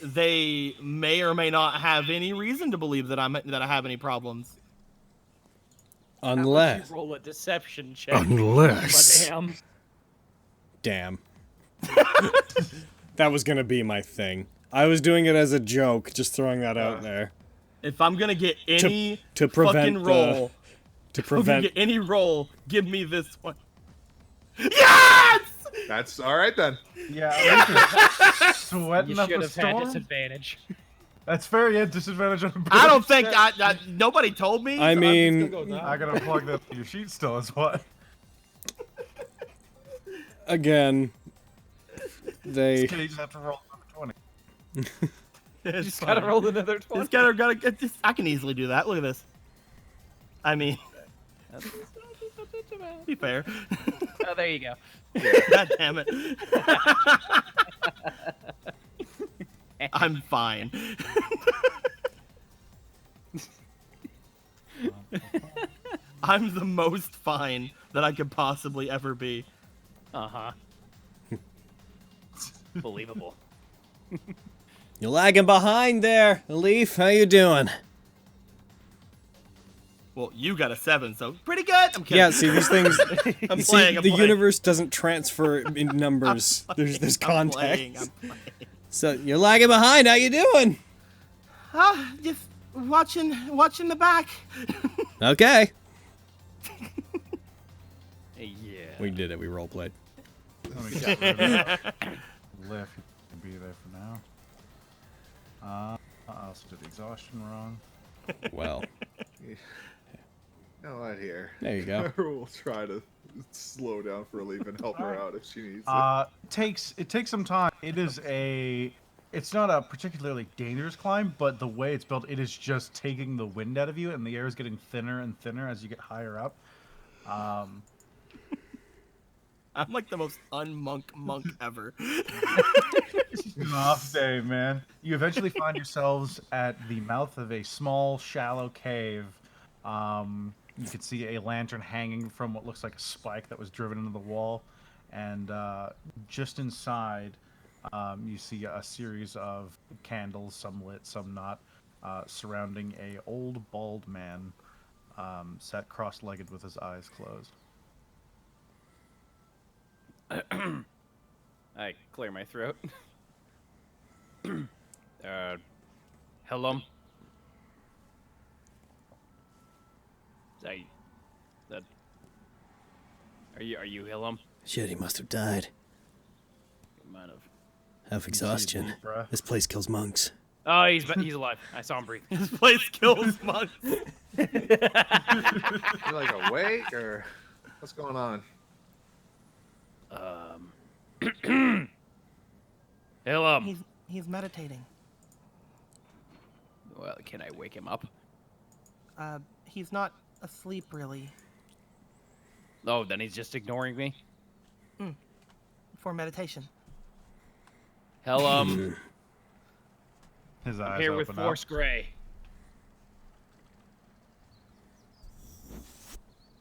[SPEAKER 3] they may or may not have any reason to believe that I have any problems.
[SPEAKER 4] How about
[SPEAKER 2] Unless.
[SPEAKER 4] you roll a deception check.
[SPEAKER 2] Unless.
[SPEAKER 4] Madam.
[SPEAKER 2] Damn. That was gonna be my thing. I was doing it as a joke, just throwing that out there.
[SPEAKER 3] If I'm gonna get any
[SPEAKER 2] to prevent
[SPEAKER 3] fucking roll,
[SPEAKER 2] to
[SPEAKER 3] if I'm gonna
[SPEAKER 2] prevent
[SPEAKER 3] get any roll, give me this one. Yes!
[SPEAKER 9] That's all right then.
[SPEAKER 1] Yeah, at least you're sweating
[SPEAKER 4] You
[SPEAKER 1] up
[SPEAKER 4] should
[SPEAKER 1] a
[SPEAKER 4] have had
[SPEAKER 1] storm.
[SPEAKER 4] disadvantage.
[SPEAKER 1] That's fair. Yeah, disadvantage on.
[SPEAKER 3] I don't think nobody told me.
[SPEAKER 2] I
[SPEAKER 3] so I'm just
[SPEAKER 2] mean-
[SPEAKER 3] gonna go with that.
[SPEAKER 1] I gotta plug that in your sheet still as what?
[SPEAKER 2] again. They
[SPEAKER 1] You just have to roll number 20.
[SPEAKER 3] It's
[SPEAKER 4] Just gotta
[SPEAKER 3] fine.
[SPEAKER 4] roll another 20.
[SPEAKER 3] Just gotta I can easily do that. Look at this. I mean, be fair.
[SPEAKER 4] Oh, there you go.
[SPEAKER 3] God damn it. I'm fine. I'm the most fine that I could possibly ever be.
[SPEAKER 4] Uh-huh. Believable.
[SPEAKER 2] You're lagging behind there, Leaf. How you doing?
[SPEAKER 3] Well, you got a 7, so pretty good. I'm kidding.
[SPEAKER 2] Yeah, see these things.
[SPEAKER 3] I'm
[SPEAKER 2] You see,
[SPEAKER 3] playing. I'm
[SPEAKER 2] the
[SPEAKER 3] playing.
[SPEAKER 2] universe doesn't transfer in numbers. There's
[SPEAKER 3] I'm
[SPEAKER 2] context.
[SPEAKER 3] playing.
[SPEAKER 2] So you're lagging behind. How you doing?
[SPEAKER 3] Just watching the back.
[SPEAKER 2] Okay.
[SPEAKER 4] Yeah.
[SPEAKER 2] We did it. We roleplayed.
[SPEAKER 1] Let me get rid of Lift can be there for now. I also did exhaustion wrong.
[SPEAKER 2] Well,
[SPEAKER 5] You know what? Here.
[SPEAKER 2] there you go.
[SPEAKER 9] We'll try to slow down for Leaf and help her
[SPEAKER 1] Alright.
[SPEAKER 9] out if she needs it.
[SPEAKER 1] It takes some time. It's not a particularly dangerous climb, but the way it's built, it is just taking the wind out of you, and the air is getting thinner and thinner as you get higher up.
[SPEAKER 3] I'm like the most unmonk monk ever.
[SPEAKER 1] It's an off day, man. You eventually find yourselves at the mouth of a small, shallow cave. You can see a lantern hanging from what looks like a spike that was driven into the wall, and just inside, you see a series of candles, some lit, some not, surrounding a old bald man, sat cross-legged with his eyes closed.
[SPEAKER 4] I clear my throat. Hello? Are you Hillam?
[SPEAKER 2] Shit, he must have died
[SPEAKER 4] Might have.
[SPEAKER 2] of exhaustion.
[SPEAKER 1] deep breath.
[SPEAKER 2] This place kills monks.
[SPEAKER 4] Oh, he's alive. I saw him breathe.
[SPEAKER 3] This place kills monks.
[SPEAKER 5] You like awake or what's going on?
[SPEAKER 4] Hillam.
[SPEAKER 3] He's meditating.
[SPEAKER 4] Well, can I wake him up?
[SPEAKER 3] He's not asleep really.
[SPEAKER 4] Oh, then he's just ignoring me.
[SPEAKER 3] For meditation.
[SPEAKER 4] Hillam.
[SPEAKER 1] His eyes
[SPEAKER 4] I'm here with
[SPEAKER 1] open up.
[SPEAKER 4] Force Gray.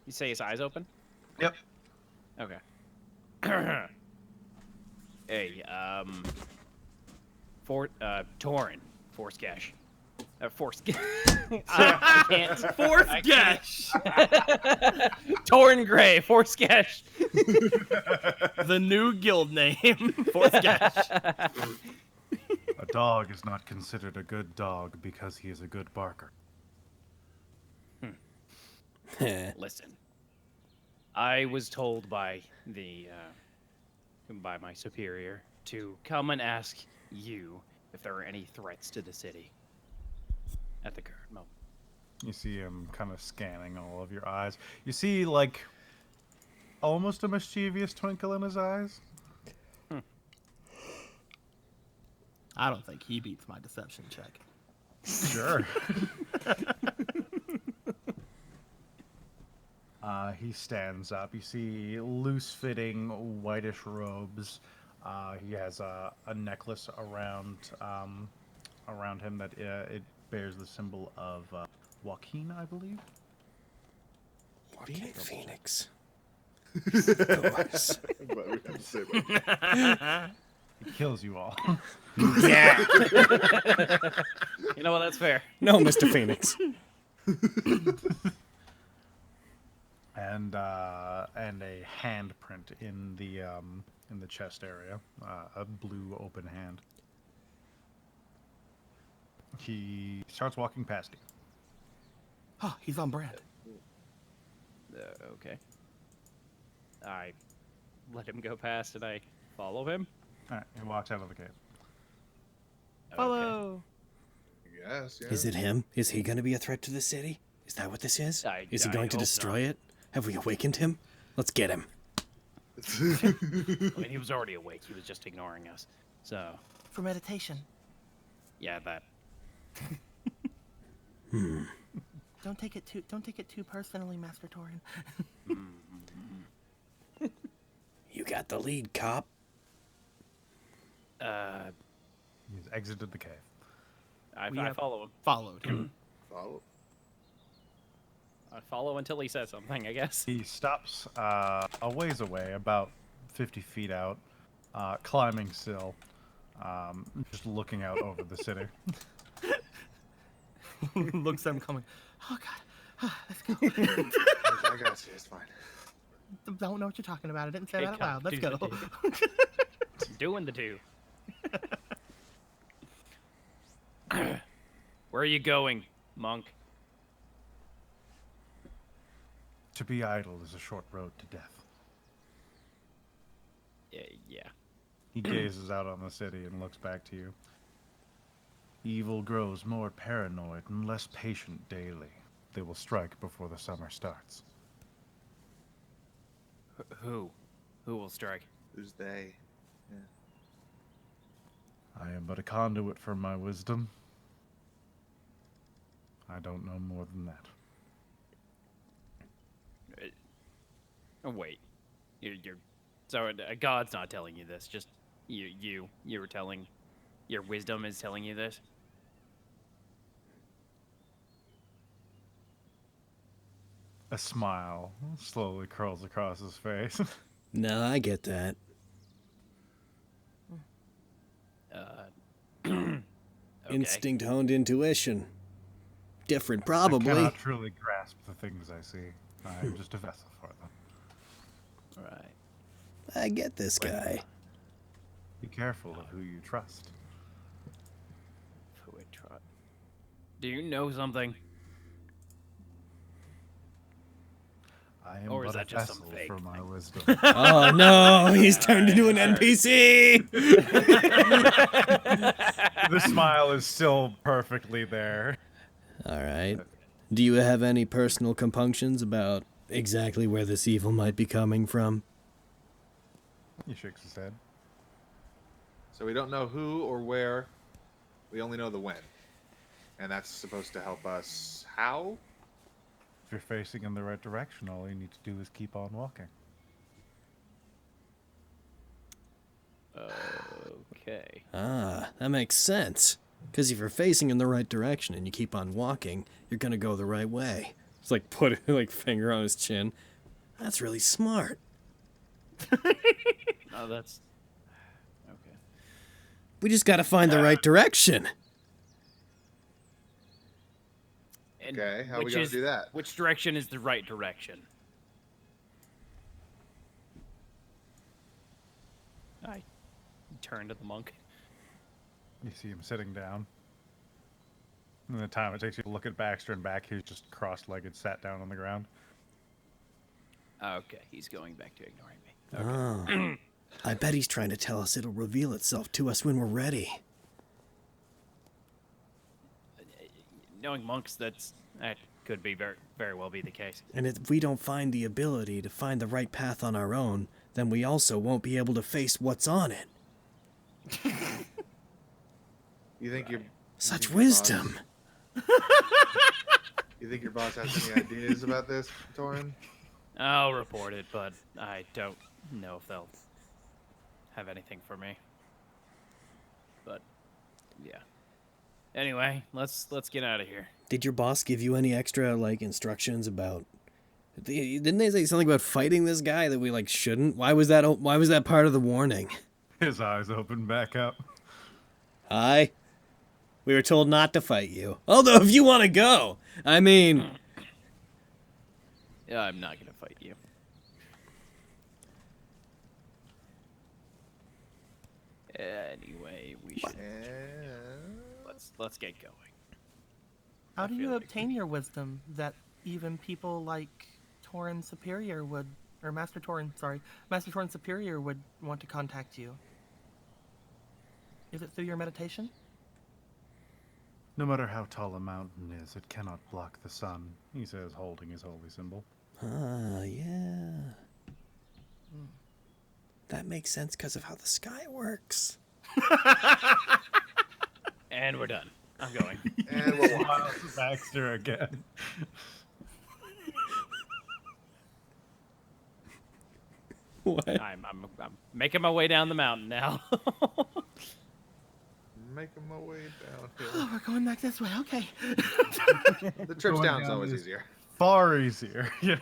[SPEAKER 4] You say his eyes open?
[SPEAKER 1] Yep.
[SPEAKER 4] Okay. Hey, Torin, Force Gash. Force I can't.
[SPEAKER 3] Force Gash!
[SPEAKER 4] Torin Gray, Force Gash.
[SPEAKER 3] The new guild name. Force Gash.
[SPEAKER 1] A dog is not considered a good dog because he is a good barker.
[SPEAKER 4] Listen, I was told by by my superior to come and ask you if there are any threats to the city at the current moment.
[SPEAKER 1] You see him kind of scanning all of your eyes. You see, like, almost a mischievous twinkle in his eyes.
[SPEAKER 3] I don't think he beats my deception check.
[SPEAKER 1] Sure. He stands up. You see loose-fitting, whitish robes. He has a necklace around him that it bears the symbol of Joaquin, I believe.
[SPEAKER 2] Joaquin Phoenix. Of course.
[SPEAKER 9] I'm glad we didn't say that.
[SPEAKER 1] He kills you all.
[SPEAKER 2] Yeah.
[SPEAKER 4] You know what? That's fair.
[SPEAKER 2] No, Mr. Phoenix.
[SPEAKER 1] and a handprint in the chest area, a blue open hand. He starts walking past you.
[SPEAKER 3] Oh, he's on brand.
[SPEAKER 4] Okay. I let him go past and I follow him.
[SPEAKER 1] All right, he walks out of the cave.
[SPEAKER 4] Follow.
[SPEAKER 5] Yes, yeah.
[SPEAKER 2] Is it him? Is he going to be a threat to the city? Is that what this is? Is he
[SPEAKER 4] I
[SPEAKER 2] going to
[SPEAKER 4] hope
[SPEAKER 2] destroy
[SPEAKER 4] not.
[SPEAKER 2] it? Have we awakened him? Let's get him.
[SPEAKER 4] I mean, he was already awake. He was just ignoring us. So,
[SPEAKER 3] For meditation.
[SPEAKER 4] yeah, that.
[SPEAKER 3] Don't take it too personally, Master Torin.
[SPEAKER 2] You got the lead, cop.
[SPEAKER 1] He's exited the cave.
[SPEAKER 4] I
[SPEAKER 3] have-
[SPEAKER 4] follow him.
[SPEAKER 3] Followed him.
[SPEAKER 5] Follow.
[SPEAKER 4] I follow until he says something, I guess.
[SPEAKER 1] He stops a ways away, about 50 feet out, climbing still, just looking out over the city.
[SPEAKER 3] Looks at him coming. Oh God. Let's go.
[SPEAKER 5] I got you. It's fine.
[SPEAKER 3] Don't know what you're talking about. I didn't say
[SPEAKER 4] Hey,
[SPEAKER 3] that out
[SPEAKER 4] cop,
[SPEAKER 3] loud. Let's
[SPEAKER 4] do
[SPEAKER 3] go.
[SPEAKER 4] the Doing the do. Where are you going, monk?
[SPEAKER 1] To be idle is a short road to death.
[SPEAKER 4] Yeah.
[SPEAKER 1] He gazes out on the city and looks back to you. Evil grows more paranoid and less patient daily. They will strike before the summer starts.
[SPEAKER 4] Who? Who will strike?
[SPEAKER 5] Who's they?
[SPEAKER 1] I am but a conduit for my wisdom. I don't know more than that.
[SPEAKER 4] Oh, wait. You're so God's not telling you this. Just you were telling. Your wisdom is telling you this.
[SPEAKER 1] A smile slowly curls across his face.
[SPEAKER 2] No, I get that.
[SPEAKER 4] Okay.
[SPEAKER 2] Instinct honed intuition. Different,
[SPEAKER 1] I
[SPEAKER 2] probably.
[SPEAKER 1] cannot truly grasp the things I see. I am just a vessel for them.
[SPEAKER 4] Right.
[SPEAKER 2] I get this guy.
[SPEAKER 1] Be careful of who you trust.
[SPEAKER 4] Who would try? Do you know something?
[SPEAKER 1] I am
[SPEAKER 4] Or is
[SPEAKER 1] but
[SPEAKER 4] that
[SPEAKER 1] a
[SPEAKER 4] just some
[SPEAKER 1] vessel
[SPEAKER 4] fake
[SPEAKER 1] for my
[SPEAKER 4] thing?
[SPEAKER 1] wisdom.
[SPEAKER 2] Oh no, he's turned into an NPC.
[SPEAKER 1] The smile is still perfectly there.
[SPEAKER 2] All right. Do you have any personal compunctions about exactly where this evil might be coming from?
[SPEAKER 1] He shakes his head.
[SPEAKER 5] So we don't know who or where. We only know the when. And that's supposed to help us how?
[SPEAKER 1] If you're facing in the right direction, all you need to do is keep on walking.
[SPEAKER 4] Okay.
[SPEAKER 2] Ah, that makes sense. Because if you're facing in the right direction and you keep on walking, you're gonna go the right way. It's like put finger on his chin. That's really smart.
[SPEAKER 4] Oh, that's okay.
[SPEAKER 2] We just gotta find the right direction.
[SPEAKER 4] And
[SPEAKER 5] Okay, how are we
[SPEAKER 4] which
[SPEAKER 5] gonna
[SPEAKER 4] is-
[SPEAKER 5] do that?
[SPEAKER 4] Which direction is the right direction? I turn to the monk.
[SPEAKER 1] You see him sitting down. And the time it takes you to look at Baxter and back, he's just cross-legged, sat down on the ground.
[SPEAKER 4] Okay, he's going back to ignoring me.
[SPEAKER 2] Oh. I bet he's trying to tell us it'll reveal itself to us when we're ready.
[SPEAKER 4] Knowing monks, that could be very well be the case.
[SPEAKER 2] And if we don't find the ability to find the right path on our own, then we also won't be able to face what's on it.
[SPEAKER 5] You think your
[SPEAKER 2] Such
[SPEAKER 5] your boss-
[SPEAKER 2] wisdom.
[SPEAKER 5] You think your boss has any ideas about this, Torin?
[SPEAKER 4] I'll report it, but I don't know if they'll have anything for me. But yeah. Anyway, let's get out of here.
[SPEAKER 2] Did your boss give you any extra instructions about Didn't they say something about fighting this guy that we like shouldn't? Why was that part of the warning?
[SPEAKER 1] His eyes open back up.
[SPEAKER 2] Hi. We were told not to fight you. Although if you want to go, I mean,
[SPEAKER 4] Yeah, I'm not gonna fight you. Anyway, we should let's get going.
[SPEAKER 3] How do
[SPEAKER 4] feel
[SPEAKER 3] you
[SPEAKER 4] like
[SPEAKER 3] obtain your wisdom that even people like Torin Superior would, or Master Torin Superior would want to contact you? Is it through your meditation?
[SPEAKER 1] No matter how tall a mountain is, it cannot block the sun, he says, holding his holy symbol.
[SPEAKER 2] yeah. That makes sense because of how the sky works.
[SPEAKER 4] And we're done. I'm going.
[SPEAKER 5] And we're walking.
[SPEAKER 1] Baxter again.
[SPEAKER 2] What?
[SPEAKER 4] I'm making my way down the mountain now.
[SPEAKER 5] Making my way downhill.
[SPEAKER 3] Oh, we're going back this way. Okay.
[SPEAKER 5] The trips
[SPEAKER 1] Going
[SPEAKER 5] down's
[SPEAKER 1] down
[SPEAKER 5] always
[SPEAKER 1] is-
[SPEAKER 5] easier.
[SPEAKER 1] Far easier. Yeah.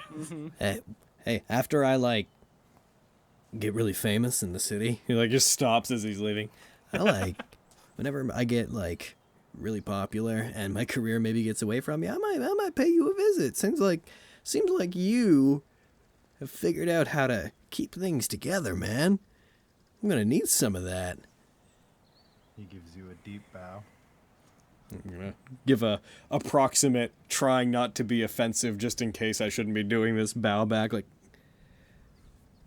[SPEAKER 2] Hey, after I like get really famous in the city, he like just stops as he's leaving. I like whenever I get like really popular and my career maybe gets away from me, I might pay you a visit. Seems like you have figured out how to keep things together, man. I'm gonna need some of that.
[SPEAKER 1] He gives you a deep bow.
[SPEAKER 2] I'm gonna give a approximate, trying not to be offensive, just in case I shouldn't be doing this, bow back. Like,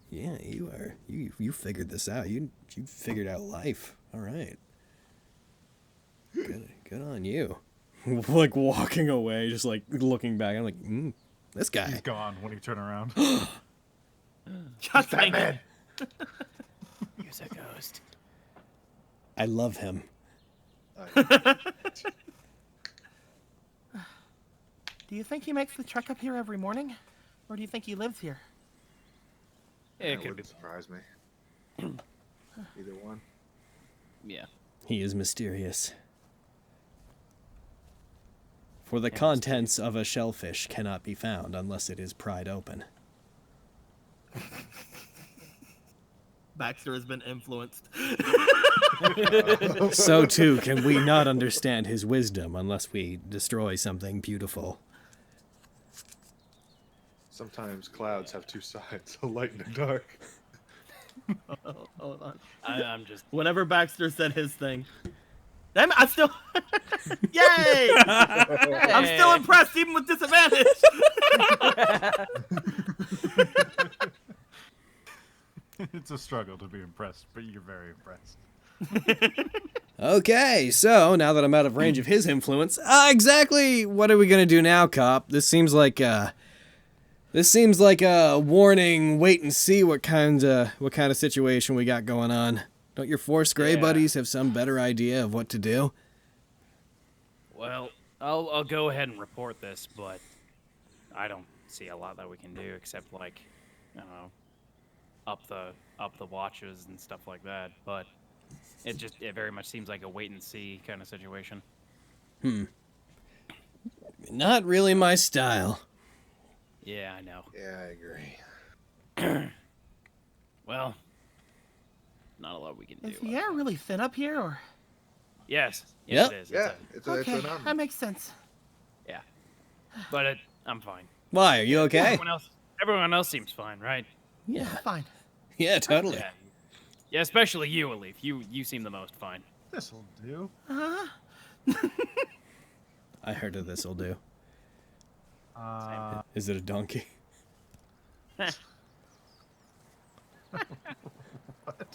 [SPEAKER 2] yeah, you figured this out. You figured out life. All right. Good on you. Like walking away, just like looking back. I'm like, this guy.
[SPEAKER 1] He's gone when you turn around.
[SPEAKER 3] God dang it.
[SPEAKER 4] He's a ghost.
[SPEAKER 2] I love him.
[SPEAKER 3] Do you think he makes the trek up here every morning? Or do you think he lives here?
[SPEAKER 4] It
[SPEAKER 5] That
[SPEAKER 4] could be.
[SPEAKER 5] wouldn't surprise me. Either one.
[SPEAKER 4] Yeah.
[SPEAKER 2] He is mysterious. For the contents of a shellfish cannot be found unless it is pried open.
[SPEAKER 3] Baxter has been influenced.
[SPEAKER 2] So too can we not understand his wisdom unless we destroy something beautiful.
[SPEAKER 9] Sometimes clouds have two sides, a light and a dark.
[SPEAKER 3] Hold on.
[SPEAKER 4] I'm just.
[SPEAKER 3] Whenever Baxter said his thing. Damn it, I still. Yay! I'm still impressed, even with disadvantage.
[SPEAKER 1] It's a struggle to be impressed, but you're very impressed.
[SPEAKER 2] Okay, so now that I'm out of range of his influence, exactly what are we gonna do now, cop? This seems like a warning. Wait and see what kind of situation we got going on. Don't your Force Gray buddies have some better idea of what to do?
[SPEAKER 4] Well, I'll go ahead and report this, but I don't see a lot that we can do except like, I don't know, up the watches and stuff like that. But it very much seems like a wait and see kind of situation.
[SPEAKER 2] Not really my style.
[SPEAKER 4] Yeah, I know.
[SPEAKER 5] Yeah, I agree.
[SPEAKER 4] Well, not a lot we can do.
[SPEAKER 3] Is the air really thin up here, or?
[SPEAKER 4] Yes,
[SPEAKER 2] Yep.
[SPEAKER 4] it is.
[SPEAKER 5] Yeah,
[SPEAKER 4] It's
[SPEAKER 5] it's
[SPEAKER 3] Okay,
[SPEAKER 5] a mountain.
[SPEAKER 3] that makes sense.
[SPEAKER 4] yeah, but I'm fine.
[SPEAKER 2] Why? Are you okay?
[SPEAKER 4] Everyone else seems fine, right?
[SPEAKER 2] Yeah.
[SPEAKER 3] Fine.
[SPEAKER 2] Yeah, totally.
[SPEAKER 4] Yeah, especially you, Alif. You seem the most fine.
[SPEAKER 1] This'll do.
[SPEAKER 2] I heard of this'll do.
[SPEAKER 1] Uh,
[SPEAKER 2] Is it a donkey?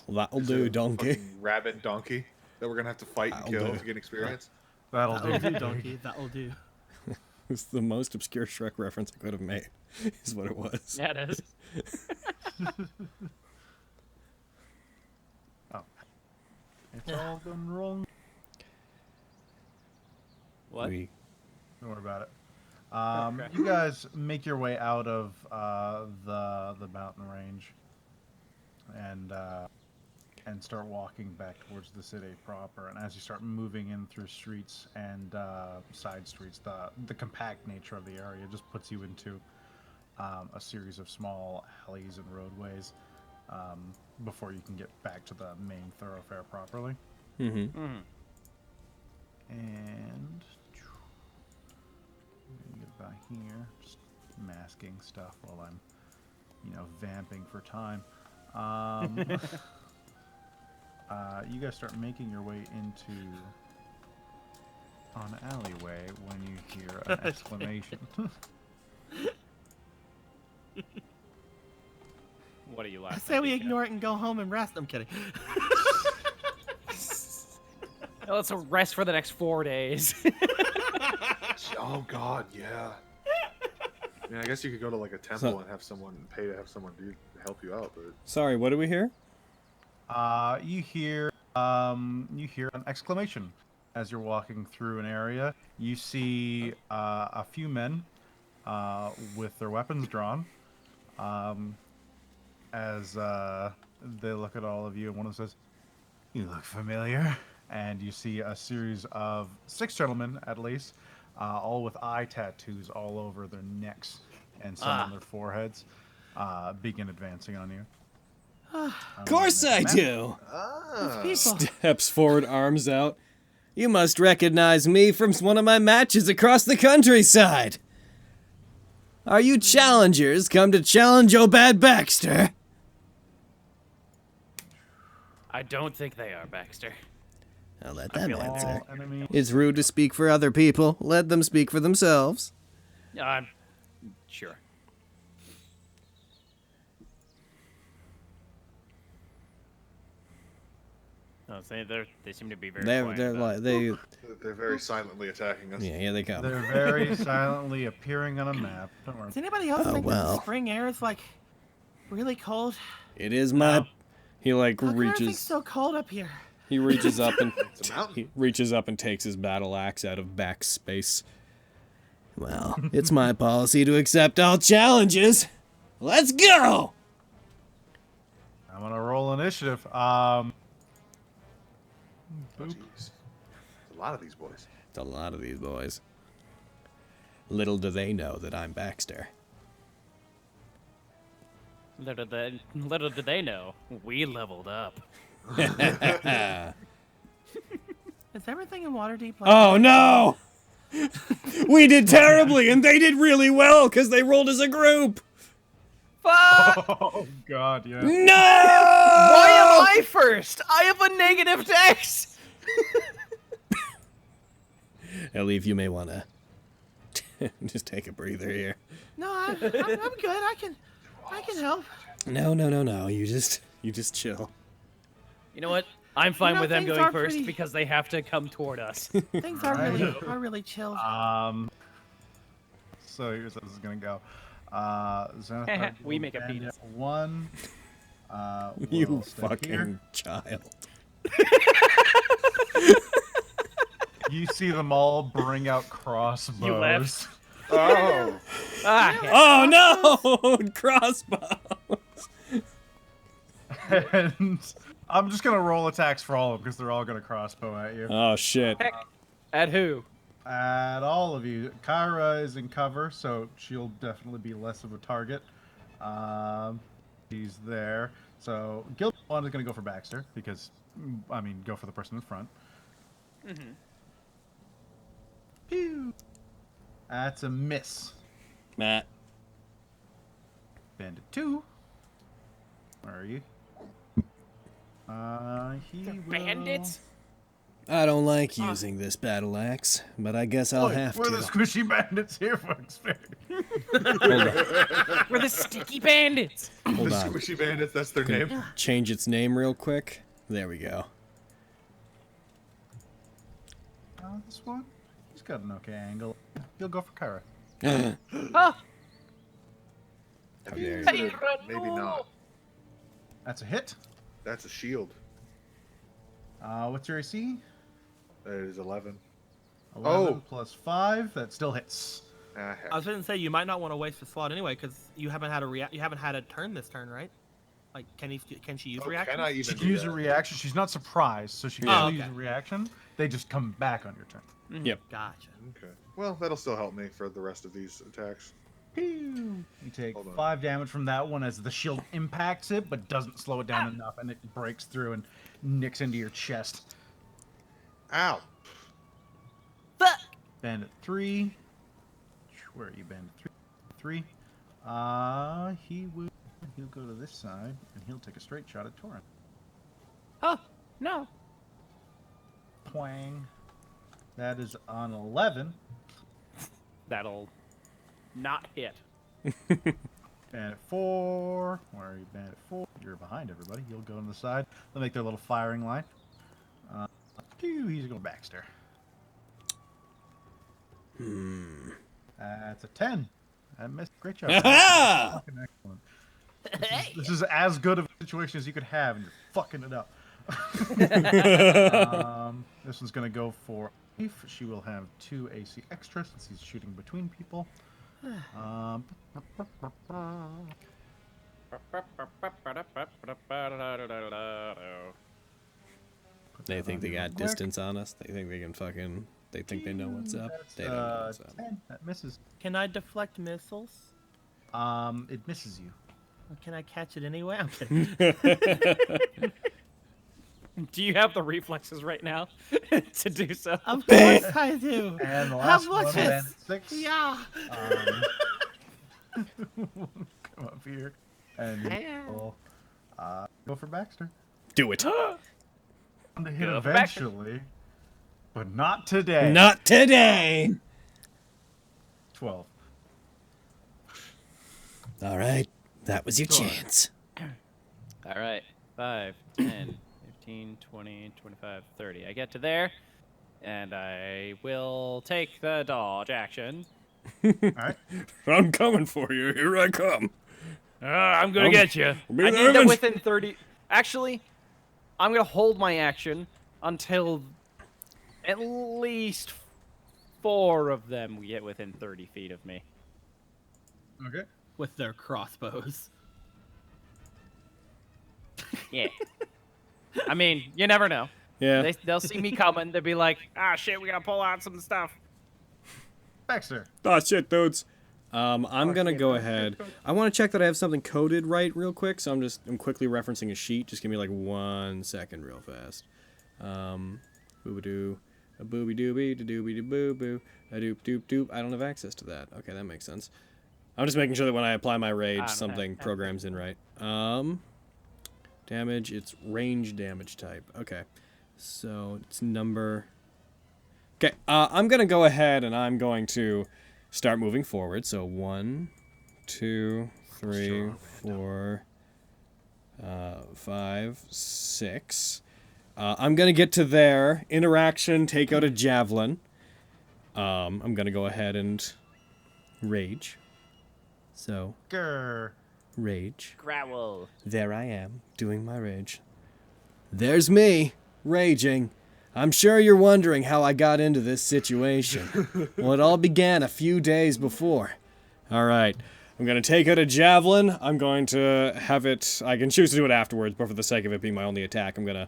[SPEAKER 2] That'll do, donkey.
[SPEAKER 9] Fucking rabbit donkey that we're gonna have to fight and
[SPEAKER 2] That'll
[SPEAKER 9] kill
[SPEAKER 2] do.
[SPEAKER 9] to get experience.
[SPEAKER 1] that'll
[SPEAKER 3] That'll
[SPEAKER 1] do.
[SPEAKER 3] do, donkey. That'll do.
[SPEAKER 2] It's the most obscure Shrek reference I could have made, is what it was.
[SPEAKER 4] Yeah, it is.
[SPEAKER 1] It's all gone wrong.
[SPEAKER 4] What?
[SPEAKER 1] Don't worry about it. You guys make your way out of the mountain range and start walking back towards the city proper. And as you start moving in through streets and side streets, the compact nature of the area just puts you into a series of small alleys and roadways before you can get back to the main thoroughfare properly.
[SPEAKER 2] Mm-hmm.
[SPEAKER 1] And get about here, just masking stuff while I'm, vamping for time. You guys start making your way into an alleyway when you hear an exclamation.
[SPEAKER 4] What are you
[SPEAKER 3] I
[SPEAKER 4] laughing
[SPEAKER 3] say we
[SPEAKER 4] at?
[SPEAKER 3] ignore it and go home and rest. I'm kidding.
[SPEAKER 4] Let's rest for the next 4 days.
[SPEAKER 9] Oh God, yeah. I mean, I guess you could go to like a temple and have someone pay to have someone help you out, but
[SPEAKER 2] Sorry, what do we hear?
[SPEAKER 1] You hear an exclamation as you're walking through an area. You see a few men with their weapons drawn. As they look at all of you, and one of them says, "You look familiar." And you see a series of 6 gentlemen, at least, all with eye tattoos all over their necks and some on their foreheads, begin advancing on you.
[SPEAKER 2] Of course I do.
[SPEAKER 3] People.
[SPEAKER 2] Steps forward, arms out. You must recognize me from one of my matches across the countryside. Are you challengers come to challenge Obad Baxter?
[SPEAKER 4] I don't think they are, Baxter.
[SPEAKER 2] I'll let
[SPEAKER 4] I
[SPEAKER 2] them
[SPEAKER 4] feel like
[SPEAKER 2] answer.
[SPEAKER 1] All enemies.
[SPEAKER 2] It's rude to speak for other people. Let them speak for themselves.
[SPEAKER 4] I'm sure. No, they seem to be very quiet.
[SPEAKER 9] they're very silently attacking us.
[SPEAKER 2] Yeah, here they come.
[SPEAKER 1] They're very silently appearing on a map. Don't worry.
[SPEAKER 3] Does anybody else think that
[SPEAKER 2] well.
[SPEAKER 3] the spring air is like really cold?
[SPEAKER 2] It is my. He like
[SPEAKER 3] How come everything's
[SPEAKER 2] reaches.
[SPEAKER 3] so cold up here?
[SPEAKER 2] He reaches up and
[SPEAKER 9] It's a mountain.
[SPEAKER 2] he reaches up and takes his battle axe out of back space. Well, it's my policy to accept all challenges. Let's go.
[SPEAKER 1] I'm gonna roll initiative.
[SPEAKER 9] Oh, jeez. There's a lot of these boys.
[SPEAKER 2] It's a lot of these boys. Little do they know that I'm Baxter.
[SPEAKER 4] Little did they know, we leveled up.
[SPEAKER 3] Is everything in Waterdeep like
[SPEAKER 2] Oh no! We did terribly, and they did really well because they rolled as a group.
[SPEAKER 4] Fuck!
[SPEAKER 1] Oh God, yeah.
[SPEAKER 2] No!
[SPEAKER 4] Why am I first? I have a negative dex.
[SPEAKER 2] Ellie, if you may wanna just take a breather here.
[SPEAKER 3] No, I'm good. I can help.
[SPEAKER 2] No. You just chill.
[SPEAKER 4] You know what? I'm fine
[SPEAKER 3] know,
[SPEAKER 4] with them
[SPEAKER 3] things
[SPEAKER 4] going
[SPEAKER 3] are
[SPEAKER 4] first
[SPEAKER 3] pretty-
[SPEAKER 4] because they have to come toward us.
[SPEAKER 3] Things are really chill.
[SPEAKER 1] So here's how this is gonna go. Xanathar
[SPEAKER 4] We
[SPEAKER 1] will
[SPEAKER 4] make a
[SPEAKER 1] bend
[SPEAKER 4] penis.
[SPEAKER 1] at 1.
[SPEAKER 2] You
[SPEAKER 1] will stay
[SPEAKER 2] fucking
[SPEAKER 1] here.
[SPEAKER 2] child.
[SPEAKER 1] You see them all bring out crossbows.
[SPEAKER 4] You left.
[SPEAKER 9] Oh,
[SPEAKER 2] Oh no! Crossbow.
[SPEAKER 1] And I'm just gonna roll attacks for all of them because they're all gonna crossbow at you.
[SPEAKER 2] Oh shit.
[SPEAKER 4] At who?
[SPEAKER 1] At all of you. Kyra is in cover, so she'll definitely be less of a target. He's there. So Guild 1 is gonna go for Baxter because, go for the person in front.
[SPEAKER 4] Mm-hmm.
[SPEAKER 1] Pew! That's a miss.
[SPEAKER 2] Matt.
[SPEAKER 1] Bandit 2. Where are you? He will...
[SPEAKER 4] Bandits?
[SPEAKER 2] I don't like using this battle axe, but I guess I'll have
[SPEAKER 1] We're
[SPEAKER 2] to.
[SPEAKER 1] the squishy bandits here, folks.
[SPEAKER 2] Hold on.
[SPEAKER 4] We're the sticky bandits.
[SPEAKER 2] Hold
[SPEAKER 9] the
[SPEAKER 2] on.
[SPEAKER 9] Squishy Bandits, that's their name.
[SPEAKER 2] Change its name real quick. There we go.
[SPEAKER 1] This one? He's got an okay angle. He'll go for Kyra.
[SPEAKER 4] Huh?
[SPEAKER 2] How dare you.
[SPEAKER 4] Hey,
[SPEAKER 9] Maybe not.
[SPEAKER 1] That's a hit.
[SPEAKER 9] That's a shield.
[SPEAKER 1] What's your AC?
[SPEAKER 9] That is 11.
[SPEAKER 1] 11 plus 5. That still hits.
[SPEAKER 9] Ah, heck.
[SPEAKER 3] I was gonna say you might not want to waste a slot anyway because you haven't had a turn this turn, right? Like, can she use reaction?
[SPEAKER 9] Can I
[SPEAKER 1] She
[SPEAKER 9] even
[SPEAKER 1] can
[SPEAKER 9] do
[SPEAKER 1] use a
[SPEAKER 9] that?
[SPEAKER 1] reaction. She's not surprised, so she can
[SPEAKER 3] Oh,
[SPEAKER 1] still use
[SPEAKER 3] okay.
[SPEAKER 1] a reaction. They just come back on your turn.
[SPEAKER 2] Yep.
[SPEAKER 3] Gotcha.
[SPEAKER 9] Okay. Well, that'll still help me for the rest of these attacks.
[SPEAKER 1] Pew! You take
[SPEAKER 9] Hold on.
[SPEAKER 1] 5 damage from that one as the shield impacts it, but doesn't slow it down enough, and it breaks through and nicks into your chest.
[SPEAKER 9] Ow.
[SPEAKER 8] Fuck!
[SPEAKER 1] Bandit 3. Where are you, Bandit 3? He'll go to this side, and he'll take a straight shot at Torin.
[SPEAKER 4] Oh, no.
[SPEAKER 1] Twang. That is on 11.
[SPEAKER 4] That'll not hit.
[SPEAKER 1] Bandit 4. Where are you, Bandit 4? You're behind everybody. You'll go on the side. They'll make their little firing line. He's going Baxter. That's a 10. I missed. Great job. Fucking excellent. This is as good of a situation as you could have, and you're fucking it up. This one's going to go for Leaf. She will have 2 AC extra since he's shooting between people.
[SPEAKER 2] They think they got distance on us. They think they can fucking. They think they know what's up. They don't know what's up.
[SPEAKER 1] 10. That misses.
[SPEAKER 3] Can I deflect missiles?
[SPEAKER 1] It misses you.
[SPEAKER 3] Can I catch it anyway? I'm kidding.
[SPEAKER 4] Do you have the reflexes right now to do so?
[SPEAKER 3] Of course I do.
[SPEAKER 1] And the last one,
[SPEAKER 3] much
[SPEAKER 1] Bandit
[SPEAKER 3] is-
[SPEAKER 1] 6.
[SPEAKER 3] Yeah.
[SPEAKER 1] Come up here. And we'll go for Baxter.
[SPEAKER 2] Do it.
[SPEAKER 1] To hit
[SPEAKER 4] Go for Baxter.
[SPEAKER 1] eventually, but not today.
[SPEAKER 2] Not today.
[SPEAKER 1] 12.
[SPEAKER 2] All right. That was your
[SPEAKER 1] Sure.
[SPEAKER 2] chance.
[SPEAKER 4] All right. 5, 10, 15, 20, 25, 30. I get to there, and I will take the dodge action.
[SPEAKER 1] All right.
[SPEAKER 2] I'm coming for you. Here I come.
[SPEAKER 4] I'm gonna get you.
[SPEAKER 2] be
[SPEAKER 4] I
[SPEAKER 2] there
[SPEAKER 4] need that
[SPEAKER 2] eventually.
[SPEAKER 4] within 30. Actually, I'm gonna hold my action until at least 4 of them get within 30 feet of me.
[SPEAKER 1] Okay.
[SPEAKER 3] With their crossbows.
[SPEAKER 4] Yeah. I mean, you never know.
[SPEAKER 2] Yeah.
[SPEAKER 4] They'll see me coming. They'll be like, "Ah, shit, we gotta pull out some stuff."
[SPEAKER 1] Baxter.
[SPEAKER 2] Oh shit, dudes. I'm gonna go ahead. I want to check that I have something coded right real quick, so I'm quickly referencing a sheet. Just give me like 1 second, real fast. Boobadoo, a booby dooby, da dooby da boo boo, a doop doop doop. I don't have access to that. Okay, that makes sense. I'm just making sure that when I apply my rage, something programs in right. Damage. It's range damage type. Okay, so it's number. Okay, I'm gonna go ahead and I'm going to start moving forward. So 1, 2, 3, 4, 5, 6. I'm gonna get to there. Interaction. Take out a javelin. I'm gonna go ahead and rage. So
[SPEAKER 1] Grr.
[SPEAKER 2] rage.
[SPEAKER 4] Growl.
[SPEAKER 2] There I am, doing my rage. There's me, raging. I'm sure you're wondering how I got into this situation. Well, it all began a few days before. Alright, I'm going to take out a javelin. I'm going to have it... I can choose to do it afterwards, but for the sake of it being my only attack, I'm going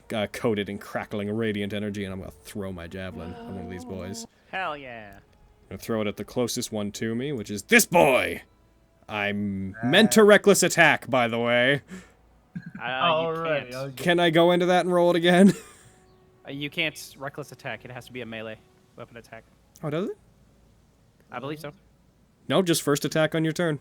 [SPEAKER 2] to coat it in crackling radiant energy, and I'm going to throw my javelin at one of these boys.
[SPEAKER 4] Hell yeah.
[SPEAKER 2] I'm going to throw it at the closest one to me, which is this boy! I'm meant to reckless attack, by the way.
[SPEAKER 1] Alrighty.
[SPEAKER 4] You can't.
[SPEAKER 2] Can I go into that and roll it again?
[SPEAKER 4] You can't reckless attack. It has to be a melee weapon attack.
[SPEAKER 2] Oh, does it?
[SPEAKER 4] I believe so.
[SPEAKER 2] No, just first attack on your turn.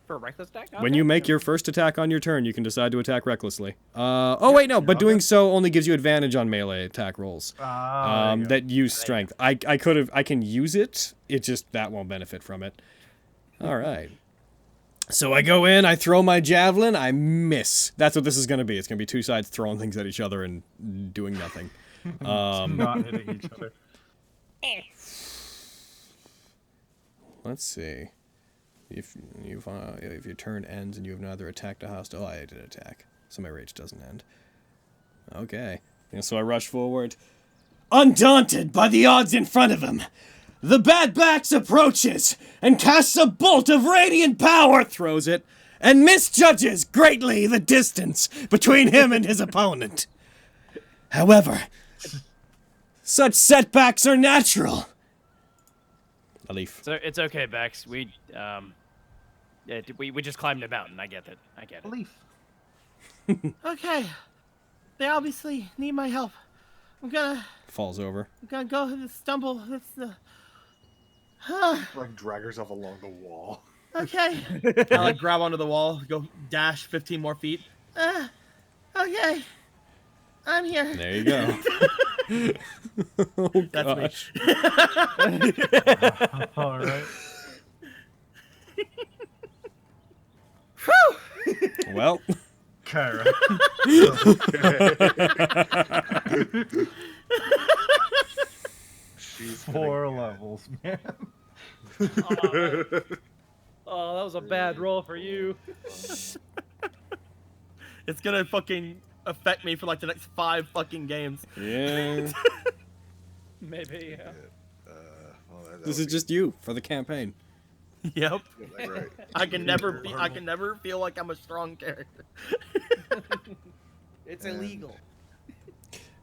[SPEAKER 4] For a reckless attack?
[SPEAKER 2] When
[SPEAKER 4] Okay.
[SPEAKER 2] you make your first attack on your turn, you can decide to attack recklessly. Oh wait, no, but doing so only gives you advantage on melee attack rolls. That use strength. I can use it. It just that won't benefit from it. All right. So I go in, I throw my javelin, I miss. That's what this is going to be. It's going to be 2 sides throwing things at each other and doing nothing.
[SPEAKER 1] Not hitting each other.
[SPEAKER 2] Let's see. If your turn ends and you have neither attacked a hostile... Oh, I did attack. So my rage doesn't end. Okay. And so I rush forward. Undaunted by the odds in front of him, the Bad Bax approaches and casts a bolt of radiant power, throws it, and misjudges greatly the distance between him and his opponent. However, such setbacks are natural. A leaf.
[SPEAKER 4] So it's okay, Bex. We just climbed a mountain. I get it.
[SPEAKER 1] A leaf.
[SPEAKER 3] Okay. They obviously need my help. I'm gonna
[SPEAKER 2] Falls over.
[SPEAKER 3] go stumble.
[SPEAKER 9] Like drag herself along the wall.
[SPEAKER 3] Okay. I like grab onto the wall, go dash 15 more feet. Okay. I'm here.
[SPEAKER 2] There you go. Oh,
[SPEAKER 3] That's
[SPEAKER 2] gosh.
[SPEAKER 3] me.
[SPEAKER 1] All right.
[SPEAKER 2] Well.
[SPEAKER 1] Kyra.
[SPEAKER 9] She's
[SPEAKER 1] 4 levels, man.
[SPEAKER 4] Oh, that was a bad roll for you.
[SPEAKER 3] It's gonna fucking affect me for like the next 5 fucking games.
[SPEAKER 2] Yeah.
[SPEAKER 4] Maybe. Yeah.
[SPEAKER 2] This is just you for the campaign.
[SPEAKER 3] Yep.
[SPEAKER 5] Right.
[SPEAKER 3] I can never feel like I'm a strong character.
[SPEAKER 7] It's illegal.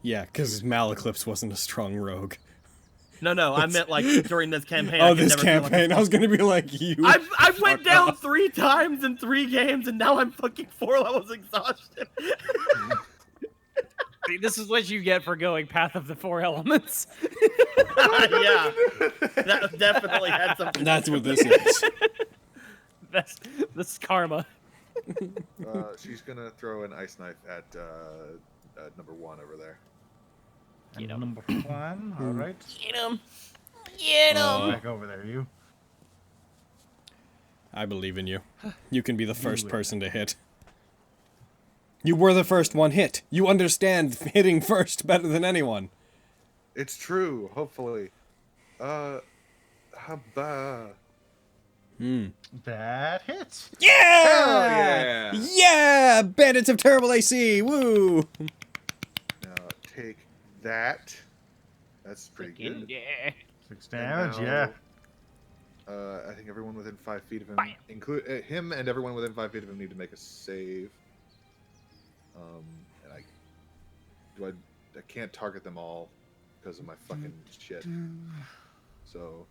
[SPEAKER 2] Yeah, because Malaclips wasn't a strong rogue.
[SPEAKER 3] No, I meant like during this campaign.
[SPEAKER 2] Oh,
[SPEAKER 3] I can
[SPEAKER 2] this
[SPEAKER 3] never feel like
[SPEAKER 2] campaign. I was gonna be like you.
[SPEAKER 3] I went down 3 times in 3 games, and now I'm fucking 4 levels exhausted.
[SPEAKER 4] See, this is what you get for going Path of the 4 Elements.
[SPEAKER 3] Yeah, that definitely had something.
[SPEAKER 2] That's what this is.
[SPEAKER 4] That's karma.
[SPEAKER 5] She's gonna throw an ice knife at number 1 over there.
[SPEAKER 4] You know.
[SPEAKER 1] Number 1. All right.
[SPEAKER 8] Get him. Get him.
[SPEAKER 1] Back over there, you.
[SPEAKER 2] I believe in you. You can be the first person to hit. You were the first one hit. You understand hitting first better than anyone.
[SPEAKER 5] It's true. Hopefully. Haba.
[SPEAKER 1] That hits.
[SPEAKER 2] Yeah!
[SPEAKER 5] Hell yeah!
[SPEAKER 2] Yeah! Bandits of terrible AC! Woo!
[SPEAKER 5] Now take that. That's pretty good.
[SPEAKER 4] Yeah.
[SPEAKER 1] 6 damage,
[SPEAKER 5] now,
[SPEAKER 1] yeah.
[SPEAKER 5] I think everyone within 5 feet of him, include him and everyone within 5 feet of him, need to make a save. And I can't target them all because of my fucking shit. So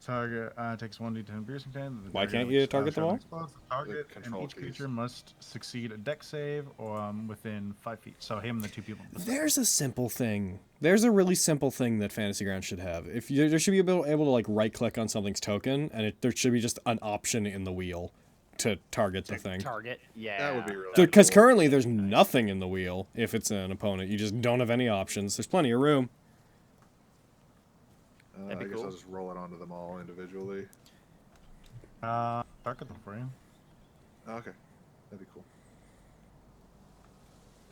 [SPEAKER 1] Target takes 1d10 piercing damage. The
[SPEAKER 2] Why
[SPEAKER 1] target
[SPEAKER 2] can't you
[SPEAKER 1] which
[SPEAKER 2] target them all?
[SPEAKER 1] explodes. The target and
[SPEAKER 5] control
[SPEAKER 1] each
[SPEAKER 5] piece.
[SPEAKER 1] creature must succeed a dex save or within 5 feet. So him and the 2 people.
[SPEAKER 2] There's a simple thing. There's a really simple thing that Fantasy Grounds should have. If you, there should be able to like right-click on something's token, and there should be just an option in the wheel to target the thing.
[SPEAKER 4] Target. Yeah.
[SPEAKER 5] that would be really
[SPEAKER 2] Because
[SPEAKER 5] cool.
[SPEAKER 2] currently there's nothing in the wheel if it's an opponent. You just don't have any options. There's plenty of room.
[SPEAKER 5] I
[SPEAKER 4] That'd be
[SPEAKER 5] guess
[SPEAKER 4] cool.
[SPEAKER 5] I'll just roll it onto them all individually.
[SPEAKER 1] Target them for you.
[SPEAKER 5] Okay, that'd be cool.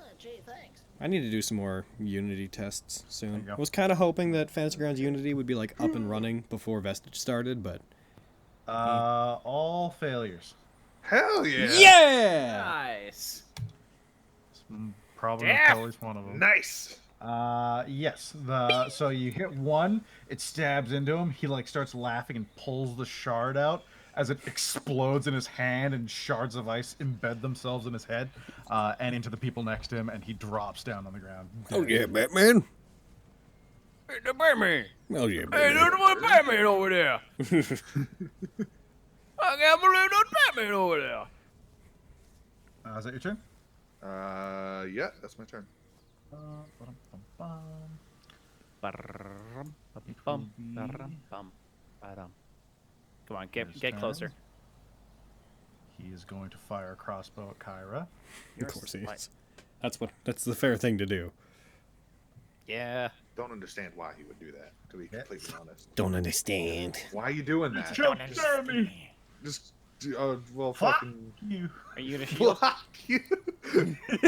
[SPEAKER 8] Oh, gee, thanks.
[SPEAKER 2] I need to do some more Unity tests
[SPEAKER 1] There you
[SPEAKER 2] soon.
[SPEAKER 1] go.
[SPEAKER 2] I was kind of hoping that Fantasy Grounds Unity would be like up and running before Vestige started, but
[SPEAKER 1] All failures.
[SPEAKER 5] Hell yeah!
[SPEAKER 2] yeah!
[SPEAKER 4] Nice.
[SPEAKER 1] Probably
[SPEAKER 4] Death.
[SPEAKER 1] at least one of them.
[SPEAKER 5] Nice.
[SPEAKER 1] Yes. So you hit one, it stabs into him. He like starts laughing and pulls the shard out as it explodes in his hand, and shards of ice embed themselves in his head and into the people next to him, and he drops down on the ground.
[SPEAKER 2] Oh
[SPEAKER 1] dead.
[SPEAKER 2] yeah, Batman.
[SPEAKER 4] Hey, the Batman.
[SPEAKER 2] Oh yeah,
[SPEAKER 4] Hey,
[SPEAKER 2] Batman.
[SPEAKER 4] there's one Batman over there. I can't believe there's Batman over there.
[SPEAKER 1] Is that your turn?
[SPEAKER 5] Yeah, that's my turn.
[SPEAKER 4] Come on, get
[SPEAKER 1] Turn.
[SPEAKER 4] closer.
[SPEAKER 1] He is going to fire a crossbow at Kyra.
[SPEAKER 2] Of course he is. That's the fair thing to do.
[SPEAKER 4] Yeah.
[SPEAKER 5] Don't understand why he would do that, to be completely honest.
[SPEAKER 2] Don't understand.
[SPEAKER 5] Why are you doing that?
[SPEAKER 1] Jeremy!
[SPEAKER 5] Just, well,
[SPEAKER 1] Fuck
[SPEAKER 5] fucking.
[SPEAKER 1] you.
[SPEAKER 4] Are you gonna shield?
[SPEAKER 5] Fuck you.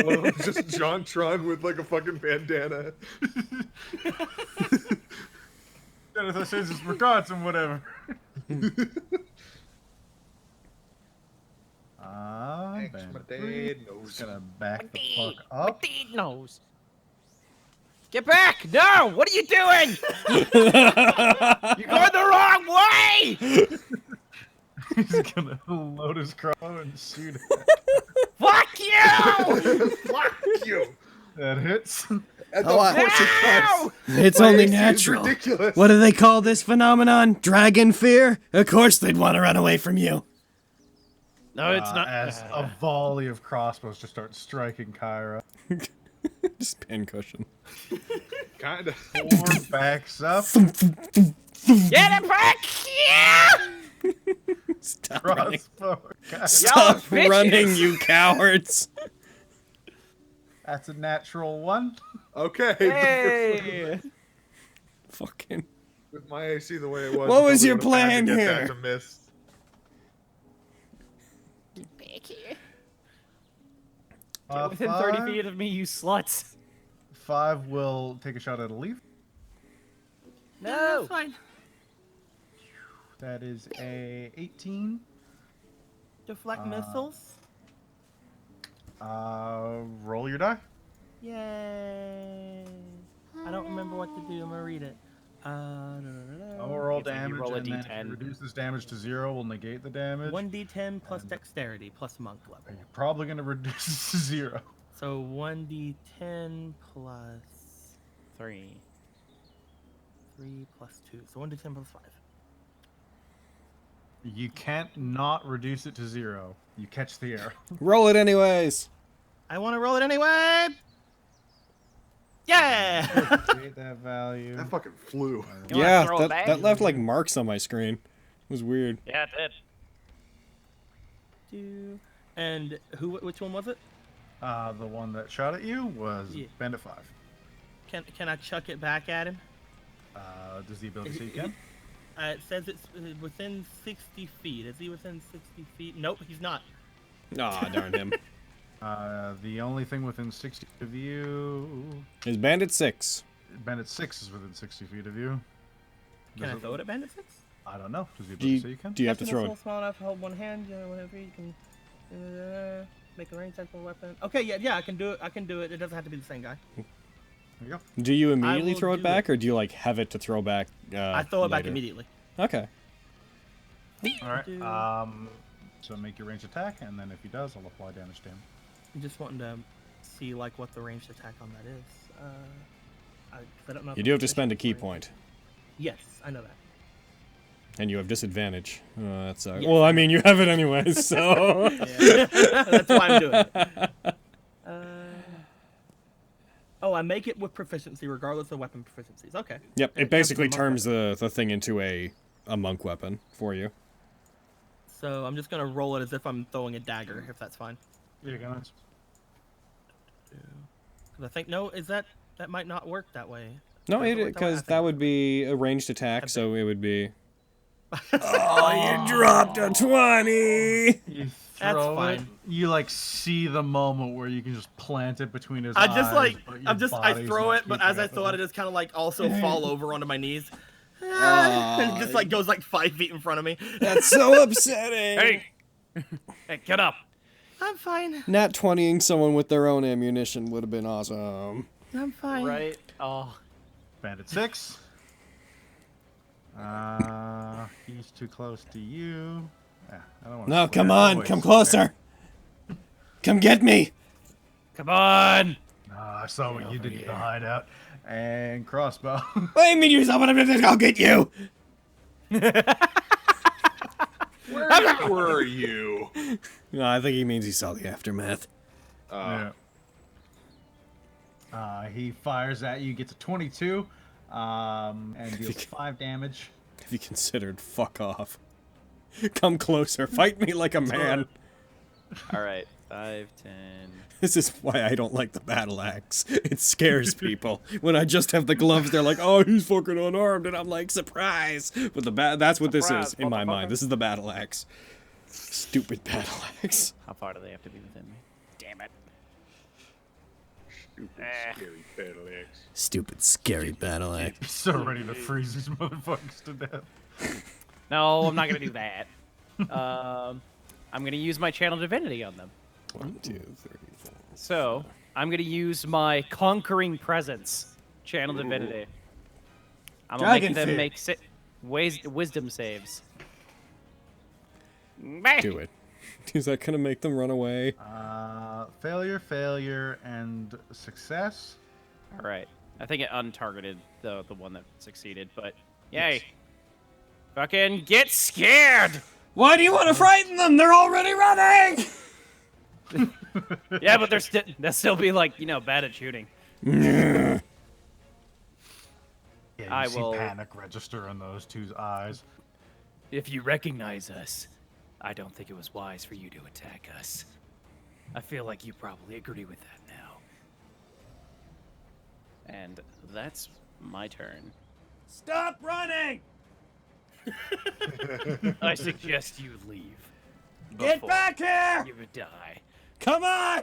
[SPEAKER 5] Well, just John Tron with like a fucking bandana.
[SPEAKER 1] Jonathan says his regards and whatever.
[SPEAKER 5] Thanks, my dad knows.
[SPEAKER 1] Just gonna back the
[SPEAKER 8] Deed.
[SPEAKER 1] fuck up.
[SPEAKER 8] Deed knows.
[SPEAKER 4] Get back! No! What are you doing? You're going the wrong way!
[SPEAKER 1] He's gonna load his crossbow and shoot it.
[SPEAKER 4] Fuck you!
[SPEAKER 5] Fuck you.
[SPEAKER 1] That hits.
[SPEAKER 5] And
[SPEAKER 2] Oh,
[SPEAKER 5] of course it does.
[SPEAKER 2] It's
[SPEAKER 5] My
[SPEAKER 2] only
[SPEAKER 5] AC is
[SPEAKER 2] natural.
[SPEAKER 5] ridiculous.
[SPEAKER 2] What do they call this phenomenon? Dragon fear? Of course they'd want to run away from you.
[SPEAKER 4] No, it's not.
[SPEAKER 1] As a volley of crossbows just start striking Kyra.
[SPEAKER 2] Just pincushion.
[SPEAKER 5] Kind of.
[SPEAKER 1] 4 backs up.
[SPEAKER 4] Get it back! Yeah!
[SPEAKER 2] Stop running.
[SPEAKER 1] Crossbow.
[SPEAKER 2] Stop
[SPEAKER 4] bitches.
[SPEAKER 2] running, you cowards.
[SPEAKER 1] That's a natural 1.
[SPEAKER 5] Okay.
[SPEAKER 4] Hey!
[SPEAKER 2] Fucking.
[SPEAKER 5] With my AC the way it was.
[SPEAKER 2] What
[SPEAKER 5] you
[SPEAKER 2] was
[SPEAKER 5] probably
[SPEAKER 2] your
[SPEAKER 5] would've had to
[SPEAKER 2] plan
[SPEAKER 5] get
[SPEAKER 2] here?
[SPEAKER 5] that to miss.
[SPEAKER 8] Back here.
[SPEAKER 4] Get within 30 feet of me, you sluts.
[SPEAKER 1] 5 will take a shot at a leaf.
[SPEAKER 4] No!
[SPEAKER 3] That's fine.
[SPEAKER 1] That is a 18.
[SPEAKER 3] Deflect missiles.
[SPEAKER 1] Roll your die.
[SPEAKER 3] Yay. I don't remember what to do. I'm gonna read it.
[SPEAKER 1] Roll
[SPEAKER 4] If you
[SPEAKER 1] damage,
[SPEAKER 4] roll a
[SPEAKER 1] and then if
[SPEAKER 4] D10.
[SPEAKER 1] you reduce this damage to 0, we'll negate the damage.
[SPEAKER 3] 1d10 plus dexterity plus monk level.
[SPEAKER 1] You're probably going to reduce this to 0.
[SPEAKER 3] So 1d10 plus
[SPEAKER 4] 3.
[SPEAKER 3] 3 plus 2. So 1d10 plus 5.
[SPEAKER 1] You can't not reduce it to 0. You catch the arrow.
[SPEAKER 2] Roll it anyways.
[SPEAKER 3] I want to roll it anyway. Yeah.
[SPEAKER 1] Negate that value.
[SPEAKER 9] That fucking flew.
[SPEAKER 4] You wanna
[SPEAKER 2] Yeah,
[SPEAKER 4] throw it
[SPEAKER 2] that
[SPEAKER 4] back?
[SPEAKER 2] left like marks on my screen. It was weird.
[SPEAKER 4] Yeah, it did.
[SPEAKER 3] 2. And which one was it?
[SPEAKER 1] The one that shot at you was
[SPEAKER 3] Yeah.
[SPEAKER 1] Bandit 5.
[SPEAKER 3] Can I chuck it back at him?
[SPEAKER 1] Does the ability say you can?
[SPEAKER 3] It says it's within 60 feet. Is he within 60 feet? Nope, he's not.
[SPEAKER 2] Aw, darn him.
[SPEAKER 1] The only thing within 60 of you...
[SPEAKER 2] Is Bandit 6.
[SPEAKER 1] Bandit 6 is within 60 feet of you.
[SPEAKER 3] Can I throw it at Bandit 6?
[SPEAKER 1] I don't know. Does the
[SPEAKER 2] Do
[SPEAKER 1] ability
[SPEAKER 2] you,
[SPEAKER 1] say you can?
[SPEAKER 2] do you have to
[SPEAKER 3] Custom
[SPEAKER 2] throw
[SPEAKER 3] missile
[SPEAKER 2] it?
[SPEAKER 3] small enough to hold one hand, whatever you can make a ranged tactical weapon. Okay, yeah, I can do it. It doesn't have to be the same guy.
[SPEAKER 1] There you go.
[SPEAKER 2] Do you immediately
[SPEAKER 3] will
[SPEAKER 2] throw it
[SPEAKER 3] do
[SPEAKER 2] back, or do you like have it to throw back?
[SPEAKER 3] I throw it back
[SPEAKER 2] later?
[SPEAKER 3] immediately.
[SPEAKER 2] Okay.
[SPEAKER 1] Alright,
[SPEAKER 3] Do-
[SPEAKER 1] so make your ranged attack, and then if he does, I'll apply damage to him.
[SPEAKER 3] I'm just wanting to see like what the ranged attack on that is. I don't know. if
[SPEAKER 2] You
[SPEAKER 3] I'm
[SPEAKER 2] do have to spend a
[SPEAKER 3] proficient
[SPEAKER 2] key
[SPEAKER 3] for
[SPEAKER 2] point,
[SPEAKER 3] Yes, I know that.
[SPEAKER 2] and you have disadvantage. That sucks.
[SPEAKER 3] Yes.
[SPEAKER 2] Well, I mean, you have it anyways, so.
[SPEAKER 3] That's why I'm doing it. Oh, I make it with proficiency regardless of weapon proficiencies. Okay.
[SPEAKER 2] Yep,
[SPEAKER 3] Okay,
[SPEAKER 2] it basically
[SPEAKER 3] custom monk
[SPEAKER 2] turns the thing into a monk weapon for you.
[SPEAKER 3] So I'm just gonna roll it as if I'm throwing a dagger, if that's fine.
[SPEAKER 1] There you go.
[SPEAKER 3] Because I think that might not work that way.
[SPEAKER 2] No,
[SPEAKER 3] Doesn't work that way? I
[SPEAKER 2] because
[SPEAKER 3] think
[SPEAKER 2] that
[SPEAKER 3] it
[SPEAKER 2] would be a ranged attack,
[SPEAKER 3] I
[SPEAKER 2] so it would be.
[SPEAKER 3] does.
[SPEAKER 2] Oh, you dropped a 20!
[SPEAKER 1] You
[SPEAKER 3] That's
[SPEAKER 1] throw it,
[SPEAKER 3] fine.
[SPEAKER 1] you like see the moment where you can just plant it between his
[SPEAKER 3] I
[SPEAKER 1] eyes.
[SPEAKER 3] just like
[SPEAKER 1] but your
[SPEAKER 3] I
[SPEAKER 1] body's
[SPEAKER 3] throw
[SPEAKER 1] not
[SPEAKER 3] it, but
[SPEAKER 1] keeping
[SPEAKER 3] as I
[SPEAKER 1] up
[SPEAKER 3] throw
[SPEAKER 1] with
[SPEAKER 3] it, I just kind of like also fall over onto my knees. And it just like goes like 5 feet in front of me.
[SPEAKER 2] That's so upsetting!
[SPEAKER 4] Hey! Hey, get up!
[SPEAKER 3] I'm fine.
[SPEAKER 2] Nat 20ing someone with their own ammunition would have been awesome.
[SPEAKER 3] I'm fine.
[SPEAKER 4] Right? Oh.
[SPEAKER 1] Bandit 6. He's too close to you. Yeah, I don't want
[SPEAKER 2] No, come on, come closer! Come get me!
[SPEAKER 4] Come on!
[SPEAKER 1] I saw what you did in the hideout. And crossbow.
[SPEAKER 2] I mean, yourself, I'll get you!
[SPEAKER 5] Where were you?
[SPEAKER 2] No, I think he means he saw the aftermath.
[SPEAKER 1] Yeah. He fires at you, gets a 22, and deals 5 damage.
[SPEAKER 2] Have you considered fuck off? Come closer, fight me like a man.
[SPEAKER 4] Alright, 5, 10.
[SPEAKER 2] This is why I don't like the battle axe. It scares people. When I just have the gloves, they're like, "Oh, he's fucking unarmed," and I'm like, "Surprise!" But that's what this
[SPEAKER 4] Surprise,
[SPEAKER 2] is in my
[SPEAKER 4] motherfucker.
[SPEAKER 2] mind. This is the battle axe. Stupid battle axe.
[SPEAKER 4] How far do they have to be within me? Damn it.
[SPEAKER 5] Stupid, scary battle axe.
[SPEAKER 2] Stupid, scary battle axe.
[SPEAKER 1] He's so ready to freeze these motherfuckers to death.
[SPEAKER 4] No, I'm not gonna do that. I'm gonna use my channel divinity on them.
[SPEAKER 2] 1, 2, 3, 4.
[SPEAKER 4] So, I'm gonna use my conquering presence channel divinity. I'm gonna make them
[SPEAKER 2] Dragon
[SPEAKER 4] make wisdom saves.
[SPEAKER 2] Do it. Is that gonna make them run away?
[SPEAKER 1] Failure, failure, and success.
[SPEAKER 4] All right. I think it untargeted the one that succeeded, but yay. Fucking get scared!
[SPEAKER 2] Why do you want to frighten them? They're already running!
[SPEAKER 4] Yeah, but they'll still be like, bad at shooting.
[SPEAKER 1] Yeah, you
[SPEAKER 4] I
[SPEAKER 1] see
[SPEAKER 4] will-
[SPEAKER 1] panic register in those two's eyes.
[SPEAKER 6] If you recognize us, I don't think it was wise for you to attack us. I feel like you probably agree with that now.
[SPEAKER 4] And that's my turn.
[SPEAKER 2] Stop running!
[SPEAKER 6] I suggest you leave.
[SPEAKER 2] Get
[SPEAKER 6] before
[SPEAKER 2] back here!
[SPEAKER 6] You would die.
[SPEAKER 2] Come on!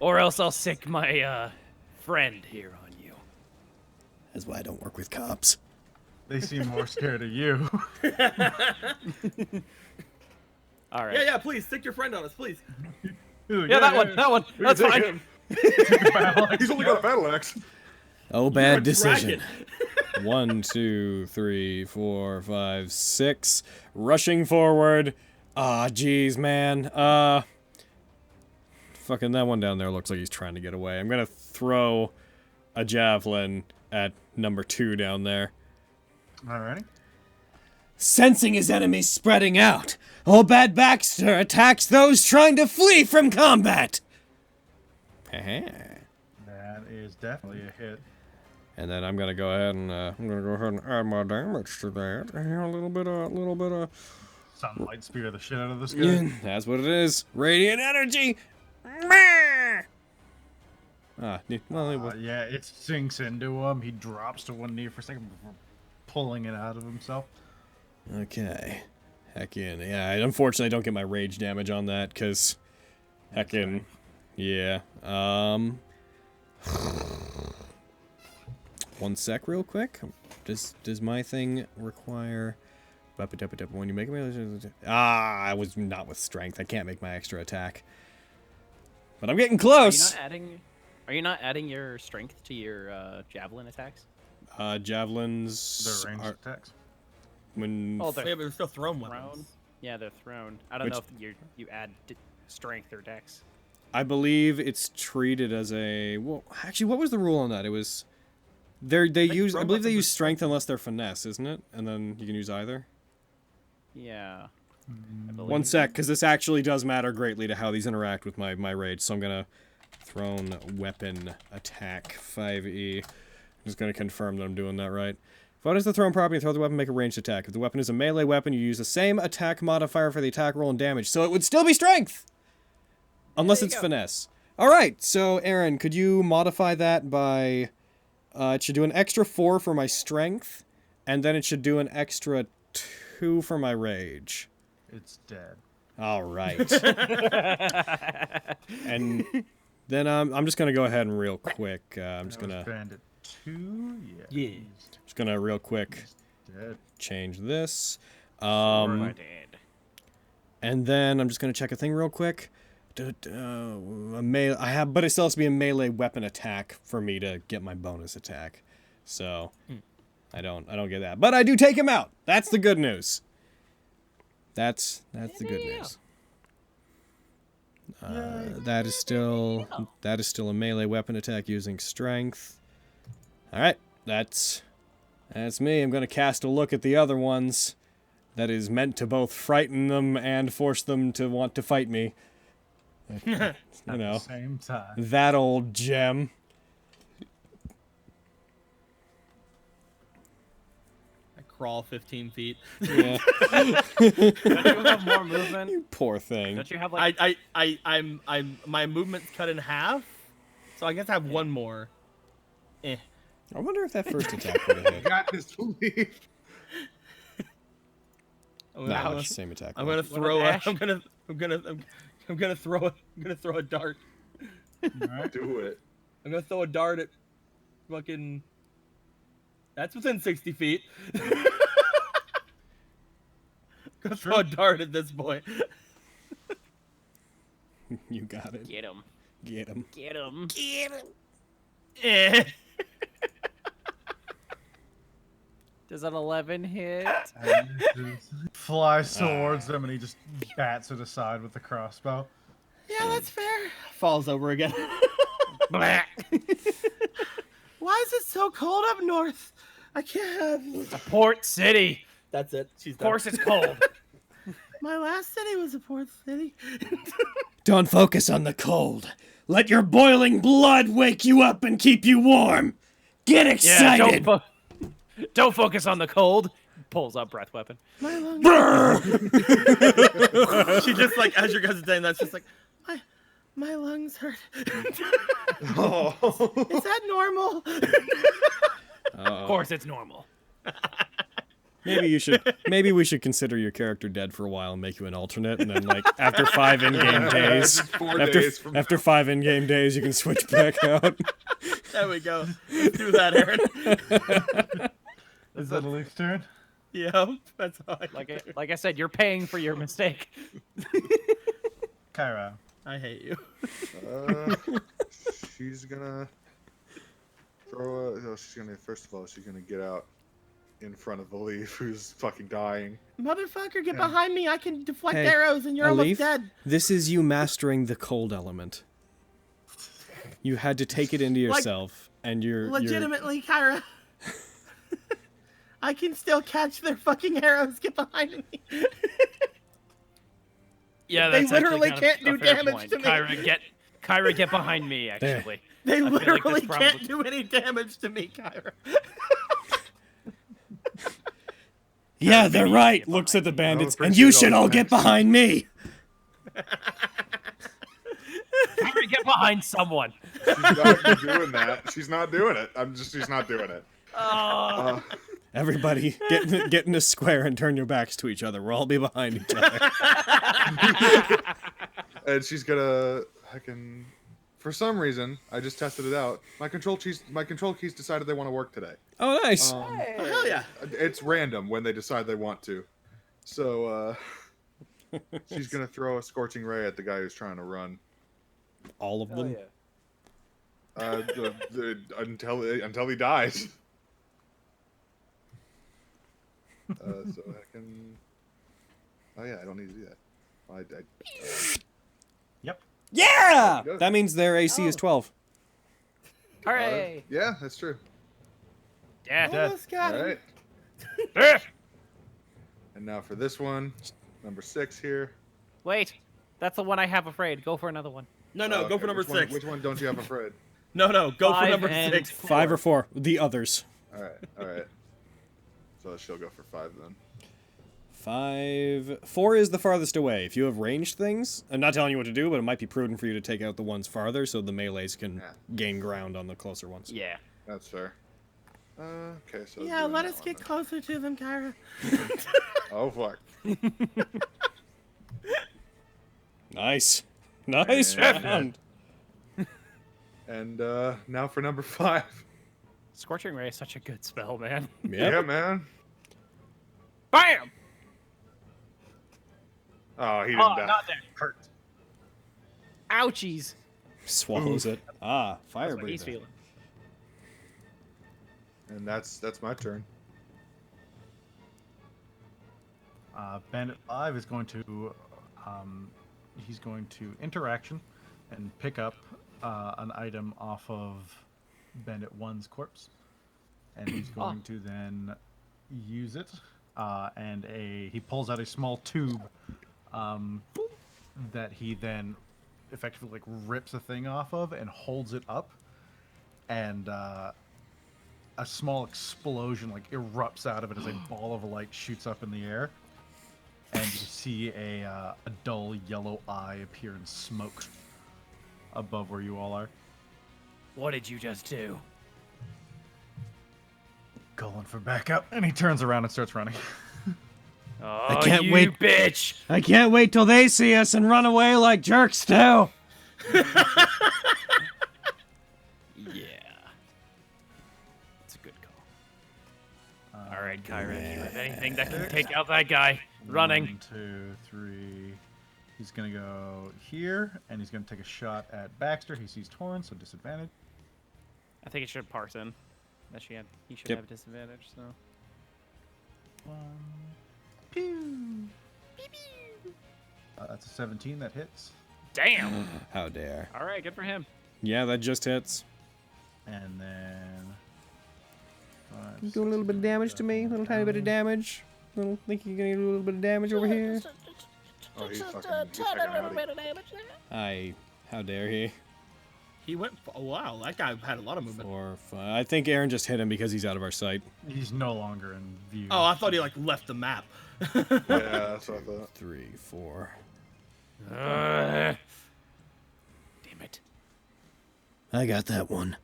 [SPEAKER 6] Or else I'll sick my friend here on you.
[SPEAKER 2] That's why I don't work with cops.
[SPEAKER 1] They seem more scared of you.
[SPEAKER 4] All right.
[SPEAKER 3] Yeah, please stick your friend on us, please.
[SPEAKER 4] Yeah, that one. That's
[SPEAKER 9] Take
[SPEAKER 4] fine.
[SPEAKER 9] him. He's only got a battle axe.
[SPEAKER 2] Oh,
[SPEAKER 3] You're
[SPEAKER 2] bad
[SPEAKER 3] a
[SPEAKER 2] decision.
[SPEAKER 3] dragon.
[SPEAKER 2] 1, 2, 3, 4, 5, 6. Rushing forward. Ah, jeez, man. Fucking that one down there looks like he's trying to get away. I'm gonna throw a javelin at number 2 down there.
[SPEAKER 1] Alrighty.
[SPEAKER 2] Sensing his enemies spreading out, Old Bad Baxter attacks those trying to flee from combat.
[SPEAKER 1] That is definitely a hit.
[SPEAKER 2] And then I'm gonna go ahead and add my damage to that. A little bit of.
[SPEAKER 1] Sunlight spear the shit out of this
[SPEAKER 2] Yeah,
[SPEAKER 1] guy.
[SPEAKER 2] that's what it is. Radiant energy.
[SPEAKER 1] Yeah, it sinks into him. He drops to one knee for a second before pulling it out of himself.
[SPEAKER 2] Okay. Heckin'. Yeah, I unfortunately don't get my rage damage on that, because... Heckin'. Yeah. One sec real quick. Does my thing require... When you make it... I was not with strength. I can't make my extra attack. But I'm getting close!
[SPEAKER 4] Are you not adding your strength to your javelin attacks?
[SPEAKER 2] Javelins...
[SPEAKER 1] They're ranged
[SPEAKER 2] are...
[SPEAKER 1] attacks.
[SPEAKER 2] When...
[SPEAKER 4] Oh,
[SPEAKER 3] Yeah, but they're still thrown weapons.
[SPEAKER 4] thrown. Yeah, they're thrown. I don't know if you add strength or dex.
[SPEAKER 2] I believe it's treated as a... Well, actually, what was the rule on that? It was... I believe they use strength unless they're finesse, isn't it? And then you can use either?
[SPEAKER 4] Yeah.
[SPEAKER 2] One sec, because this actually does matter greatly to how these interact with my rage. So I'm going to thrown weapon attack 5e. I'm just going to confirm that I'm doing that right. What is the thrown property? Throw the weapon, make a ranged attack. If the weapon is a melee weapon, you use the same attack modifier for the attack roll and damage. So it would still be strength! Unless it's finesse. Alright, so Aaron, could you modify that by... it should do an extra 4 for my strength, and then it should do an extra 2 for my rage.
[SPEAKER 1] It's dead.
[SPEAKER 2] Alright. And then I'm just going to go ahead and real quick, I'm just going to...
[SPEAKER 1] Bandit 2?
[SPEAKER 3] Yeah.
[SPEAKER 2] Just going to real quick
[SPEAKER 1] Dead.
[SPEAKER 2] change this.
[SPEAKER 4] I did.
[SPEAKER 2] And then I'm just going to check a thing real quick. But it still has to be a melee weapon attack for me to get my bonus attack. So I don't get that. But I do take him out. That's the good news. That's the good news. That is still a melee weapon attack using strength. All right, that's me. I'm going to cast a look at the other ones. That is meant to both frighten them and force them to want to fight me. You know,
[SPEAKER 1] Same time.
[SPEAKER 2] that old gem.
[SPEAKER 3] I crawl 15 feet.
[SPEAKER 2] Yeah.
[SPEAKER 4] Don't you have more movement?
[SPEAKER 2] You poor thing.
[SPEAKER 4] Don't you have like...
[SPEAKER 3] My movement's cut in half, so I guess I have one more.
[SPEAKER 2] I wonder if that first attack would have hit.
[SPEAKER 5] Got this leave.
[SPEAKER 2] Nah, same attack.
[SPEAKER 3] I'm
[SPEAKER 2] roll.
[SPEAKER 3] gonna throw a,
[SPEAKER 4] Ash?
[SPEAKER 3] I'm gonna throw a dart.
[SPEAKER 1] Alright.
[SPEAKER 5] Do it.
[SPEAKER 3] I'm gonna throw a dart at fucking. That's within 60 feet. Gonna throw a dart at this point.
[SPEAKER 2] You got it.
[SPEAKER 4] Get him.
[SPEAKER 2] Get him.
[SPEAKER 4] Get him.
[SPEAKER 3] Eh.
[SPEAKER 4] Does an 11 hit?
[SPEAKER 1] And he just flies towards them and he just bats it aside with the crossbow.
[SPEAKER 3] Yeah, that's fair. Falls over again.
[SPEAKER 4] Blah.
[SPEAKER 3] Why is it so cold up north? I can't.
[SPEAKER 4] It's a port city.
[SPEAKER 3] That's it. She's
[SPEAKER 4] Of course it's cold.
[SPEAKER 3] My last city was a port city.
[SPEAKER 2] Don't focus on the cold. Let your boiling blood wake you up and keep you warm. Get
[SPEAKER 4] Yeah,
[SPEAKER 2] excited.
[SPEAKER 4] don't focus on the cold. Pulls out breath weapon.
[SPEAKER 3] My lungs. She just like, as your guys are saying, that's just like, my lungs hurt.
[SPEAKER 5] Oh.
[SPEAKER 3] Is that normal?
[SPEAKER 4] Of course it's normal.
[SPEAKER 2] Maybe we should consider your character dead for a while and make you an alternate, and then like after 5 in-game days,
[SPEAKER 5] 4 days from
[SPEAKER 2] after 5 in-game days, you can switch back out.
[SPEAKER 3] There we go. Let's do that, Aaron.
[SPEAKER 1] Is that Luke's turn?
[SPEAKER 3] Yep, that's all I
[SPEAKER 4] Like I said, you're paying for your mistake.
[SPEAKER 1] Kyra.
[SPEAKER 3] I hate you.
[SPEAKER 5] She's gonna throw first of all, she's gonna get out in front of Alif, who's fucking dying.
[SPEAKER 3] Motherfucker, get behind me. I can deflect
[SPEAKER 2] Hey,
[SPEAKER 3] arrows and you're almost
[SPEAKER 2] Alif,
[SPEAKER 3] dead.
[SPEAKER 2] this is you mastering the cold element. You had to take it into yourself, and you're
[SPEAKER 3] Legitimately, Kyra. I can still catch their fucking arrows. Get behind me.
[SPEAKER 4] Yeah,
[SPEAKER 3] They
[SPEAKER 4] that's
[SPEAKER 3] literally
[SPEAKER 4] actually
[SPEAKER 3] can't
[SPEAKER 4] kind of
[SPEAKER 3] do
[SPEAKER 4] a fair
[SPEAKER 3] damage
[SPEAKER 4] point.
[SPEAKER 3] to me.
[SPEAKER 4] Kyra, get behind me. Actually,
[SPEAKER 3] They
[SPEAKER 4] feel like
[SPEAKER 3] literally
[SPEAKER 4] that's
[SPEAKER 3] can't
[SPEAKER 4] probably-
[SPEAKER 3] do any damage to me, Kyra.
[SPEAKER 2] Yeah, they're right.
[SPEAKER 4] get
[SPEAKER 2] Looks
[SPEAKER 4] behind
[SPEAKER 2] at the
[SPEAKER 4] me.
[SPEAKER 2] bandits,
[SPEAKER 5] I
[SPEAKER 2] and you
[SPEAKER 5] appreciate
[SPEAKER 2] should
[SPEAKER 5] all
[SPEAKER 2] all
[SPEAKER 5] the
[SPEAKER 2] get
[SPEAKER 5] thanks.
[SPEAKER 2] behind me.
[SPEAKER 4] Kyra, get behind someone.
[SPEAKER 5] She's not doing that. She's not doing it. She's not doing it.
[SPEAKER 4] Oh.
[SPEAKER 2] Everybody, get in a square and turn your backs to each other. We'll all be behind each other.
[SPEAKER 5] And she's gonna for some reason, I just tested it out. My control keys decided they want to work today.
[SPEAKER 2] Oh, nice.
[SPEAKER 3] Oh, hell yeah.
[SPEAKER 5] It's random when they decide they want to. So she's gonna throw a scorching ray at the guy who's trying to run.
[SPEAKER 2] All of them.
[SPEAKER 5] Until he dies. So I can. Oh yeah, I don't need to do that.
[SPEAKER 1] Yep.
[SPEAKER 2] Yeah!
[SPEAKER 5] Good.
[SPEAKER 2] That means their AC is 12.
[SPEAKER 4] Hooray!
[SPEAKER 5] Yeah, that's true.
[SPEAKER 4] Yeah.
[SPEAKER 3] Almost got
[SPEAKER 5] All
[SPEAKER 3] him.
[SPEAKER 5] right. And now for this one, number 6 here.
[SPEAKER 4] Wait, that's the one I have afraid. Go for another one.
[SPEAKER 3] No, go
[SPEAKER 5] Okay,
[SPEAKER 3] for number
[SPEAKER 5] which one-
[SPEAKER 3] 6.
[SPEAKER 5] Which one don't you have afraid?
[SPEAKER 3] No, go for
[SPEAKER 4] 5
[SPEAKER 3] number
[SPEAKER 4] and
[SPEAKER 3] 6.
[SPEAKER 2] 5 or 4. The others.
[SPEAKER 5] All right. So she'll go for 5 then.
[SPEAKER 2] 5. 4 is the farthest away. If you have ranged things, I'm not telling you what to do, but it might be prudent for you to take out the ones farther so the melees can gain ground on the closer ones.
[SPEAKER 4] Yeah.
[SPEAKER 5] That's fair. Okay, so
[SPEAKER 3] Yeah,
[SPEAKER 5] doing
[SPEAKER 3] let
[SPEAKER 5] that
[SPEAKER 3] us
[SPEAKER 5] one
[SPEAKER 3] get
[SPEAKER 5] then.
[SPEAKER 3] closer to them, Kyra.
[SPEAKER 5] Oh fuck.
[SPEAKER 2] Nice. Nice
[SPEAKER 5] Yeah.
[SPEAKER 2] round.
[SPEAKER 5] And now for number 5.
[SPEAKER 4] Scorching Ray is such a good spell, man.
[SPEAKER 2] Yep.
[SPEAKER 5] Yeah, man.
[SPEAKER 4] Bam!
[SPEAKER 5] Oh, he didn't
[SPEAKER 4] Oh,
[SPEAKER 5] die.
[SPEAKER 4] not that. Hurt. Ouchies.
[SPEAKER 2] Swallows it. Ah, fire
[SPEAKER 4] That's what he's
[SPEAKER 2] breather.
[SPEAKER 4] feeling.
[SPEAKER 5] And that's my turn.
[SPEAKER 1] Bandit 5 is going to, he's going to interaction and pick up an item off of Bandit 1's corpse. And he's going to then use it. And he pulls out a small tube that he then effectively like rips the thing off of and holds it up. And a small explosion like erupts out of it as a ball of light shoots up in the air. And you see a dull yellow eye appear in smoke above where you all are.
[SPEAKER 6] What did you just do?
[SPEAKER 1] Going for backup. And he turns around and starts running.
[SPEAKER 6] Oh,
[SPEAKER 2] can't
[SPEAKER 6] you
[SPEAKER 2] wait.
[SPEAKER 6] bitch!
[SPEAKER 2] I can't wait till they see us and run away like jerks too.
[SPEAKER 6] Yeah. It's a good call. All right, Kyra, if you have anything that can take out that guy, running.
[SPEAKER 1] 1, 2, 3. He's going to go here, and he's going to take a shot at Baxter. He sees Torrance, so disadvantage.
[SPEAKER 4] I think it should parse in. He should
[SPEAKER 2] Yep.
[SPEAKER 4] have disadvantage, so.
[SPEAKER 1] 1, 2. That's a 17 that hits.
[SPEAKER 4] Damn!
[SPEAKER 2] How dare.
[SPEAKER 4] Alright, good for him.
[SPEAKER 2] Yeah, that just hits.
[SPEAKER 1] And then...
[SPEAKER 2] Can you do a little bit of damage to me? A little tiny bit of damage? Little, think you can do a little bit of damage over here?
[SPEAKER 9] Oh, he's fucking howdy.
[SPEAKER 2] How dare he?
[SPEAKER 3] He went. Oh, wow, that guy had a lot of movement.
[SPEAKER 2] 4, 5. I think Aaron just hit him because he's out of our sight.
[SPEAKER 1] He's no longer in view.
[SPEAKER 3] Oh, I thought he like left the map.
[SPEAKER 9] Yeah, that's what I thought.
[SPEAKER 2] 3, 4.
[SPEAKER 6] Damn it.
[SPEAKER 2] I got that one.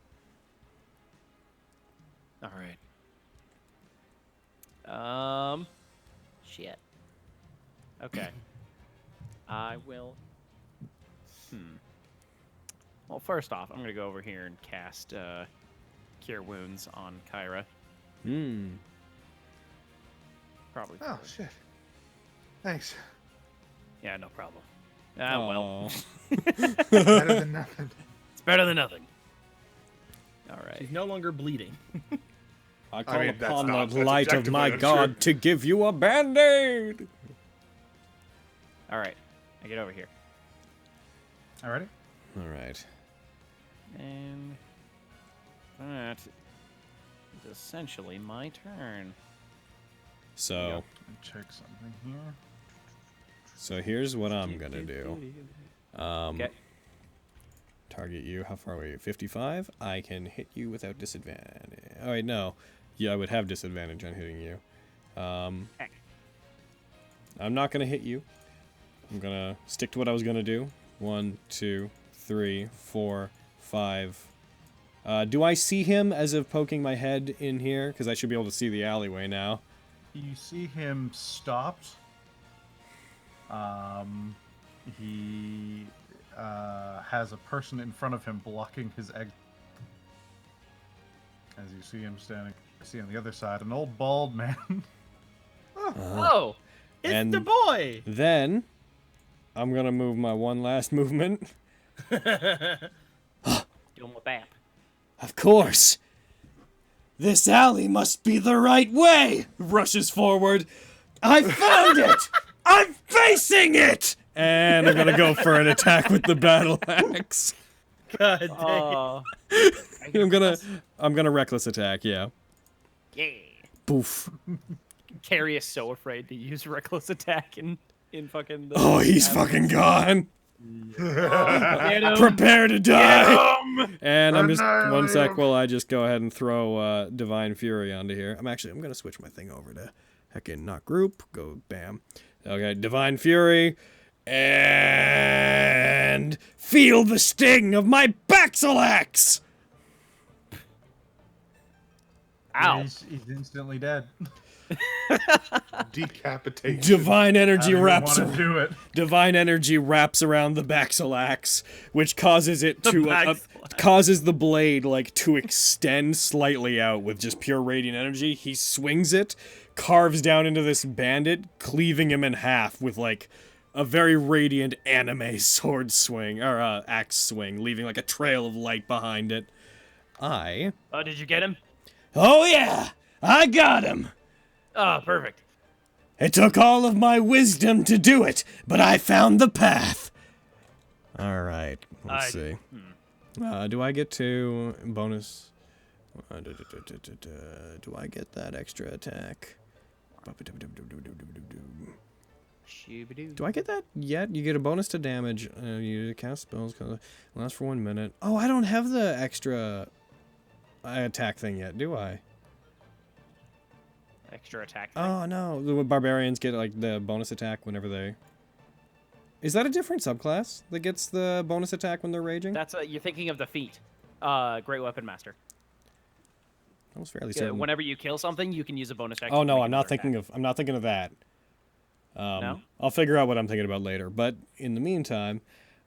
[SPEAKER 6] All right.
[SPEAKER 4] Shit. Okay. I will. Well, first off, I'm gonna go over here and cast Cure Wounds on Kyra. Probably.
[SPEAKER 9] Oh shit. Thanks.
[SPEAKER 4] Yeah, no problem. Well,
[SPEAKER 9] Better than nothing.
[SPEAKER 6] It's better than nothing.
[SPEAKER 4] all right.
[SPEAKER 3] He's no longer bleeding.
[SPEAKER 2] I call
[SPEAKER 9] mean, that's
[SPEAKER 2] upon
[SPEAKER 9] not-
[SPEAKER 2] the
[SPEAKER 9] that's
[SPEAKER 2] light of
[SPEAKER 9] objectively
[SPEAKER 2] my
[SPEAKER 9] untrue.
[SPEAKER 2] god to give you a band-aid!
[SPEAKER 4] All right. I get over here.
[SPEAKER 1] Alrighty.
[SPEAKER 2] Alright.
[SPEAKER 4] And that is essentially my turn.
[SPEAKER 2] So,
[SPEAKER 1] Check something here.
[SPEAKER 2] so here's what I'm gonna do.
[SPEAKER 4] Okay.
[SPEAKER 2] Target you. How far away are you? 55? I can hit you without disadvantage. Oh, wait, no. Yeah, I would have disadvantage on hitting you. I'm not going to hit you. I'm going to stick to what I was going to do. 1, 2, 3, 4, 5. Do I see him as of poking my head in here? Because I should be able to see the alleyway now.
[SPEAKER 1] You see him stopped. He has a person in front of him blocking his exit. As you see him standing, see on the other side, an old bald man.
[SPEAKER 4] Oh,
[SPEAKER 3] It's
[SPEAKER 2] And-
[SPEAKER 3] the boy.
[SPEAKER 2] Then, I'm going to move my one last movement.
[SPEAKER 4] do him with BAP.
[SPEAKER 2] Of course. This alley must be the right way. Rushes forward. I found it. I'm facing it. And I'm gonna go for an attack with the battle axe.
[SPEAKER 3] God dang.
[SPEAKER 2] I'm gonna reckless attack. Yeah.
[SPEAKER 4] Yeah.
[SPEAKER 2] Poof.
[SPEAKER 4] Carrie is so afraid to use reckless attack in fucking. The
[SPEAKER 2] Oh, he's fucking gone.
[SPEAKER 4] Get him.
[SPEAKER 2] Prepare to die. And I'm just
[SPEAKER 9] Annihilate
[SPEAKER 2] one sec
[SPEAKER 9] him.
[SPEAKER 2] while I just go ahead and throw Divine Fury onto here. I'm gonna switch my thing over to heckin' not group. Go bam. Okay, Divine Fury. And feel the sting of my Baxilax!
[SPEAKER 4] Ow.
[SPEAKER 1] He's instantly dead.
[SPEAKER 9] Decapitation.
[SPEAKER 2] Divine energy
[SPEAKER 1] Want to do it?
[SPEAKER 2] Divine energy wraps around the Baxilax, which causes it to
[SPEAKER 3] Baxilax.
[SPEAKER 2] causes the blade like to extend slightly out with just pure radiant energy. He swings it, carves down into this bandit, cleaving him in half with like a very radiant anime sword swing or axe swing, leaving like a trail of light behind it.
[SPEAKER 6] Oh, did you get him?
[SPEAKER 2] Oh yeah, I got him.
[SPEAKER 6] Oh, perfect.
[SPEAKER 2] It took all of my wisdom to do it, but I found the path. All right, let's see. Do I get to bonus? Do I get that extra attack? Do I get that yet? You get a bonus to damage. You cast spells. Lasts for 1 minute. Oh, I don't have the extra attack thing yet, do I?
[SPEAKER 4] Extra attack.
[SPEAKER 2] Oh no, the barbarians get like the bonus attack whenever they. Is that a different subclass that gets the bonus attack when they're raging?
[SPEAKER 4] That's you're thinking of the feat. Great Weapon Master.
[SPEAKER 2] That was fairly
[SPEAKER 4] Yeah,
[SPEAKER 2] certain.
[SPEAKER 4] whenever you kill something, you can use a bonus action.
[SPEAKER 2] Oh
[SPEAKER 4] to
[SPEAKER 2] no,
[SPEAKER 4] make
[SPEAKER 2] I'm not
[SPEAKER 4] another
[SPEAKER 2] thinking
[SPEAKER 4] attack.
[SPEAKER 2] of. I'm not thinking of that.
[SPEAKER 4] No?
[SPEAKER 2] I'll figure out what I'm thinking about later. But in the meantime,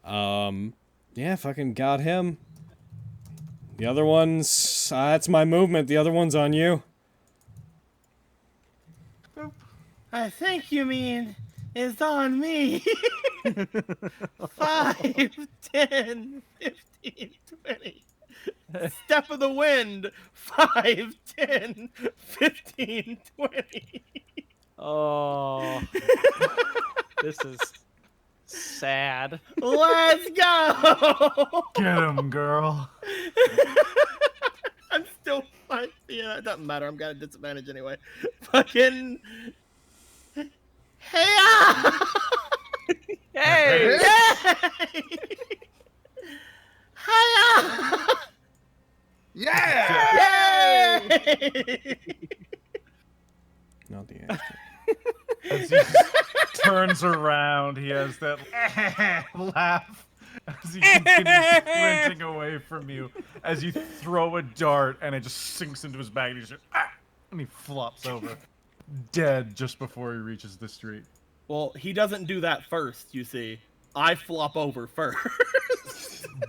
[SPEAKER 2] yeah, fucking got him. The other one's. That's my movement. The other one's on you.
[SPEAKER 3] I think you mean it's on me. 5, 10, 15, 20. Step of the wind. 5, 10, 15, 20.
[SPEAKER 4] Oh, this is sad.
[SPEAKER 3] Let's go.
[SPEAKER 1] Get him, girl.
[SPEAKER 3] I'm still fine. Yeah, it doesn't matter. I'm got a disadvantage anyway. Fucking. Hey!
[SPEAKER 4] Hey!
[SPEAKER 3] Hiya!
[SPEAKER 5] Yeah!
[SPEAKER 3] Yay!
[SPEAKER 2] Not the answer.
[SPEAKER 1] As he just turns around, he has that laugh as he continues sprinting away from you. As you throw a dart and it just sinks into his bag, and he just and he flops over, dead just before he reaches the street.
[SPEAKER 3] Well, he doesn't do that first, you see. I flop over first.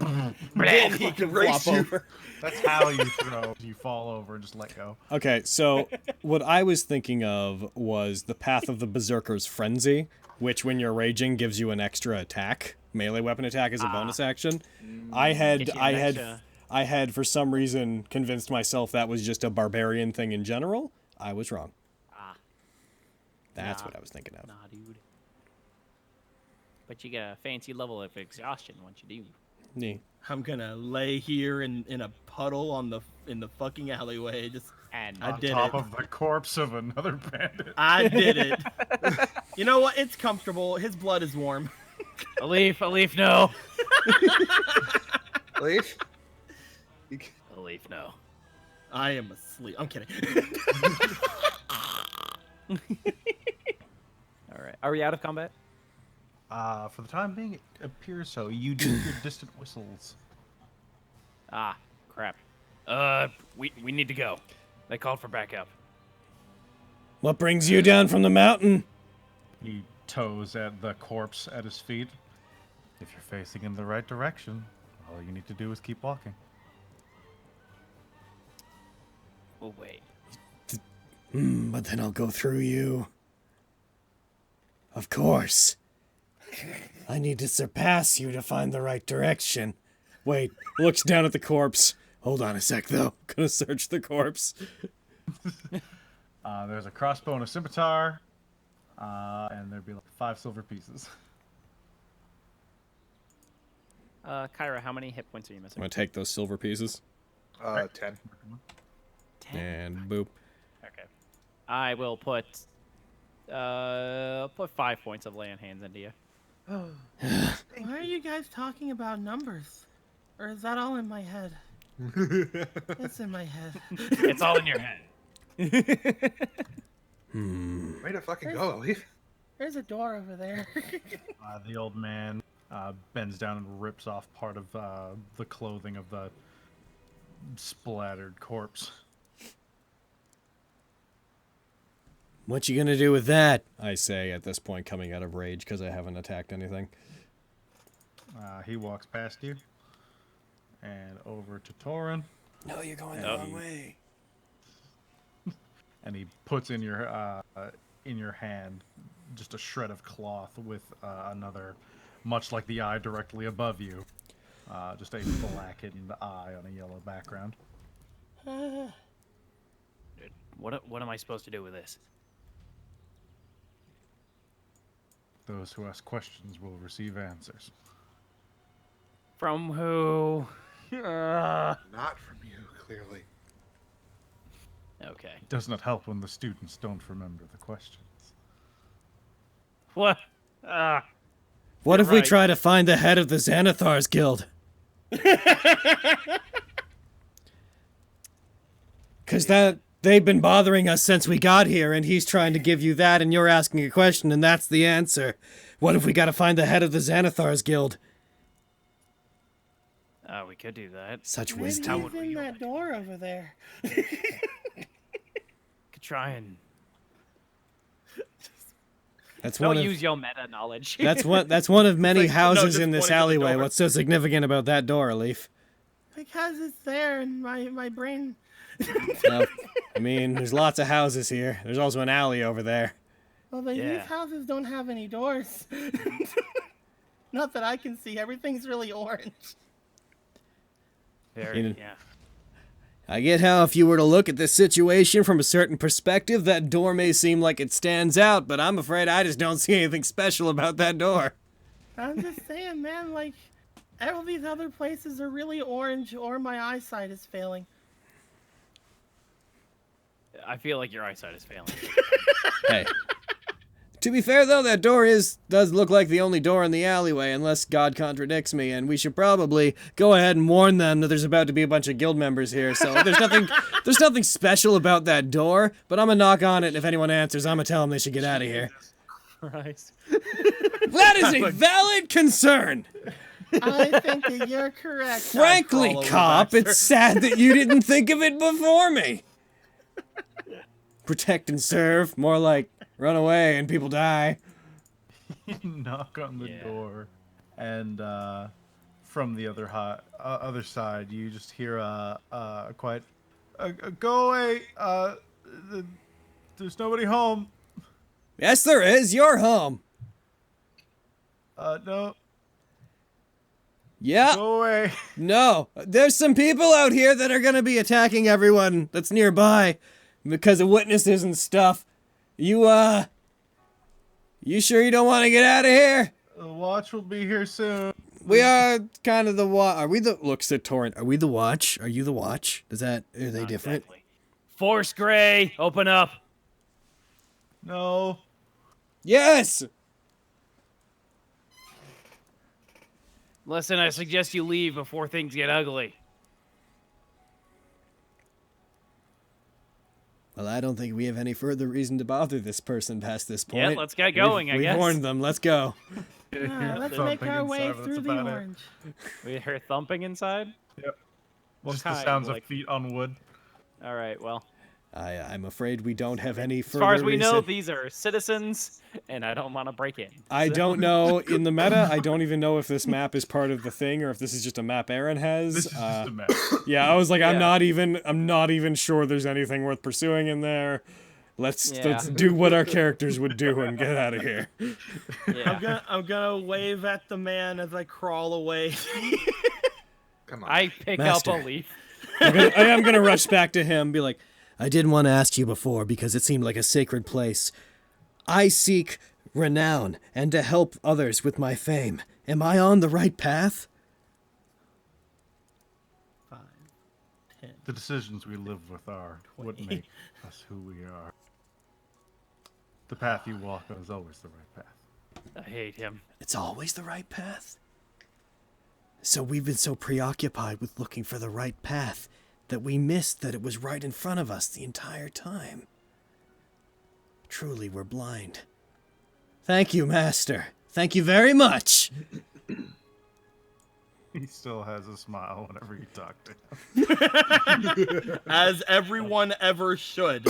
[SPEAKER 3] Then he can flop over.
[SPEAKER 1] That's how you throw. You fall over and just let go.
[SPEAKER 2] Okay, so what I was thinking of was the Path of the Berserker's Frenzy, which when you're raging gives you an extra attack. Melee weapon attack is a bonus action. I had for some reason convinced myself that was just a barbarian thing in general. I was wrong. That's what I was thinking of.
[SPEAKER 4] Nah, dude. But you get a fancy level of exhaustion once you do.
[SPEAKER 2] Yeah.
[SPEAKER 3] I'm gonna lay here in a puddle in the fucking alleyway. Just
[SPEAKER 4] And
[SPEAKER 3] I
[SPEAKER 1] On
[SPEAKER 3] did
[SPEAKER 1] top
[SPEAKER 3] it.
[SPEAKER 1] of the corpse of another bandit.
[SPEAKER 3] I did it. You know what? It's comfortable. His blood is warm.
[SPEAKER 4] a leaf, no.
[SPEAKER 5] Leaf?
[SPEAKER 4] A leaf, no.
[SPEAKER 3] I am asleep. I'm kidding.
[SPEAKER 4] All right. Are we out of combat?
[SPEAKER 1] For the time being, it appears so. You do hear distant whistles.
[SPEAKER 4] Ah, crap. We need to go. They called for backup.
[SPEAKER 2] What brings you down from the mountain?
[SPEAKER 1] He toes at the corpse at his feet. If you're facing in the right direction, all you need to do is keep walking.
[SPEAKER 4] We'll wait.
[SPEAKER 2] But then I'll go through you. Of course. I need to surpass you to find the right direction. Wait, looks down at the corpse. Hold on a sec, though. Gonna search the corpse.
[SPEAKER 1] There's a crossbow and a scimitar, and there'd be like 5 silver pieces.
[SPEAKER 4] Kyra, how many hit points are you
[SPEAKER 2] I'm
[SPEAKER 4] missing?
[SPEAKER 2] gonna take those silver pieces.
[SPEAKER 5] 10.
[SPEAKER 4] 10.
[SPEAKER 2] And boop.
[SPEAKER 4] Okay. I will put 5 points of lay on hands into you.
[SPEAKER 3] Why are you guys talking about numbers? Or is that all in my head? It's in my head.
[SPEAKER 4] It's all in your head.
[SPEAKER 5] Way to fucking go, Leaf.
[SPEAKER 3] There's a door over there.
[SPEAKER 1] The old man bends down and rips off part of the clothing of the splattered corpse.
[SPEAKER 2] What you gonna do with that? I say at this point, coming out of rage because I haven't attacked anything.
[SPEAKER 1] He walks past you and over to Torin,
[SPEAKER 2] No, you're going the wrong way.
[SPEAKER 1] and he puts in your hand just a shred of cloth with another, much like the eye directly above you, just a blackened eye on a yellow background.
[SPEAKER 4] What am I supposed to do with this?
[SPEAKER 1] Those who ask questions will receive answers.
[SPEAKER 4] From who?
[SPEAKER 5] Not from you, clearly.
[SPEAKER 4] Okay.
[SPEAKER 1] It does not help when the students don't remember the questions.
[SPEAKER 4] What?
[SPEAKER 2] What if we
[SPEAKER 4] right.
[SPEAKER 2] try to find the head of the Xanathar's Guild? Because they've been bothering us since we got here, and he's trying to give you that, and you're asking a question, and that's the answer. What if we gotta find the head of the Xanathar's Guild?
[SPEAKER 4] We could do that.
[SPEAKER 2] Such
[SPEAKER 3] Maybe
[SPEAKER 2] wisdom.
[SPEAKER 3] he's in that door over there.
[SPEAKER 4] Could try and
[SPEAKER 2] That's
[SPEAKER 4] don't
[SPEAKER 2] one of
[SPEAKER 4] use your meta knowledge.
[SPEAKER 2] that's one of many
[SPEAKER 3] It's like, no,
[SPEAKER 2] houses
[SPEAKER 3] just
[SPEAKER 2] in this
[SPEAKER 3] point at the
[SPEAKER 2] alleyway.
[SPEAKER 3] door.
[SPEAKER 2] What's so significant about that door, Leaf?
[SPEAKER 3] Because it's there in my brain.
[SPEAKER 2] Well, I mean, there's lots of houses here. There's also an alley over there.
[SPEAKER 3] Well, these
[SPEAKER 4] Yeah.
[SPEAKER 3] houses don't have any doors. Not that I can see. Everything's really orange.
[SPEAKER 2] You-
[SPEAKER 4] Yeah.
[SPEAKER 2] I get how if you were to look at this situation from a certain perspective, that door may seem like it stands out, but I'm afraid I just don't see anything special about that door.
[SPEAKER 3] I'm just saying, man, like, all these other places are really orange or my eyesight is failing.
[SPEAKER 4] I feel like your eyesight is failing.
[SPEAKER 2] Hey. To be fair, though, that door does look like the only door in the alleyway, unless God contradicts me, and we should probably go ahead and warn them that there's about to be a bunch of guild members here, so there's nothing special about that door, but I'm gonna knock on it, and if anyone answers, I'm gonna tell them they should get out of here.
[SPEAKER 4] Christ.
[SPEAKER 2] That is a valid concern!
[SPEAKER 3] I think that you're correct.
[SPEAKER 2] Frankly, cop, it's sad that you didn't think of it before me! Protect and serve, more like run away and people die.
[SPEAKER 1] Knock on the door, and from the other side, you just hear a quiet, "Go away! There's nobody home."
[SPEAKER 2] Yes, there is. You're home.
[SPEAKER 1] No.
[SPEAKER 2] Yeah.
[SPEAKER 1] Go away.
[SPEAKER 2] No. There's some people out here that are gonna be attacking everyone that's nearby because of witnesses and stuff. You sure you don't want to get out of here?
[SPEAKER 1] The watch will be here soon.
[SPEAKER 2] We are kind of the watch. Are we the... Looks at Torrent. Are we the watch? Are you the watch? Are they
[SPEAKER 4] Not
[SPEAKER 2] different?
[SPEAKER 4] exactly. Force Gray, open up.
[SPEAKER 1] No.
[SPEAKER 2] Yes!
[SPEAKER 4] Listen, I suggest you leave before things get ugly.
[SPEAKER 2] Well, I don't think we have any further reason to bother this person past this point.
[SPEAKER 4] Yeah, let's get going, I
[SPEAKER 2] We've
[SPEAKER 4] guess.
[SPEAKER 2] warned them. Let's go.
[SPEAKER 3] Let's make our way through the orange.
[SPEAKER 4] We hear thumping inside?
[SPEAKER 1] Yep. Just
[SPEAKER 4] kind?
[SPEAKER 1] the sounds
[SPEAKER 4] Like-
[SPEAKER 1] of feet on wood.
[SPEAKER 4] All right, well.
[SPEAKER 2] I'm afraid we don't have any
[SPEAKER 4] As
[SPEAKER 2] further
[SPEAKER 4] far as we know,
[SPEAKER 2] reason.
[SPEAKER 4] these are citizens, and I don't want to break in.
[SPEAKER 2] I don't know. In the meta, I don't even know if this map is part of the thing or if this is just a map Aaron has.
[SPEAKER 1] This is just a mess.
[SPEAKER 2] Yeah, I was like, I'm
[SPEAKER 4] Yeah.
[SPEAKER 2] not even sure there's anything worth pursuing in there. Let's
[SPEAKER 4] Yeah.
[SPEAKER 2] do what our characters would do and get out of here.
[SPEAKER 4] Yeah.
[SPEAKER 3] I'm gonna wave at the man as I crawl away.
[SPEAKER 5] Come on.
[SPEAKER 4] I pick
[SPEAKER 2] Master.
[SPEAKER 4] up a leaf.
[SPEAKER 2] I am gonna rush back to him, be like, I didn't want to ask you before because it seemed like a sacred place. I seek renown and to help others with my fame. Am I on the right path?
[SPEAKER 3] 5, 10.
[SPEAKER 1] The decisions we live with are what make us who we are. The path you walk on is always the right path.
[SPEAKER 4] I hate him.
[SPEAKER 2] It's always the right path. So we've been so preoccupied with looking for the right path that we missed that it was right in front of us the entire time. Truly, we're blind. Thank you, Master. Thank you very much.
[SPEAKER 1] He still has a smile whenever you talk to him.
[SPEAKER 3] As everyone ever should.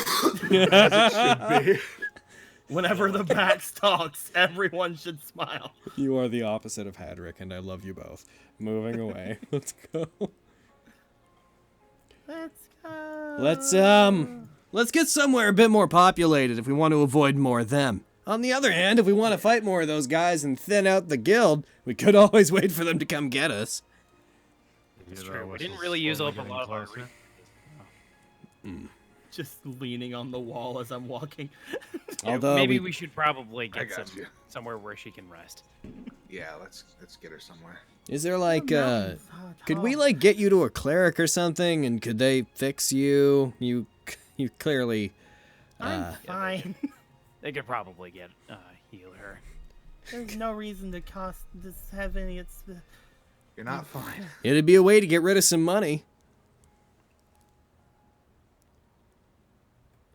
[SPEAKER 3] Whenever the Bax talks, everyone should smile.
[SPEAKER 2] You are the opposite of Hadrick, and I love you both. Moving away. Let's go.
[SPEAKER 3] Let's go.
[SPEAKER 2] Let's get somewhere a bit more populated if we want to avoid more of them. On the other hand, if we want to fight more of those guys and thin out the guild, we could always wait for them to come get us.
[SPEAKER 4] It's true. We didn't really use up a lot of our
[SPEAKER 3] Just leaning on the wall as I'm walking.
[SPEAKER 2] Although
[SPEAKER 4] maybe we should probably
[SPEAKER 5] I
[SPEAKER 4] get
[SPEAKER 5] got you.
[SPEAKER 4] somewhere where she can rest.
[SPEAKER 5] Yeah, let's get her somewhere.
[SPEAKER 2] is there like
[SPEAKER 3] mountains,
[SPEAKER 2] could we
[SPEAKER 3] tall.
[SPEAKER 2] like get you to a cleric or something, and could they fix you? You clearly
[SPEAKER 3] I'm fine.
[SPEAKER 4] They could probably get heal her.
[SPEAKER 3] There's no reason to have any.
[SPEAKER 5] You're not fine.
[SPEAKER 2] it'd be a way to get rid of some money.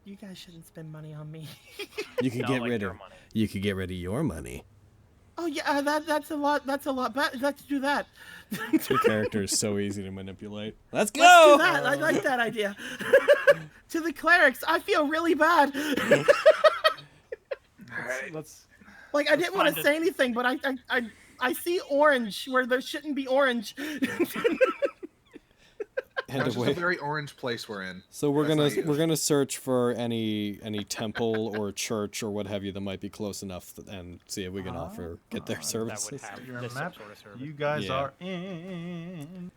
[SPEAKER 3] You guys shouldn't spend money on me.
[SPEAKER 2] You could
[SPEAKER 4] Not
[SPEAKER 2] get
[SPEAKER 4] like
[SPEAKER 2] rid
[SPEAKER 4] your
[SPEAKER 2] of
[SPEAKER 4] money.
[SPEAKER 2] you could get rid of your money.
[SPEAKER 3] Oh yeah, that's a lot. That's a lot. Let's do that.
[SPEAKER 2] Your character is so easy to manipulate. Let's
[SPEAKER 3] Let's do
[SPEAKER 2] go.
[SPEAKER 3] that. I like that idea. To the clerics, I feel really bad.
[SPEAKER 4] Let's
[SPEAKER 3] Like I didn't want
[SPEAKER 4] find
[SPEAKER 3] to
[SPEAKER 4] it.
[SPEAKER 3] say anything, but I see orange where there shouldn't be orange.
[SPEAKER 2] And
[SPEAKER 5] It's just
[SPEAKER 2] away.
[SPEAKER 5] a very orange place we're in.
[SPEAKER 2] So we're
[SPEAKER 5] That's not
[SPEAKER 2] gonna
[SPEAKER 5] you.
[SPEAKER 2] search for any temple or church or what have you that might be close enough and see if we can get their
[SPEAKER 4] that would
[SPEAKER 2] services.
[SPEAKER 4] have
[SPEAKER 1] Your
[SPEAKER 4] this
[SPEAKER 1] map.
[SPEAKER 4] sort of service.
[SPEAKER 1] You guys
[SPEAKER 2] Yeah.
[SPEAKER 1] are in.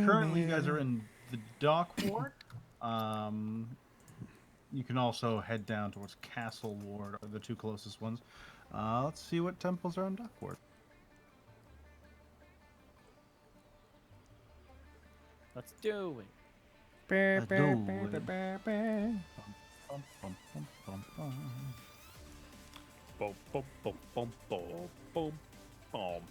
[SPEAKER 1] Currently, you guys are in the dock ward. you can also head down towards Castle Ward, are the two closest ones. Let's see what temples are in Dock Ward.
[SPEAKER 4] Let's do it.
[SPEAKER 1] Let's do it. Bum, bum, bum, bum, bum.
[SPEAKER 4] Boom, boom, boom, boom, boom, boom, boom.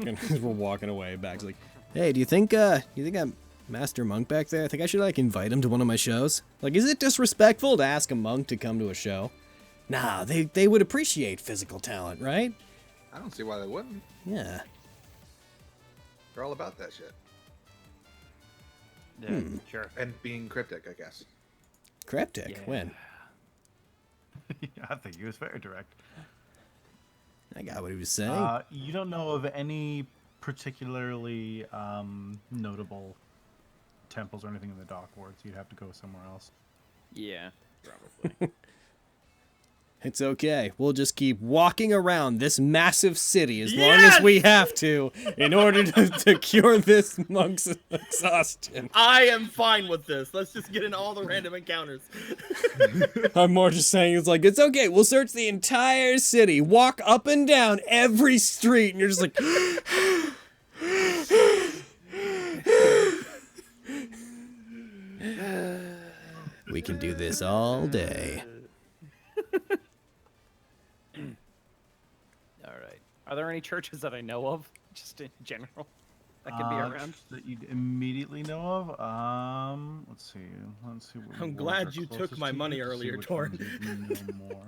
[SPEAKER 2] And as we're walking away, Bag's like, "Hey, do you think I'm Master Monk back there? I think I should like invite him to one of my shows. Like, is it disrespectful to ask a monk to come to a show? Nah, they would appreciate physical talent, right?
[SPEAKER 5] I don't see why they wouldn't.
[SPEAKER 2] Yeah.
[SPEAKER 5] They're all about that shit.
[SPEAKER 4] Yeah, sure.
[SPEAKER 5] And being cryptic, I guess.
[SPEAKER 2] Cryptic?
[SPEAKER 4] Yeah.
[SPEAKER 2] When?
[SPEAKER 1] Yeah, I think he was very direct.
[SPEAKER 2] I got what he was saying.
[SPEAKER 1] You don't know of any particularly notable temples or anything in the Dock Ward, so you'd have to go somewhere else.
[SPEAKER 4] Yeah, probably.
[SPEAKER 2] It's okay. We'll just keep walking around this massive city as long as we have to in order to cure this monk's exhaustion.
[SPEAKER 3] I am fine with this. Let's just get in all the random encounters.
[SPEAKER 2] I'm more just saying it's okay. We'll search the entire city, walk up and down every street, and you're just like... We can do this all day.
[SPEAKER 4] All right. Are there any churches that I know of, just in general, that could be around?
[SPEAKER 1] That you'd immediately know of. Let's see. Let's see. What
[SPEAKER 3] I'm
[SPEAKER 1] wards
[SPEAKER 3] glad
[SPEAKER 1] are
[SPEAKER 3] you took
[SPEAKER 1] closest
[SPEAKER 3] my
[SPEAKER 1] to
[SPEAKER 3] money
[SPEAKER 1] you to see
[SPEAKER 3] earlier,
[SPEAKER 1] which
[SPEAKER 3] Torn.
[SPEAKER 1] ones you'd know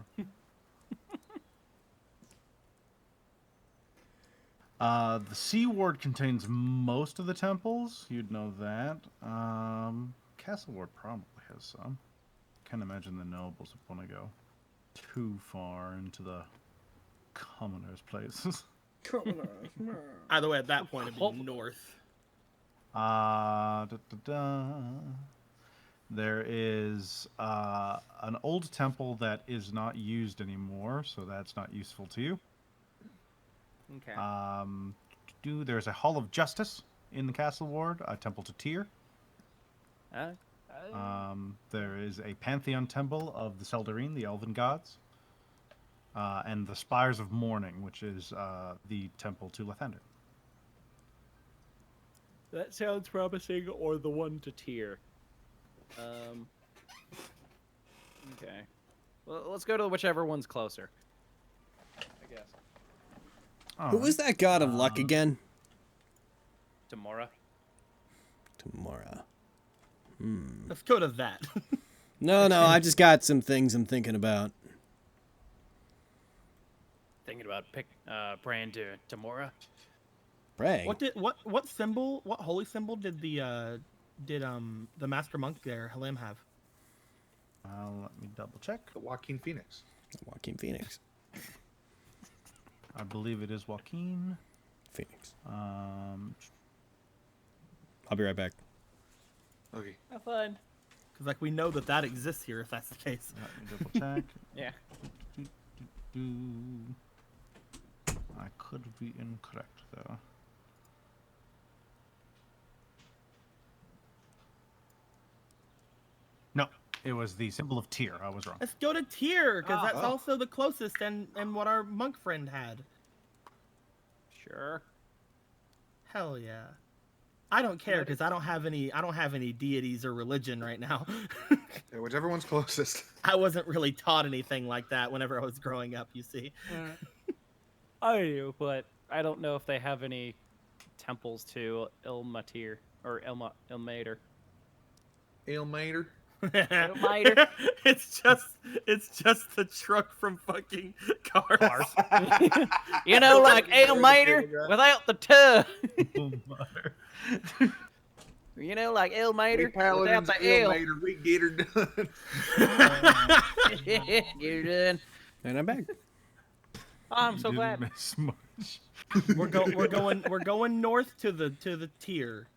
[SPEAKER 1] more. The Sea Ward contains most of the temples. You'd know that. Castle Ward probably has some. Can't imagine the nobles would want to go too far into the commoners' places.
[SPEAKER 3] Either way, at that point, it'd be north.
[SPEAKER 1] There is an old temple that is not used anymore, so that's not useful to you.
[SPEAKER 4] Okay.
[SPEAKER 1] There's a Hall of Justice in the Castle Ward, a temple to Tyr. There is a Pantheon temple of the Seldarine, the elven gods. And the Spires of Mourning, which is the temple to Lathander.
[SPEAKER 4] That sounds promising, or the one to Tyr. Okay. Well, let's go to whichever one's closer, I guess.
[SPEAKER 2] Who is that god of luck again?
[SPEAKER 4] Tamora.
[SPEAKER 2] Tamora.
[SPEAKER 3] Let's go to that.
[SPEAKER 2] No, I just got some things I'm thinking about.
[SPEAKER 4] Thinking about praying to Tamora.
[SPEAKER 2] Praying?
[SPEAKER 3] What symbol? What holy symbol did the master monk there, Halim, have?
[SPEAKER 1] Let me double check.
[SPEAKER 5] The Joaquin Phoenix.
[SPEAKER 2] Joaquin Phoenix.
[SPEAKER 1] I believe it is Joaquin
[SPEAKER 2] Phoenix.
[SPEAKER 1] I'll
[SPEAKER 2] be right back.
[SPEAKER 5] Okay.
[SPEAKER 4] Have fun.
[SPEAKER 3] Because like we know that exists here, if that's the case.
[SPEAKER 1] Let me double check.
[SPEAKER 4] Yeah.
[SPEAKER 1] I could be incorrect though. No, it was the symbol of Tyr. I was wrong.
[SPEAKER 3] Let's go to Tyr, because that's
[SPEAKER 5] Oh.
[SPEAKER 3] also the closest, and what our monk friend had.
[SPEAKER 4] Sure.
[SPEAKER 3] Hell yeah. I don't care because I don't have any deities or religion right now.
[SPEAKER 5] Yeah, whichever one's closest.
[SPEAKER 3] I wasn't really taught anything like that whenever I was growing up, you see.
[SPEAKER 4] I do, but I don't know if they have any temples to Ilmatir or Ilmater.
[SPEAKER 5] Ailmater.
[SPEAKER 4] Ilmater?
[SPEAKER 3] It's just the truck from fucking Cars.
[SPEAKER 4] You know, like Ilmater without the tuh. You know, like Ilmater without the L.
[SPEAKER 5] We get her done.
[SPEAKER 4] You're done.
[SPEAKER 2] And I'm back.
[SPEAKER 4] Oh, I'm so
[SPEAKER 1] Didn't
[SPEAKER 4] glad.
[SPEAKER 1] miss much.
[SPEAKER 3] We're going north to the Tyr.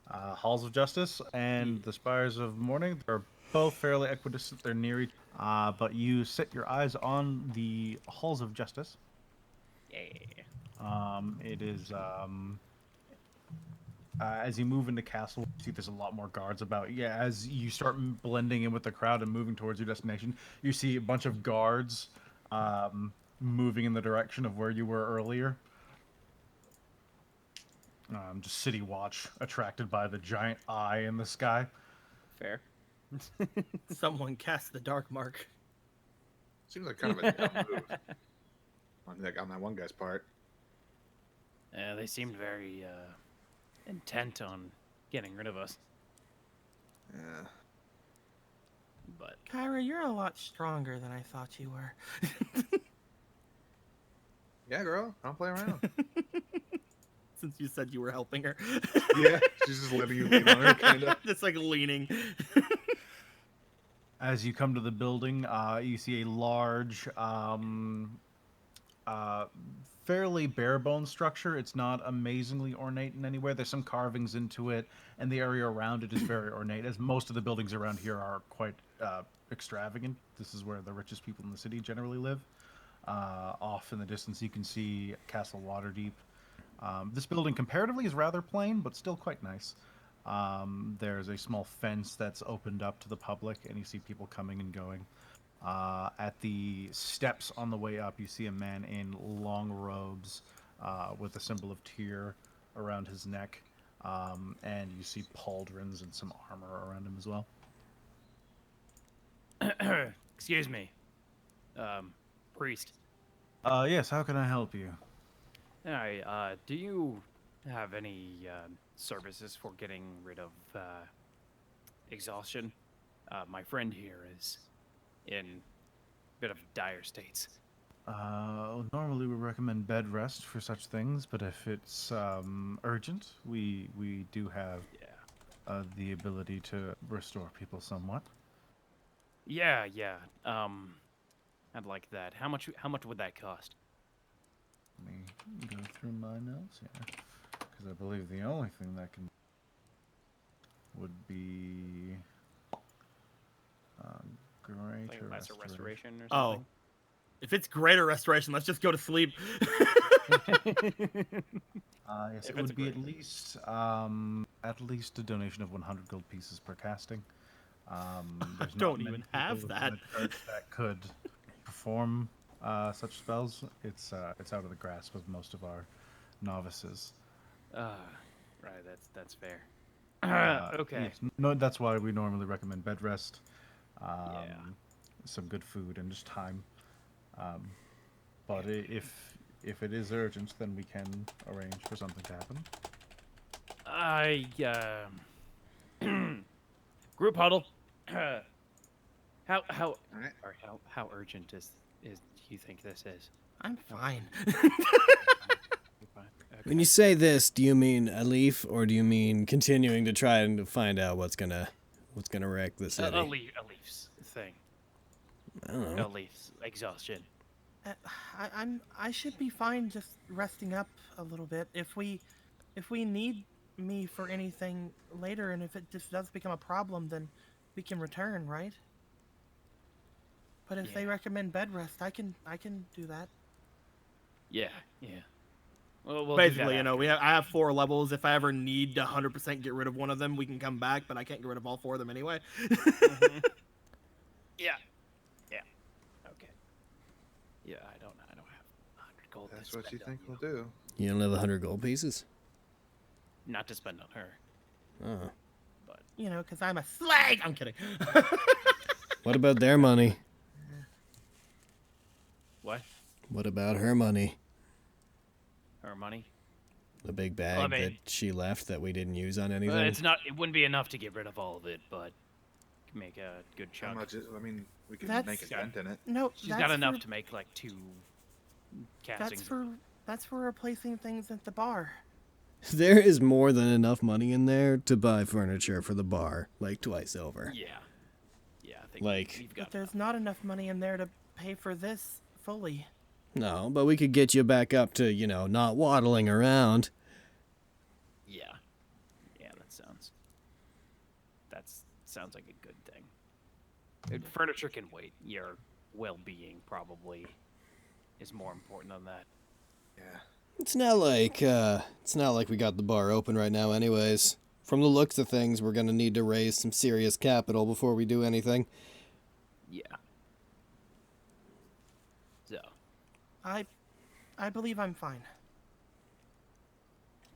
[SPEAKER 1] Halls of Justice and the Spires of Mourning are both fairly equidistant. They're near each, but you set your eyes on the Halls of Justice.
[SPEAKER 4] Yeah.
[SPEAKER 1] It is As you move into castle, you see there's a lot more guards about. Yeah, as you start blending in with the crowd and moving towards your destination, you see a bunch of guards moving in the direction of where you were earlier. Just city watch, attracted by the giant eye in the sky.
[SPEAKER 4] Fair.
[SPEAKER 3] Someone cast the dark mark.
[SPEAKER 5] Seems like kind of a dumb move on that one guy's part.
[SPEAKER 6] They seemed very intent on getting rid of us.
[SPEAKER 5] Yeah.
[SPEAKER 6] But
[SPEAKER 3] Kyra, you're a lot stronger than I thought you were.
[SPEAKER 5] Yeah, girl. I don't play around.
[SPEAKER 3] Since you said you were helping her.
[SPEAKER 5] Yeah, she's just letting you lean on her, kind of.
[SPEAKER 3] Just like leaning.
[SPEAKER 1] As you come to the building, you see a large, fairly bare-bones structure. It's not amazingly ornate in any way. There's some carvings into it, and the area around it is very ornate, as most of the buildings around here are quite extravagant. This is where the richest people in the city generally live. Off in the distance, you can see Castle Waterdeep. This building comparatively is rather plain, but still quite nice. There's a small fence that's opened up to the public, and you see people coming and going. At the steps on the way up, you see a man in long robes with a symbol of Tyr around his neck, and you see pauldrons and some armor around him as well.
[SPEAKER 6] excuse me, priest.
[SPEAKER 1] Yes, how can I help you?
[SPEAKER 6] Hi, do you have any services for getting rid of exhaustion? My friend here is in a bit of dire states.
[SPEAKER 1] Normally we recommend bed rest for such things, but if it's urgent, we do have the ability to restore people somewhat.
[SPEAKER 6] Yeah. I'd like that. How much would that cost?
[SPEAKER 1] Let me go through my notes here, because I believe the only thing that would be greater
[SPEAKER 4] That's a restoration or
[SPEAKER 3] Oh.
[SPEAKER 4] something.
[SPEAKER 3] If it's greater restoration, let's just go to sleep.
[SPEAKER 1] Yes, it would be at least a donation of 100 gold pieces per casting. There's not
[SPEAKER 3] Don't
[SPEAKER 1] many
[SPEAKER 3] even have
[SPEAKER 1] people
[SPEAKER 3] that.
[SPEAKER 1] in the church that could perform such spells. It's out of the grasp of most of our novices.
[SPEAKER 6] Right. That's fair. Okay.
[SPEAKER 1] Yes, no, that's why we normally recommend bed rest,
[SPEAKER 6] Yeah.
[SPEAKER 1] some good food, and just time. But if it is urgent, then we can arrange for something to happen.
[SPEAKER 6] Group huddle. How
[SPEAKER 5] Alright.
[SPEAKER 6] or how urgent is you think this is?
[SPEAKER 3] I'm fine.
[SPEAKER 2] When you say this, do you mean a leaf, or do you mean continuing to try and find out what's gonna wreck the city?
[SPEAKER 6] A leaf's thing.
[SPEAKER 2] I don't
[SPEAKER 6] A
[SPEAKER 2] know.
[SPEAKER 6] leaf's exhaustion.
[SPEAKER 3] I should be fine just resting up a little bit. If we need me for anything later, and if it just does become a problem, then we can return, right? But if they recommend bed rest, I can do that.
[SPEAKER 6] Yeah. Well, we'll
[SPEAKER 3] Basically, I have 4 levels. If I ever need to 100% get rid of one of them, we can come back. But I can't get rid of all 4 of them anyway.
[SPEAKER 6] Yeah. Okay. Yeah, I don't have 100 gold. to
[SPEAKER 5] That's what you
[SPEAKER 6] spend
[SPEAKER 5] think
[SPEAKER 6] on
[SPEAKER 5] we'll do.
[SPEAKER 2] You don't have 100 gold pieces?
[SPEAKER 6] Not to spend on her.
[SPEAKER 2] Oh.
[SPEAKER 3] You know, because I'm a slag. I'm kidding.
[SPEAKER 2] What about their money?
[SPEAKER 6] What?
[SPEAKER 2] What about her money?
[SPEAKER 6] Her money?
[SPEAKER 2] The big bag
[SPEAKER 6] Well, I mean-
[SPEAKER 2] that she left that we didn't use on
[SPEAKER 6] Well,
[SPEAKER 2] anything?
[SPEAKER 6] it wouldn't be enough to get rid of all of it, but make a good
[SPEAKER 5] How
[SPEAKER 6] chunk.
[SPEAKER 5] much? I mean, we can
[SPEAKER 3] That's-
[SPEAKER 5] make a dent in it.
[SPEAKER 3] No,
[SPEAKER 6] She's
[SPEAKER 3] that's
[SPEAKER 6] got enough
[SPEAKER 3] for,
[SPEAKER 6] to make like 2
[SPEAKER 3] That's
[SPEAKER 6] castings.
[SPEAKER 3] for replacing things at the bar.
[SPEAKER 2] There is more than enough money in there to buy furniture for the bar, like twice over.
[SPEAKER 6] Yeah, I think
[SPEAKER 2] Like-
[SPEAKER 6] we've
[SPEAKER 3] But
[SPEAKER 6] got.
[SPEAKER 3] there's not enough money in there to pay for this fully.
[SPEAKER 2] No, but we could get you back up to, not waddling around.
[SPEAKER 6] Yeah, that sounds like a good thing. Furniture can wait. Your well-being probably is more important than that.
[SPEAKER 5] Yeah.
[SPEAKER 2] It's not like we got the bar open right now anyways. From the looks of things, we're gonna need to raise some serious capital before we do anything.
[SPEAKER 6] Yeah. So.
[SPEAKER 3] I believe I'm fine.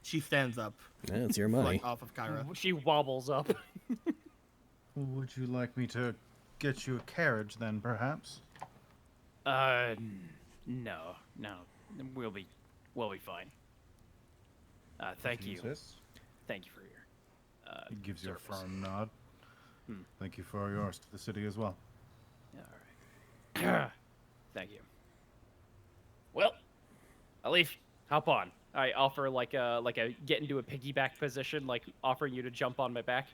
[SPEAKER 3] She stands up.
[SPEAKER 2] Yeah, it's your money.
[SPEAKER 3] Like off of Kyra.
[SPEAKER 4] She wobbles up.
[SPEAKER 1] Would you like me to get you a carriage then, perhaps?
[SPEAKER 6] No. We'll be fine. Thank you.
[SPEAKER 1] Insist?
[SPEAKER 6] Thank you for your.
[SPEAKER 1] He gives you a
[SPEAKER 6] service.
[SPEAKER 1] firm nod. Thank you for yours to the city as well.
[SPEAKER 6] All right. Thank you. Well, Alif, hop on. I offer like a get into a piggyback position, like offering you to jump on my back.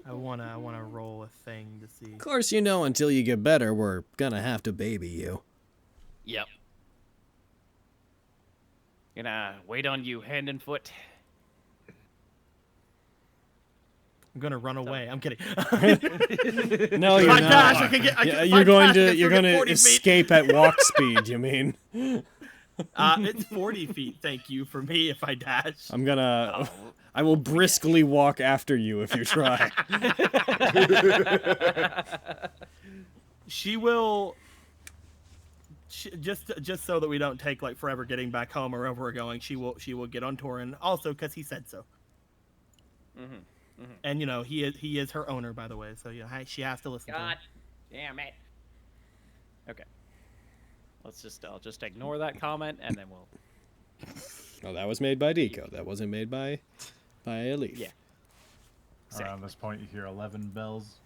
[SPEAKER 3] I wanna roll a thing to see.
[SPEAKER 2] Of course, you know, until you get better, we're gonna have to baby you.
[SPEAKER 6] Yep. Gonna wait on you hand and foot.
[SPEAKER 3] I'm gonna run away. I'm kidding.
[SPEAKER 2] No, you're
[SPEAKER 3] My
[SPEAKER 2] not.
[SPEAKER 3] gosh, I can get.
[SPEAKER 2] Yeah,
[SPEAKER 3] my
[SPEAKER 2] you're going
[SPEAKER 3] gosh, I
[SPEAKER 2] to
[SPEAKER 3] can
[SPEAKER 2] you're
[SPEAKER 3] get
[SPEAKER 2] going to
[SPEAKER 3] 40 feet.
[SPEAKER 2] escape at walk speed. You mean?
[SPEAKER 3] It's 40 feet. Thank you for me if I dash.
[SPEAKER 2] I'm gonna. I will briskly walk after you if you try.
[SPEAKER 3] She will. Just so that we don't take like forever getting back home or wherever we're going. She will get on Torin also because he said so. And you know he is her owner, by the way. So you know she has to listen.
[SPEAKER 6] God damn it. Okay. I'll just ignore that comment and then we'll.
[SPEAKER 2] Oh, that was made by Deco. That wasn't made by Elif.
[SPEAKER 6] Yeah.
[SPEAKER 1] Around this point, you hear 11 bells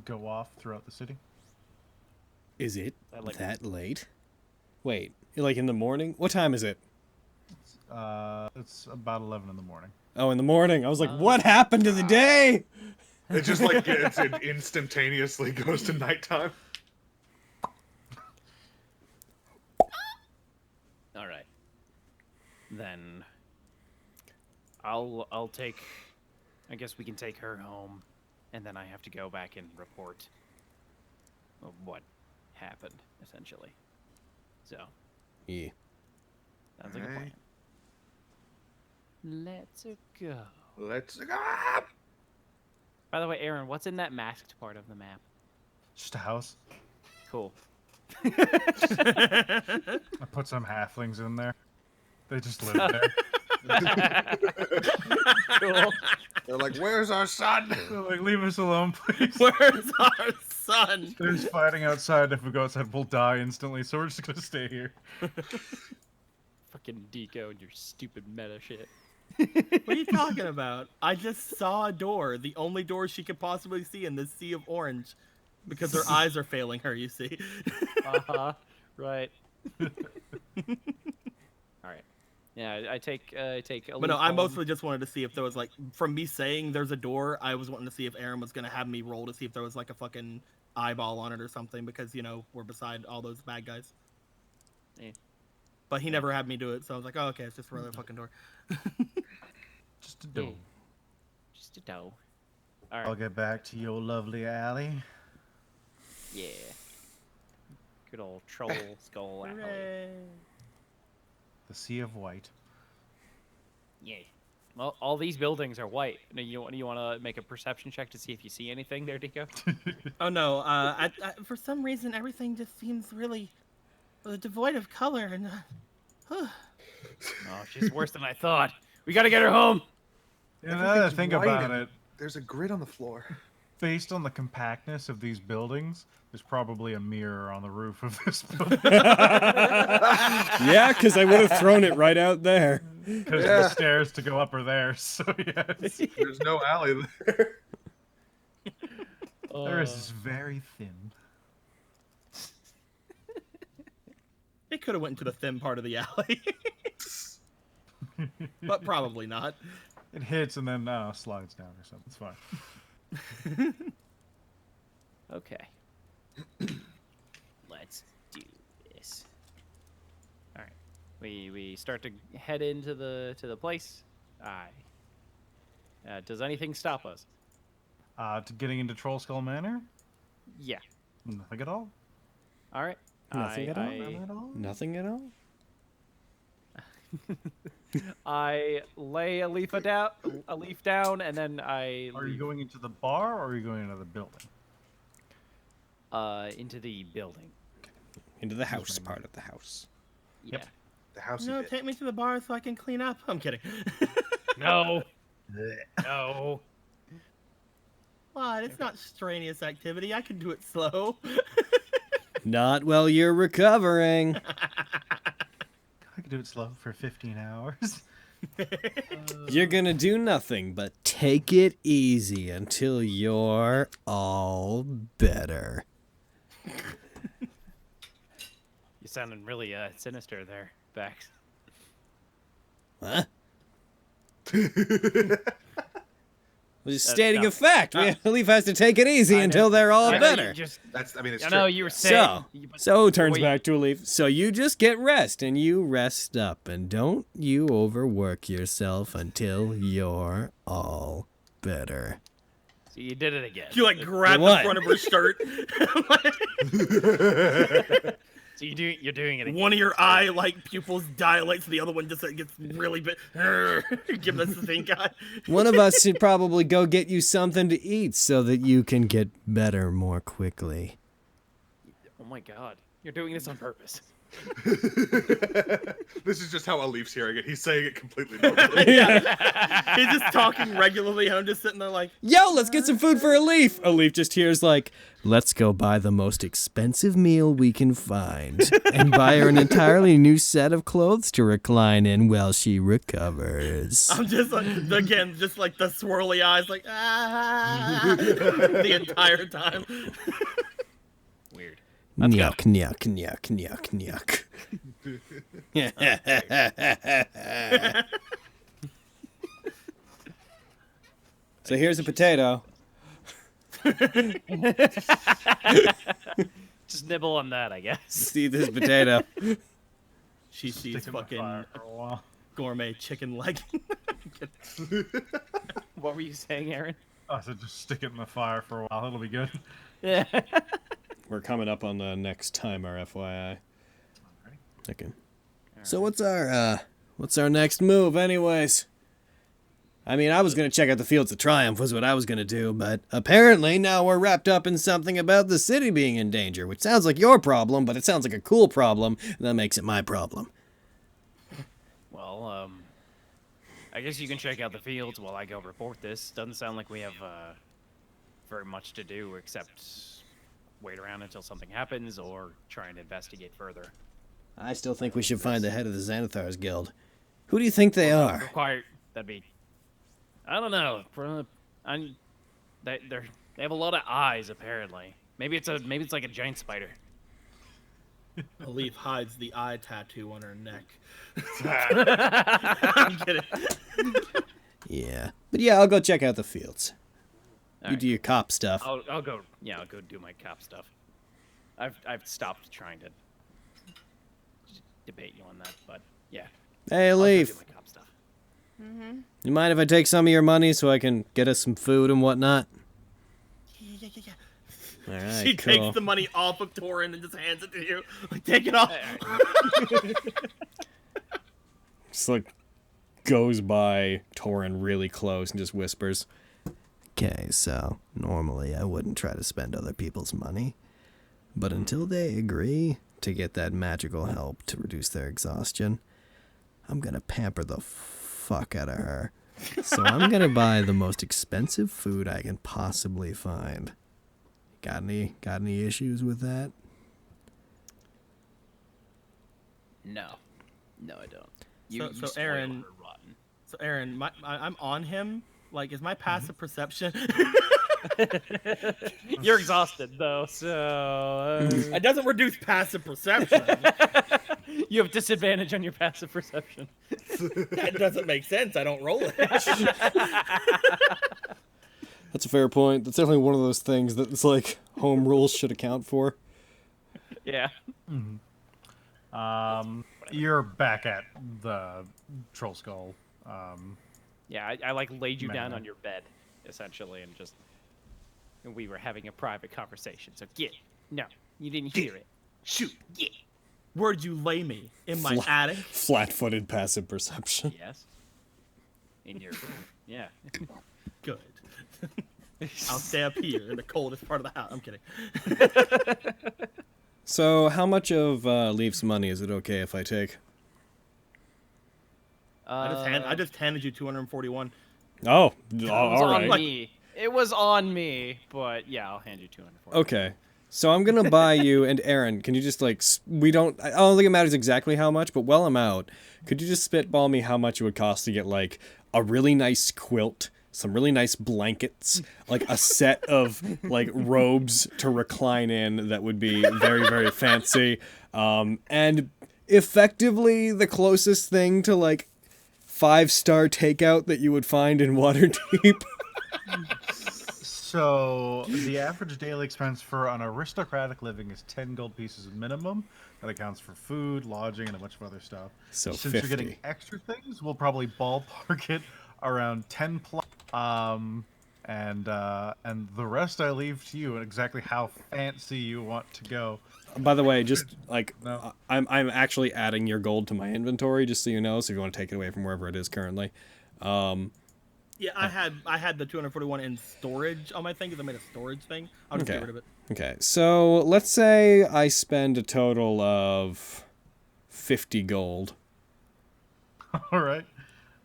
[SPEAKER 1] go off throughout the city.
[SPEAKER 2] Is it
[SPEAKER 6] I like
[SPEAKER 2] that late? Wait, like in the morning? What time is it?
[SPEAKER 1] It's about 11 in the morning.
[SPEAKER 2] Oh, in the morning. I was like, what happened to the day?
[SPEAKER 9] It just like it instantaneously goes to nighttime.
[SPEAKER 6] All right. Then I'll take. I guess we can take her home, and then I have to go back and report what happened, essentially. So
[SPEAKER 2] Yeah.
[SPEAKER 6] sounds like a plan.
[SPEAKER 9] Alright.
[SPEAKER 6] Let's go.
[SPEAKER 9] Let's go.
[SPEAKER 6] By the way, Aaron, what's in that masked part of the map?
[SPEAKER 1] Just a house.
[SPEAKER 6] Cool.
[SPEAKER 1] I put some halflings in there. They just live there.
[SPEAKER 6] Cool.
[SPEAKER 5] They're like, "Where's our son?"
[SPEAKER 1] They're like, leave us alone, please.
[SPEAKER 3] Where's our son?
[SPEAKER 1] There's fighting outside. If we go outside, we'll die instantly. So we're just gonna stay here.
[SPEAKER 6] Fucking Deco and your stupid meta shit.
[SPEAKER 3] What are you talking about? I just saw a door, the only door she could possibly see in this sea of orange, because her eyes are failing her. You see.
[SPEAKER 6] Right. All right. Yeah, I take.
[SPEAKER 3] But no, I mostly just wanted to see if there was like, from me saying there's a door, I was wanting to see if Aaron was gonna have me roll to see if there was like a fucking eyeball on it or something, because you know we're beside all those bad guys.
[SPEAKER 6] Yeah.
[SPEAKER 3] But he never had me do it, so I was like, oh, okay, it's just another fucking door.
[SPEAKER 1] Just a door.
[SPEAKER 6] Just a dough. All
[SPEAKER 1] I'll
[SPEAKER 6] right.
[SPEAKER 1] get back to your lovely alley.
[SPEAKER 6] Yeah. Good old troll skull alley.
[SPEAKER 1] The Sea of White.
[SPEAKER 6] Yeah. Well, all these buildings are white. Now, you want to make a perception check to see if you see anything there, Deco?
[SPEAKER 3] Oh no, for some reason everything just seems really devoid of color and.
[SPEAKER 6] Oh, she's worse than I thought. We gotta get her home.
[SPEAKER 1] You know, now that I
[SPEAKER 9] Everything's
[SPEAKER 1] think
[SPEAKER 9] white
[SPEAKER 1] about
[SPEAKER 9] and
[SPEAKER 1] it,
[SPEAKER 9] There's a grid on the floor.
[SPEAKER 1] based on the compactness of these buildings, there's probably a mirror on the roof of this building.
[SPEAKER 2] Yeah, because I would have thrown it right out there.
[SPEAKER 1] Because the stairs to go up are there, so yes.
[SPEAKER 9] There's no alley there.
[SPEAKER 1] There is this very thin.
[SPEAKER 3] It could have went into the thin part of the alley. But probably not.
[SPEAKER 1] It hits and then slides down or something. It's fine.
[SPEAKER 6] Okay. Let's do this. All right. We start to head into the place. Does anything stop us?
[SPEAKER 1] To getting into Troll Skull Manor?
[SPEAKER 6] Yeah.
[SPEAKER 1] Nothing at all.
[SPEAKER 6] All right.
[SPEAKER 2] Nothing at all?
[SPEAKER 1] Nothing at all.
[SPEAKER 2] Nothing at all?
[SPEAKER 6] I lay a leaf down, and then I
[SPEAKER 1] Are you
[SPEAKER 6] leave,
[SPEAKER 1] going into the bar or are you going into the building?
[SPEAKER 6] into the building.
[SPEAKER 2] Into the house part of the house.
[SPEAKER 6] Yeah.
[SPEAKER 9] The house.
[SPEAKER 3] No, take me to the bar so I can clean up. I'm kidding.
[SPEAKER 6] No. No.
[SPEAKER 3] What? It's not strenuous activity. I can do it slow.
[SPEAKER 2] Not while you're recovering.
[SPEAKER 1] I could do it slow for 15 hours.
[SPEAKER 2] You're gonna do nothing but take it easy until you're all better.
[SPEAKER 6] You sounded really sinister there, Bex.
[SPEAKER 2] Huh? Well, just stating a fact. Leaf has to take it easy until they're all better.
[SPEAKER 9] That's. I mean, it's
[SPEAKER 6] I
[SPEAKER 9] true.
[SPEAKER 6] know you were saying.
[SPEAKER 2] So turns
[SPEAKER 6] wait.
[SPEAKER 2] back to a Leaf. So you just get rest and you rest up and don't you overwork yourself until you're all better.
[SPEAKER 6] So you did it again.
[SPEAKER 3] You like grab the
[SPEAKER 2] What?
[SPEAKER 3] front of her shirt.
[SPEAKER 6] So you're doing it again.
[SPEAKER 3] One of your eye like pupils dilates, the other one just gets really big. Give us the thing, guy.
[SPEAKER 2] One of us should probably go get you something to eat so that you can get better more quickly.
[SPEAKER 6] Oh my god. You're doing this on purpose.
[SPEAKER 9] This is just how Alif's hearing it. He's saying it completely normally.
[SPEAKER 3] Yeah. He's just talking regularly, and I'm just sitting there like,
[SPEAKER 2] Yo, let's get some food for a Leaf. A Leaf just hears like, let's go buy the most expensive meal we can find and buy her an entirely new set of clothes to recline in while she recovers.
[SPEAKER 3] I'm just like, again, just like the swirly eyes, like, the entire time.
[SPEAKER 6] Weird.
[SPEAKER 2] Nyuk, nyuk, nyuk, nyuk, nyuk. So here's a potato.
[SPEAKER 6] Just nibble on that, I guess.
[SPEAKER 2] See this potato.
[SPEAKER 3] She sees
[SPEAKER 1] Stick in the
[SPEAKER 3] fucking
[SPEAKER 1] fire for a while.
[SPEAKER 3] gourmet chicken leg.
[SPEAKER 6] What were you saying, Aaron?
[SPEAKER 1] I said just stick it in the fire for a while. It'll be good.
[SPEAKER 6] Yeah.
[SPEAKER 2] We're coming up on the next timer, FYI. Okay. So what's our next move, anyways? I mean, I was gonna check out the Fields of Triumph, was what I was gonna do, but apparently now we're wrapped up in something about the city being in danger, which sounds like your problem, but it sounds like a cool problem, and that makes it my problem.
[SPEAKER 6] Well, I guess you can check out the fields while I go report this. Doesn't sound like we have very much to do except wait around until something happens or try and investigate further.
[SPEAKER 2] I still think we should find the head of the Xanathar's Guild. Who do you think they are?
[SPEAKER 6] That'd be. I don't know. They have a lot of eyes apparently. Maybe it's like a giant spider.
[SPEAKER 3] Alif hides the eye tattoo on her neck. I'm kidding.
[SPEAKER 2] Yeah. But yeah, I'll go check out the fields.
[SPEAKER 6] All
[SPEAKER 2] You
[SPEAKER 6] right.
[SPEAKER 2] do your cop stuff.
[SPEAKER 6] I'll go. Yeah, I'll go do my cop stuff. I've stopped trying to debate you on that, but yeah.
[SPEAKER 2] Hey,
[SPEAKER 6] I'll go
[SPEAKER 2] Leaf.
[SPEAKER 6] do my cop stuff.
[SPEAKER 2] You mind if I take some of your money so I can get us some food and whatnot?
[SPEAKER 3] Yeah.
[SPEAKER 2] All right,
[SPEAKER 3] She
[SPEAKER 2] cool.
[SPEAKER 3] takes the money off of Torin and just hands it to you. Like, take it off.
[SPEAKER 2] Just like goes by Torin really close and just whispers. Okay, so normally I wouldn't try to spend other people's money, but until they agree to get that magical help to reduce their exhaustion, I'm gonna pamper the fuck out of her. So I'm gonna buy the most expensive food I can possibly find. Got any issues with that?
[SPEAKER 6] No, I don't.
[SPEAKER 3] So,
[SPEAKER 6] spoil
[SPEAKER 3] Aaron-
[SPEAKER 6] her rotten.
[SPEAKER 3] So, Aaron, I'm on him. Like, is my passive perception?
[SPEAKER 6] You're exhausted though, so
[SPEAKER 3] It doesn't reduce passive perception.
[SPEAKER 6] you have disadvantage on your passive perception.
[SPEAKER 3] That doesn't make sense. I don't roll it.
[SPEAKER 2] That's a fair point. That's definitely one of those things that it's like home rules should account for.
[SPEAKER 6] Yeah.
[SPEAKER 1] You're back at the Troll Skull.
[SPEAKER 6] Yeah, I like laid you down
[SPEAKER 1] Manor.
[SPEAKER 6] on your bed, essentially, and just and we were having a private conversation. So get. No, you didn't hear it.
[SPEAKER 3] Shoot.
[SPEAKER 6] Get.
[SPEAKER 3] Where'd you lay me? In my attic?
[SPEAKER 2] Flat-footed passive perception.
[SPEAKER 6] Yes. In your. Yeah.
[SPEAKER 3] Good. I'll stay up here in the coldest part of the house. I'm kidding.
[SPEAKER 2] So, how much of Leaf's money is it okay if I take?
[SPEAKER 3] I just handed you 241.
[SPEAKER 2] Oh,
[SPEAKER 6] It was
[SPEAKER 2] all
[SPEAKER 6] on
[SPEAKER 2] right.
[SPEAKER 6] me. It was on me, but yeah, I'll hand you 240.
[SPEAKER 2] Okay. So I'm gonna buy you, and Aaron, can you just like, I don't think it matters exactly how much, but while I'm out, could you just spitball me how much it would cost to get like a really nice quilt, some really nice blankets, like a set of like robes to recline in that would be very, very fancy, and effectively the closest thing to like 5-star takeout that you would find in Waterdeep.
[SPEAKER 1] So the average daily expense for an aristocratic living is 10 gold pieces minimum. That accounts for food, lodging, and a bunch of other stuff.
[SPEAKER 2] So
[SPEAKER 1] Since
[SPEAKER 2] 50.
[SPEAKER 1] you're getting extra things, we'll probably ballpark it around 10 plus. And the rest I leave to you, and exactly how fancy you want to go.
[SPEAKER 2] By the way, just like
[SPEAKER 1] No.
[SPEAKER 2] I'm actually adding your gold to my inventory, just so you know. So if you want to take it away from wherever it is currently,
[SPEAKER 3] Yeah, I had the 241 in storage on my thing because I made a storage thing. I'll just get rid of it.
[SPEAKER 2] Okay, so let's say I spend a total of 50 gold.
[SPEAKER 1] All right.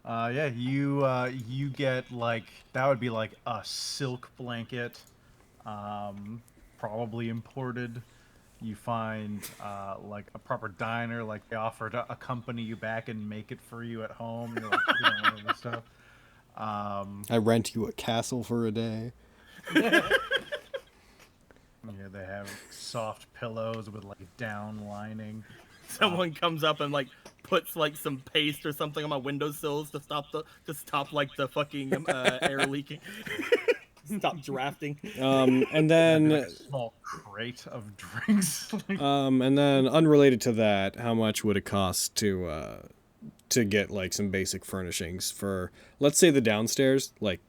[SPEAKER 1] Yeah, you get like that would be like a silk blanket, probably imported. You find like a proper diner, like they offer to accompany you back and make it for you at home. You're like, all this stuff.
[SPEAKER 2] I rent you a castle for a day.
[SPEAKER 1] Yeah, they have soft pillows with like down lining.
[SPEAKER 3] Someone comes up and like puts like some paste or something on my windowsills to stop like the fucking air leaking. Stop drafting.
[SPEAKER 2] And then
[SPEAKER 1] A small crate of drinks.
[SPEAKER 2] and then unrelated to that, how much would it cost to get like some basic furnishings for, let's say, the downstairs, like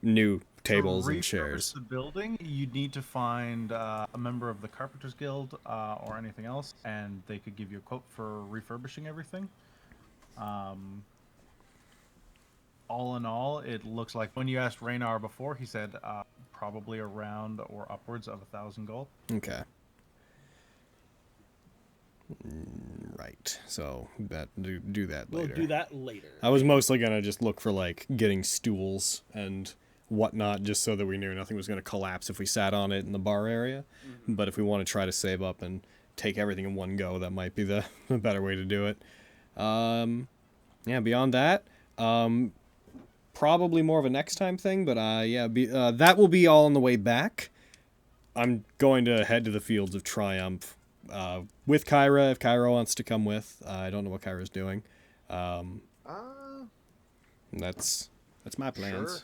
[SPEAKER 2] new tables and
[SPEAKER 1] refurbish
[SPEAKER 2] chairs?
[SPEAKER 1] the building, you'd need to find a member of the Carpenters Guild or anything else, and they could give you a quote for refurbishing everything. All in all, it looks like when you asked Raynar before, he said probably around or upwards of 1,000 gold.
[SPEAKER 2] Okay. Right. So that do that later.
[SPEAKER 3] We'll do that later.
[SPEAKER 2] I was mostly gonna just look for like getting stools and whatnot, just so that we knew nothing was gonna collapse if we sat on it in the bar area. Mm-hmm. But if we want to try to save up and take everything in one go, that might be the better way to do it. Yeah. Beyond that, probably more of a next time thing. But yeah, that will be all on the way back. I'm going to head to the Fields of Triumph. With Kyra, if Kyra wants to come with. I don't know what Kyra's doing. That's my plans.
[SPEAKER 5] Sure.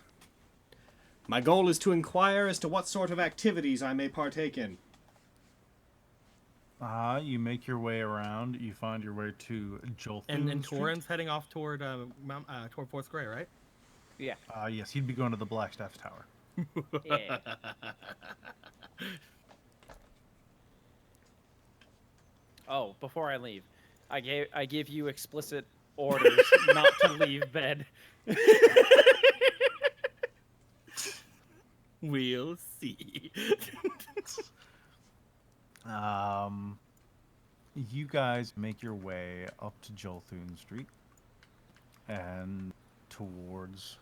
[SPEAKER 2] My goal is to inquire as to what sort of activities I may partake in.
[SPEAKER 1] You make your way around. You find your way to Jolthun
[SPEAKER 3] And
[SPEAKER 1] Street.
[SPEAKER 3] Torrens heading off toward toward Fourth Gray, right?
[SPEAKER 6] Yeah.
[SPEAKER 1] Yes, he'd be going to the Blackstaff Tower.
[SPEAKER 6] Yeah. Oh, before I leave, I give you explicit orders not to leave bed.
[SPEAKER 3] We'll see.
[SPEAKER 1] You guys make your way up to Jolthun Street and towards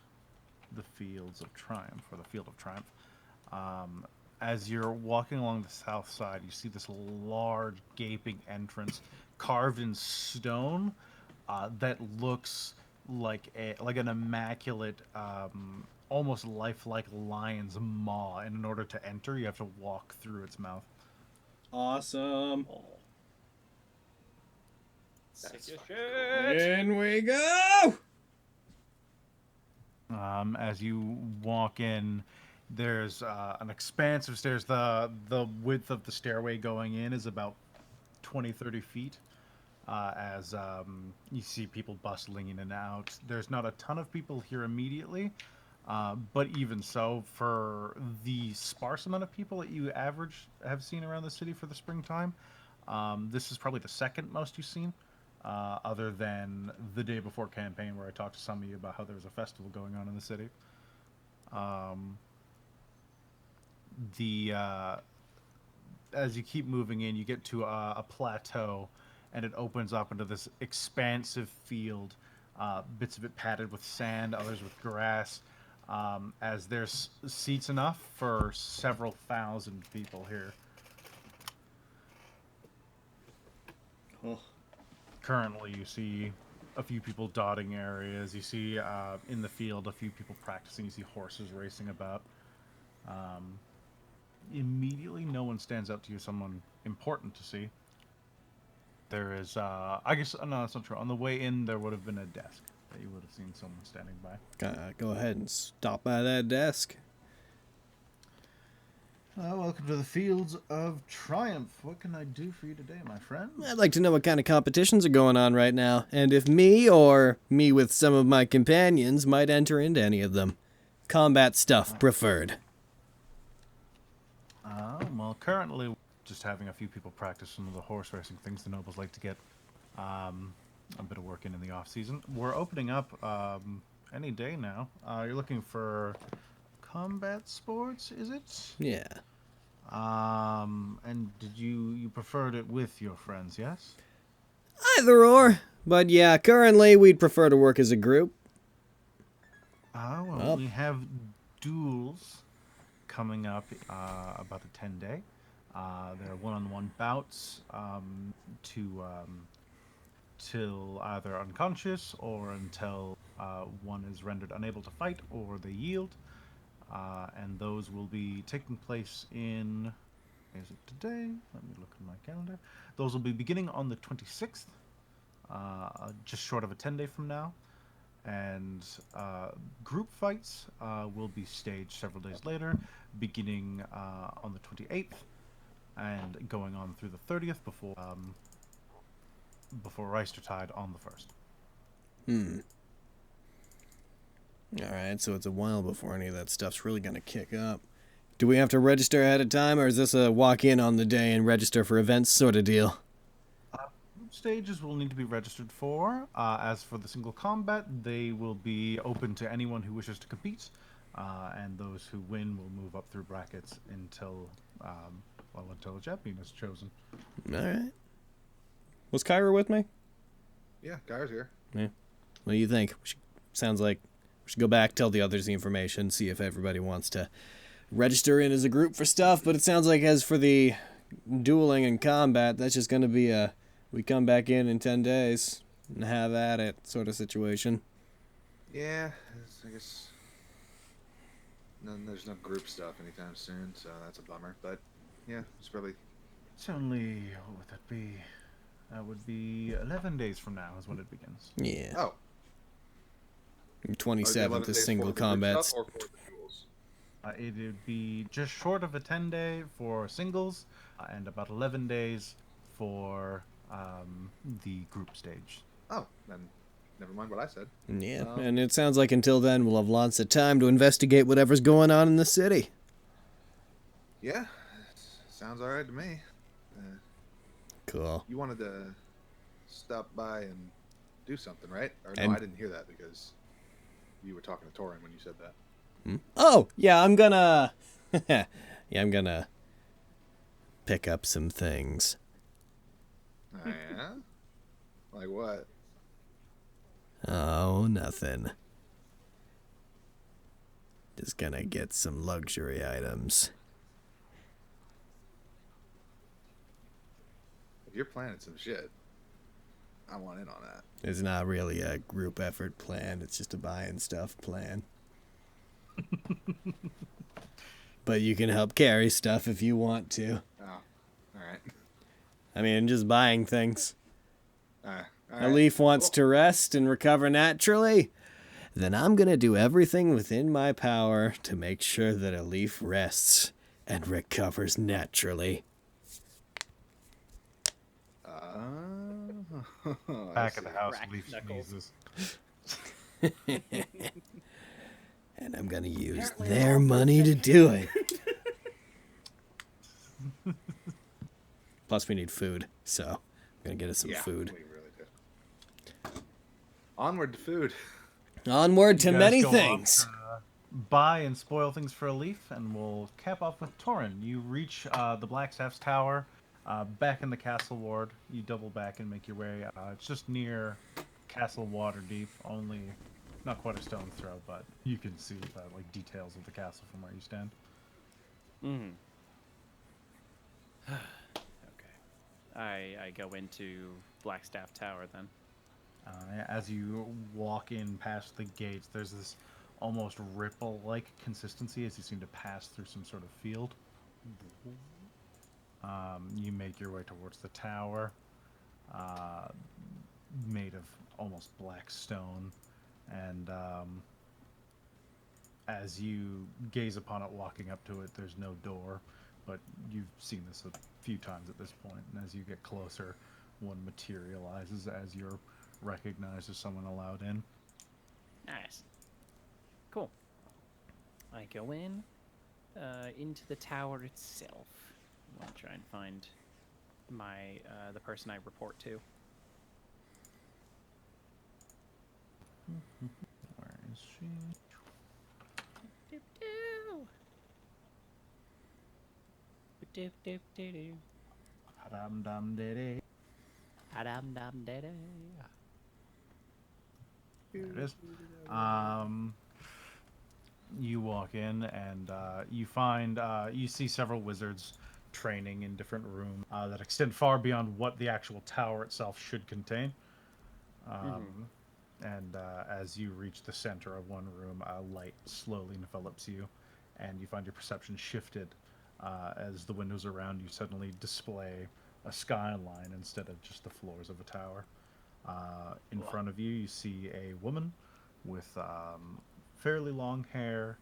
[SPEAKER 1] the Fields of Triumph, or the Field of Triumph. As you're walking along the south side, you see this large gaping entrance carved in stone that looks like an immaculate, almost lifelike lion's maw. And in order to enter, you have to walk through its mouth.
[SPEAKER 2] Awesome.
[SPEAKER 6] Sick as shit.
[SPEAKER 2] In we go!
[SPEAKER 1] As you walk in, there's an expanse of stairs. The width of the stairway going in is about 20-30 feet. As you see people bustling in and out. There's not a ton of people here immediately, But even so, for the sparse amount of people that you have seen around the city for the springtime, this is probably the second most you've seen, other than the day before campaign where I talked to some of you about how there was a festival going on in the city. As you keep moving in, you get to a plateau, and it opens up into this expansive field, bits of it padded with sand, others with grass, as there's seats enough for several thousand people here.
[SPEAKER 2] Oh.
[SPEAKER 1] Currently, you see a few people dotting areas. You see in the field a few people practicing. You see horses racing about. Immediately, no one stands out to you as someone important to see. There is, I guess, no, that's not true. On the way in, there would have been a desk that you would have seen someone standing by.
[SPEAKER 2] Go ahead and stop by that desk.
[SPEAKER 1] Welcome to the Fields of Triumph. What can I do for you today, my friend?
[SPEAKER 2] I'd like to know what kind of competitions are going on right now, and if me or me with some of my companions might enter into any of them. Combat stuff preferred.
[SPEAKER 1] Well, currently, just having a few people practice some of the horse racing things the nobles like to get a bit of work in the off-season. We're opening up any day now. You're looking for combat sports, is it?
[SPEAKER 2] Yeah.
[SPEAKER 1] And did you preferred it with your friends, yes?
[SPEAKER 2] Either or. But yeah, currently we'd prefer to work as a group.
[SPEAKER 1] Well, we have duels coming up about a 10-day. There are one-on-one bouts till either unconscious or until one is rendered unable to fight or they yield. And those will be taking place in... Is it today? Let me look at my calendar. Those will be beginning on the 26th, just short of a 10-day from now. And group fights will be staged several days later, beginning on the 28th and going on through the 30th before Reistertide on the 1st.
[SPEAKER 2] Alright, so it's a while before any of that stuff's really gonna kick up. Do we have to register ahead of time, or is this a walk-in on the day and register for events sort of deal?
[SPEAKER 1] Group stages will need to be registered for. As for the single combat, they will be open to anyone who wishes to compete, and those who win will move up through brackets until a champion is chosen.
[SPEAKER 2] Alright. Was Kyra with me?
[SPEAKER 5] Yeah, Kyra's here.
[SPEAKER 2] Yeah. What do you think? Sounds like we should go back, tell the others the information, see if everybody wants to register in as a group for stuff, but it sounds like as for the dueling and combat, that's just going to be a we come back in 10 days and have at it sort of situation.
[SPEAKER 5] Yeah, I guess there's no group stuff anytime soon, so that's a bummer. But yeah, it's probably...
[SPEAKER 1] It's only, what would that be? That would be 11 days from now is when it begins.
[SPEAKER 2] Yeah.
[SPEAKER 5] Oh.
[SPEAKER 2] 27th is single combats.
[SPEAKER 1] It would be just short of a 10-day for singles, and about 11 days for the group stage.
[SPEAKER 5] Oh, then never mind what I said.
[SPEAKER 2] Yeah, and it sounds like until then we'll have lots of time to investigate whatever's going on in the city.
[SPEAKER 5] Yeah, sounds alright to me.
[SPEAKER 2] Cool.
[SPEAKER 5] You wanted to stop by and do something, right? Or no,
[SPEAKER 2] And-
[SPEAKER 5] I didn't hear that because you were talking to Torin when you said that.
[SPEAKER 2] Oh, yeah, I'm gonna... I'm gonna pick up some things.
[SPEAKER 5] Oh, yeah? Like what?
[SPEAKER 2] Oh, nothing. Just gonna get some luxury items.
[SPEAKER 5] If you're planning some shit, I want in on that.
[SPEAKER 2] It's not really a group effort plan, it's just a buying stuff plan. But you can help carry stuff if you want to.
[SPEAKER 5] Oh, alright.
[SPEAKER 2] I mean, just buying things.
[SPEAKER 5] Alright.
[SPEAKER 2] A leaf wants to rest and recover naturally. Then I'm gonna do everything within my power to make sure that a leaf rests and recovers naturally.
[SPEAKER 1] Back of the house,
[SPEAKER 6] Crack
[SPEAKER 1] Leaf
[SPEAKER 6] knuckles.
[SPEAKER 1] sneezes.
[SPEAKER 2] And I'm gonna use their money to do it. Plus, we need food, so I'm gonna get us some food.
[SPEAKER 5] We really do. Onward to food.
[SPEAKER 2] Onward to
[SPEAKER 1] You guys
[SPEAKER 2] many
[SPEAKER 1] go off
[SPEAKER 2] things.
[SPEAKER 1] to, buy and spoil things for a leaf, and we'll cap off with Torin. You reach the Blackstaff's tower, back in the castle ward. You double back and make your way. It's just near Castle Waterdeep, only not quite a stone's throw, but you can see like details of the castle from where you stand.
[SPEAKER 6] Mm. Okay. I go into Blackstaff Tower then.
[SPEAKER 1] As you walk in past the gates, there's this almost ripple-like consistency as you seem to pass through some sort of field. You make your way towards the tower, made of almost black stone, and as you gaze upon it walking up to it, there's no door, but you've seen this a few times at this point, and as you get closer, one materializes as you're recognized as someone allowed in.
[SPEAKER 6] Nice. Cool. I go in, into the tower itself. I want to try and find my the person I report to.
[SPEAKER 1] Where is she? Hadam-dam-de-de.
[SPEAKER 6] Adam-dam-dada.
[SPEAKER 1] There it is. You walk in and you find you see several wizards training in different rooms that extend far beyond what the actual tower itself should contain. And as you reach the center of one room, a light slowly envelops you, and you find your perception shifted as the windows around you suddenly display a skyline instead of just the floors of a tower. In front of you, you see a woman with fairly long hair,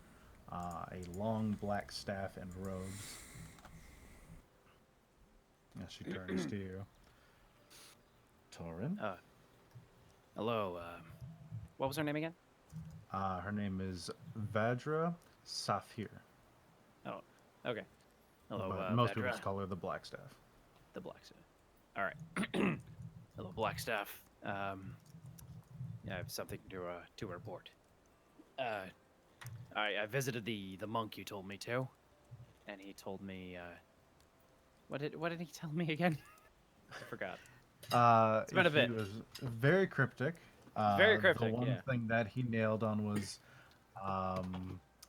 [SPEAKER 1] a long black staff, and robes. As she turns to you. Torin?
[SPEAKER 6] Hello, what was her name again?
[SPEAKER 1] Her name is Vadra Safir.
[SPEAKER 6] Oh, okay. Hello,
[SPEAKER 1] But most people
[SPEAKER 6] Vedra.
[SPEAKER 1] just call her the Blackstaff.
[SPEAKER 6] The Blackstaff. All right. Hello, Blackstaff. Yeah, I have something to report. I visited the monk you told me to, and he told me. What did he tell me again? I forgot. It's been a bit.
[SPEAKER 1] He was very cryptic.
[SPEAKER 6] Very cryptic.
[SPEAKER 1] The one
[SPEAKER 6] Yeah.
[SPEAKER 1] thing that he nailed on was,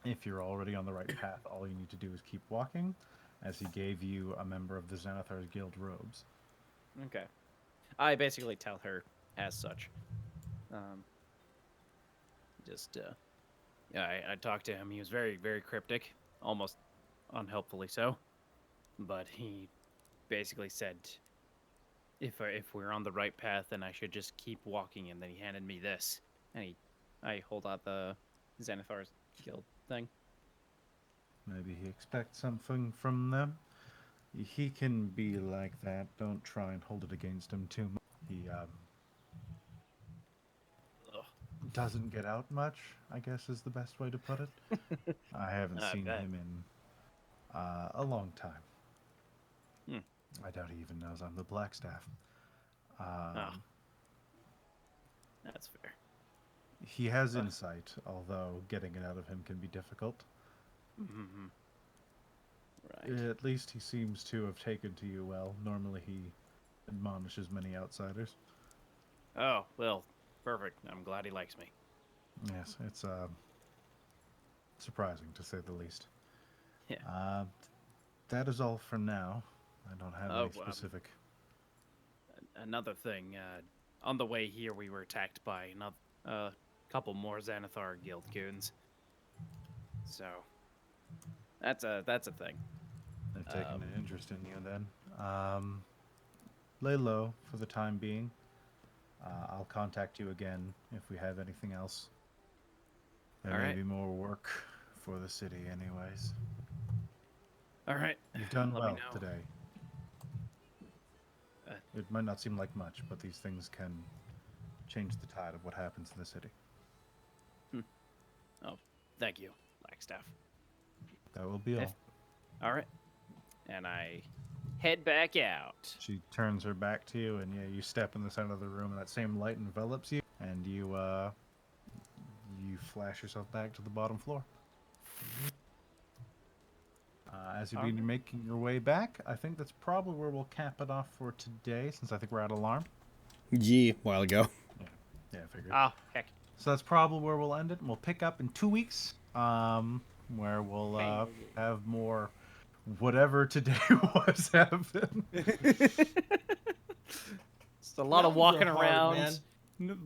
[SPEAKER 1] if you're already on the right path, all you need to do is keep walking, as he gave you a member of the Xanathar's Guild robes.
[SPEAKER 6] Okay. I basically tell her as such. Yeah, I talked to him. He was very, very cryptic, almost unhelpfully so. But he basically said, if we're on the right path, then I should just keep walking. And then he handed me this, and I hold out the Xanathar's Guild thing.
[SPEAKER 1] Maybe he expects something from them. He can be like that. Don't try and hold it against him too much. He doesn't get out much, I guess is the best way to put it. I haven't
[SPEAKER 6] I
[SPEAKER 1] seen
[SPEAKER 6] bet.
[SPEAKER 1] him in a long time.
[SPEAKER 6] Hmm.
[SPEAKER 1] I doubt he even knows I'm the Blackstaff.
[SPEAKER 6] That's fair.
[SPEAKER 1] He has insight, although getting it out of him can be difficult.
[SPEAKER 6] Mm-hmm. Right.
[SPEAKER 1] At least he seems to have taken to you well. Normally he admonishes many outsiders.
[SPEAKER 6] Oh, well, perfect. I'm glad he likes me.
[SPEAKER 1] Yes, it's surprising to say the least.
[SPEAKER 6] Yeah.
[SPEAKER 1] That is all for now. I don't have any specific.
[SPEAKER 6] Another thing, on the way here we were attacked by another couple more Xanathar Guild goons. So that's a thing.
[SPEAKER 1] They've taken an interest in you then. Lay low for the time being. I'll contact you again if we have anything else. There may be more work for the city anyways.
[SPEAKER 6] All right.
[SPEAKER 1] You've done
[SPEAKER 6] Let me
[SPEAKER 1] well
[SPEAKER 6] know.
[SPEAKER 1] today. It might not seem like much, but these things can change the tide of what happens in the city.
[SPEAKER 6] Oh, Thank you, Blackstaff.
[SPEAKER 1] That will be all.
[SPEAKER 6] All right. And I head back out.
[SPEAKER 1] She turns her back to you, and yeah, you step in the center of the room, and that same light envelops you, and you flash yourself back to the bottom floor. As you're making your way back, I think that's probably where we'll cap it off for today, since I think we're at alarm.
[SPEAKER 2] Yeah, a while ago.
[SPEAKER 1] Yeah, I figured.
[SPEAKER 6] Oh, heck.
[SPEAKER 1] So that's probably where we'll end it, and we'll pick up in 2 weeks, where we'll have more whatever today was happen.
[SPEAKER 6] It's a lot of
[SPEAKER 10] Mountains
[SPEAKER 6] walking
[SPEAKER 10] are hard,
[SPEAKER 6] around,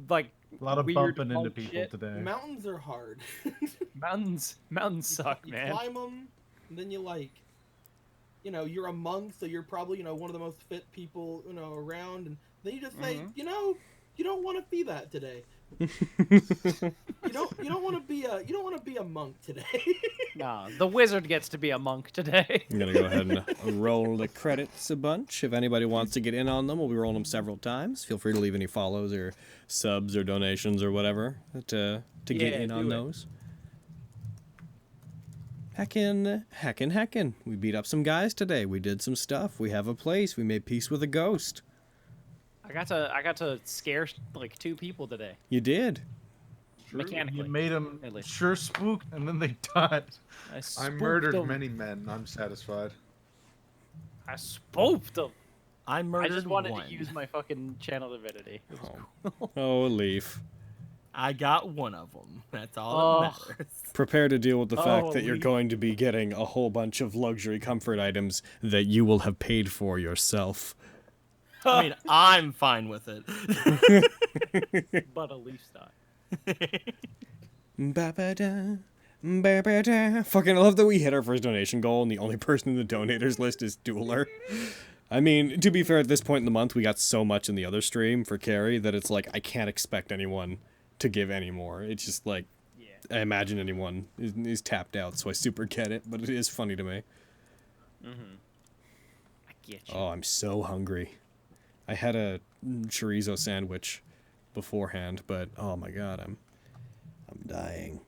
[SPEAKER 6] like
[SPEAKER 1] A lot of
[SPEAKER 6] weird
[SPEAKER 1] bumping into
[SPEAKER 6] monk
[SPEAKER 1] people
[SPEAKER 6] shit.
[SPEAKER 1] today.
[SPEAKER 10] Mountains are hard.
[SPEAKER 6] Mountains suck,
[SPEAKER 10] you
[SPEAKER 6] man.
[SPEAKER 10] climb them, and then you you're a monk, so you're probably one of the most fit people around, and then you just say, you don't want to be that today. you don't want to be a monk today.
[SPEAKER 6] Nah, the wizard gets to be a monk today.
[SPEAKER 2] I'm gonna go ahead and roll the credits a bunch. If anybody wants to get in on them, we'll be rolling them several times. Feel free to leave any follows or subs or donations or whatever to get in on those. Heckin'. We beat up some guys today. We did some stuff. We have a place. We made peace with a ghost.
[SPEAKER 6] I got to scare like 2 people today.
[SPEAKER 2] You did.
[SPEAKER 6] Mechanically.
[SPEAKER 1] You made them
[SPEAKER 6] at least.
[SPEAKER 1] sure spooked, and then they died.
[SPEAKER 9] I
[SPEAKER 6] spooked
[SPEAKER 9] murdered
[SPEAKER 6] them.
[SPEAKER 9] many men. I'm satisfied.
[SPEAKER 6] I spooked them.
[SPEAKER 3] I
[SPEAKER 6] I
[SPEAKER 3] murdered
[SPEAKER 6] just wanted
[SPEAKER 3] one.
[SPEAKER 6] to use my fucking channel divinity. It was cool.
[SPEAKER 2] Oh, Leaf.
[SPEAKER 3] I got one of them. That's all that
[SPEAKER 6] Oh.
[SPEAKER 3] matters.
[SPEAKER 2] Prepare to deal with the fact that you're
[SPEAKER 6] Leaf.
[SPEAKER 2] going to be getting a whole bunch of luxury comfort items that you will have paid for yourself.
[SPEAKER 3] I mean, I'm fine with it.
[SPEAKER 6] But a leaf stock.
[SPEAKER 2] Ba-ba-da, ba-ba-da. Fucking love that we hit our first donation goal and the only person in the donators list is Dueler. I mean, to be fair, at this point in the month, we got so much in the other stream for Carrie that it's like, I can't expect anyone to give any more. It's just like, I imagine anyone is tapped out, so I super get it, but it is funny to me.
[SPEAKER 6] I get you.
[SPEAKER 2] Oh, I'm so hungry. I had a chorizo sandwich beforehand, but oh my god, I'm dying.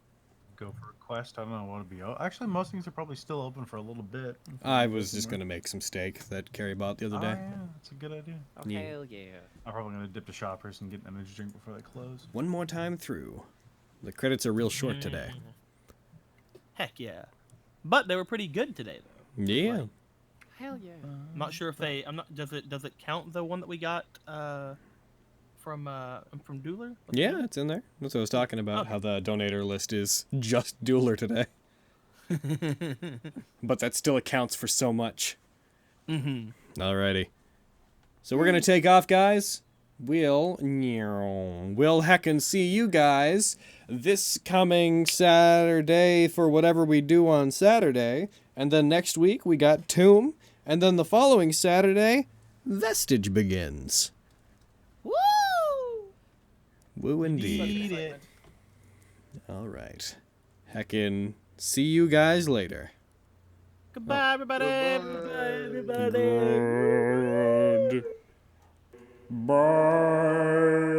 [SPEAKER 1] Go for a quest. I don't know what to be. Actually, most things are probably still open for a little bit.
[SPEAKER 2] I was just gonna make some steak that Carrie bought the other day.
[SPEAKER 1] Yeah, that's a good idea.
[SPEAKER 6] Oh,
[SPEAKER 2] Yeah.
[SPEAKER 6] hell yeah.
[SPEAKER 1] I'm probably gonna dip to Shoppers and get an energy drink before they close.
[SPEAKER 2] One more time through. The credits are real short today.
[SPEAKER 3] Heck yeah. But they were pretty good today, though.
[SPEAKER 2] Yeah.
[SPEAKER 6] Hell yeah.
[SPEAKER 3] I'm not sure if they. I'm not. Does it count the one that we got from Dueler?
[SPEAKER 2] Yeah, it's in there. That's what I was talking about, how the donator list is just Dueler today. But that still accounts for so much. Alrighty. So we're going to take off, guys. We'll heckin' see you guys this coming Saturday for whatever we do on Saturday. And then next week we got Tomb. And then the following Saturday, Vestige begins.
[SPEAKER 6] Woo!
[SPEAKER 2] Woo indeed. All right. Heckin' see you guys later.
[SPEAKER 3] Goodbye, everybody.
[SPEAKER 2] Bye.